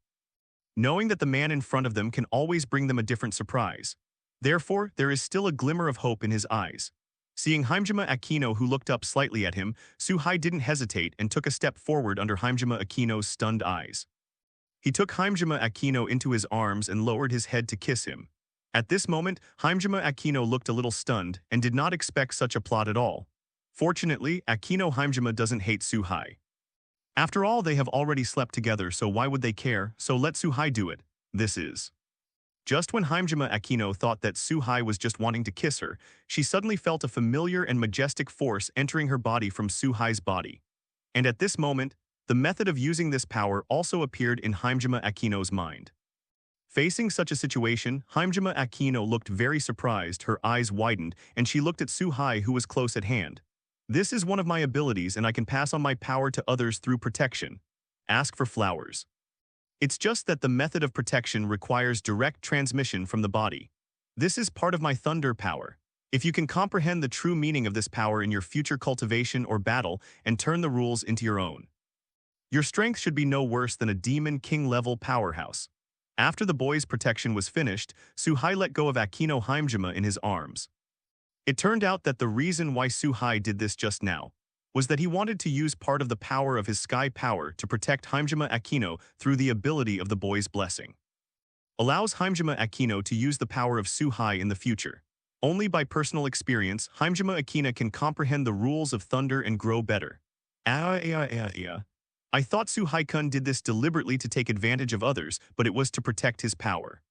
knowing that the man in front of them can always bring them a different surprise. Therefore, there is still a glimmer of hope in his eyes. Seeing Hajime Aquino, who looked up slightly at him, Suhai didn't hesitate and took a step forward under Hajime Aquino's stunned eyes. He took Hajime Aquino into his arms and lowered his head to kiss him. At this moment, Hajime Aquino looked a little stunned and did not expect such a plot at all. Fortunately, Aquino Hajime doesn't hate Suhai. After all, they have already slept together, so why would they care? So let Suhai do it. This is. Just when Hajime Aquino thought that Suhai was just wanting to kiss her, she suddenly felt a familiar and majestic force entering her body from Suhai's body. And at this moment, the method of using this power also appeared in Hajime Aquino's mind. Facing such a situation, Hajime Aquino looked very surprised, her eyes widened, and she looked at Suhai, who was close at hand. This is one of my abilities, and I can pass on my power to others through protection. Ask for flowers. It's just that the method of protection requires direct transmission from the body. This is part of my thunder power. If you can comprehend the true meaning of this power in your future cultivation or battle and turn the rules into your own, your strength should be no worse than a demon king-level powerhouse. After the boy's protection was finished, Suhai let go of Aquino Hajime in his arms. It turned out that the reason why Suhai did this just now was that he wanted to use part of the power of his sky power to protect Hajime Aquino through the ability of the boy's blessing. Allows Hajime Aquino to use the power of Suhai in the future. Only by personal experience, Hajime Aquino can comprehend the rules of thunder and grow better. I thought Suhai-kun did this deliberately to take advantage of others, but it was to protect his power.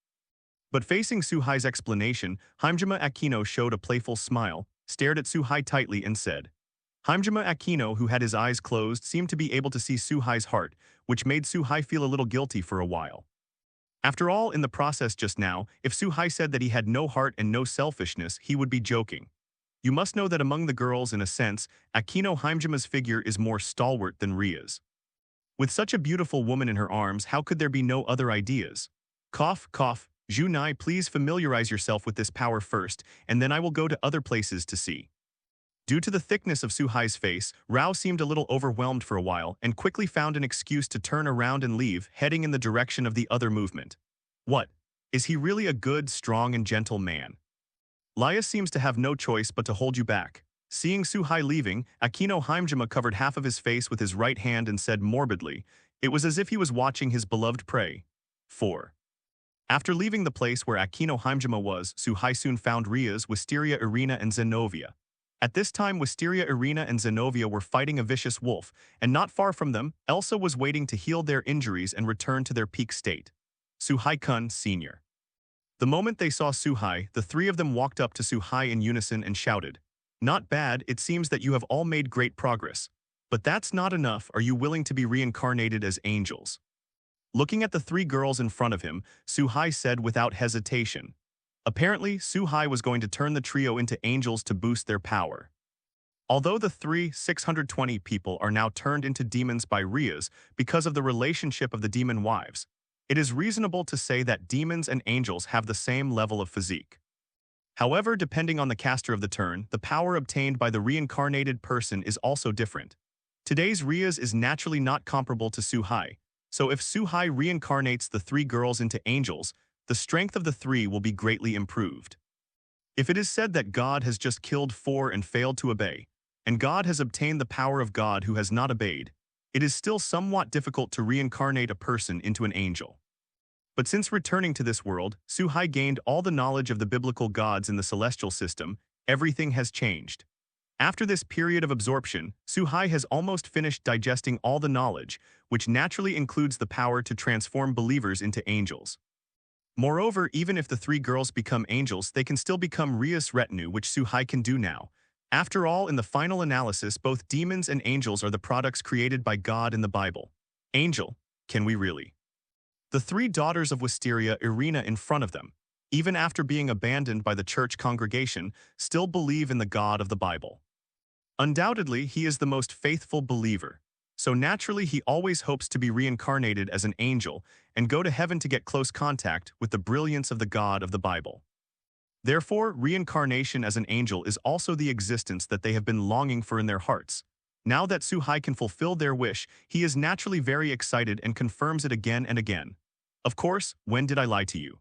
But facing Suhai's explanation, Hajime Aquino showed a playful smile, stared at Suhai tightly and said. Hajime Aquino, who had his eyes closed, seemed to be able to see Suhai's heart, which made Suhai feel a little guilty for a while. After all, in the process just now, if Suhai said that he had no heart and no selfishness, he would be joking. You must know that among the girls, in a sense, Aquino Hajime's figure is more stalwart than Ria's. With such a beautiful woman in her arms, how could there be no other ideas? Cough, cough, Junai, please familiarize yourself with this power first, and then I will go to other places to see. Due to the thickness of Suhai's face, Rao seemed a little overwhelmed for a while and quickly found an excuse to turn around and leave, heading in the direction of the other movement. What? Is he really a good, strong, and gentle man? Laya seems to have no choice but to hold you back. Seeing Suhai leaving, Aquino Hajime covered half of his face with his right hand and said morbidly, it was as if he was watching his beloved prey. 4. After leaving the place where Aquino Hajime was, Suhai soon found Ria's, Wisteria Irina, and Zenovia. At this time, Wisteria Irina and Zenovia were fighting a vicious wolf, and not far from them, Elsa was waiting to heal their injuries and return to their peak state. Suhai-kun, Sr. The moment they saw Suhai, the three of them walked up to Suhai in unison and shouted, not bad, it seems that you have all made great progress. But that's not enough, are you willing to be reincarnated as angels? Looking at the three girls in front of him, Suhai said without hesitation. Apparently, Suhai was going to turn the trio into angels to boost their power. Although the 620 people are now turned into demons by Rias because of the relationship of the demon wives, it is reasonable to say that demons and angels have the same level of physique. However, depending on the caster of the turn, the power obtained by the reincarnated person is also different. Today's Rias is naturally not comparable to Suhai, so if Suhai reincarnates the three girls into angels, the strength of the three will be greatly improved. If it is said that God has just killed 4 and failed to obey, and God has obtained the power of God who has not obeyed, it is still somewhat difficult to reincarnate a person into an angel. But since returning to this world, Suhai gained all the knowledge of the biblical gods in the celestial system, everything has changed. After this period of absorption, Suhai has almost finished digesting all the knowledge, which naturally includes the power to transform believers into angels. Moreover, even if the three girls become angels, they can still become Rias' retinue, which Suhai can do now. After all, in the final analysis, both demons and angels are the products created by God in the Bible. Angel, can we really? The three daughters of Wisteria Irina in front of them, even after being abandoned by the church congregation, still believe in the God of the Bible. Undoubtedly, he is the most faithful believer, so naturally he always hopes to be reincarnated as an angel and go to heaven to get close contact with the brilliance of the God of the Bible. Therefore, reincarnation as an angel is also the existence that they have been longing for in their hearts. Now that Suhai can fulfill their wish, he is naturally very excited and confirms it again and again. Of course, when did I lie to you?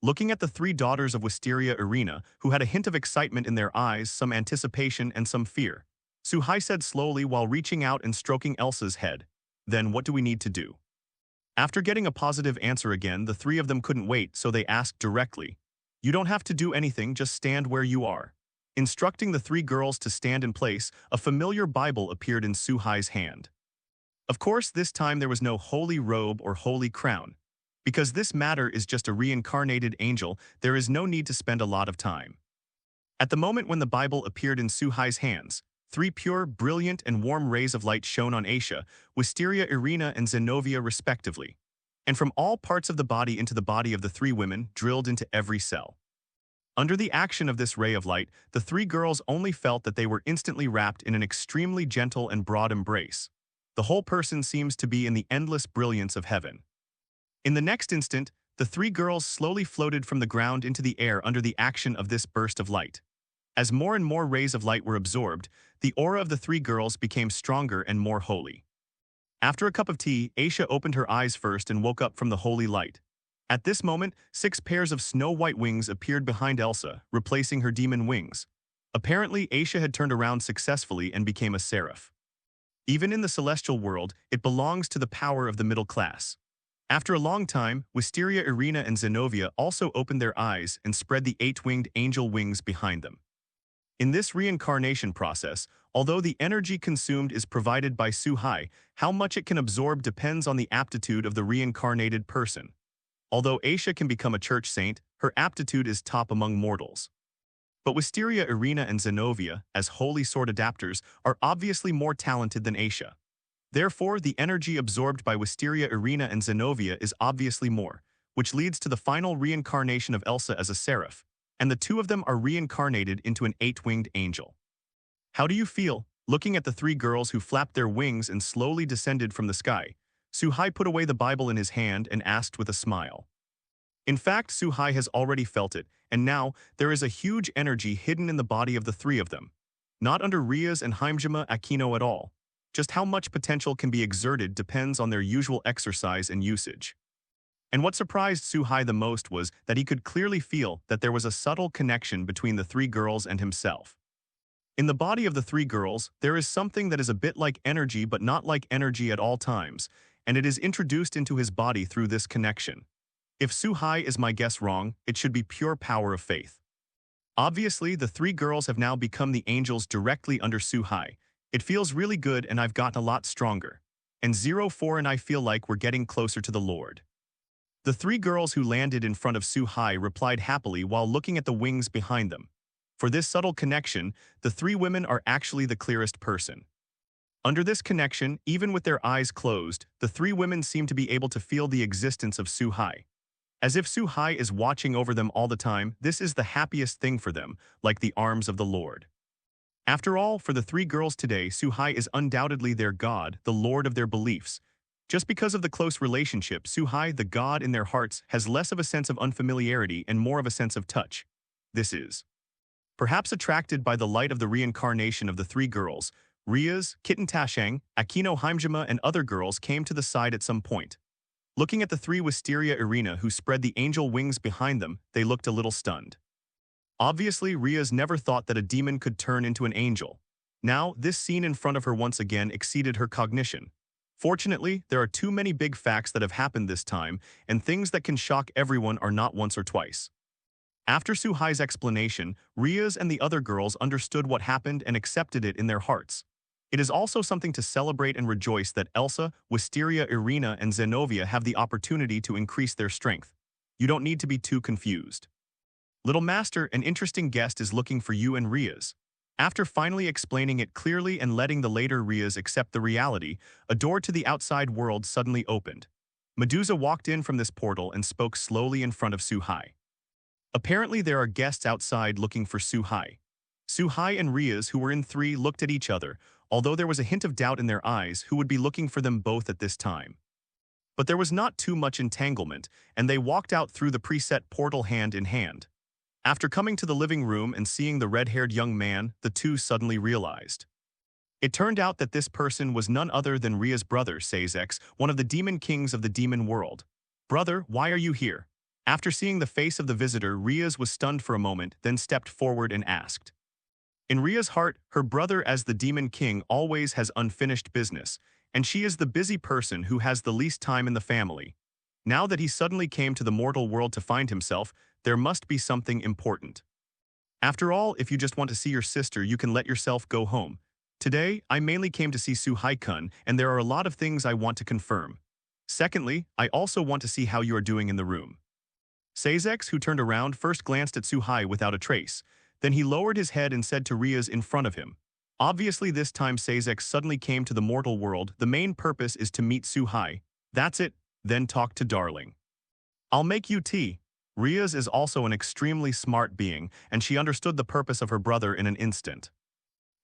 Looking at the three daughters of Wisteria Irina, who had a hint of excitement in their eyes, some anticipation and some fear, Suhai said slowly while reaching out and stroking Elsa's head, "Then what do we need to do?" After getting a positive answer again, the three of them couldn't wait, so they asked directly, "You don't have to do anything, just stand where you are." Instructing the three girls to stand in place, a familiar Bible appeared in Suhai's hand. Of course, this time there was no holy robe or holy crown. Because this matter is just a reincarnated angel, there is no need to spend a lot of time. At the moment when the Bible appeared in Suhai's hands, three pure, brilliant, and warm rays of light shone on Aisha, Wisteria Irina, and Zenobia respectively, and from all parts of the body into the body of the three women, drilled into every cell. Under the action of this ray of light, the three girls only felt that they were instantly wrapped in an extremely gentle and broad embrace. The whole person seems to be in the endless brilliance of heaven. In the next instant, the three girls slowly floated from the ground into the air under the action of this burst of light. As more and more rays of light were absorbed, the aura of the three girls became stronger and more holy. After a cup of tea, Aisha opened her eyes first and woke up from the holy light. At this moment, 6 pairs of snow-white wings appeared behind Elsa, replacing her demon wings. Apparently, Aisha had turned around successfully and became a seraph. Even in the celestial world, it belongs to the power of the middle class. After a long time, Wisteria Irina and Zenobia also opened their eyes and spread the 8-winged angel wings behind them. In this reincarnation process, although the energy consumed is provided by Suhai, how much it can absorb depends on the aptitude of the reincarnated person. Although Aisha can become a church saint, her aptitude is top among mortals. But Wisteria Irina and Zenobia, as holy sword adapters, are obviously more talented than Aisha. Therefore, the energy absorbed by Wisteria Irina and Zenobia is obviously more, which leads to the final reincarnation of Elsa as a seraph, and the two of them are reincarnated into an 8-winged angel. How do you feel? Looking at the three girls who flapped their wings and slowly descended from the sky, Suhai put away the Bible in his hand and asked with a smile. In fact, Suhai has already felt it, and now there is a huge energy hidden in the body of the three of them. Not under Ria's and Haimjima Aquino at all. Just how much potential can be exerted depends on their usual exercise and usage. And what surprised Suhai the most was that he could clearly feel that there was a subtle connection between the three girls and himself. In the body of the three girls, there is something that is a bit like energy but not like energy at all times, and it is introduced into his body through this connection. If Suhai is my guess wrong, it should be pure power of faith. Obviously, the three girls have now become the angels directly under Suhai. It feels really good and I've gotten a lot stronger. And 04 and I feel like we're getting closer to the Lord. The three girls who landed in front of Suhai replied happily while looking at the wings behind them. For this subtle connection, the three women are actually the clearest person. Under this connection, even with their eyes closed, the three women seem to be able to feel the existence of Suhai. As if Suhai is watching over them all the time, this is the happiest thing for them, like the arms of the Lord. After all, for the three girls today, Suhai is undoubtedly their God, the Lord of their beliefs. Just because of the close relationship, Suhai, the God in their hearts, has less of a sense of unfamiliarity and more of a sense of touch. This is perhaps attracted by the light of the reincarnation of the three girls. Ria's, Kitten Tashang, Aquino Haimjima and other girls came to the side at some point. Looking at the three Wisteria Irina who spread the angel wings behind them, they looked a little stunned. Obviously, Ria's never thought that a demon could turn into an angel. Now, this scene in front of her once again exceeded her cognition. Fortunately, there are too many big facts that have happened this time, and things that can shock everyone are not once or twice. After Suhai's explanation, Ria's and the other girls understood what happened and accepted it in their hearts. It is also something to celebrate and rejoice that Elsa, Wisteria Irina, and Zenobia have the opportunity to increase their strength. You don't need to be too confused. Little Master, an interesting guest is looking for you and Ria's. After finally explaining it clearly and letting the later Ria's accept the reality, a door to the outside world suddenly opened. Medusa walked in from this portal and spoke slowly in front of Suhai. Apparently there are guests outside looking for Suhai. Suhai and Ria's, who were in 3, looked at each other, although there was a hint of doubt in their eyes who would be looking for them both at this time. But there was not too much entanglement, and they walked out through the preset portal hand in hand. After coming to the living room and seeing the red-haired young man, the two suddenly realized. It turned out that this person was none other than Ria's brother, Sazex, one of the demon kings of the demon world. Brother, why are you here? After seeing the face of the visitor, Riaz was stunned for a moment, then stepped forward and asked. In Ria's heart, her brother as the Demon King always has unfinished business, and she is the busy person who has the least time in the family. Now that he suddenly came to the mortal world to find himself, there must be something important. After all, if you just want to see your sister, you can let yourself go home. Today, I mainly came to see Suhai-kun, and there are a lot of things I want to confirm. Secondly, I also want to see how you are doing in the room. Sazex, who turned around, first glanced at Suhai without a trace. Then he lowered his head and said to Riaz in front of him. Obviously this time Sazex suddenly came to the mortal world. The main purpose is to meet Suhai. That's it, then talk to Darling. I'll make you tea. Riaz is also an extremely smart being, and she understood the purpose of her brother in an instant.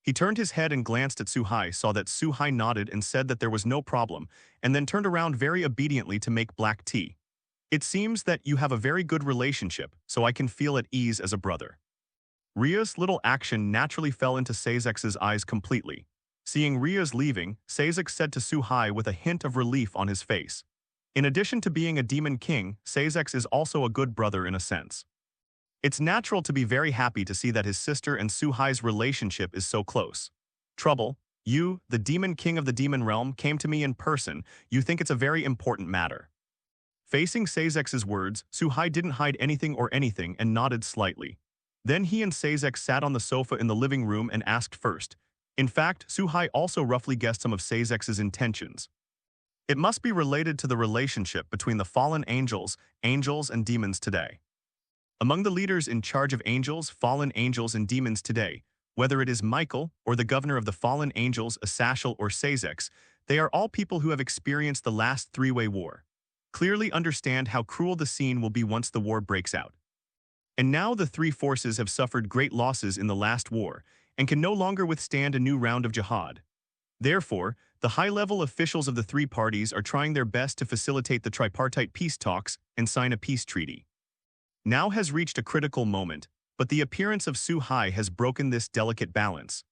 He turned his head and glanced at Suhai, saw that Suhai nodded and said that there was no problem, and then turned around very obediently to make black tea. It seems that you have a very good relationship, so I can feel at ease as a brother. Ria's little action naturally fell into Sazex's eyes completely. Seeing Ria's leaving, Sazex said to Suhai with a hint of relief on his face. In addition to being a demon king, Sazex is also a good brother in a sense. It's natural to be very happy to see that his sister and Suhai's relationship is so close. Trouble, you, the demon king of the demon realm, came to me in person. You think it's a very important matter. Facing Sazex's words, Suhai didn't hide anything and nodded slightly. Then he and Sazex sat on the sofa in the living room and asked first. In fact, Suhai also roughly guessed some of Sazex's intentions. It must be related to the relationship between the fallen angels and demons today. Among the leaders in charge of angels, fallen angels, and demons today, whether it is Michael or the governor of the fallen angels, Asashel or Sazex, they are all people who have experienced the last three-way war. Clearly understand how cruel the scene will be once the war breaks out. And now the three forces have suffered great losses in the last war and can no longer withstand a new round of jihad. Therefore, the high-level officials of the three parties are trying their best to facilitate the tripartite peace talks and sign a peace treaty. Now has reached a critical moment, but the appearance of Suhai has broken this delicate balance.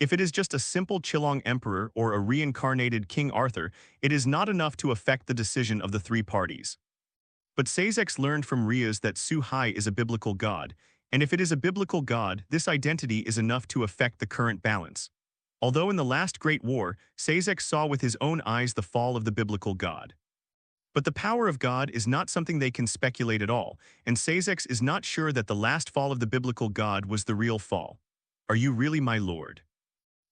If it is just a simple Qilong Emperor or a reincarnated King Arthur, it is not enough to affect the decision of the three parties. But Sazex learned from Riaz that Suhai is a biblical god, and if it is a biblical god, this identity is enough to affect the current balance. Although in the last Great War, Sazex saw with his own eyes the fall of the biblical god. But the power of God is not something they can speculate at all, and Sazex is not sure that the last fall of the biblical god was the real fall. Are you really my lord?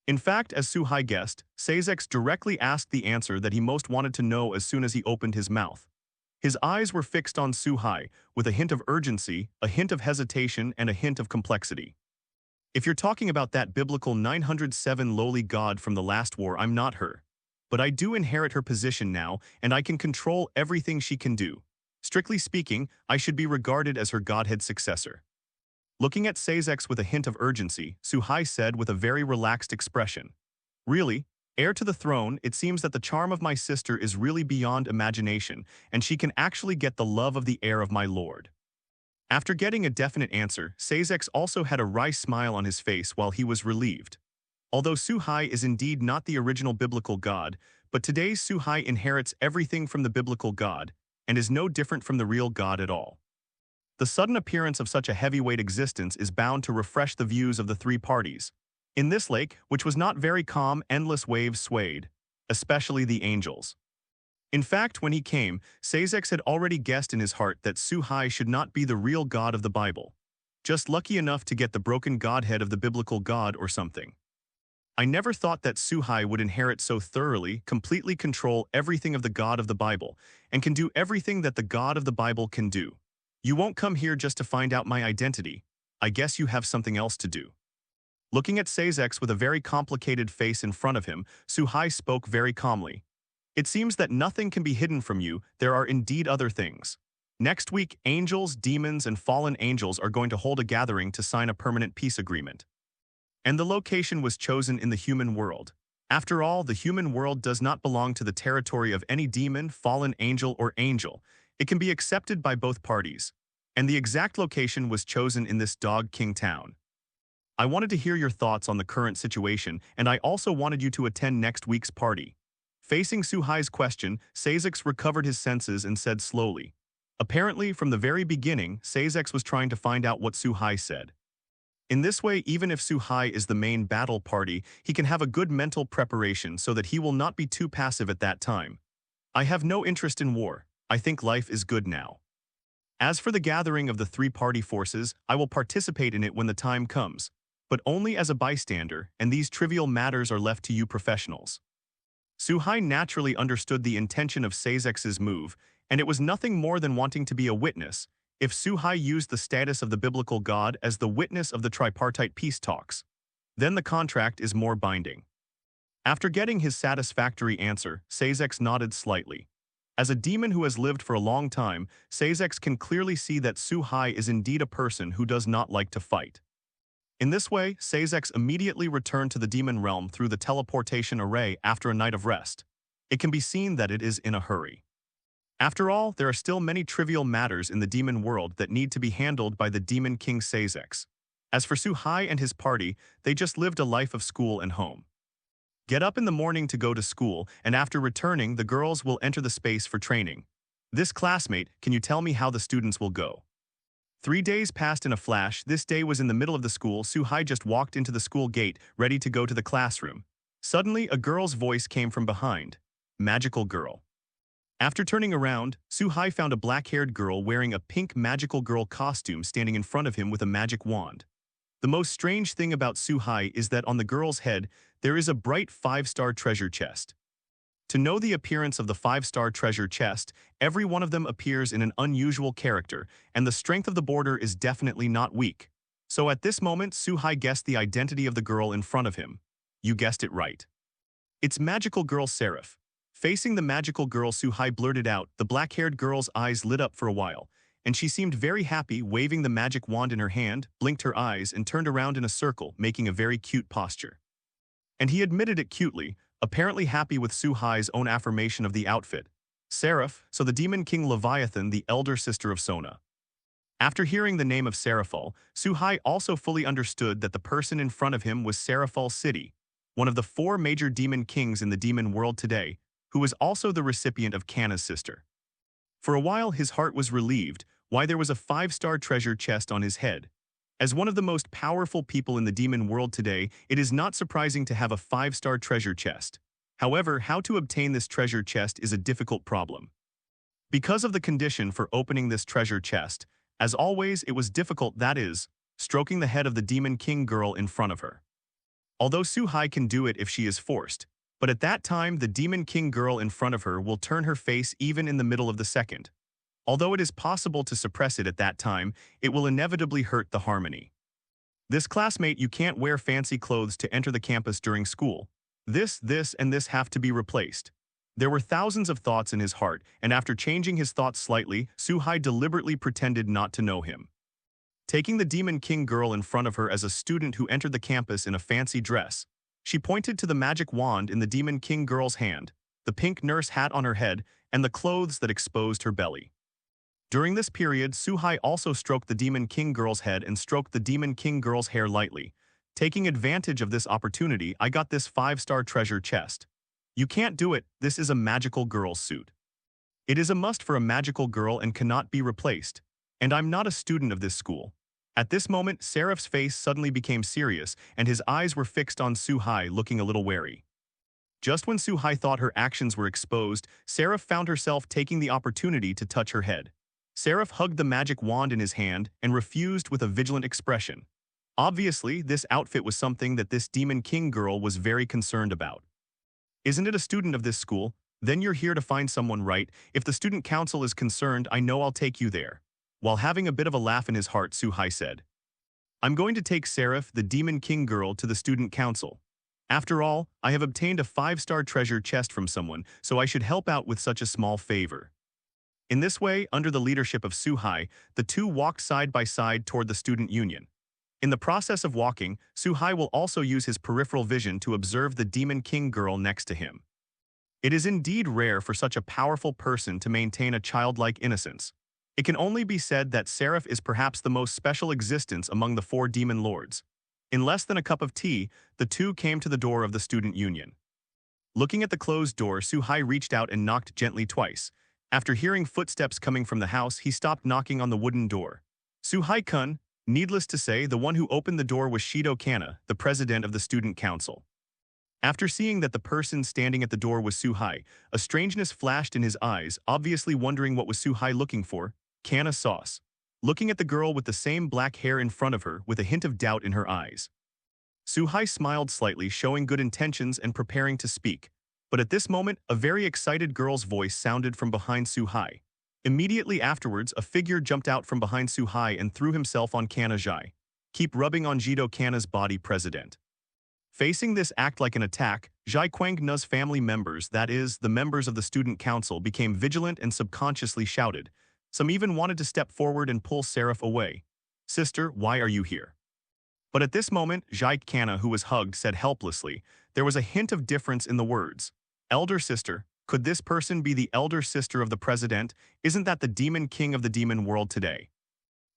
In fact, as Suhai guessed, Sazex directly asked the answer that he most wanted to know as soon as he opened his mouth. His eyes were fixed on Suhai, with a hint of urgency, a hint of hesitation, and a hint of complexity. If you're talking about that biblical 907 lowly god from the last war, I'm not her. But I do inherit her position now, and I can control everything she can do. Strictly speaking, I should be regarded as her godhead successor. Looking at Sazex with a hint of urgency, Suhai said with a very relaxed expression. Really, heir to the throne, it seems that the charm of my sister is really beyond imagination, and she can actually get the love of the heir of my lord. After getting a definite answer, Sazex also had a wry smile on his face while he was relieved. Although Suhai is indeed not the original biblical god, but today's Suhai inherits everything from the biblical god, and is no different from the real god at all. The sudden appearance of such a heavyweight existence is bound to refresh the views of the three parties. In this lake, which was not very calm, endless waves swayed, especially the angels. In fact, when he came, Sazex had already guessed in his heart that Suhai should not be the real god of the Bible. Just lucky enough to get the broken godhead of the biblical god or something. I never thought that Suhai would inherit so thoroughly, completely control everything of the God of the Bible, and can do everything that the God of the Bible can do. You won't come here just to find out my identity. I guess you have something else to do. Looking at Sazex with a very complicated face in front of him, Suhai spoke very calmly. It seems that nothing can be hidden from you. There are indeed other things. Next week, angels, demons, and fallen angels are going to hold a gathering to sign a permanent peace agreement. And the location was chosen in the human world. After all, the human world does not belong to the territory of any demon, fallen angel, or angel. It can be accepted by both parties. And the exact location was chosen in this Dog King town. I wanted to hear your thoughts on the current situation, and I also wanted you to attend next week's party. Facing Suhai's question, Sazix recovered his senses and said slowly. Apparently, from the very beginning, Sazix was trying to find out what Suhai said. In this way, even if Suhai is the main battle party, he can have a good mental preparation so that he will not be too passive at that time. I have no interest in war. I think life is good now. As for the gathering of the three-party forces, I will participate in it when the time comes, but only as a bystander, and these trivial matters are left to you professionals. Suhai naturally understood the intention of Sazex's move, and it was nothing more than wanting to be a witness. If Suhai used the status of the biblical god as the witness of the tripartite peace talks, then the contract is more binding. After getting his satisfactory answer, Sazex nodded slightly. As a demon who has lived for a long time, Sazex can clearly see that Suhai is indeed a person who does not like to fight. In this way, Sazex immediately returned to the demon realm through the teleportation array after a night of rest. It can be seen that it is in a hurry. After all, there are still many trivial matters in the demon world that need to be handled by the demon king Sazex. As for Suhai and his party, they just lived a life of school and home. Get up in the morning to go to school, and after returning, the girls will enter the space for training. This classmate, can you tell me how the students will go? 3 days passed in a flash. This day was in the middle of the school. Suhai just walked into the school gate, ready to go to the classroom. Suddenly, a girl's voice came from behind. Magical girl. After turning around, Suhai found a black-haired girl wearing a pink magical girl costume standing in front of him with a magic wand. The most strange thing about Suhai is that on the girl's head, there is a bright 5-star treasure chest. To know the appearance of the 5-star treasure chest, every one of them appears in an unusual character, and the strength of the border is definitely not weak. So at this moment, Suhai guessed the identity of the girl in front of him. You guessed it right. It's magical girl Seraph. Facing the magical girl, Suhai blurted out. The black-haired girl's eyes lit up for a while, and she seemed very happy, waving the magic wand in her hand, blinked her eyes, and turned around in a circle, making a very cute posture. And he admitted it cutely, apparently happy with Suhai's own affirmation of the outfit. Seraph, so the demon king Leviathan, the elder sister of Sona. After hearing the name of Seraphal, Suhai also fully understood that the person in front of him was Seraphal City, one of the 4 major demon kings in the demon world today, who was also the recipient of Kanna's sister. For a while, his heart was relieved, why there was a 5-star treasure chest on his head. As one of the most powerful people in the demon world today, it is not surprising to have a 5-star treasure chest. However, how to obtain this treasure chest is a difficult problem. Because of the condition for opening this treasure chest, as always, it was difficult, that is, stroking the head of the demon king girl in front of her. Although Suhai can do it if she is forced, but at that time, the demon king girl in front of her will turn her face even in the middle of the second. Although it is possible to suppress it at that time, it will inevitably hurt the harmony. This classmate, you can't wear fancy clothes to enter the campus during school. This, and this have to be replaced. There were thousands of thoughts in his heart, and after changing his thoughts slightly, Suhai deliberately pretended not to know him. Taking the demon king girl in front of her as a student who entered the campus in a fancy dress, she pointed to the magic wand in the demon king girl's hand, the pink nurse hat on her head, and the clothes that exposed her belly. During this period, Suhai also stroked the demon king girl's head and stroked the demon king girl's hair lightly. Taking advantage of this opportunity, I got this 5-star treasure chest. You can't do it, this is a magical girl suit. It is a must for a magical girl and cannot be replaced. And I'm not a student of this school. At this moment, Seraph's face suddenly became serious, and his eyes were fixed on Suhai, looking a little wary. Just when Suhai thought her actions were exposed, Seraph found herself taking the opportunity to touch her head. Seraph hugged the magic wand in his hand and refused with a vigilant expression. Obviously, this outfit was something that this demon king girl was very concerned about. Isn't it a student of this school? Then you're here to find someone, right? If the student council is concerned, I know I'll take you there. While having a bit of a laugh in his heart, Suhai said, I'm going to take Seraph, the demon king girl, to the student council. After all, I have obtained a 5-star treasure chest from someone, so I should help out with such a small favor. In this way, under the leadership of Suhai, the two walked side by side toward the student union. In the process of walking, Suhai will also use his peripheral vision to observe the demon king girl next to him. It is indeed rare for such a powerful person to maintain a childlike innocence. It can only be said that Seraph is perhaps the most special existence among the 4 demon lords. In less than a cup of tea, the two came to the door of the student union. Looking at the closed door, Su-hai reached out and knocked gently twice. After hearing footsteps coming from the house, he stopped knocking on the wooden door. Su-hai-kun, needless to say, the one who opened the door was Shido Kana, the president of the student council. After seeing that the person standing at the door was Su-hai, a strangeness flashed in his eyes, obviously wondering what was Su-hai looking for. Kana sauce. Looking at the girl with the same black hair in front of her with a hint of doubt in her eyes. Su-hai smiled slightly, showing good intentions and preparing to speak. But at this moment, a very excited girl's voice sounded from behind Su-hai. Immediately afterwards, a figure jumped out from behind Su-hai and threw himself on Kana Jai. Keep rubbing on Jido Kana's body, president. Facing this act like an attack, Jai Kwang-na's family members, that is, the members of the student council, became vigilant and subconsciously shouted. Some even wanted to step forward and pull Seraph away. Sister, why are you here? But at this moment, Jai Kana, who was hugged, said helplessly. There was a hint of difference in the words. Elder sister, could this person be the elder sister of the president? Isn't that the demon king of the demon world today?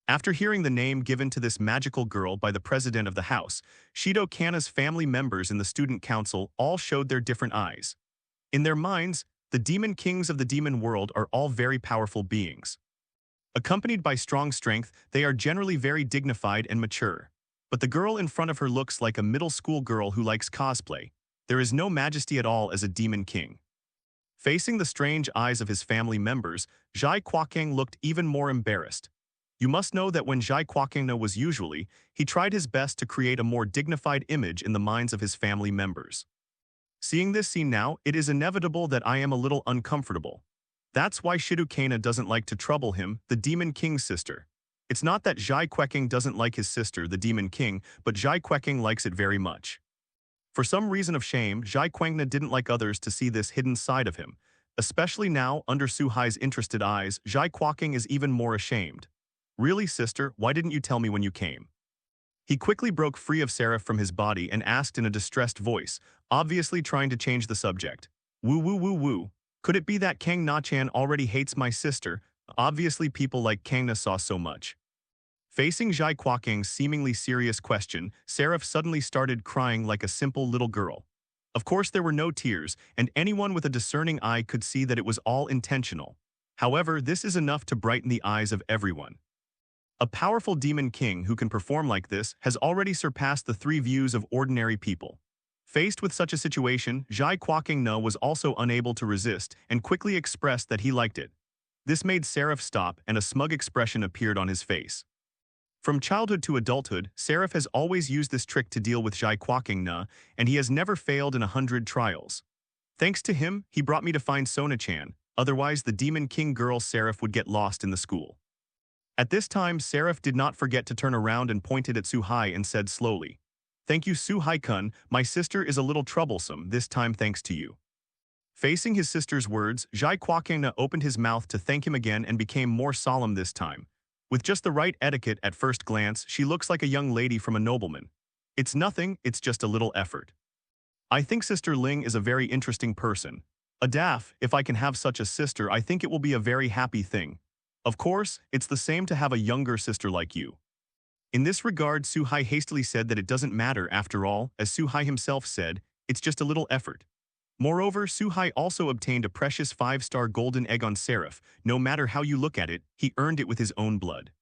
After hearing the name given to this magical girl by the president of the house, Shido Kana's family members in the student council all showed their different eyes. In their minds, the demon kings of the demon world are all very powerful beings. Accompanied by strong strength, they are generally very dignified and mature. But the girl in front of her looks like a middle school girl who likes cosplay. There is no majesty at all as a demon king. Facing the strange eyes of his family members, Jai Kwakeng looked even more embarrassed. You must know that when Jai Kwakeng was usually, he tried his best to create a more dignified image in the minds of his family members. Seeing this scene now, it is inevitable that I am a little uncomfortable. That's why Shido Kana doesn't like to trouble him, the Demon King's sister. It's not that Jai Kwekeng doesn't like his sister, the Demon King, but Jai Kwekeng likes it very much. For some reason of shame, Jai Kwangna didn't like others to see this hidden side of him. Especially now, under Su-hai's interested eyes, Jai Kwakeng is even more ashamed. Really, sister, why didn't you tell me when you came? He quickly broke free of Seraph from his body and asked in a distressed voice, obviously trying to change the subject. Woo woo woo woo. Could it be that Kang Na-chan already hates my sister? Obviously people like Kang Na-saw so much. Facing Jai Kwakeng's seemingly serious question, Seraph suddenly started crying like a simple little girl. Of course there were no tears, and anyone with a discerning eye could see that it was all intentional. However, this is enough to brighten the eyes of everyone. A powerful demon king who can perform like this has already surpassed the 3 views of ordinary people. Faced with such a situation, Jai Kwakeng was also unable to resist and quickly expressed that he liked it. This made Seraph stop and a smug expression appeared on his face. From childhood to adulthood, Seraph has always used this trick to deal with Jai Kwakeng, and he has never failed in 100 trials. Thanks to him, he brought me to find Sona-chan, otherwise the Demon King girl Seraph would get lost in the school. At this time, Seraph did not forget to turn around and pointed at Su-hai and said slowly, "Thank you, Su-hai-kun, my sister is a little troublesome, this time thanks to you." Facing his sister's words, Jai Kwakeng opened his mouth to thank him again and became more solemn this time. With just the right etiquette at first glance, she looks like a young lady from a nobleman. It's nothing, it's just a little effort. I think Sister Ling is a very interesting person. Adaf, if I can have such a sister, I think it will be a very happy thing. Of course, it's the same to have a younger sister like you. In this regard, Su-hai hastily said that it doesn't matter after all, as Su-hai himself said, it's just a little effort. Moreover, Su-hai also obtained a precious 5-star golden egg on Seraph. No matter how you look at it, he earned it with his own blood.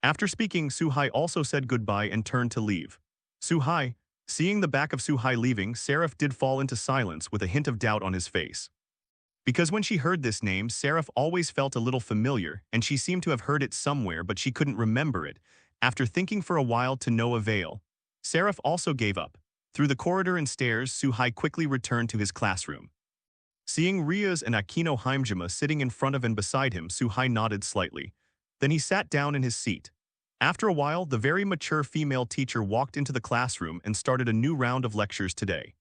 After speaking, Su-hai also said goodbye and turned to leave. Su-hai, seeing the back of Su-hai leaving, Seraph did fall into silence with a hint of doubt on his face. Because when she heard this name, Seraph always felt a little familiar, and she seemed to have heard it somewhere but she couldn't remember it. After thinking for a while to no avail, Seraph also gave up. Through the corridor and stairs, Su-hai quickly returned to his classroom. Seeing Riaz and Akino Haimjima sitting in front of and beside him, Su-hai nodded slightly. Then he sat down in his seat. After a while, the very mature female teacher walked into the classroom and started a new round of lectures today.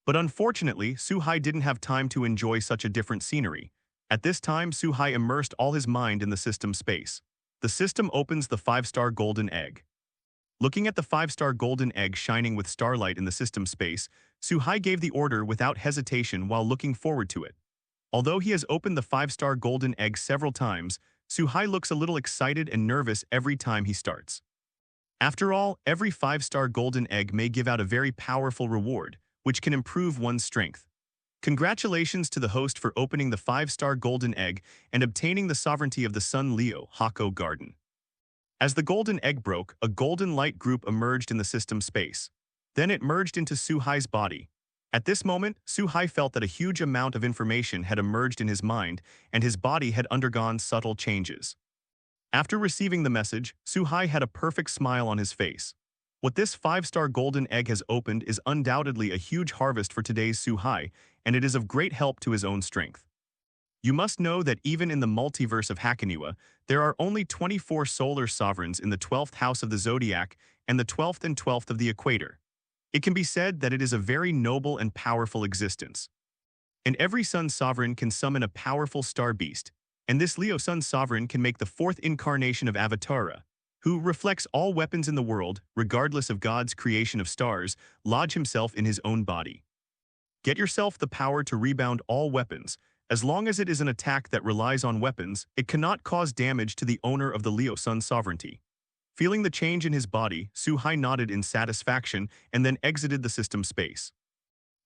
But unfortunately, Su-hai didn't have time to enjoy such a different scenery. At this time, Su-hai immersed all his mind in the system space. The system opens the 5-star golden egg. Looking at the 5-star golden egg shining with starlight in the system space, Su-hai gave the order without hesitation while looking forward to it. Although he has opened the 5-star golden egg several times, Su-hai looks a little excited and nervous every time he starts. After all, every 5-star golden egg may give out a very powerful reward, which can improve one's strength. Congratulations to the host for opening the 5-star golden egg and obtaining the sovereignty of the Sun Leo Hako Garden. As the golden egg broke, a golden light group emerged in the system space. Then it merged into Suhai's body. At this moment, Suhai felt that a huge amount of information had emerged in his mind and his body had undergone subtle changes. After receiving the message, Suhai had a perfect smile on his face. What this 5-star golden egg has opened is undoubtedly a huge harvest for today's Suhai, and it is of great help to his own strength. You must know that even in the multiverse of Hakoniwa, there are only 24 solar sovereigns in the 12th house of the zodiac and the 12th and 12th of the equator. It can be said that it is a very noble and powerful existence. And every sun sovereign can summon a powerful star beast, and this Leo sun sovereign can make the 4th incarnation of Avatara, who reflects all weapons in the world, regardless of God's creation of stars, lodge himself in his own body. Get yourself the power to rebound all weapons. As long as it is an attack that relies on weapons, it cannot cause damage to the owner of the Leo Sun sovereignty. Feeling the change in his body, Suhai nodded in satisfaction and then exited the system space.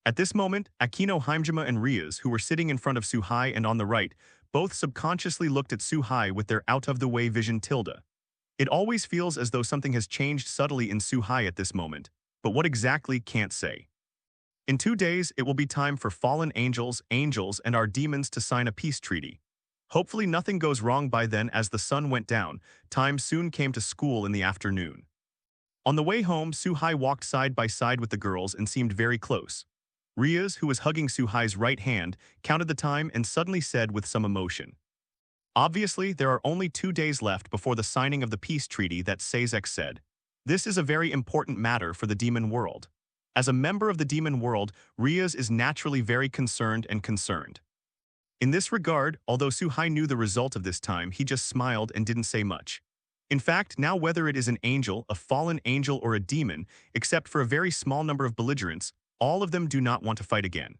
At this moment, Akino Heimjima and Riaz, who were sitting in front of Suhai and on the right, both subconsciously looked at Suhai with their out-of-the-way vision tilde. It always feels as though something has changed subtly in Suhai at this moment, but what exactly can't say. In 2 days, it will be time for fallen angels, and our demons to sign a peace treaty. Hopefully nothing goes wrong by then. As the sun went down, time soon came to school in the afternoon. On the way home, Suhai walked side by side with the girls and seemed very close. Riaz, who was hugging Suhai's right hand, counted the time and suddenly said with some emotion, "Obviously, there are only 2 days left before the signing of the peace treaty that Sazek said. This is a very important matter for the demon world." As a member of the demon world, Riaz is naturally very concerned. In this regard, although Suhai knew the result of this time, he just smiled and didn't say much. In fact, now whether it is an angel, a fallen angel, or a demon, except for a very small number of belligerents, all of them do not want to fight again.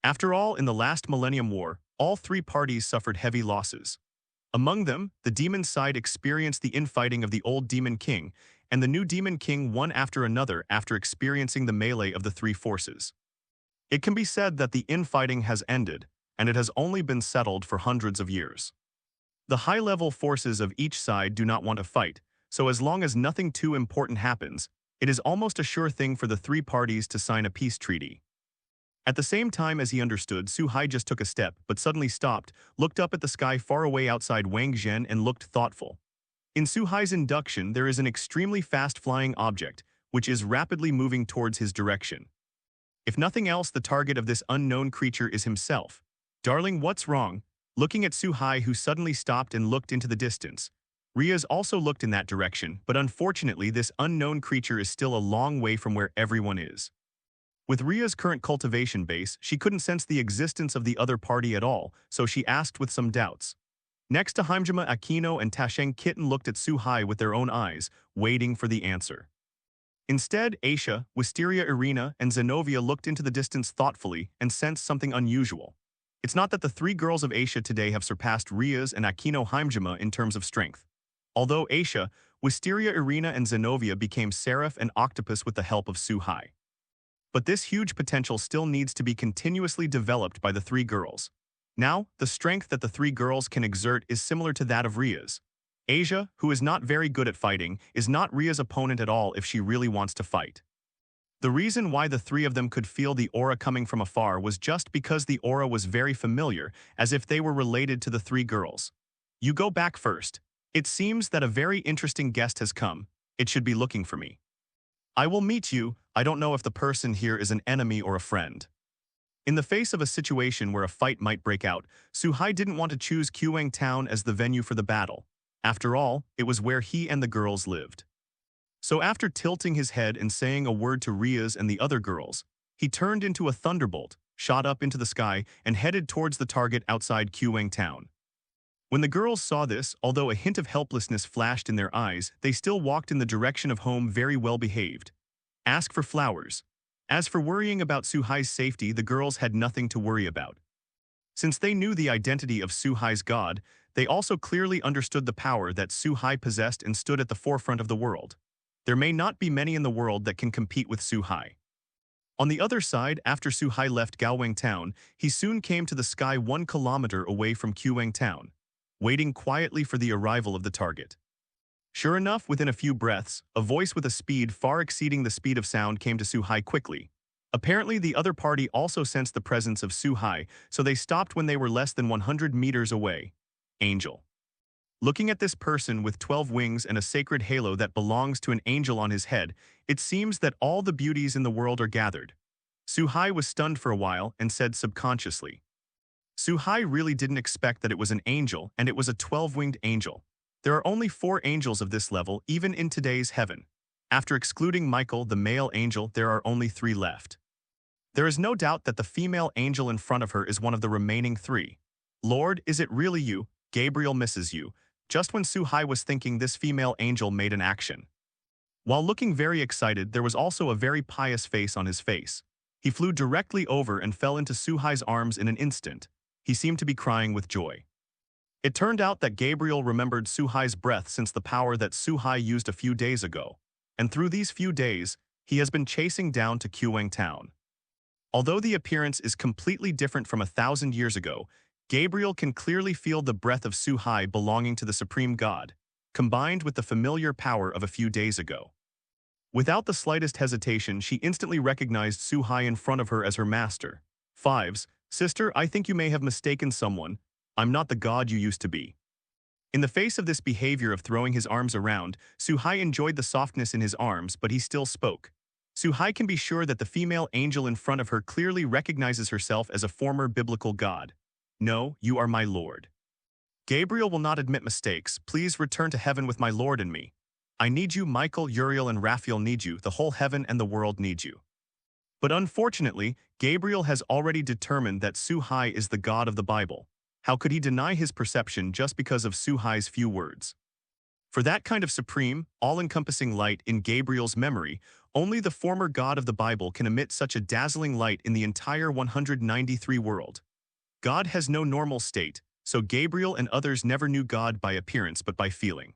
After all, in the last Millennium War, all 3 parties suffered heavy losses. Among them, the demon side experienced the infighting of the old Demon King, and the new Demon King one after another after experiencing the melee of the 3 forces. It can be said that the infighting has ended, and it has only been settled for hundreds of years. The high-level forces of each side do not want to fight, so as long as nothing too important happens, it is almost a sure thing for the 3 parties to sign a peace treaty. At the same time as he understood, Suhai just took a step, but suddenly stopped, looked up at the sky far away outside Wangzhen and looked thoughtful. In Suhai's induction, there is an extremely fast-flying object, which is rapidly moving towards his direction. If nothing else, the target of this unknown creature is himself. "Darling, what's wrong?" Looking at Suhai, who suddenly stopped and looked into the distance. Riaz also looked in that direction, but unfortunately this unknown creature is still a long way from where everyone is. With Ria's current cultivation base, she couldn't sense the existence of the other party at all, so she asked with some doubts. Next to Heimjima, Akino and Tasheng Kitten looked at Suhai with their own eyes, waiting for the answer. Instead, Aisha, Wisteria Irina, and Zenobia looked into the distance thoughtfully and sensed something unusual. It's not that the 3 girls of Aisha today have surpassed Riaz and Akino Heimjima in terms of strength. Although Aisha, Wisteria Irina, and Zenobia became Seraph and Octopus with the help of Suhai. But this huge potential still needs to be continuously developed by the 3 girls. Now, the strength that the 3 girls can exert is similar to that of Riaz. Asia, who is not very good at fighting, is not Ria's opponent at all if she really wants to fight. The reason why the 3 of them could feel the aura coming from afar was just because the aura was very familiar, as if they were related to the 3 girls. "You go back first. It seems that a very interesting guest has come. It should be looking for me. I will meet you. I don't know if the person here is an enemy or a friend." In the face of a situation where a fight might break out, Suhai didn't want to choose Qing Town as the venue for the battle. After all, it was where he and the girls lived. So after tilting his head and saying a word to Riaz and the other girls, he turned into a thunderbolt, shot up into the sky, and headed towards the target outside Qing Town. When the girls saw this, although a hint of helplessness flashed in their eyes, they still walked in the direction of home very well behaved. Ask for flowers. As for worrying about Suhai's safety, the girls had nothing to worry about. Since they knew the identity of Suhai's god, they also clearly understood the power that Suhai possessed and stood at the forefront of the world. There may not be many in the world that can compete with Suhai. On the other side, after Suhai left Gaowang town, he soon came to the sky 1 kilometer away from Qwang town, waiting quietly for the arrival of the target. Sure enough, within a few breaths, a voice with a speed far exceeding the speed of sound came to Suhai quickly. Apparently, the other party also sensed the presence of Suhai, so they stopped when they were less than 100 meters away. Angel. Looking at this person with 12 wings and a sacred halo that belongs to an angel on his head, it seems that all the beauties in the world are gathered. Suhai was stunned for a while and said subconsciously. Suhai really didn't expect that it was an angel, and it was a 12-winged angel. There are only 4 angels of this level even in today's heaven. After excluding Michael, the male angel, there are only 3 left. There is no doubt that the female angel in front of her is one of the remaining 3. Lord, is it really you? Gabriel misses you. Just when Suhai was thinking, this female angel made an action. While looking very excited, there was also a very pious face on his face. He flew directly over and fell into Suhai's arms in an instant. He seemed to be crying with joy. It turned out that Gabriel remembered Suhai's breath since the power that Suhai used a few days ago, and through these few days, he has been chasing down to Qwang town. Although the appearance is completely different from 1,000 years ago, Gabriel can clearly feel the breath of Suhai belonging to the Supreme God, combined with the familiar power of a few days ago. Without the slightest hesitation, she instantly recognized Suhai in front of her as her master. Fives, sister, I think you may have mistaken someone. I'm not the god you used to be. In the face of this behavior of throwing his arms around, Suhai enjoyed the softness in his arms, but he still spoke. Suhai can be sure that the female angel in front of her clearly recognizes herself as a former biblical god. No, you are my lord. Gabriel will not admit mistakes. Please return to heaven with my lord and me. I need you, Michael, Uriel, and Raphael need you. The whole heaven and the world need you. But unfortunately, Gabriel has already determined that Suhai is the god of the Bible. How could he deny his perception just because of Suhai's few words? For that kind of supreme, all-encompassing light in Gabriel's memory, only the former God of the Bible can emit such a dazzling light in the entire 193 world. God has no normal state, so Gabriel and others never knew God by appearance but by feeling.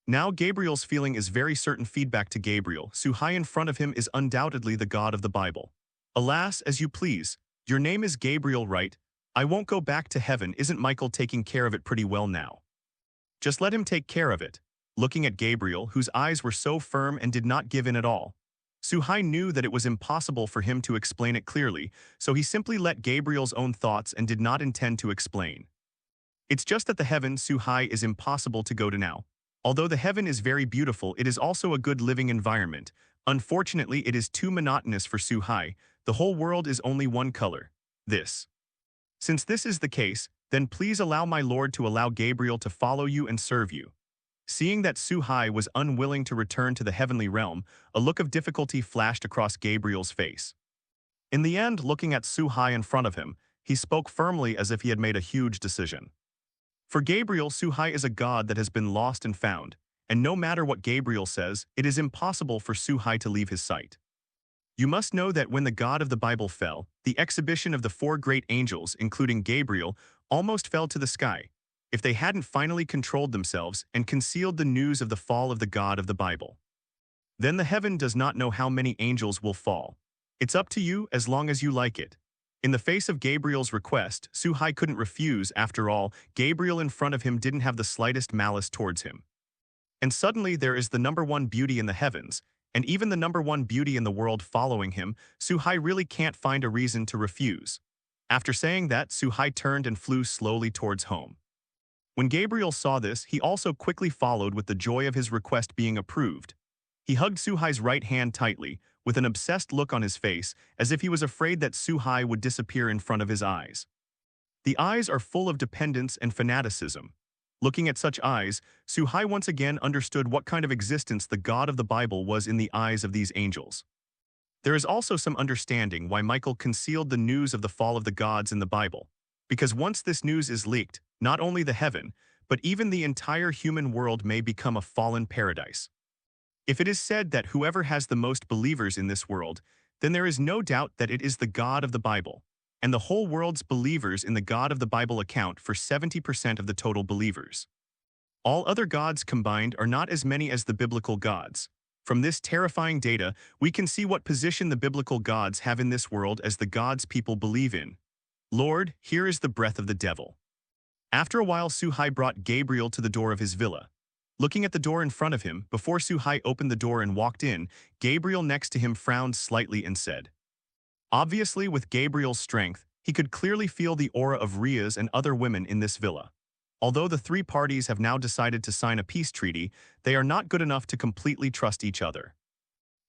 Now Gabriel's feeling is very certain feedback to Gabriel. Suhai in front of him is undoubtedly the God of the Bible. Alas, as you please, your name is Gabriel, right? I won't go back to heaven. Isn't Michael taking care of it pretty well now? Just let him take care of it. Looking at Gabriel, whose eyes were so firm and did not give in at all, Suhai knew that it was impossible for him to explain it clearly, so he simply let Gabriel's own thoughts and did not intend to explain. It's just that the heaven, Suhai, is impossible to go to now. Although the heaven is very beautiful, it is also a good living environment. Unfortunately, it is too monotonous for Suhai. The whole world is only one color. This. Since this is the case, then please allow my lord to allow Gabriel to follow you and serve you. Seeing that Suhai was unwilling to return to the heavenly realm, a look of difficulty flashed across Gabriel's face. In the end, looking at Suhai in front of him, he spoke firmly as if he had made a huge decision. For Gabriel, Suhai is a god that has been lost and found, and no matter what Gabriel says, it is impossible for Suhai to leave his sight. You must know that when the God of the Bible fell, the exhibition of the 4 great angels, including Gabriel, almost fell to the sky, if they hadn't finally controlled themselves and concealed the news of the fall of the God of the Bible. Then the heaven does not know how many angels will fall. It's up to you as long as you like it. In the face of Gabriel's request, Suhai couldn't refuse. After all, Gabriel in front of him didn't have the slightest malice towards him. And suddenly there is the #1 beauty in the heavens, and even the #1 beauty in the world following him. Suhai really can't find a reason to refuse. After saying that, Suhai turned and flew slowly towards home. When Gabriel saw this, he also quickly followed with the joy of his request being approved. He hugged Suhai's right hand tightly, with an obsessed look on his face, as if he was afraid that Suhai would disappear in front of his eyes. The eyes are full of dependence and fanaticism. Looking at such eyes, Suhai once again understood what kind of existence the God of the Bible was in the eyes of these angels. There is also some understanding why Michael concealed the news of the fall of the gods in the Bible, because once this news is leaked, not only the heaven, but even the entire human world may become a fallen paradise. If it is said that whoever has the most believers in this world, then there is no doubt that it is the God of the Bible, and the whole world's believers in the God of the Bible account for 70% of the total believers. All other gods combined are not as many as the biblical gods. From this terrifying data, we can see what position the biblical gods have in this world as the gods people believe in. Lord, here is the breath of the devil. After a while, Suhai brought Gabriel to the door of his villa. Looking at the door in front of him, before Suhai opened the door and walked in, Gabriel next to him frowned slightly and said, obviously, with Gabriel's strength, he could clearly feel the aura of Ria's and other women in this villa. Although the three parties have now decided to sign a peace treaty, they are not good enough to completely trust each other.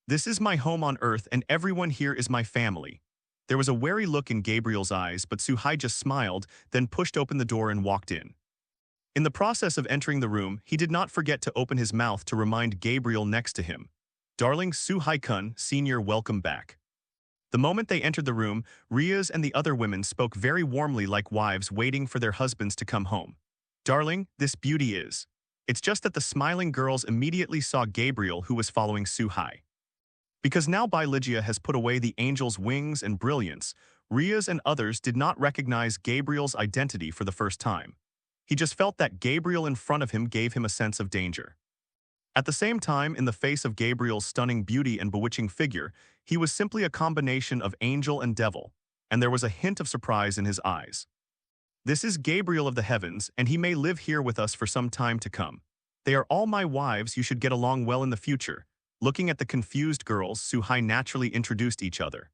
This is my home on earth and everyone here is my family. There was a wary look in Gabriel's eyes, but Suhai just smiled, then pushed open the door and walked in. In the process of entering the room, he did not forget to open his mouth to remind Gabriel next to him, "Darling Suhai-kun, Senior, welcome back." The moment they entered the room, Riaz and the other women spoke very warmly like wives waiting for their husbands to come home. "Darling, this beauty is." It's just that the smiling girls immediately saw Gabriel, who was following Suhai. Because now Byligia has put away the angel's wings and brilliance, Riaz and others did not recognize Gabriel's identity for the first time. He just felt that Gabriel in front of him gave him a sense of danger. At the same time, in the face of Gabriel's stunning beauty and bewitching figure, he was simply a combination of angel and devil, and there was a hint of surprise in his eyes. "This is Gabriel of the heavens, and he may live here with us for some time to come. They are all my wives, you should get along well in the future." Looking at the confused girls, Suhai naturally introduced each other.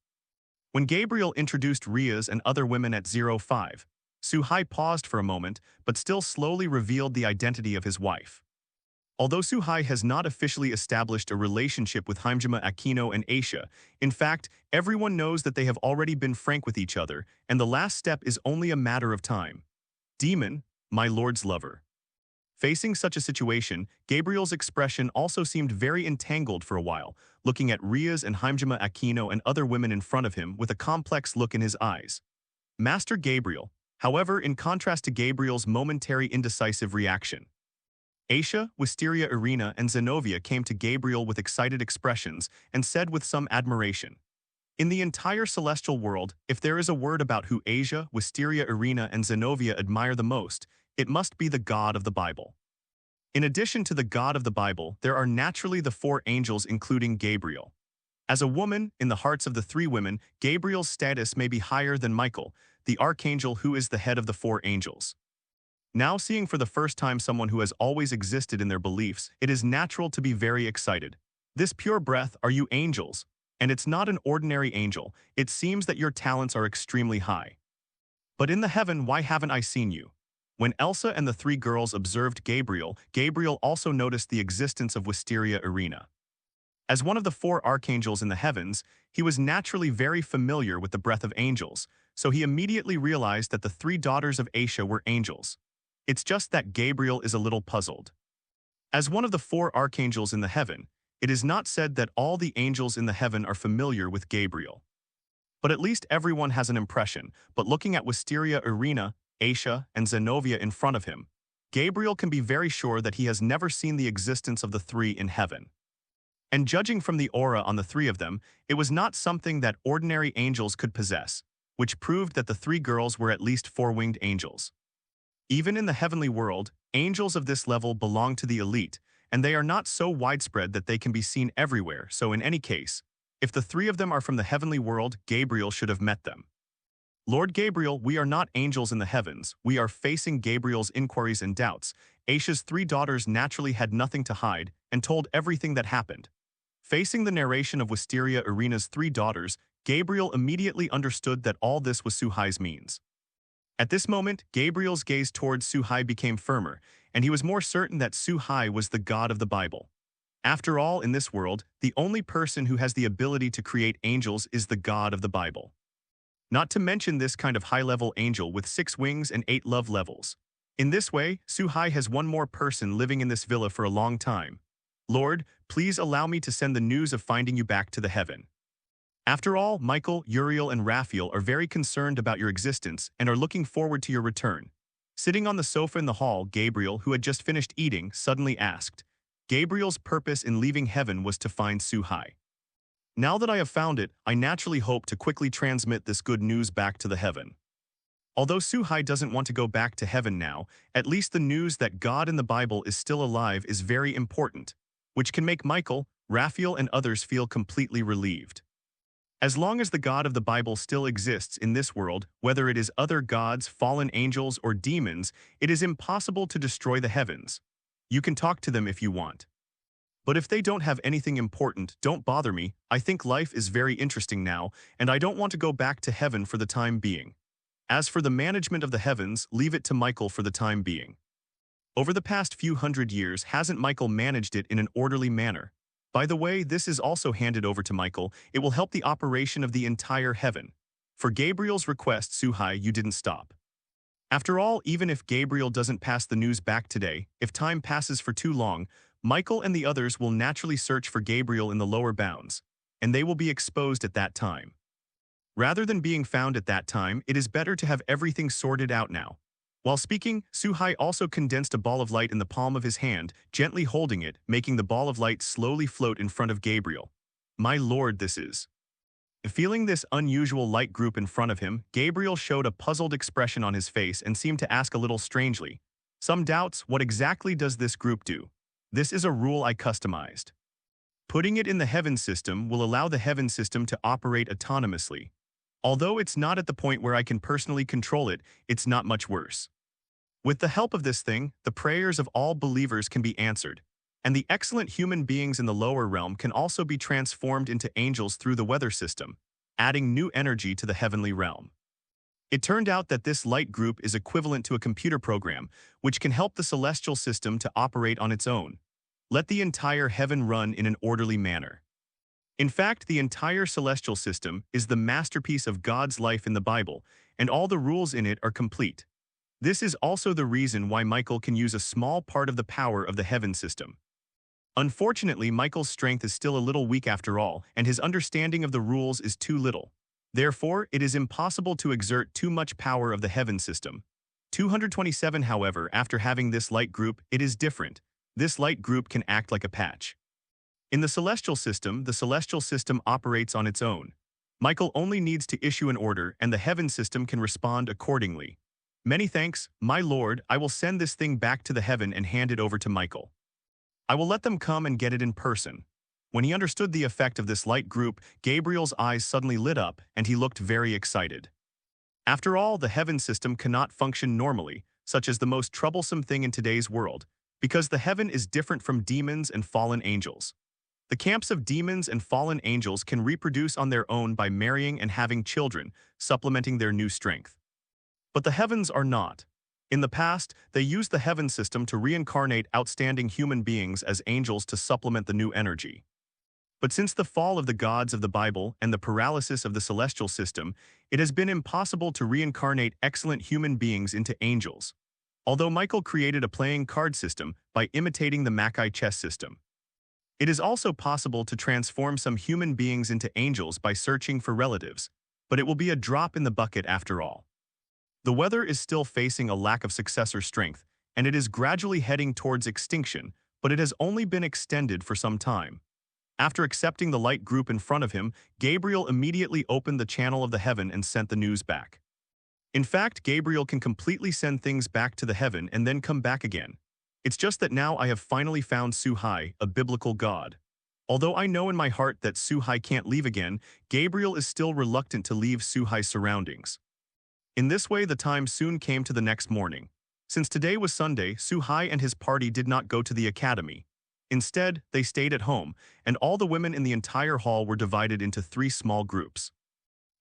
When Gabriel introduced Riaz and other women at 05, Suhai paused for a moment, but still slowly revealed the identity of his wife. Although Suhai has not officially established a relationship with Haimjima Aquino and Aisha, in fact, everyone knows that they have already been frank with each other, and the last step is only a matter of time. "Demon, my lord's lover." Facing such a situation, Gabriel's expression also seemed very entangled for a while, looking at Riaz and Haimjima Aquino and other women in front of him with a complex look in his eyes. Master Gabriel, however, in contrast to Gabriel's momentary indecisive reaction. Aisha, Wisteria Irina, and Zenobia came to Gabriel with excited expressions and said with some admiration, "In the entire celestial world, if there is a word about who Aisha, Wisteria Irina, and Zenobia admire the most, it must be the God of the Bible." In addition to the God of the Bible, there are naturally the four angels including Gabriel. As a woman, in the hearts of the three women, Gabriel's status may be higher than Michael, the archangel who is the head of the four angels. Now seeing for the first time someone who has always existed in their beliefs, it is natural to be very excited. "This pure breath, are you angels? And it's not an ordinary angel, it seems that your talents are extremely high. But in the heaven, why haven't I seen you?" When Elsa and the three girls observed Gabriel, Gabriel also noticed the existence of Wisteria Irina. As one of the four archangels in the heavens, he was naturally very familiar with the breath of angels, so he immediately realized that the three daughters of Aisha were angels. It's just that Gabriel is a little puzzled. As one of the four archangels in the heaven, it is not said that all the angels in the heaven are familiar with Gabriel. But at least everyone has an impression, but looking at Wisteria Irina, Aisha, and Zenobia in front of him, Gabriel can be very sure that he has never seen the existence of the three in heaven. And judging from the aura on the three of them, it was not something that ordinary angels could possess, which proved that the three girls were at least four-winged angels. Even in the heavenly world, angels of this level belong to the elite, and they are not so widespread that they can be seen everywhere, so in any case, if the three of them are from the heavenly world, Gabriel should have met them. "Lord Gabriel, we are not angels in the heavens, we are facing Gabriel's inquiries and doubts." Aisha's three daughters naturally had nothing to hide and told everything that happened. Facing the narration of Wisteria Irina's three daughters, Gabriel immediately understood that all this was Suhai's means. At this moment, Gabriel's gaze towards Suhai became firmer, and he was more certain that Suhai was the God of the Bible. After all, in this world, the only person who has the ability to create angels is the God of the Bible. Not to mention this kind of high-level angel with 6 wings and 8 love levels. In this way, Suhai has one more person living in this villa for a long time. "Lord, please allow me to send the news of finding you back to the heaven." After all, Michael, Uriel, and Raphael are very concerned about your existence and are looking forward to your return. Sitting on the sofa in the hall, Gabriel, who had just finished eating, suddenly asked. Gabriel's purpose in leaving heaven was to find Suhai. "Now that I have found it, I naturally hope to quickly transmit this good news back to the heaven." Although Suhai doesn't want to go back to heaven now, at least the news that God in the Bible is still alive is very important, which can make Michael, Raphael and others feel completely relieved. As long as the God of the Bible still exists in this world, whether it is other gods, fallen angels, or demons, it is impossible to destroy the heavens. You can talk to them if you want. But if they don't have anything important, don't bother me. I think life is very interesting now, and I don't want to go back to heaven for the time being. As for the management of the heavens, leave it to Michael for the time being. Over the past few hundred years, hasn't Michael managed it in an orderly manner? By the way, this is also handed over to Michael. It will help the operation of the entire heaven. For Gabriel's request, Suhai, you didn't stop. After all, even if Gabriel doesn't pass the news back today, if time passes for too long, Michael and the others will naturally search for Gabriel in the lower bounds, and they will be exposed at that time. Rather than being found at that time, it is better to have everything sorted out now. While speaking, Suhai also condensed a ball of light in the palm of his hand, gently holding it, making the ball of light slowly float in front of Gabriel. My lord, this is. Feeling this unusual light group in front of him, Gabriel showed a puzzled expression on his face and seemed to ask a little strangely. Some doubts, what exactly does this group do? This is a rule I customized. Putting it in the heaven system will allow the heaven system to operate autonomously. Although it's not at the point where I can personally control it, it's not much worse. With the help of this thing, the prayers of all believers can be answered, and the excellent human beings in the lower realm can also be transformed into angels through the weather system, adding new energy to the heavenly realm. It turned out that this light group is equivalent to a computer program, which can help the celestial system to operate on its own. Let the entire heaven run in an orderly manner. In fact, the entire celestial system is the masterpiece of God's life in the Bible, and all the rules in it are complete. This is also the reason why Michael can use a small part of the power of the heaven system. Unfortunately, Michael's strength is still a little weak after all, and his understanding of the rules is too little. Therefore, it is impossible to exert too much power of the heaven system. 227, however, after having this light group, it is different. This light group can act like a patch. In the celestial system operates on its own. Michael only needs to issue an order, and the heaven system can respond accordingly. Many thanks, my lord. I will send this thing back to the heaven and hand it over to Michael. I will let them come and get it in person. When he understood the effect of this light group, Gabriel's eyes suddenly lit up, and he looked very excited. After all, the heaven system cannot function normally, such as the most troublesome thing in today's world, because the heaven is different from demons and fallen angels. The camps of demons and fallen angels can reproduce on their own by marrying and having children, supplementing their new strength. But the heavens are not. In the past, they used the heaven system to reincarnate outstanding human beings as angels to supplement the new energy. But since the fall of the gods of the Bible and the paralysis of the celestial system, it has been impossible to reincarnate excellent human beings into angels. Although Michael created a playing card system by imitating the Mackay chess system. It is also possible to transform some human beings into angels by searching for relatives, but it will be a drop in the bucket after all. The weather is still facing a lack of successor strength, and it is gradually heading towards extinction, but it has only been extended for some time. After accepting the light group in front of him, Gabriel immediately opened the channel of the heaven and sent the news back. In fact, Gabriel can completely send things back to the heaven and then come back again. It's just that now I have finally found Suhai, a biblical god. Although I know in my heart that Suhai can't leave again, Gabriel is still reluctant to leave Suhai's surroundings. In this way, the time soon came to the next morning. Since today was Sunday, Suhai and his party did not go to the academy. Instead, they stayed at home, and all the women in the entire hall were divided into 3 small groups.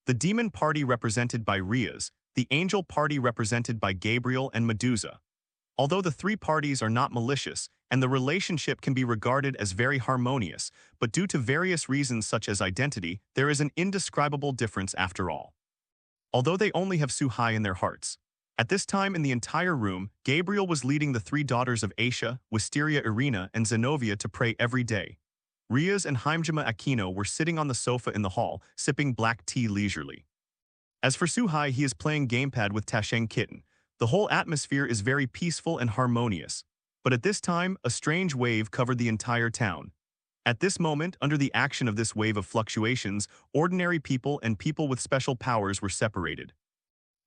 The demon party represented by Riaz, the angel party represented by Gabriel and Medusa. Although the 3 parties are not malicious, and the relationship can be regarded as very harmonious, but due to various reasons such as identity, there is an indescribable difference after all. Although they only have Suhai in their hearts. At this time in the entire room, Gabriel was leading the 3 daughters of Asia, Wisteria Irina, and Zenobia to pray every day. Riaz and Haimjima Aquino were sitting on the sofa in the hall, sipping black tea leisurely. As for Suhai, he is playing gamepad with Tasheng Kitten. The whole atmosphere is very peaceful and harmonious. But at this time, a strange wave covered the entire town. At this moment, under the action of this wave of fluctuations, ordinary people and people with special powers were separated.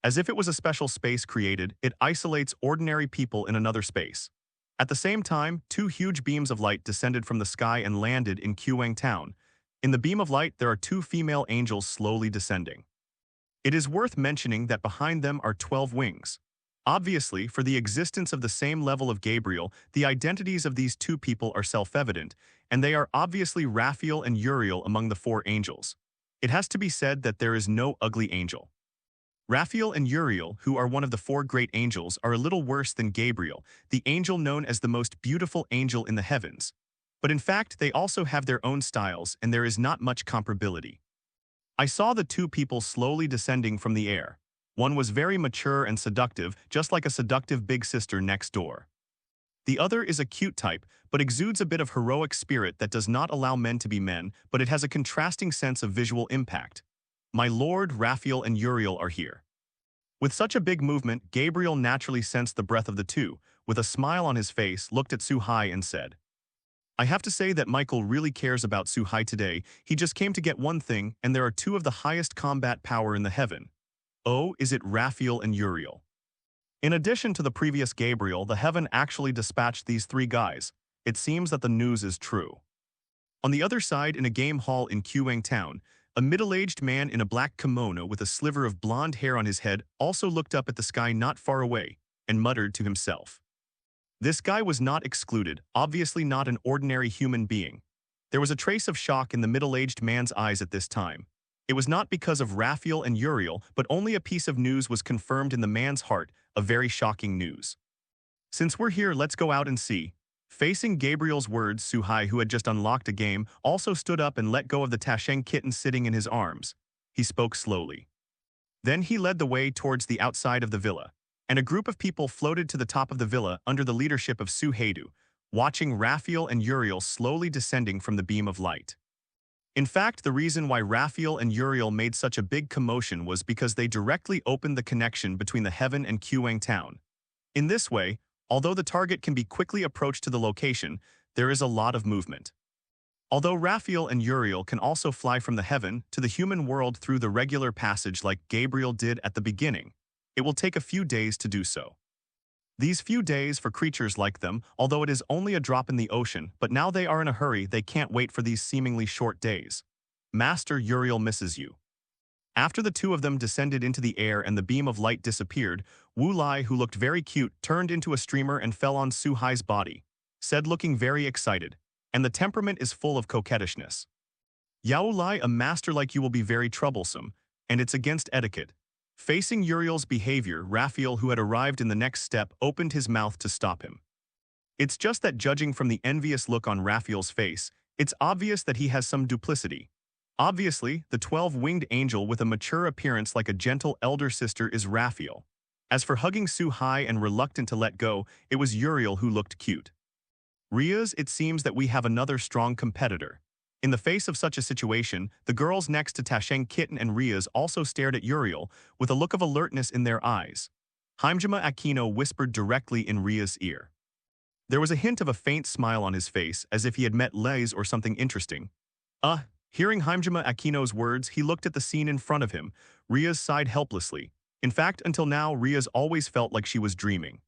As if it was a special space created, it isolates ordinary people in another space. At the same time, two huge beams of light descended from the sky and landed in Qwang Town. In the beam of light, there are two female angels slowly descending. It is worth mentioning that behind them are 12 wings. Obviously, for the existence of the same level of Gabriel, the identities of these two people are self-evident, and they are obviously Raphael and Uriel among the four angels. It has to be said that there is no ugly angel. Raphael and Uriel, who are one of the four great angels, are a little worse than Gabriel, the angel known as the most beautiful angel in the heavens. But in fact, they also have their own styles, and there is not much comparability. I saw the two people slowly descending from the air. One was very mature and seductive, just like a seductive big sister next door. The other is a cute type, but exudes a bit of heroic spirit that does not allow men to be men, but it has a contrasting sense of visual impact. My lord, Raphael and Uriel are here. With such a big movement, Gabriel naturally sensed the breath of the two, with a smile on his face, looked at Suhai and said, I have to say that Michael really cares about Suhai today. He just came to get one thing, and there are two of the highest combat power in the heaven. Oh, is it Raphael and Uriel? In addition to the previous Gabriel, the heaven actually dispatched these three guys. It seems that the news is true. On the other side, in a game hall in Qwang Town, a middle-aged man in a black kimono with a sliver of blonde hair on his head also looked up at the sky not far away and muttered to himself. This guy was not excluded, obviously not an ordinary human being. There was a trace of shock in the middle-aged man's eyes at this time. It was not because of Raphael and Uriel, but only a piece of news was confirmed in the man's heart, a very shocking news. Since we're here, let's go out and see. Facing Gabriel's words, Suhai, who had just unlocked a game, also stood up and let go of the Tasheng kitten sitting in his arms. He spoke slowly. Then he led the way towards the outside of the villa, and a group of people floated to the top of the villa under the leadership of Suhaidu, watching Raphael and Uriel slowly descending from the beam of light. In fact, the reason why Raphael and Uriel made such a big commotion was because they directly opened the connection between the heaven and Qwang Town. In this way, although the target can be quickly approached to the location, there is a lot of movement. Although Raphael and Uriel can also fly from the heaven to the human world through the regular passage like Gabriel did at the beginning, it will take a few days to do so. These few days for creatures like them, although it is only a drop in the ocean, but now they are in a hurry, they can't wait for these seemingly short days. Master, Uriel misses you. After the two of them descended into the air and the beam of light disappeared, Wu Lai, who looked very cute, turned into a streamer and fell on Suhai's body, said looking very excited, and the temperament is full of coquettishness. Yao Lai, a master like you will be very troublesome, and it's against etiquette. Facing Uriel's behavior, Raphael, who had arrived in the next step, opened his mouth to stop him. It's just that judging from the envious look on Raphael's face, it's obvious that he has some duplicity. Obviously, the 12-winged angel with a mature appearance like a gentle elder sister is Raphael. As for hugging Suhai and reluctant to let go, it was Uriel who looked cute. Riaz, it seems that we have another strong competitor. In the face of such a situation, the girls next to Tasheng Kitten and Riaz also stared at Uriel with a look of alertness in their eyes. Haimjima Aquino whispered directly in Riaz's ear. There was a hint of a faint smile on his face, as if he had met Les or something interesting. Hearing Haimjima Aquino's words, he looked at the scene in front of him. Riaz sighed helplessly. In fact, until now, Riaz always felt like she was dreaming.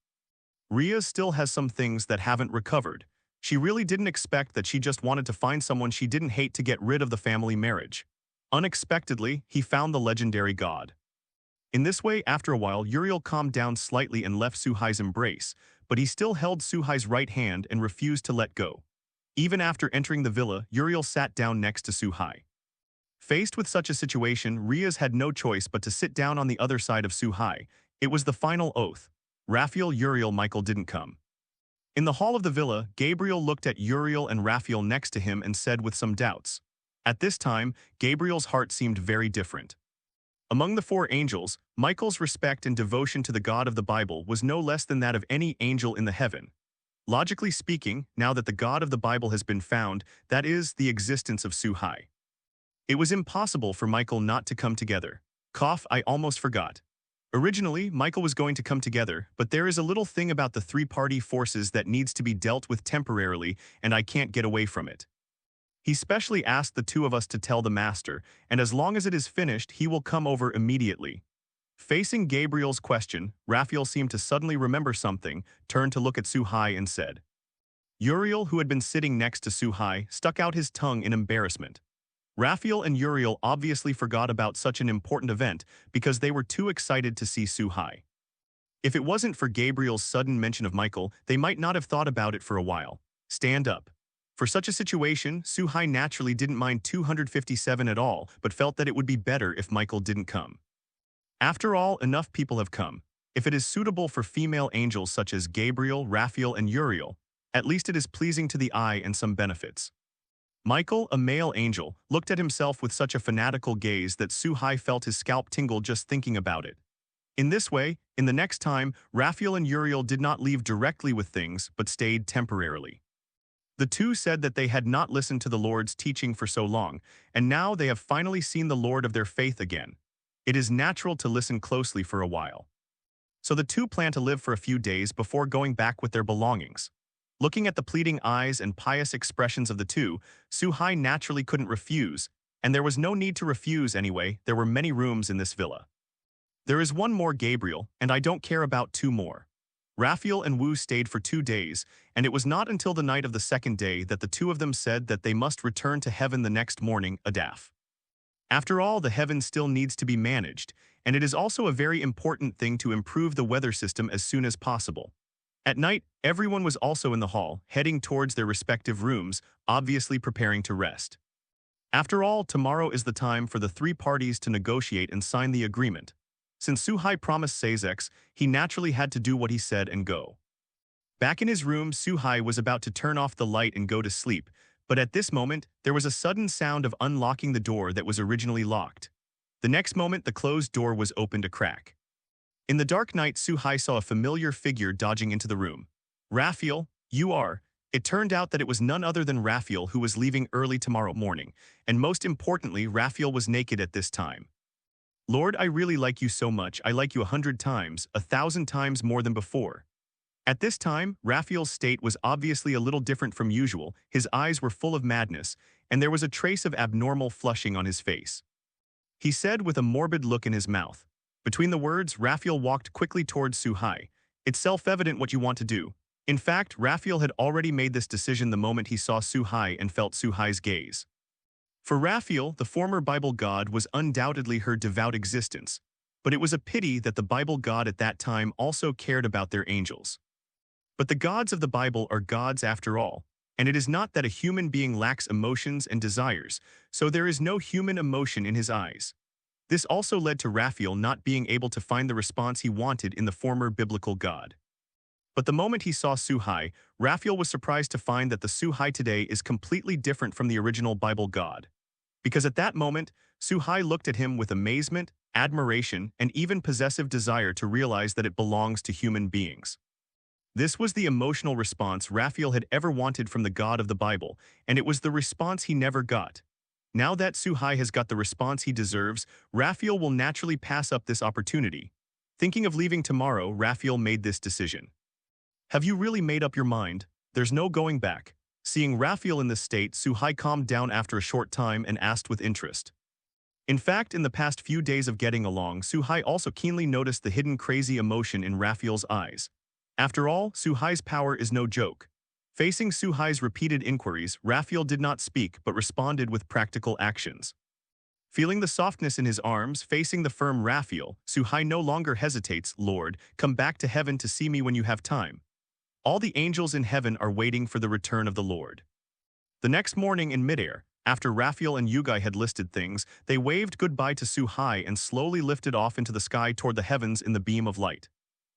Riaz still has some things that haven't recovered. She really didn't expect that. She just wanted to find someone she didn't hate to get rid of the family marriage. Unexpectedly, he found the legendary god. In this way, after a while, Uriel calmed down slightly and left Suhai's embrace, but he still held Suhai's right hand and refused to let go. Even after entering the villa, Uriel sat down next to Suhai. Faced with such a situation, Riaz had no choice but to sit down on the other side of Suhai. It was the final oath. Raphael, Uriel, Michael didn't come. In the hall of the villa, Gabriel looked at Uriel and Raphael next to him and said with some doubts. At this time, Gabriel's heart seemed very different. Among the four angels, Michael's respect and devotion to the God of the Bible was no less than that of any angel in the heaven. Logically speaking, now that the God of the Bible has been found, that is, the existence of Suhai. It was impossible for Michael not to come together. I almost forgot. Originally, Michael was going to come together, but there is a little thing about the three-party forces that needs to be dealt with temporarily, and I can't get away from it. He specially asked the two of us to tell the master, and as long as it is finished, he will come over immediately. Facing Gabriel's question, Raphael seemed to suddenly remember something, turned to look at Suhai and said. Uriel, who had been sitting next to Suhai, stuck out his tongue in embarrassment. Raphael and Uriel obviously forgot about such an important event because they were too excited to see Suhai. If it wasn't for Gabriel's sudden mention of Michael, they might not have thought about it for a while. Stand up. For such a situation, Suhai naturally didn't mind 257 at all, but felt that it would be better if Michael didn't come. After all, enough people have come. If it is suitable for female angels such as Gabriel, Raphael, and Uriel, at least it is pleasing to the eye and some benefits. Michael, a male angel, looked at himself with such a fanatical gaze that Suhai felt his scalp tingle just thinking about it. In this way, in the next time, Raphael and Uriel did not leave directly with things, but stayed temporarily. The two said that they had not listened to the Lord's teaching for so long, and now they have finally seen the Lord of their faith again. It is natural to listen closely for a while. So the two plan to live for a few days before going back with their belongings. Looking at the pleading eyes and pious expressions of the two, Suhai naturally couldn't refuse, and there was no need to refuse anyway. There were many rooms in this villa. There is one more Gabriel, and I don't care about two more. Raphael and Wu stayed for 2 days, and it was not until the night of the second day that the two of them said that they must return to heaven the next morning, Adaf. After all, the heaven still needs to be managed, and it is also a very important thing to improve the weather system as soon as possible. At night, everyone was also in the hall, heading towards their respective rooms, obviously preparing to rest. After all, tomorrow is the time for the three parties to negotiate and sign the agreement. Since Suhai promised Sazex, he naturally had to do what he said and go. Back in his room, Suhai was about to turn off the light and go to sleep, but at this moment, there was a sudden sound of unlocking the door that was originally locked. The next moment, the closed door was opened a crack. In the dark night, Suhai saw a familiar figure dodging into the room. Raphael, you are. It turned out that it was none other than Raphael who was leaving early tomorrow morning, and most importantly, Raphael was naked at this time. Lord, I really like you so much. I like you 100 times, 1,000 times more than before. At this time, Raphael's state was obviously a little different from usual. His eyes were full of madness, and there was a trace of abnormal flushing on his face. He said with a morbid look in his mouth. Between the words, Raphael walked quickly towards Suhai. It's self-evident what you want to do. In fact, Raphael had already made this decision the moment he saw Suhai and felt Suhai's gaze. For Raphael, the former Bible God was undoubtedly her devout existence, but it was a pity that the Bible God at that time also cared about their angels. But the gods of the Bible are gods after all, and it is not that a human being lacks emotions and desires, so there is no human emotion in his eyes. This also led to Raphael not being able to find the response he wanted in the former biblical God. But the moment he saw Suhai, Raphael was surprised to find that the Suhai today is completely different from the original Bible God. Because at that moment, Suhai looked at him with amazement, admiration, and even possessive desire to realize that it belongs to human beings. This was the emotional response Raphael had ever wanted from the God of the Bible, and it was the response he never got. Now that Suhai has got the response he deserves, Raphael will naturally pass up this opportunity. Thinking of leaving tomorrow, Raphael made this decision. Have you really made up your mind? There's no going back. Seeing Raphael in this state, Suhai calmed down after a short time and asked with interest. In fact, in the past few days of getting along, Suhai also keenly noticed the hidden crazy emotion in Raphael's eyes. After all, Suhai's power is no joke. Facing Suhai's repeated inquiries, Raphael did not speak but responded with practical actions. Feeling the softness in his arms, facing the firm Raphael, Suhai no longer hesitates. Lord, come back to heaven to see me when you have time. All the angels in heaven are waiting for the return of the Lord. The next morning in midair, after Raphael and Yugai had listed things, they waved goodbye to Suhai and slowly lifted off into the sky toward the heavens in the beam of light.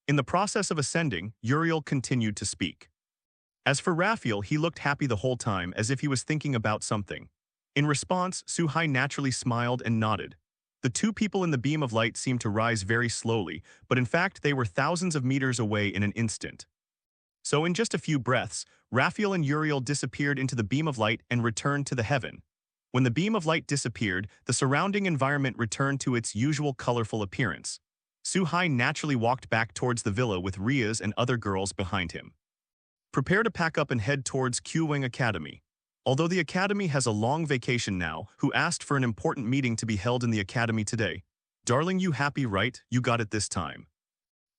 In the process of ascending, Uriel continued to speak. As for Raphael, he looked happy the whole time as if he was thinking about something. In response, Suhai naturally smiled and nodded. The two people in the beam of light seemed to rise very slowly, but in fact they were thousands of meters away in an instant. So in just a few breaths, Raphael and Uriel disappeared into the beam of light and returned to the heaven. When the beam of light disappeared, the surrounding environment returned to its usual colorful appearance. Suhai naturally walked back towards the villa with Riaz and other girls behind him. Prepare to pack up and head towards Q-Wing Academy. Although the academy has a long vacation now, who asked for an important meeting to be held in the academy today. Darling, you happy, right? You got it this time.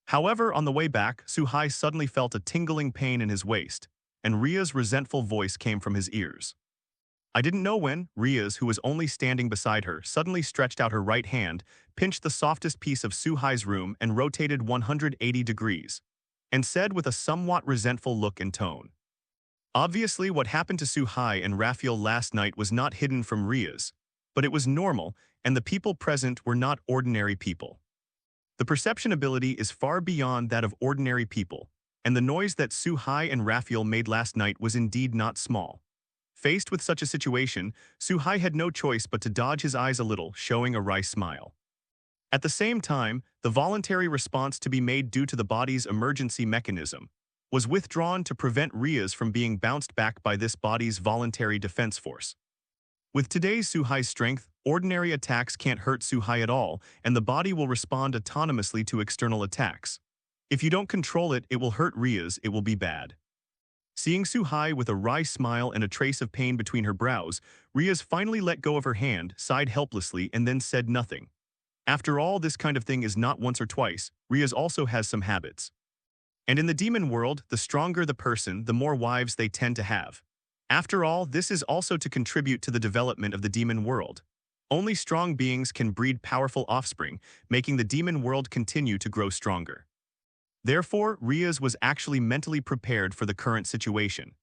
However, on the way back, Suhai suddenly felt a tingling pain in his waist, and Ria's resentful voice came from his ears. I didn't know when. Ria's, who was only standing beside her, suddenly stretched out her right hand, pinched the softest piece of Suhai's room and rotated 180 degrees, and said with a somewhat resentful look and tone. Obviously, what happened to Suhai and Raphael last night was not hidden from Ria's, but it was normal, and the people present were not ordinary people. The perception ability is far beyond that of ordinary people, and the noise that Suhai and Raphael made last night was indeed not small. Faced with such a situation, Suhai had no choice but to dodge his eyes a little, showing a wry smile. At the same time, the voluntary response to be made due to the body's emergency mechanism was withdrawn to prevent Ria's from being bounced back by this body's voluntary defense force. With today's Suhai's strength, ordinary attacks can't hurt Suhai at all, and the body will respond autonomously to external attacks. If you don't control it, it will hurt Ria's, it will be bad. Seeing Suhai with a wry smile and a trace of pain between her brows, Ria's finally let go of her hand, sighed helplessly, and then said nothing. After all, this kind of thing is not once or twice. Ria's also has some habits. And in the demon world, the stronger the person, the more wives they tend to have. After all, this is also to contribute to the development of the demon world. Only strong beings can breed powerful offspring, making the demon world continue to grow stronger. Therefore, Ria's was actually mentally prepared for the current situation.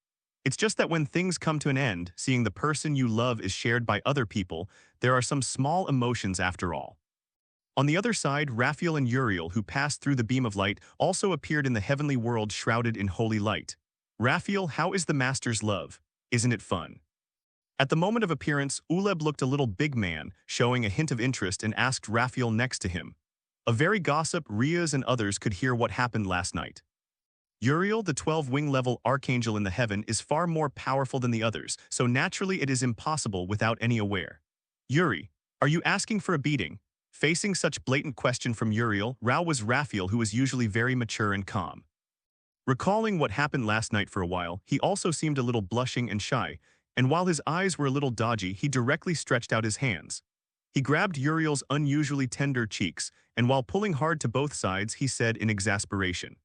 It's just that when things come to an end, seeing the person you love is shared by other people, there are some small emotions after all. On the other side, Raphael and Uriel, who passed through the beam of light, also appeared in the heavenly world shrouded in holy light. Raphael, how is the master's love? Isn't it fun? At the moment of appearance, Uleb looked a little big man, showing a hint of interest, and asked Raphael next to him. A very gossip, Ria's and others could hear what happened last night. Uriel, the 12-wing level archangel in the heaven, is far more powerful than the others, so naturally it is impossible without any aware. Yuri, are you asking for a beating? Facing such blatant question from Uriel, Rao was Raphael, who was usually very mature and calm. Recalling what happened last night for a while, he also seemed a little blushing and shy, and while his eyes were a little dodgy, he directly stretched out his hands. He grabbed Uriel's unusually tender cheeks, and while pulling hard to both sides, he said in exasperation.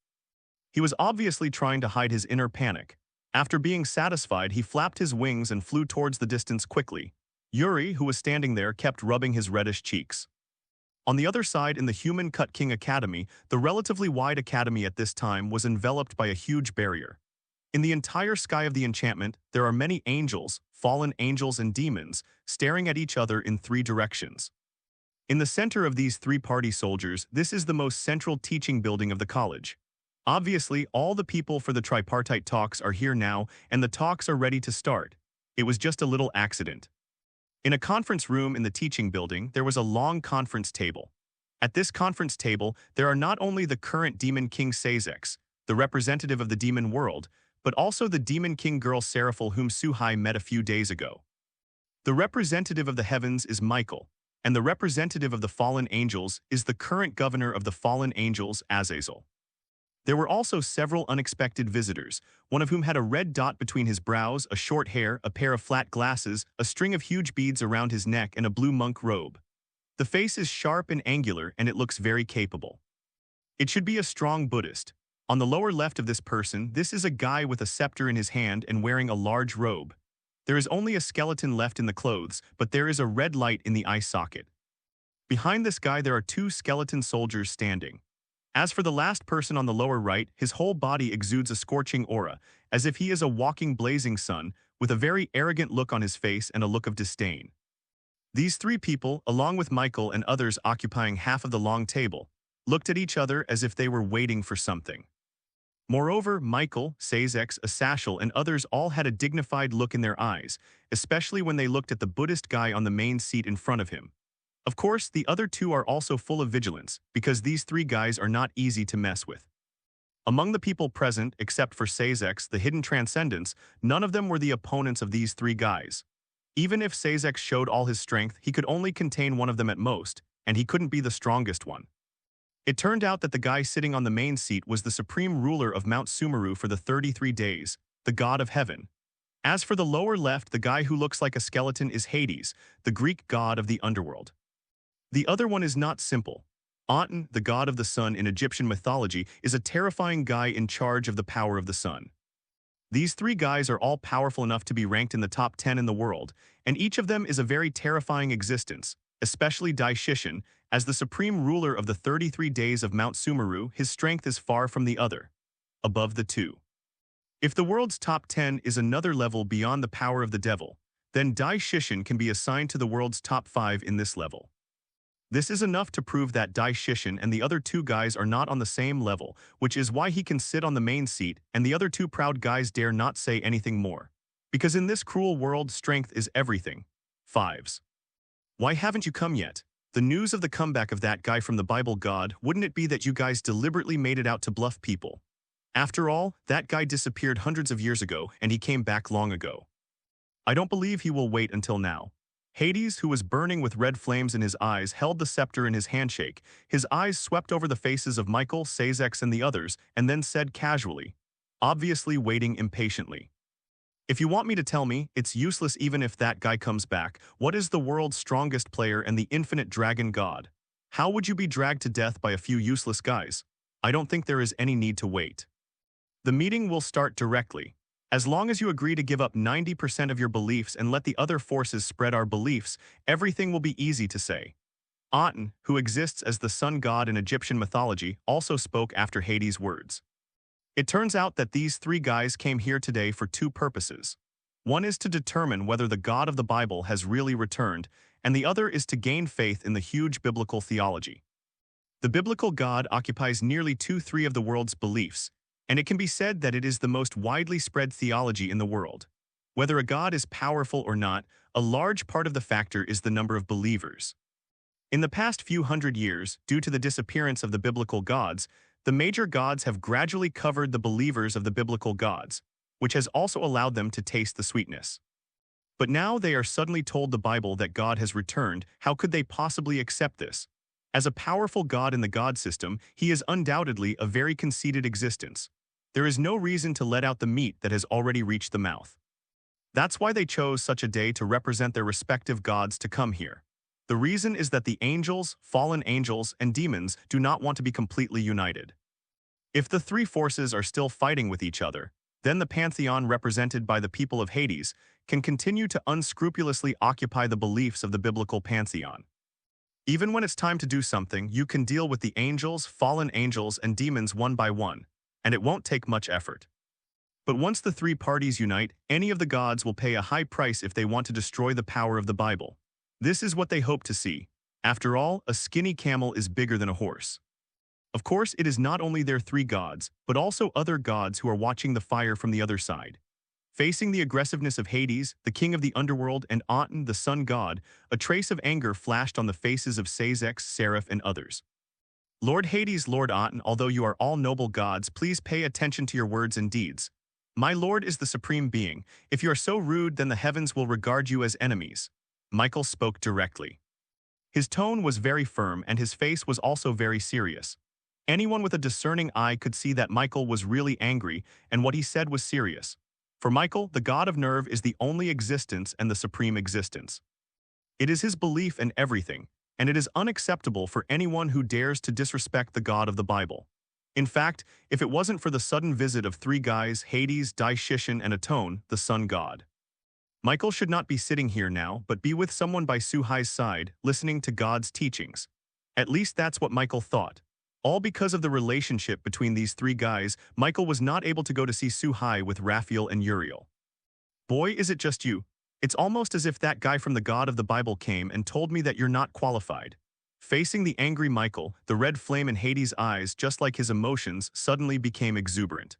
He was obviously trying to hide his inner panic. After being satisfied, he flapped his wings and flew towards the distance quickly. Yuri, who was standing there, kept rubbing his reddish cheeks. On the other side, in the Human Cut King Academy, the relatively wide academy at this time was enveloped by a huge barrier. In the entire sky of the enchantment, there are many angels, fallen angels and demons, staring at each other in three directions. In the center of these three-party soldiers, this is the most central teaching building of the college. Obviously, all the people for the tripartite talks are here now, and the talks are ready to start. It was just a little accident. In a conference room in the teaching building, there was a long conference table. At this conference table, there are not only the current Demon King Sazex, the representative of the demon world, but also the Demon King girl Seraphil, whom Suhai met a few days ago. The representative of the heavens is Michael, and the representative of the fallen angels is the current governor of the fallen angels, Azazel. There were also several unexpected visitors, one of whom had a red dot between his brows, a short hair, a pair of flat glasses, a string of huge beads around his neck, and a blue monk robe. The face is sharp and angular, and it looks very capable. It should be a strong Buddhist. On the lower left of this person, this is a guy with a scepter in his hand and wearing a large robe. There is only a skeleton left in the clothes, but there is a red light in the eye socket. Behind this guy, there are two skeleton soldiers standing. As for the last person on the lower right, his whole body exudes a scorching aura, as if he is a walking blazing sun, with a very arrogant look on his face and a look of disdain. These three people, along with Michael and others occupying half of the long table, looked at each other as if they were waiting for something. Moreover, Michael, Sazex, Asashel, and others all had a dignified look in their eyes, especially when they looked at the Buddhist guy on the main seat in front of him. Of course, the other two are also full of vigilance, because these three guys are not easy to mess with. Among the people present, except for Sazex, the hidden transcendents, none of them were the opponents of these three guys. Even if Sazex showed all his strength, he could only contain one of them at most, and he couldn't be the strongest one. It turned out that the guy sitting on the main seat was the supreme ruler of Mount Sumeru for the 33 days, the god of heaven. As for the lower left, the guy who looks like a skeleton is Hades, the Greek god of the underworld. The other one is not simple. Aten, the god of the sun in Egyptian mythology, is a terrifying guy in charge of the power of the sun. These three guys are all powerful enough to be ranked in the top 10 in the world, and each of them is a very terrifying existence, especially DxD. As the supreme ruler of the 33 days of Mount Sumeru, his strength is far from the other, above the two. If the world's top 10 is another level beyond the power of the devil, then DxD can be assigned to the world's top 5 in this level. This is enough to prove that DxD and the other two guys are not on the same level, which is why he can sit on the main seat and the other two proud guys dare not say anything more. Because in this cruel world, strength is everything. Fives. Why haven't you come yet? The news of the comeback of that guy from the Bible God, wouldn't it be that you guys deliberately made it out to bluff people? After all, that guy disappeared hundreds of years ago and he came back long ago. I don't believe he will wait until now. Hades, who was burning with red flames in his eyes, held the scepter in his handshake. His eyes swept over the faces of Michael, Sazek, and the others, and then said casually, obviously waiting impatiently. If you want me to tell me, it's useless even if that guy comes back. What is the world's strongest player and the infinite dragon god? How would you be dragged to death by a few useless guys? I don't think there is any need to wait. The meeting will start directly. As long as you agree to give up 90% of your beliefs and let the other forces spread our beliefs, everything will be easy to say. Aten, who exists as the sun god in Egyptian mythology, also spoke after Hades' words. It turns out that these three guys came here today for two purposes. One is to determine whether the God of the Bible has really returned, and the other is to gain faith in the huge biblical theology. The biblical God occupies nearly 2/3 of the world's beliefs, and it can be said that it is the most widely spread theology in the world. Whether a God is powerful or not, a large part of the factor is the number of believers. In the past few hundred years, due to the disappearance of the biblical gods, the major gods have gradually covered the believers of the biblical gods, which has also allowed them to taste the sweetness. But now they are suddenly told the Bible that God has returned. How could they possibly accept this? As a powerful God in the God system, he is undoubtedly a very conceited existence. There is no reason to let out the meat that has already reached the mouth. That's why they chose such a day to represent their respective gods to come here. The reason is that the angels, fallen angels, and demons do not want to be completely united. If the three forces are still fighting with each other, then the pantheon represented by the people of Hades can continue to unscrupulously occupy the beliefs of the biblical pantheon. Even when it's time to do something, you can deal with the angels, fallen angels, and demons one by one, and it won't take much effort. But once the three parties unite, any of the gods will pay a high price if they want to destroy the power of the Bible. This is what they hope to see. After all, a skinny camel is bigger than a horse. Of course, it is not only their three gods, but also other gods who are watching the fire from the other side. Facing the aggressiveness of Hades, the king of the underworld, and Aten, the sun god, a trace of anger flashed on the faces of Sazek, Seraph, and others. Lord Hades, Lord Aten, although you are all noble gods, please pay attention to your words and deeds. My lord is the supreme being. If you are so rude, then the heavens will regard you as enemies. Michael spoke directly. His tone was very firm and his face was also very serious. Anyone with a discerning eye could see that Michael was really angry and what he said was serious. For Michael, the god of nerve is the only existence and the supreme existence. It is his belief in everything, and it is unacceptable for anyone who dares to disrespect the God of the Bible. In fact, if it wasn't for the sudden visit of three guys, Hades, DxD, and Aten, the sun god, Michael should not be sitting here now, but be with someone by Suhai's side, listening to God's teachings. At least that's what Michael thought. All because of the relationship between these three guys, Michael was not able to go to see Suhai with Raphael and Uriel. Boy, is it just you. It's almost as if that guy from the God of the Bible came and told me that you're not qualified. Facing the angry Michael, the red flame in Hades' eyes, just like his emotions, suddenly became exuberant.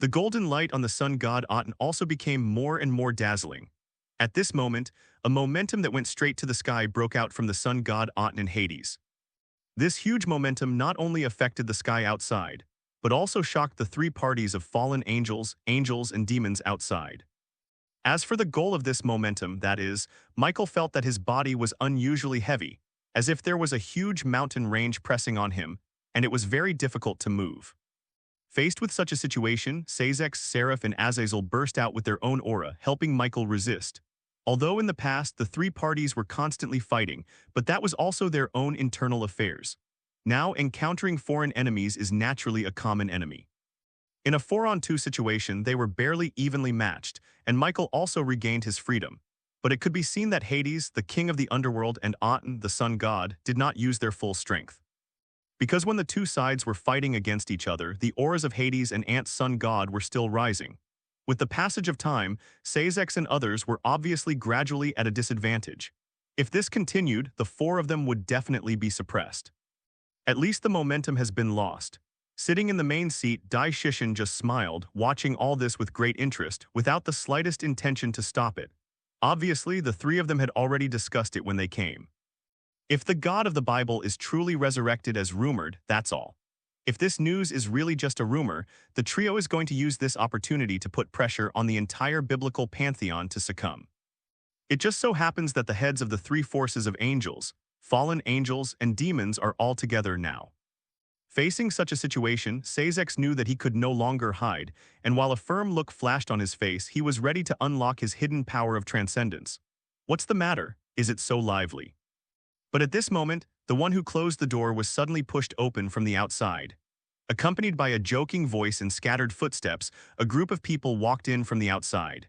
The golden light on the sun god Aten also became more and more dazzling. At this moment, a momentum that went straight to the sky broke out from the sun god Aten in Hades. This huge momentum not only affected the sky outside, but also shocked the three parties of fallen angels, and demons outside. As for the goal of this momentum, that is, Michael felt that his body was unusually heavy, as if there was a huge mountain range pressing on him, and it was very difficult to move. Faced with such a situation, Sazek, Seraph, and Azazel burst out with their own aura, helping Michael resist. Although in the past the three parties were constantly fighting, but that was also their own internal affairs. Now encountering foreign enemies is naturally a common enemy. In a 4-on-2 situation, they were barely evenly matched, and Michael also regained his freedom. But it could be seen that Hades, the king of the underworld, and Aten, the sun god, did not use their full strength. Because when the two sides were fighting against each other, the auras of Hades and Ant's sun god were still rising. With the passage of time, Sazek and others were obviously gradually at a disadvantage. If this continued, the four of them would definitely be suppressed. At least the momentum has been lost. Sitting in the main seat, Dai Shishin just smiled, watching all this with great interest, without the slightest intention to stop it. Obviously, the three of them had already discussed it when they came. If the God of the Bible is truly resurrected as rumored, that's all. If this news is really just a rumor, the trio is going to use this opportunity to put pressure on the entire biblical pantheon to succumb. It just so happens that the heads of the three forces of angels, fallen angels, and demons are all together now. Facing such a situation, Sazek knew that he could no longer hide, and while a firm look flashed on his face, he was ready to unlock his hidden power of transcendence. What's the matter? Is it so lively? But at this moment, the one who closed the door was suddenly pushed open from the outside. Accompanied by a joking voice and scattered footsteps, a group of people walked in from the outside.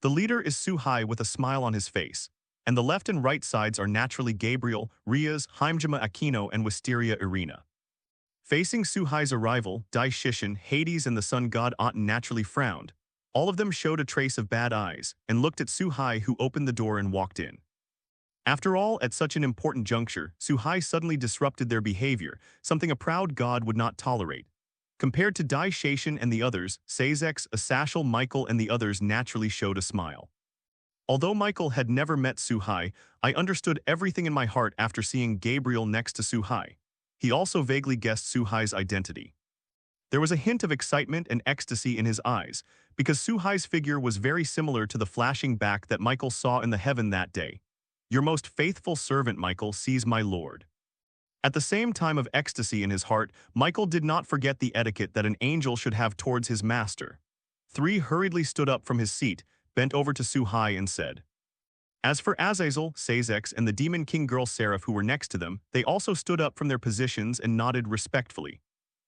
The leader is Suhai with a smile on his face, and the left and right sides are naturally Gabriel, Riaz, Heimjima Aquino, and Wisteria Irina. Facing Suhai's arrival, Dai Shishin, Hades, and the sun god Aten naturally frowned. All of them showed a trace of bad eyes, and looked at Suhai, who opened the door and walked in. After all, at such an important juncture, Suhai suddenly disrupted their behavior, something a proud god would not tolerate. Compared to Dai Shishin and the others, Sazek, Asashel, Michael, and the others naturally showed a smile. Although Michael had never met Suhai, I understood everything in my heart after seeing Gabriel next to Suhai. He also vaguely guessed Suhai's identity. There was a hint of excitement and ecstasy in his eyes, because Suhai's figure was very similar to the flashing back that Michael saw in the heaven that day. Your most faithful servant, Michael, sees my lord. At the same time of ecstasy in his heart, Michael did not forget the etiquette that an angel should have towards his master. 3 hurriedly stood up from his seat, bent over to Suhai and said. As for Azazel, Sazek, and the demon king girl Seraph who were next to them, they also stood up from their positions and nodded respectfully.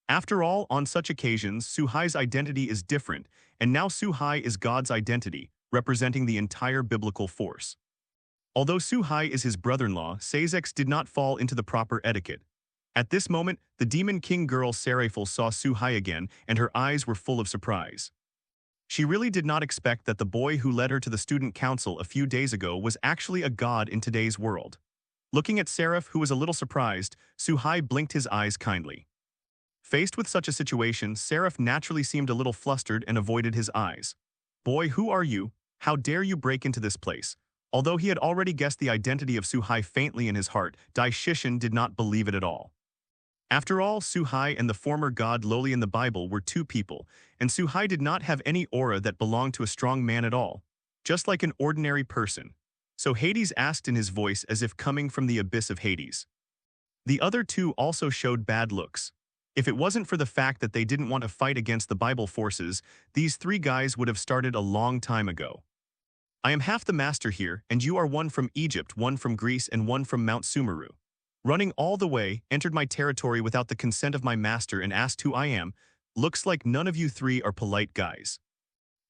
After all, on such occasions, Suhai's identity is different, and now Suhai is God's identity, representing the entire biblical force. Although Suhai is his brother-in-law, Sazek did not fall into the proper etiquette. At this moment, the demon king girl Seraph saw Suhai again, and her eyes were full of surprise. She really did not expect that the boy who led her to the student council a few days ago was actually a god in today's world. Looking at Seraph, who was a little surprised, Suhai blinked his eyes kindly. Faced with such a situation, Seraph naturally seemed a little flustered and avoided his eyes. Boy, who are you? How dare you break into this place? Although he had already guessed the identity of Suhai faintly in his heart, Dai Shishin did not believe it at all. After all, Suhai and the former god Loli in the Bible were 2 people, and Suhai did not have any aura that belonged to a strong man at all, just like an ordinary person. So Hades asked in his voice as if coming from the abyss of Hades. The other 2 also showed bad looks. If it wasn't for the fact that they didn't want to fight against the Bible forces, these 3 guys would have started a long time ago. I am half the master here, and you are one from Egypt, one from Greece, and one from Mount Sumeru. Running all the way, entered my territory without the consent of my master and asked who I am. Looks like none of you 3 are polite guys.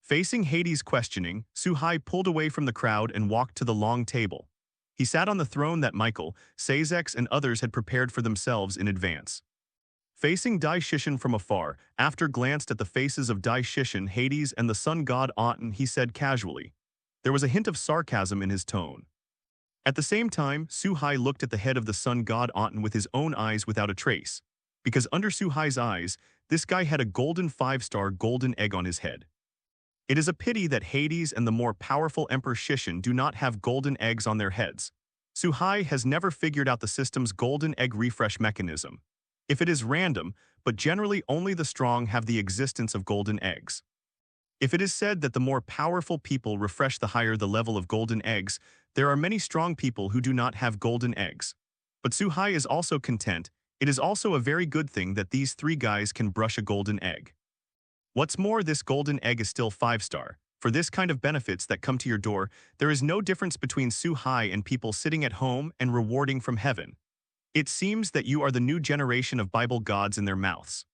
Facing Hades' questioning, Suhai pulled away from the crowd and walked to the long table. He sat on the throne that Michael, Sazek, and others had prepared for themselves in advance. Facing Dai Shishin from afar, after glanced at the faces of Dai Shishin, Hades, and the sun god Aten, he said casually. There was a hint of sarcasm in his tone. At the same time, Suhai looked at the head of the sun god Aten with his own eyes without a trace, because under Suhai's eyes, this guy had a golden 5-star golden egg on his head. It is a pity that Hades and the more powerful Emperor Shishin do not have golden eggs on their heads. Suhai has never figured out the system's golden egg refresh mechanism. If it is random, but generally only the strong have the existence of golden eggs. If it is said that the more powerful people refresh the higher the level of golden eggs, there are many strong people who do not have golden eggs. But Suhai is also content. It is also a very good thing that these 3 guys can brush a golden egg. What's more, this golden egg is still 5-star. For this kind of benefits that come to your door, there is no difference between Su-Hai and people sitting at home and rewarding from heaven. It seems that you are the new generation of Bible gods in their mouths.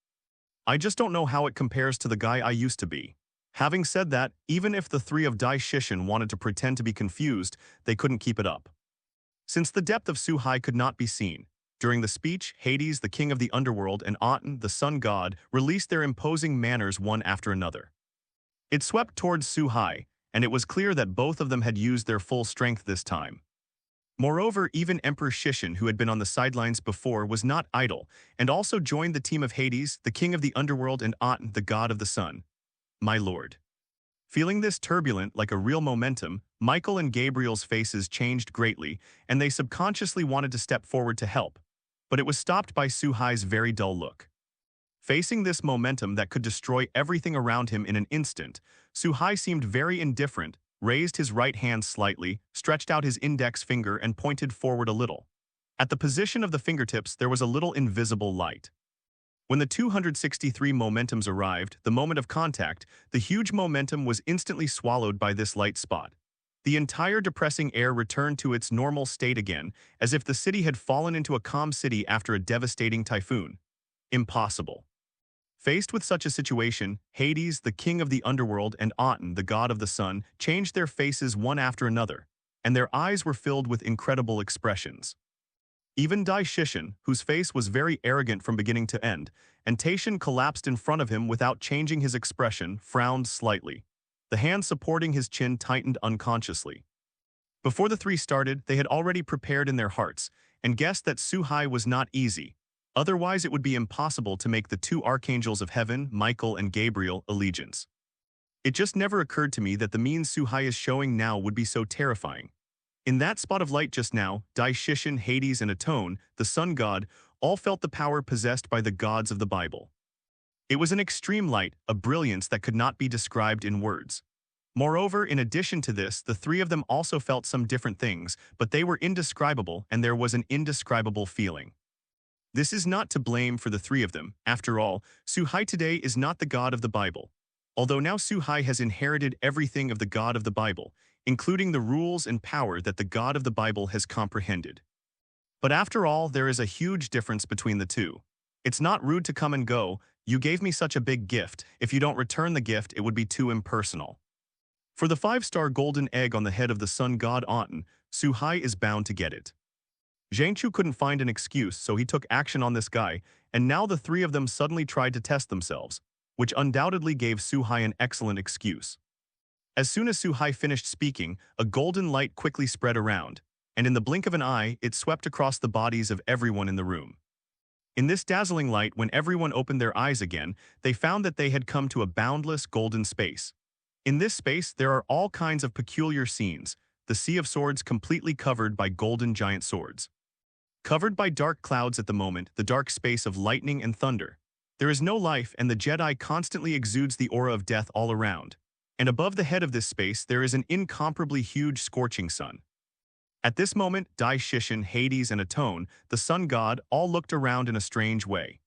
I just don't know how it compares to the guy I used to be. Having said that, even if the three of Dai Shishin wanted to pretend to be confused, they couldn't keep it up. Since the depth of Su-Hai could not be seen, during the speech, Hades, the king of the underworld, and Aten, the sun god, released their imposing manners one after another. It swept towards Su-Hai, and it was clear that both of them had used their full strength this time. Moreover, even Emperor Shishin, who had been on the sidelines before, was not idle, and also joined the team of Hades, the king of the underworld, and Aten, the god of the sun. My lord. Feeling this turbulent like a real momentum, Michael and Gabriel's faces changed greatly, and they subconsciously wanted to step forward to help. But it was stopped by Su-Hai's very dull look. Facing this momentum that could destroy everything around him in an instant, Su-Hai seemed very indifferent, raised his right hand slightly, stretched out his index finger and pointed forward a little. At the position of the fingertips, there was a little invisible light. When the 263 momentums arrived, the moment of contact, the huge momentum was instantly swallowed by this light spot. The entire depressing air returned to its normal state again, as if the city had fallen into a calm city after a devastating typhoon. Impossible. Faced with such a situation, Hades, the king of the underworld, and Aten, the god of the sun, changed their faces one after another, and their eyes were filled with incredible expressions. Even Dai Shishin, whose face was very arrogant from beginning to end, and Taishin collapsed in front of him without changing his expression, frowned slightly. The hand supporting his chin tightened unconsciously. Before the three started, they had already prepared in their hearts, and guessed that Su-Hai was not easy. Otherwise, it would be impossible to make the two archangels of heaven, Michael and Gabriel, allegiance. It just never occurred to me that the means Su-Hai is showing now would be so terrifying. In that spot of light just now, Dai Shishin, Hades, and Aten, the sun god, all felt the power possessed by the gods of the Bible. It was an extreme light, a brilliance that could not be described in words. Moreover, in addition to this, the three of them also felt some different things, but they were indescribable, and there was an indescribable feeling. This is not to blame for the three of them. After all, Su-Hai today is not the god of the Bible. Although now Su-Hai has inherited everything of the god of the Bible, including the rules and power that the god of the Bible has comprehended. But after all, there is a huge difference between the two. It's not rude to come and go. You gave me such a big gift. If you don't return the gift, it would be too impersonal. For the 5-star golden egg on the head of the sun god Aten, Su-Hai is bound to get it. Zhangchu couldn't find an excuse, so he took action on this guy, and now the three of them suddenly tried to test themselves, which undoubtedly gave Su-Hai an excellent excuse. As soon as Su-Hai finished speaking, a golden light quickly spread around, and in the blink of an eye, it swept across the bodies of everyone in the room. In this dazzling light, when everyone opened their eyes again, they found that they had come to a boundless golden space. In this space, there are all kinds of peculiar scenes, the sea of swords completely covered by golden giant swords. Covered by dark clouds at the moment, the dark space of lightning and thunder. There is no life, and the Jedi constantly exudes the aura of death all around. And above the head of this space, there is an incomparably huge scorching sun. At this moment, Dai Shishin, Hades, and Aten, the sun god, all looked around in a strange way.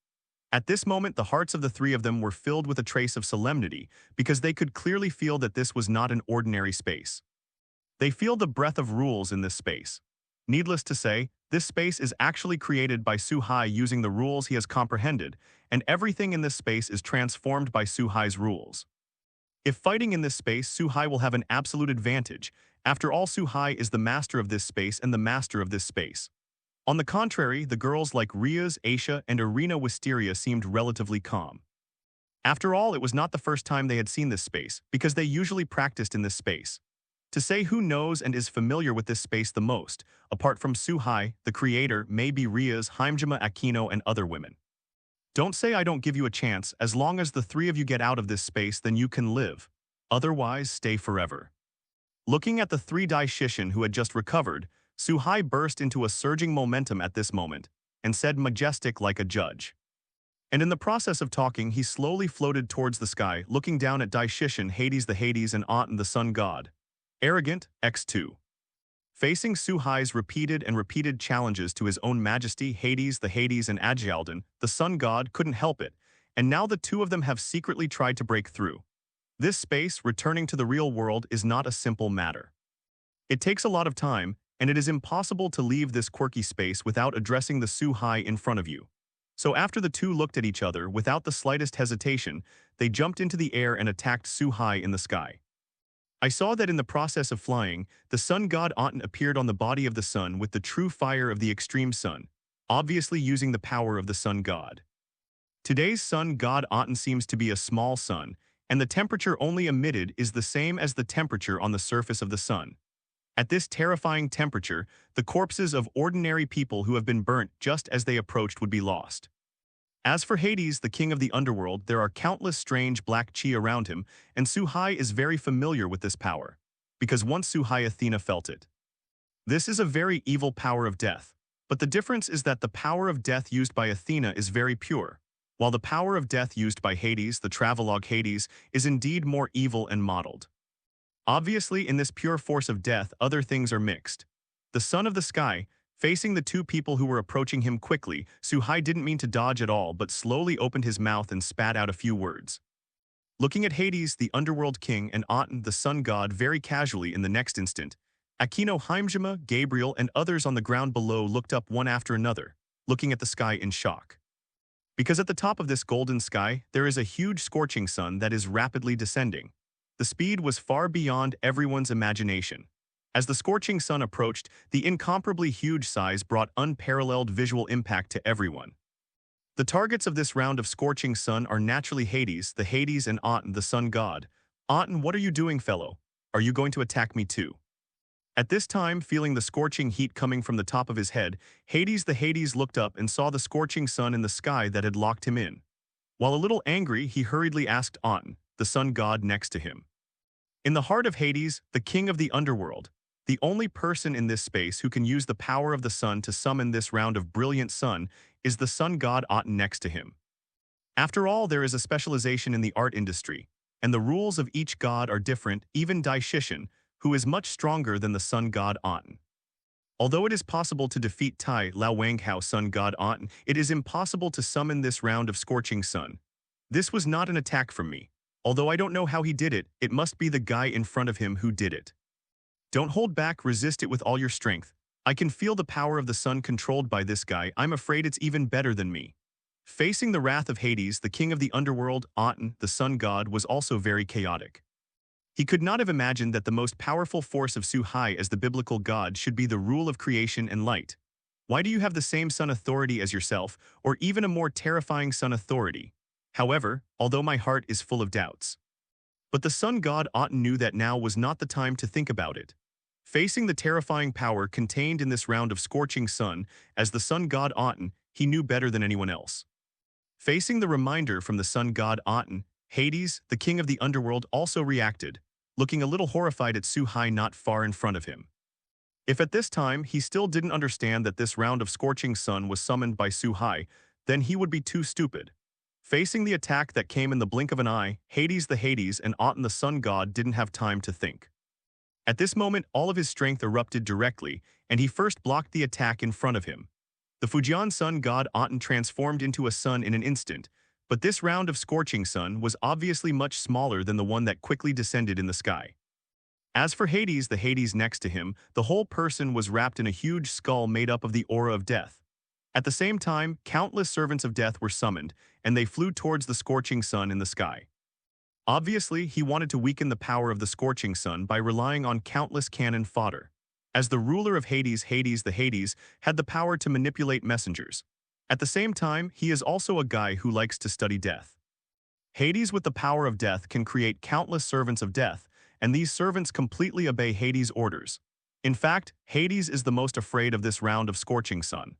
At this moment, the hearts of the three of them were filled with a trace of solemnity, because they could clearly feel that this was not an ordinary space. They feel the breath of rules in this space. Needless to say, this space is actually created by Su-Hai using the rules he has comprehended, and everything in this space is transformed by Su-Hai's rules. If fighting in this space, Su-Hai will have an absolute advantage. After all, Su-Hai is the master of this space and the master of this space. On the contrary, the girls like Riaz, Aisha, and Irina Wisteria seemed relatively calm. After all, it was not the first time they had seen this space, because they usually practiced in this space. To say who knows and is familiar with this space the most, apart from Su-Hai, the creator, may be Riaz, Haimjima Aquino, and other women. Don't say I don't give you a chance. As long as the three of you get out of this space, then you can live. Otherwise, stay forever. Looking at the three Dai Shishin who had just recovered, Su-Hai burst into a surging momentum at this moment, and said majestic like a judge. And in the process of talking, he slowly floated towards the sky, looking down at Dai Shishin, Hades, and Aten, the sun god. Arrogant, X2. Facing Su-Hai's repeated challenges to his own majesty, Hades, and Adjialdan, the sun god, couldn't help it, and now the two of them have secretly tried to break through. This space, returning to the real world, is not a simple matter. It takes a lot of time, and it is impossible to leave this quirky space without addressing the Su-Hai in front of you. So after the two looked at each other without the slightest hesitation, they jumped into the air and attacked Su-Hai in the sky. I saw that in the process of flying, the sun god Aten appeared on the body of the sun with the true fire of the extreme sun, obviously using the power of the sun god. Today's sun god Aten seems to be a small sun, and the temperature only emitted is the same as the temperature on the surface of the sun. At this terrifying temperature, the corpses of ordinary people who have been burnt just as they approached would be lost. As for Hades, the king of the underworld, there are countless strange black chi around him, and Su-Hai is very familiar with this power, because once Su-Hai Athena felt it. This is a very evil power of death, but the difference is that the power of death used by Athena is very pure, while the power of death used by Hades, the travelogue Hades, is indeed more evil and modeled. Obviously, in this pure force of death, other things are mixed. The son of the sky, facing the two people who were approaching him quickly, Su-Hai didn't mean to dodge at all but slowly opened his mouth and spat out a few words. Looking at Hades, the underworld king, and Aten, the sun god, very casually in the next instant, Aquino, Heimjima, Gabriel, and others on the ground below looked up one after another, looking at the sky in shock. Because at the top of this golden sky, there is a huge scorching sun that is rapidly descending. The speed was far beyond everyone's imagination. As the scorching sun approached, the incomparably huge size brought unparalleled visual impact to everyone. The targets of this round of scorching sun are naturally Hades, and Aten, the sun god. Aten, what are you doing, fellow? Are you going to attack me too? At this time, feeling the scorching heat coming from the top of his head, Hades looked up and saw the scorching sun in the sky that had locked him in. While a little angry, he hurriedly asked Aten, the sun god, next to him. In the heart of Hades, the king of the underworld, the only person in this space who can use the power of the sun to summon this round of brilliant sun is the sun god Aten next to him. After all, there is a specialization in the art industry, and the rules of each god are different, even Daishishin, who is much stronger than the sun god Aten. Although it is possible to defeat Tai Lao Wanghao sun god Aten, it is impossible to summon this round of scorching sun. This was not an attack from me. Although I don't know how he did it, it must be the guy in front of him who did it. Don't hold back, resist it with all your strength. I can feel the power of the sun controlled by this guy. I'm afraid it's even better than me. Facing the wrath of Hades, the king of the underworld, Aten, the sun god, was also very chaotic. He could not have imagined that the most powerful force of Su-Hai as the biblical god should be the rule of creation and light. Why do you have the same sun authority as yourself, or even a more terrifying sun authority? However, although my heart is full of doubts. But the sun god Aten knew that now was not the time to think about it. Facing the terrifying power contained in this round of scorching sun, as the sun god Aten, he knew better than anyone else. Facing the reminder from the sun god Aten, Hades, the king of the underworld, also reacted, looking a little horrified at Su-Hai not far in front of him. If at this time he still didn't understand that this round of scorching sun was summoned by Su-Hai, then he would be too stupid. Facing the attack that came in the blink of an eye, Hades and Aten the sun god didn't have time to think. At this moment, all of his strength erupted directly, and he first blocked the attack in front of him. The Fujian sun god Aten transformed into a sun in an instant, but this round of scorching sun was obviously much smaller than the one that quickly descended in the sky. As for Hades next to him, the whole person was wrapped in a huge skull made up of the aura of death. At the same time, countless servants of death were summoned, and they flew towards the scorching sun in the sky. Obviously, he wanted to weaken the power of the scorching sun by relying on countless cannon fodder. As the ruler of Hades had the power to manipulate messengers. At the same time, he is also a guy who likes to study death. Hades with the power of death can create countless servants of death, and these servants completely obey Hades' orders. In fact, Hades is the most afraid of this round of scorching sun.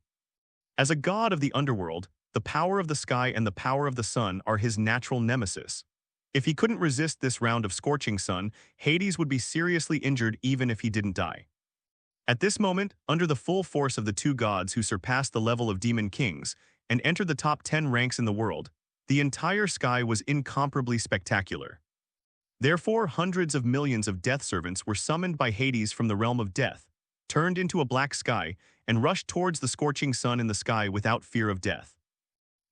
As a god of the underworld, the power of the sky and the power of the sun are his natural nemesis. If he couldn't resist this round of scorching sun, Hades would be seriously injured even if he didn't die. At this moment, under the full force of the two gods who surpassed the level of demon kings and entered the top 10 ranks in the world, the entire sky was incomparably spectacular. Therefore, hundreds of millions of death servants were summoned by Hades from the realm of death, turned into a black sky, and rushed towards the scorching sun in the sky without fear of death.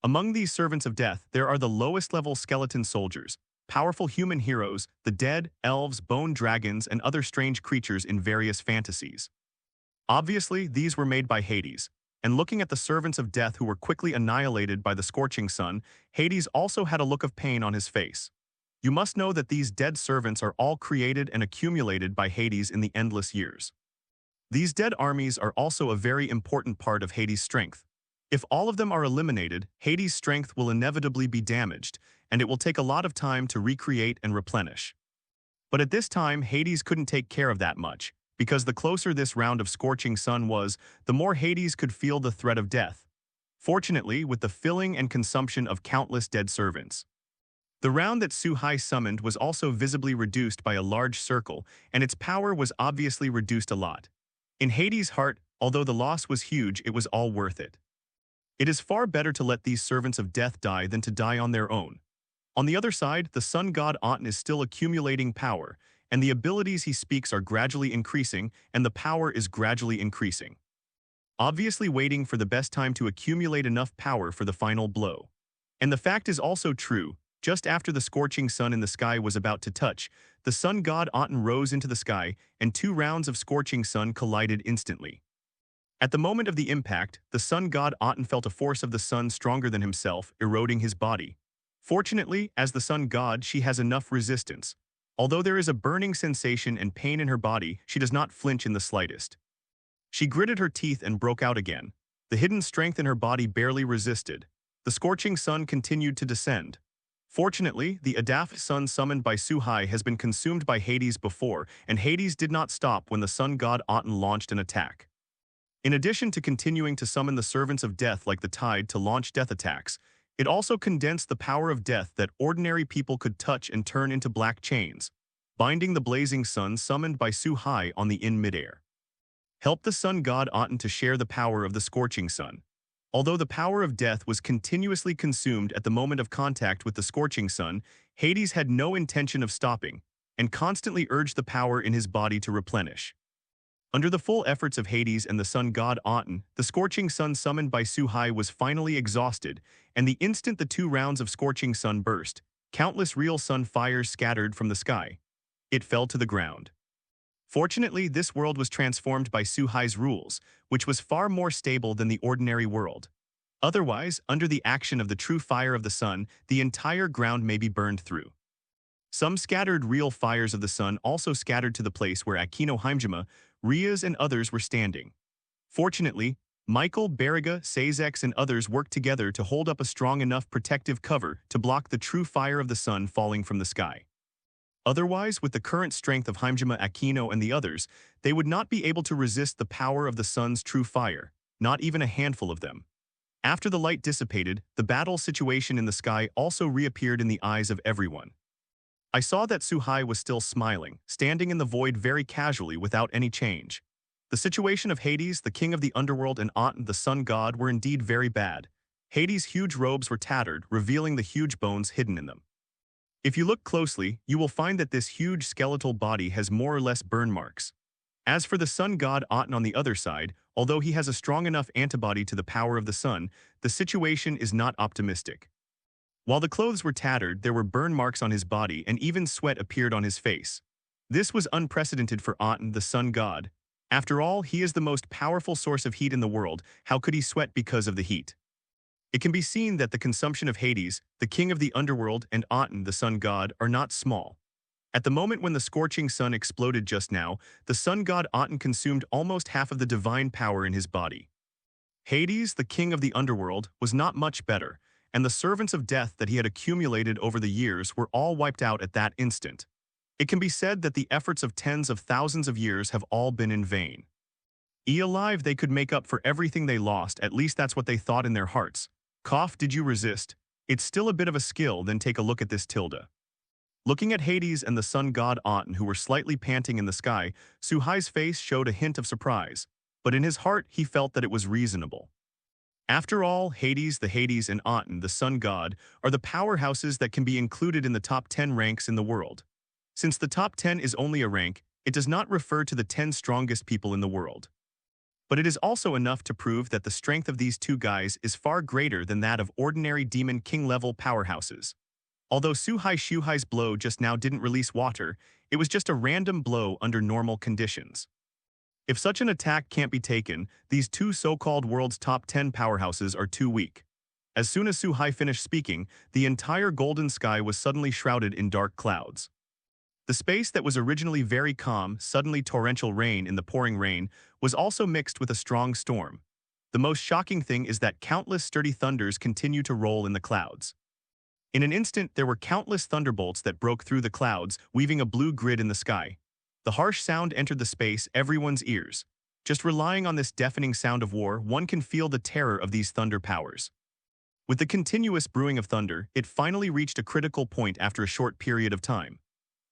Among these servants of death, there are the lowest-level skeleton soldiers, powerful human heroes, the dead, elves, bone dragons, and other strange creatures in various fantasies. Obviously, these were made by Hades, and looking at the servants of death who were quickly annihilated by the scorching sun, Hades also had a look of pain on his face. You must know that these dead servants are all created and accumulated by Hades in the endless years. These dead armies are also a very important part of Hades' strength. If all of them are eliminated, Hades' strength will inevitably be damaged, and it will take a lot of time to recreate and replenish. But at this time, Hades couldn't take care of that much, because the closer this round of scorching sun was, the more Hades could feel the threat of death. Fortunately, with the filling and consumption of countless dead servants. The round that Suhai summoned was also visibly reduced by a large circle, and its power was obviously reduced a lot. In Hades' heart, although the loss was huge, it was all worth it. It is far better to let these servants of death die than to die on their own. On the other side, the sun god Aten is still accumulating power, and the abilities he speaks are gradually increasing, and the power is gradually increasing. Obviously waiting for the best time to accumulate enough power for the final blow. And the fact is also true. Just after the scorching sun in the sky was about to touch, the sun god Aten rose into the sky, and 2 rounds of scorching sun collided instantly. At the moment of the impact, the sun god Aten felt a force of the sun stronger than himself, eroding his body. Fortunately, as the sun god, she has enough resistance. Although there is a burning sensation and pain in her body, she does not flinch in the slightest. She gritted her teeth and broke out again. The hidden strength in her body barely resisted. The scorching sun continued to descend. Fortunately, the Adaf sun summoned by Suhai has been consumed by Hades before, and Hades did not stop when the sun god Aten launched an attack. In addition to continuing to summon the servants of death like the tide to launch death attacks, it also condensed the power of death that ordinary people could touch and turn into black chains, binding the blazing sun summoned by Suhai on the in midair. Help the sun god Aten to share the power of the scorching sun. Although the power of death was continuously consumed at the moment of contact with the scorching sun, Hades had no intention of stopping, and constantly urged the power in his body to replenish. Under the full efforts of Hades and the sun god Aten, the scorching sun summoned by Suhai was finally exhausted, and the instant the 2 rounds of scorching sun burst, countless real sun fires scattered from the sky. It fell to the ground. Fortunately, this world was transformed by Suhai's rules, which was far more stable than the ordinary world. Otherwise, under the action of the true fire of the sun, the entire ground may be burned through. Some scattered real fires of the sun also scattered to the place where Akino Heimjima, Rias and others were standing. Fortunately, Michael, Beriga, Sazex and others worked together to hold up a strong enough protective cover to block the true fire of the sun falling from the sky. Otherwise, with the current strength of Heimjima, Aquino, and the others, they would not be able to resist the power of the sun's true fire, not even a handful of them. After the light dissipated, the battle situation in the sky also reappeared in the eyes of everyone. I saw that Suhai was still smiling, standing in the void very casually without any change. The situation of Hades, the king of the underworld, and Aten, the sun god, were indeed very bad. Hades' huge robes were tattered, revealing the huge bones hidden in them. If you look closely, you will find that this huge skeletal body has more or less burn marks. As for the sun god Aten on the other side, although he has a strong enough antibody to the power of the sun, the situation is not optimistic. While the clothes were tattered, there were burn marks on his body and even sweat appeared on his face. This was unprecedented for Aten, the sun god. After all, he is the most powerful source of heat in the world. How could he sweat because of the heat? It can be seen that the consumption of Hades, the king of the underworld, and Aten, the sun god, are not small. At the moment when the scorching sun exploded just now, the sun god Aten consumed almost half of the divine power in his body. Hades, the king of the underworld, was not much better, and the servants of death that he had accumulated over the years were all wiped out at that instant. It can be said that the efforts of tens of thousands of years have all been in vain. Alive, they could make up for everything they lost, at least that's what they thought in their hearts. Cough, did you resist? It's still a bit of a skill, then take a look at this tilde. Looking at Hades and the sun god Aten, who were slightly panting in the sky, Suhai's face showed a hint of surprise, but in his heart he felt that it was reasonable. After all, Hades and Aten, the sun god, are the powerhouses that can be included in the top 10 ranks in the world. Since the top 10 is only a rank, it does not refer to the 10 strongest people in the world. But it is also enough to prove that the strength of these two guys is far greater than that of ordinary demon king-level powerhouses. Although Suhai Shuhai's blow just now didn't release water, it was just a random blow under normal conditions. If such an attack can't be taken, these two so-called world's top 10 powerhouses are too weak. As soon as Suhai finished speaking, the entire golden sky was suddenly shrouded in dark clouds. The space that was originally very calm, suddenly torrential rain in the pouring rain, was also mixed with a strong storm. The most shocking thing is that countless sturdy thunders continue to roll in the clouds. In an instant, there were countless thunderbolts that broke through the clouds, weaving a blue grid in the sky. The harsh sound entered the space, everyone's ears. Just relying on this deafening sound of war, one can feel the terror of these thunder powers. With the continuous brewing of thunder, it finally reached a critical point after a short period of time.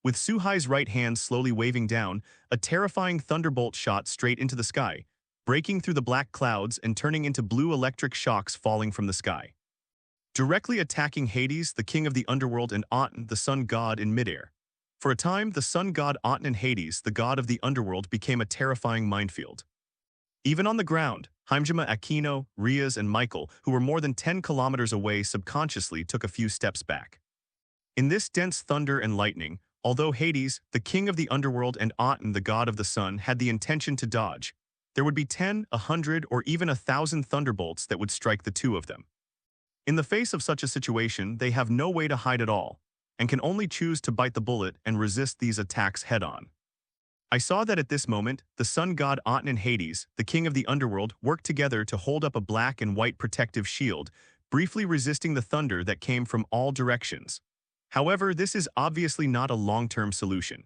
With Suhai's right hand slowly waving down, a terrifying thunderbolt shot straight into the sky, breaking through the black clouds and turning into blue electric shocks falling from the sky, directly attacking Hades, the king of the underworld, and Aten, the sun god, in midair. For a time, the sun god Aten and Hades, the god of the underworld, became a terrifying minefield. Even on the ground, Haimjima, Aquino, Riaz, and Michael, who were more than 10 kilometers away, subconsciously took a few steps back. In this dense thunder and lightning, although Hades, the king of the underworld, and Aten, the god of the sun, had the intention to dodge, there would be 10, 100, or even 1,000 thunderbolts that would strike the two of them. In the face of such a situation, they have no way to hide at all, and can only choose to bite the bullet and resist these attacks head-on. I saw that at this moment, the sun god Aten and Hades, the king of the underworld, worked together to hold up a black and white protective shield, briefly resisting the thunder that came from all directions. However, this is obviously not a long-term solution.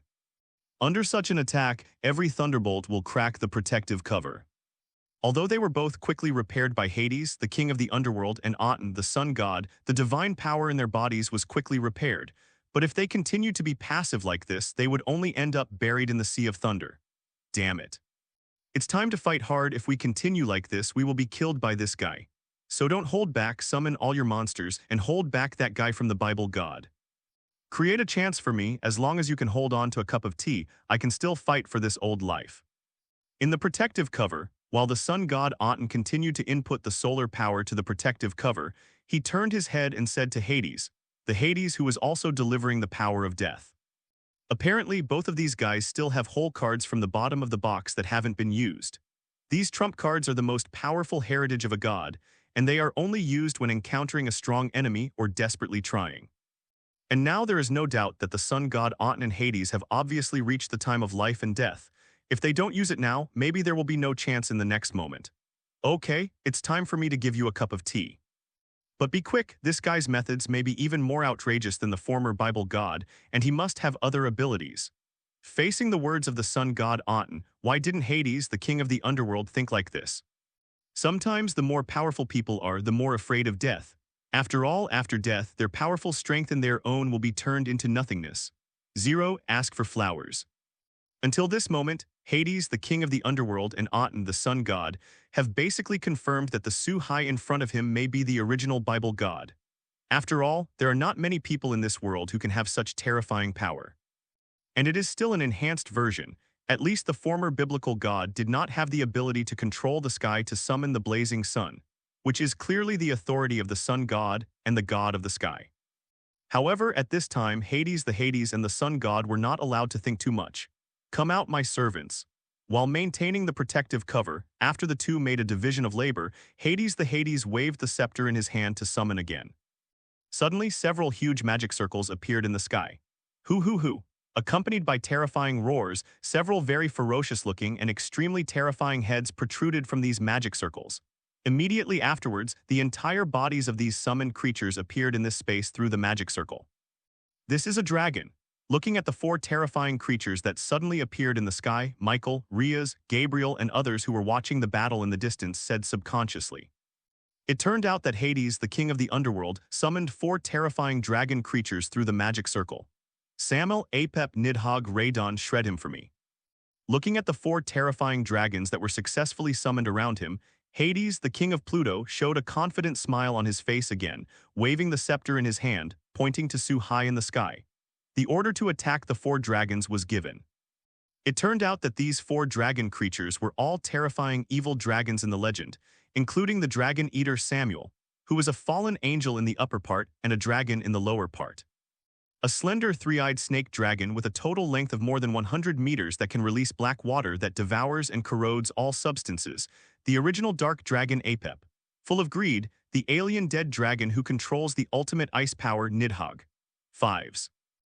Under such an attack, every thunderbolt will crack the protective cover. Although they were both quickly repaired by Hades, the king of the underworld, and Aten, the sun god, the divine power in their bodies was quickly repaired. But if they continued to be passive like this, they would only end up buried in the sea of thunder. Damn it. It's time to fight hard. If we continue like this, we will be killed by this guy. So don't hold back, summon all your monsters, and hold back that guy from the Bible God. Create a chance for me. As long as you can hold on to a cup of tea, I can still fight for this old life. In the protective cover, while the sun god Aten continued to input the solar power to the protective cover, he turned his head and said to Hades, the Hades who was also delivering the power of death. Apparently, both of these guys still have whole cards from the bottom of the box that haven't been used. These trump cards are the most powerful heritage of a god, and they are only used when encountering a strong enemy or desperately trying. And now there is no doubt that the sun god Aten and Hades have obviously reached the time of life and death. If they don't use it now, maybe there will be no chance in the next moment. Okay, it's time for me to give you a cup of tea. But be quick, this guy's methods may be even more outrageous than the former Bible god, and he must have other abilities. Facing the words of the sun god Aten, why didn't Hades, the king of the underworld, think like this? Sometimes the more powerful people are, the more afraid of death. After all, after death, their powerful strength and their own will be turned into nothingness. 0. Ask for flowers. Until this moment, Hades, the king of the underworld, and Aten, the sun god, have basically confirmed that the Suhai in front of him may be the original Bible god. After all, there are not many people in this world who can have such terrifying power. And it is still an enhanced version. At least the former biblical god did not have the ability to control the sky to summon the blazing sun, which is clearly the authority of the sun god and the god of the sky. However, at this time, Hades, the Hades, and the sun god were not allowed to think too much. Come out, my servants. While maintaining the protective cover, after the two made a division of labor, Hades, the Hades, waved the scepter in his hand to summon again. Suddenly, several huge magic circles appeared in the sky. Hoo. Accompanied by terrifying roars, several very ferocious-looking and extremely terrifying heads protruded from these magic circles. Immediately afterwards, the entire bodies of these summoned creatures appeared in this space through the magic circle. This is a dragon. Looking at the four terrifying creatures that suddenly appeared in the sky, Michael, Riaz, Gabriel, and others who were watching the battle in the distance said subconsciously. It turned out that Hades, the king of the underworld, summoned four terrifying dragon creatures through the magic circle. Samuel, Apep, Nidhogg, Radon, shred him for me. Looking at the four terrifying dragons that were successfully summoned around him, Hades, the king of Pluto, showed a confident smile on his face again, waving the scepter in his hand, pointing to Suhai in the sky. The order to attack the four dragons was given. It turned out that these four dragon creatures were all terrifying evil dragons in the legend, including the dragon eater Samuel, who was a fallen angel in the upper part and a dragon in the lower part. A slender three-eyed snake dragon with a total length of more than 100 meters that can release black water that devours and corrodes all substances. The original dark dragon Apep. Full of greed, the alien dead dragon who controls the ultimate ice power Nidhogg. 5s.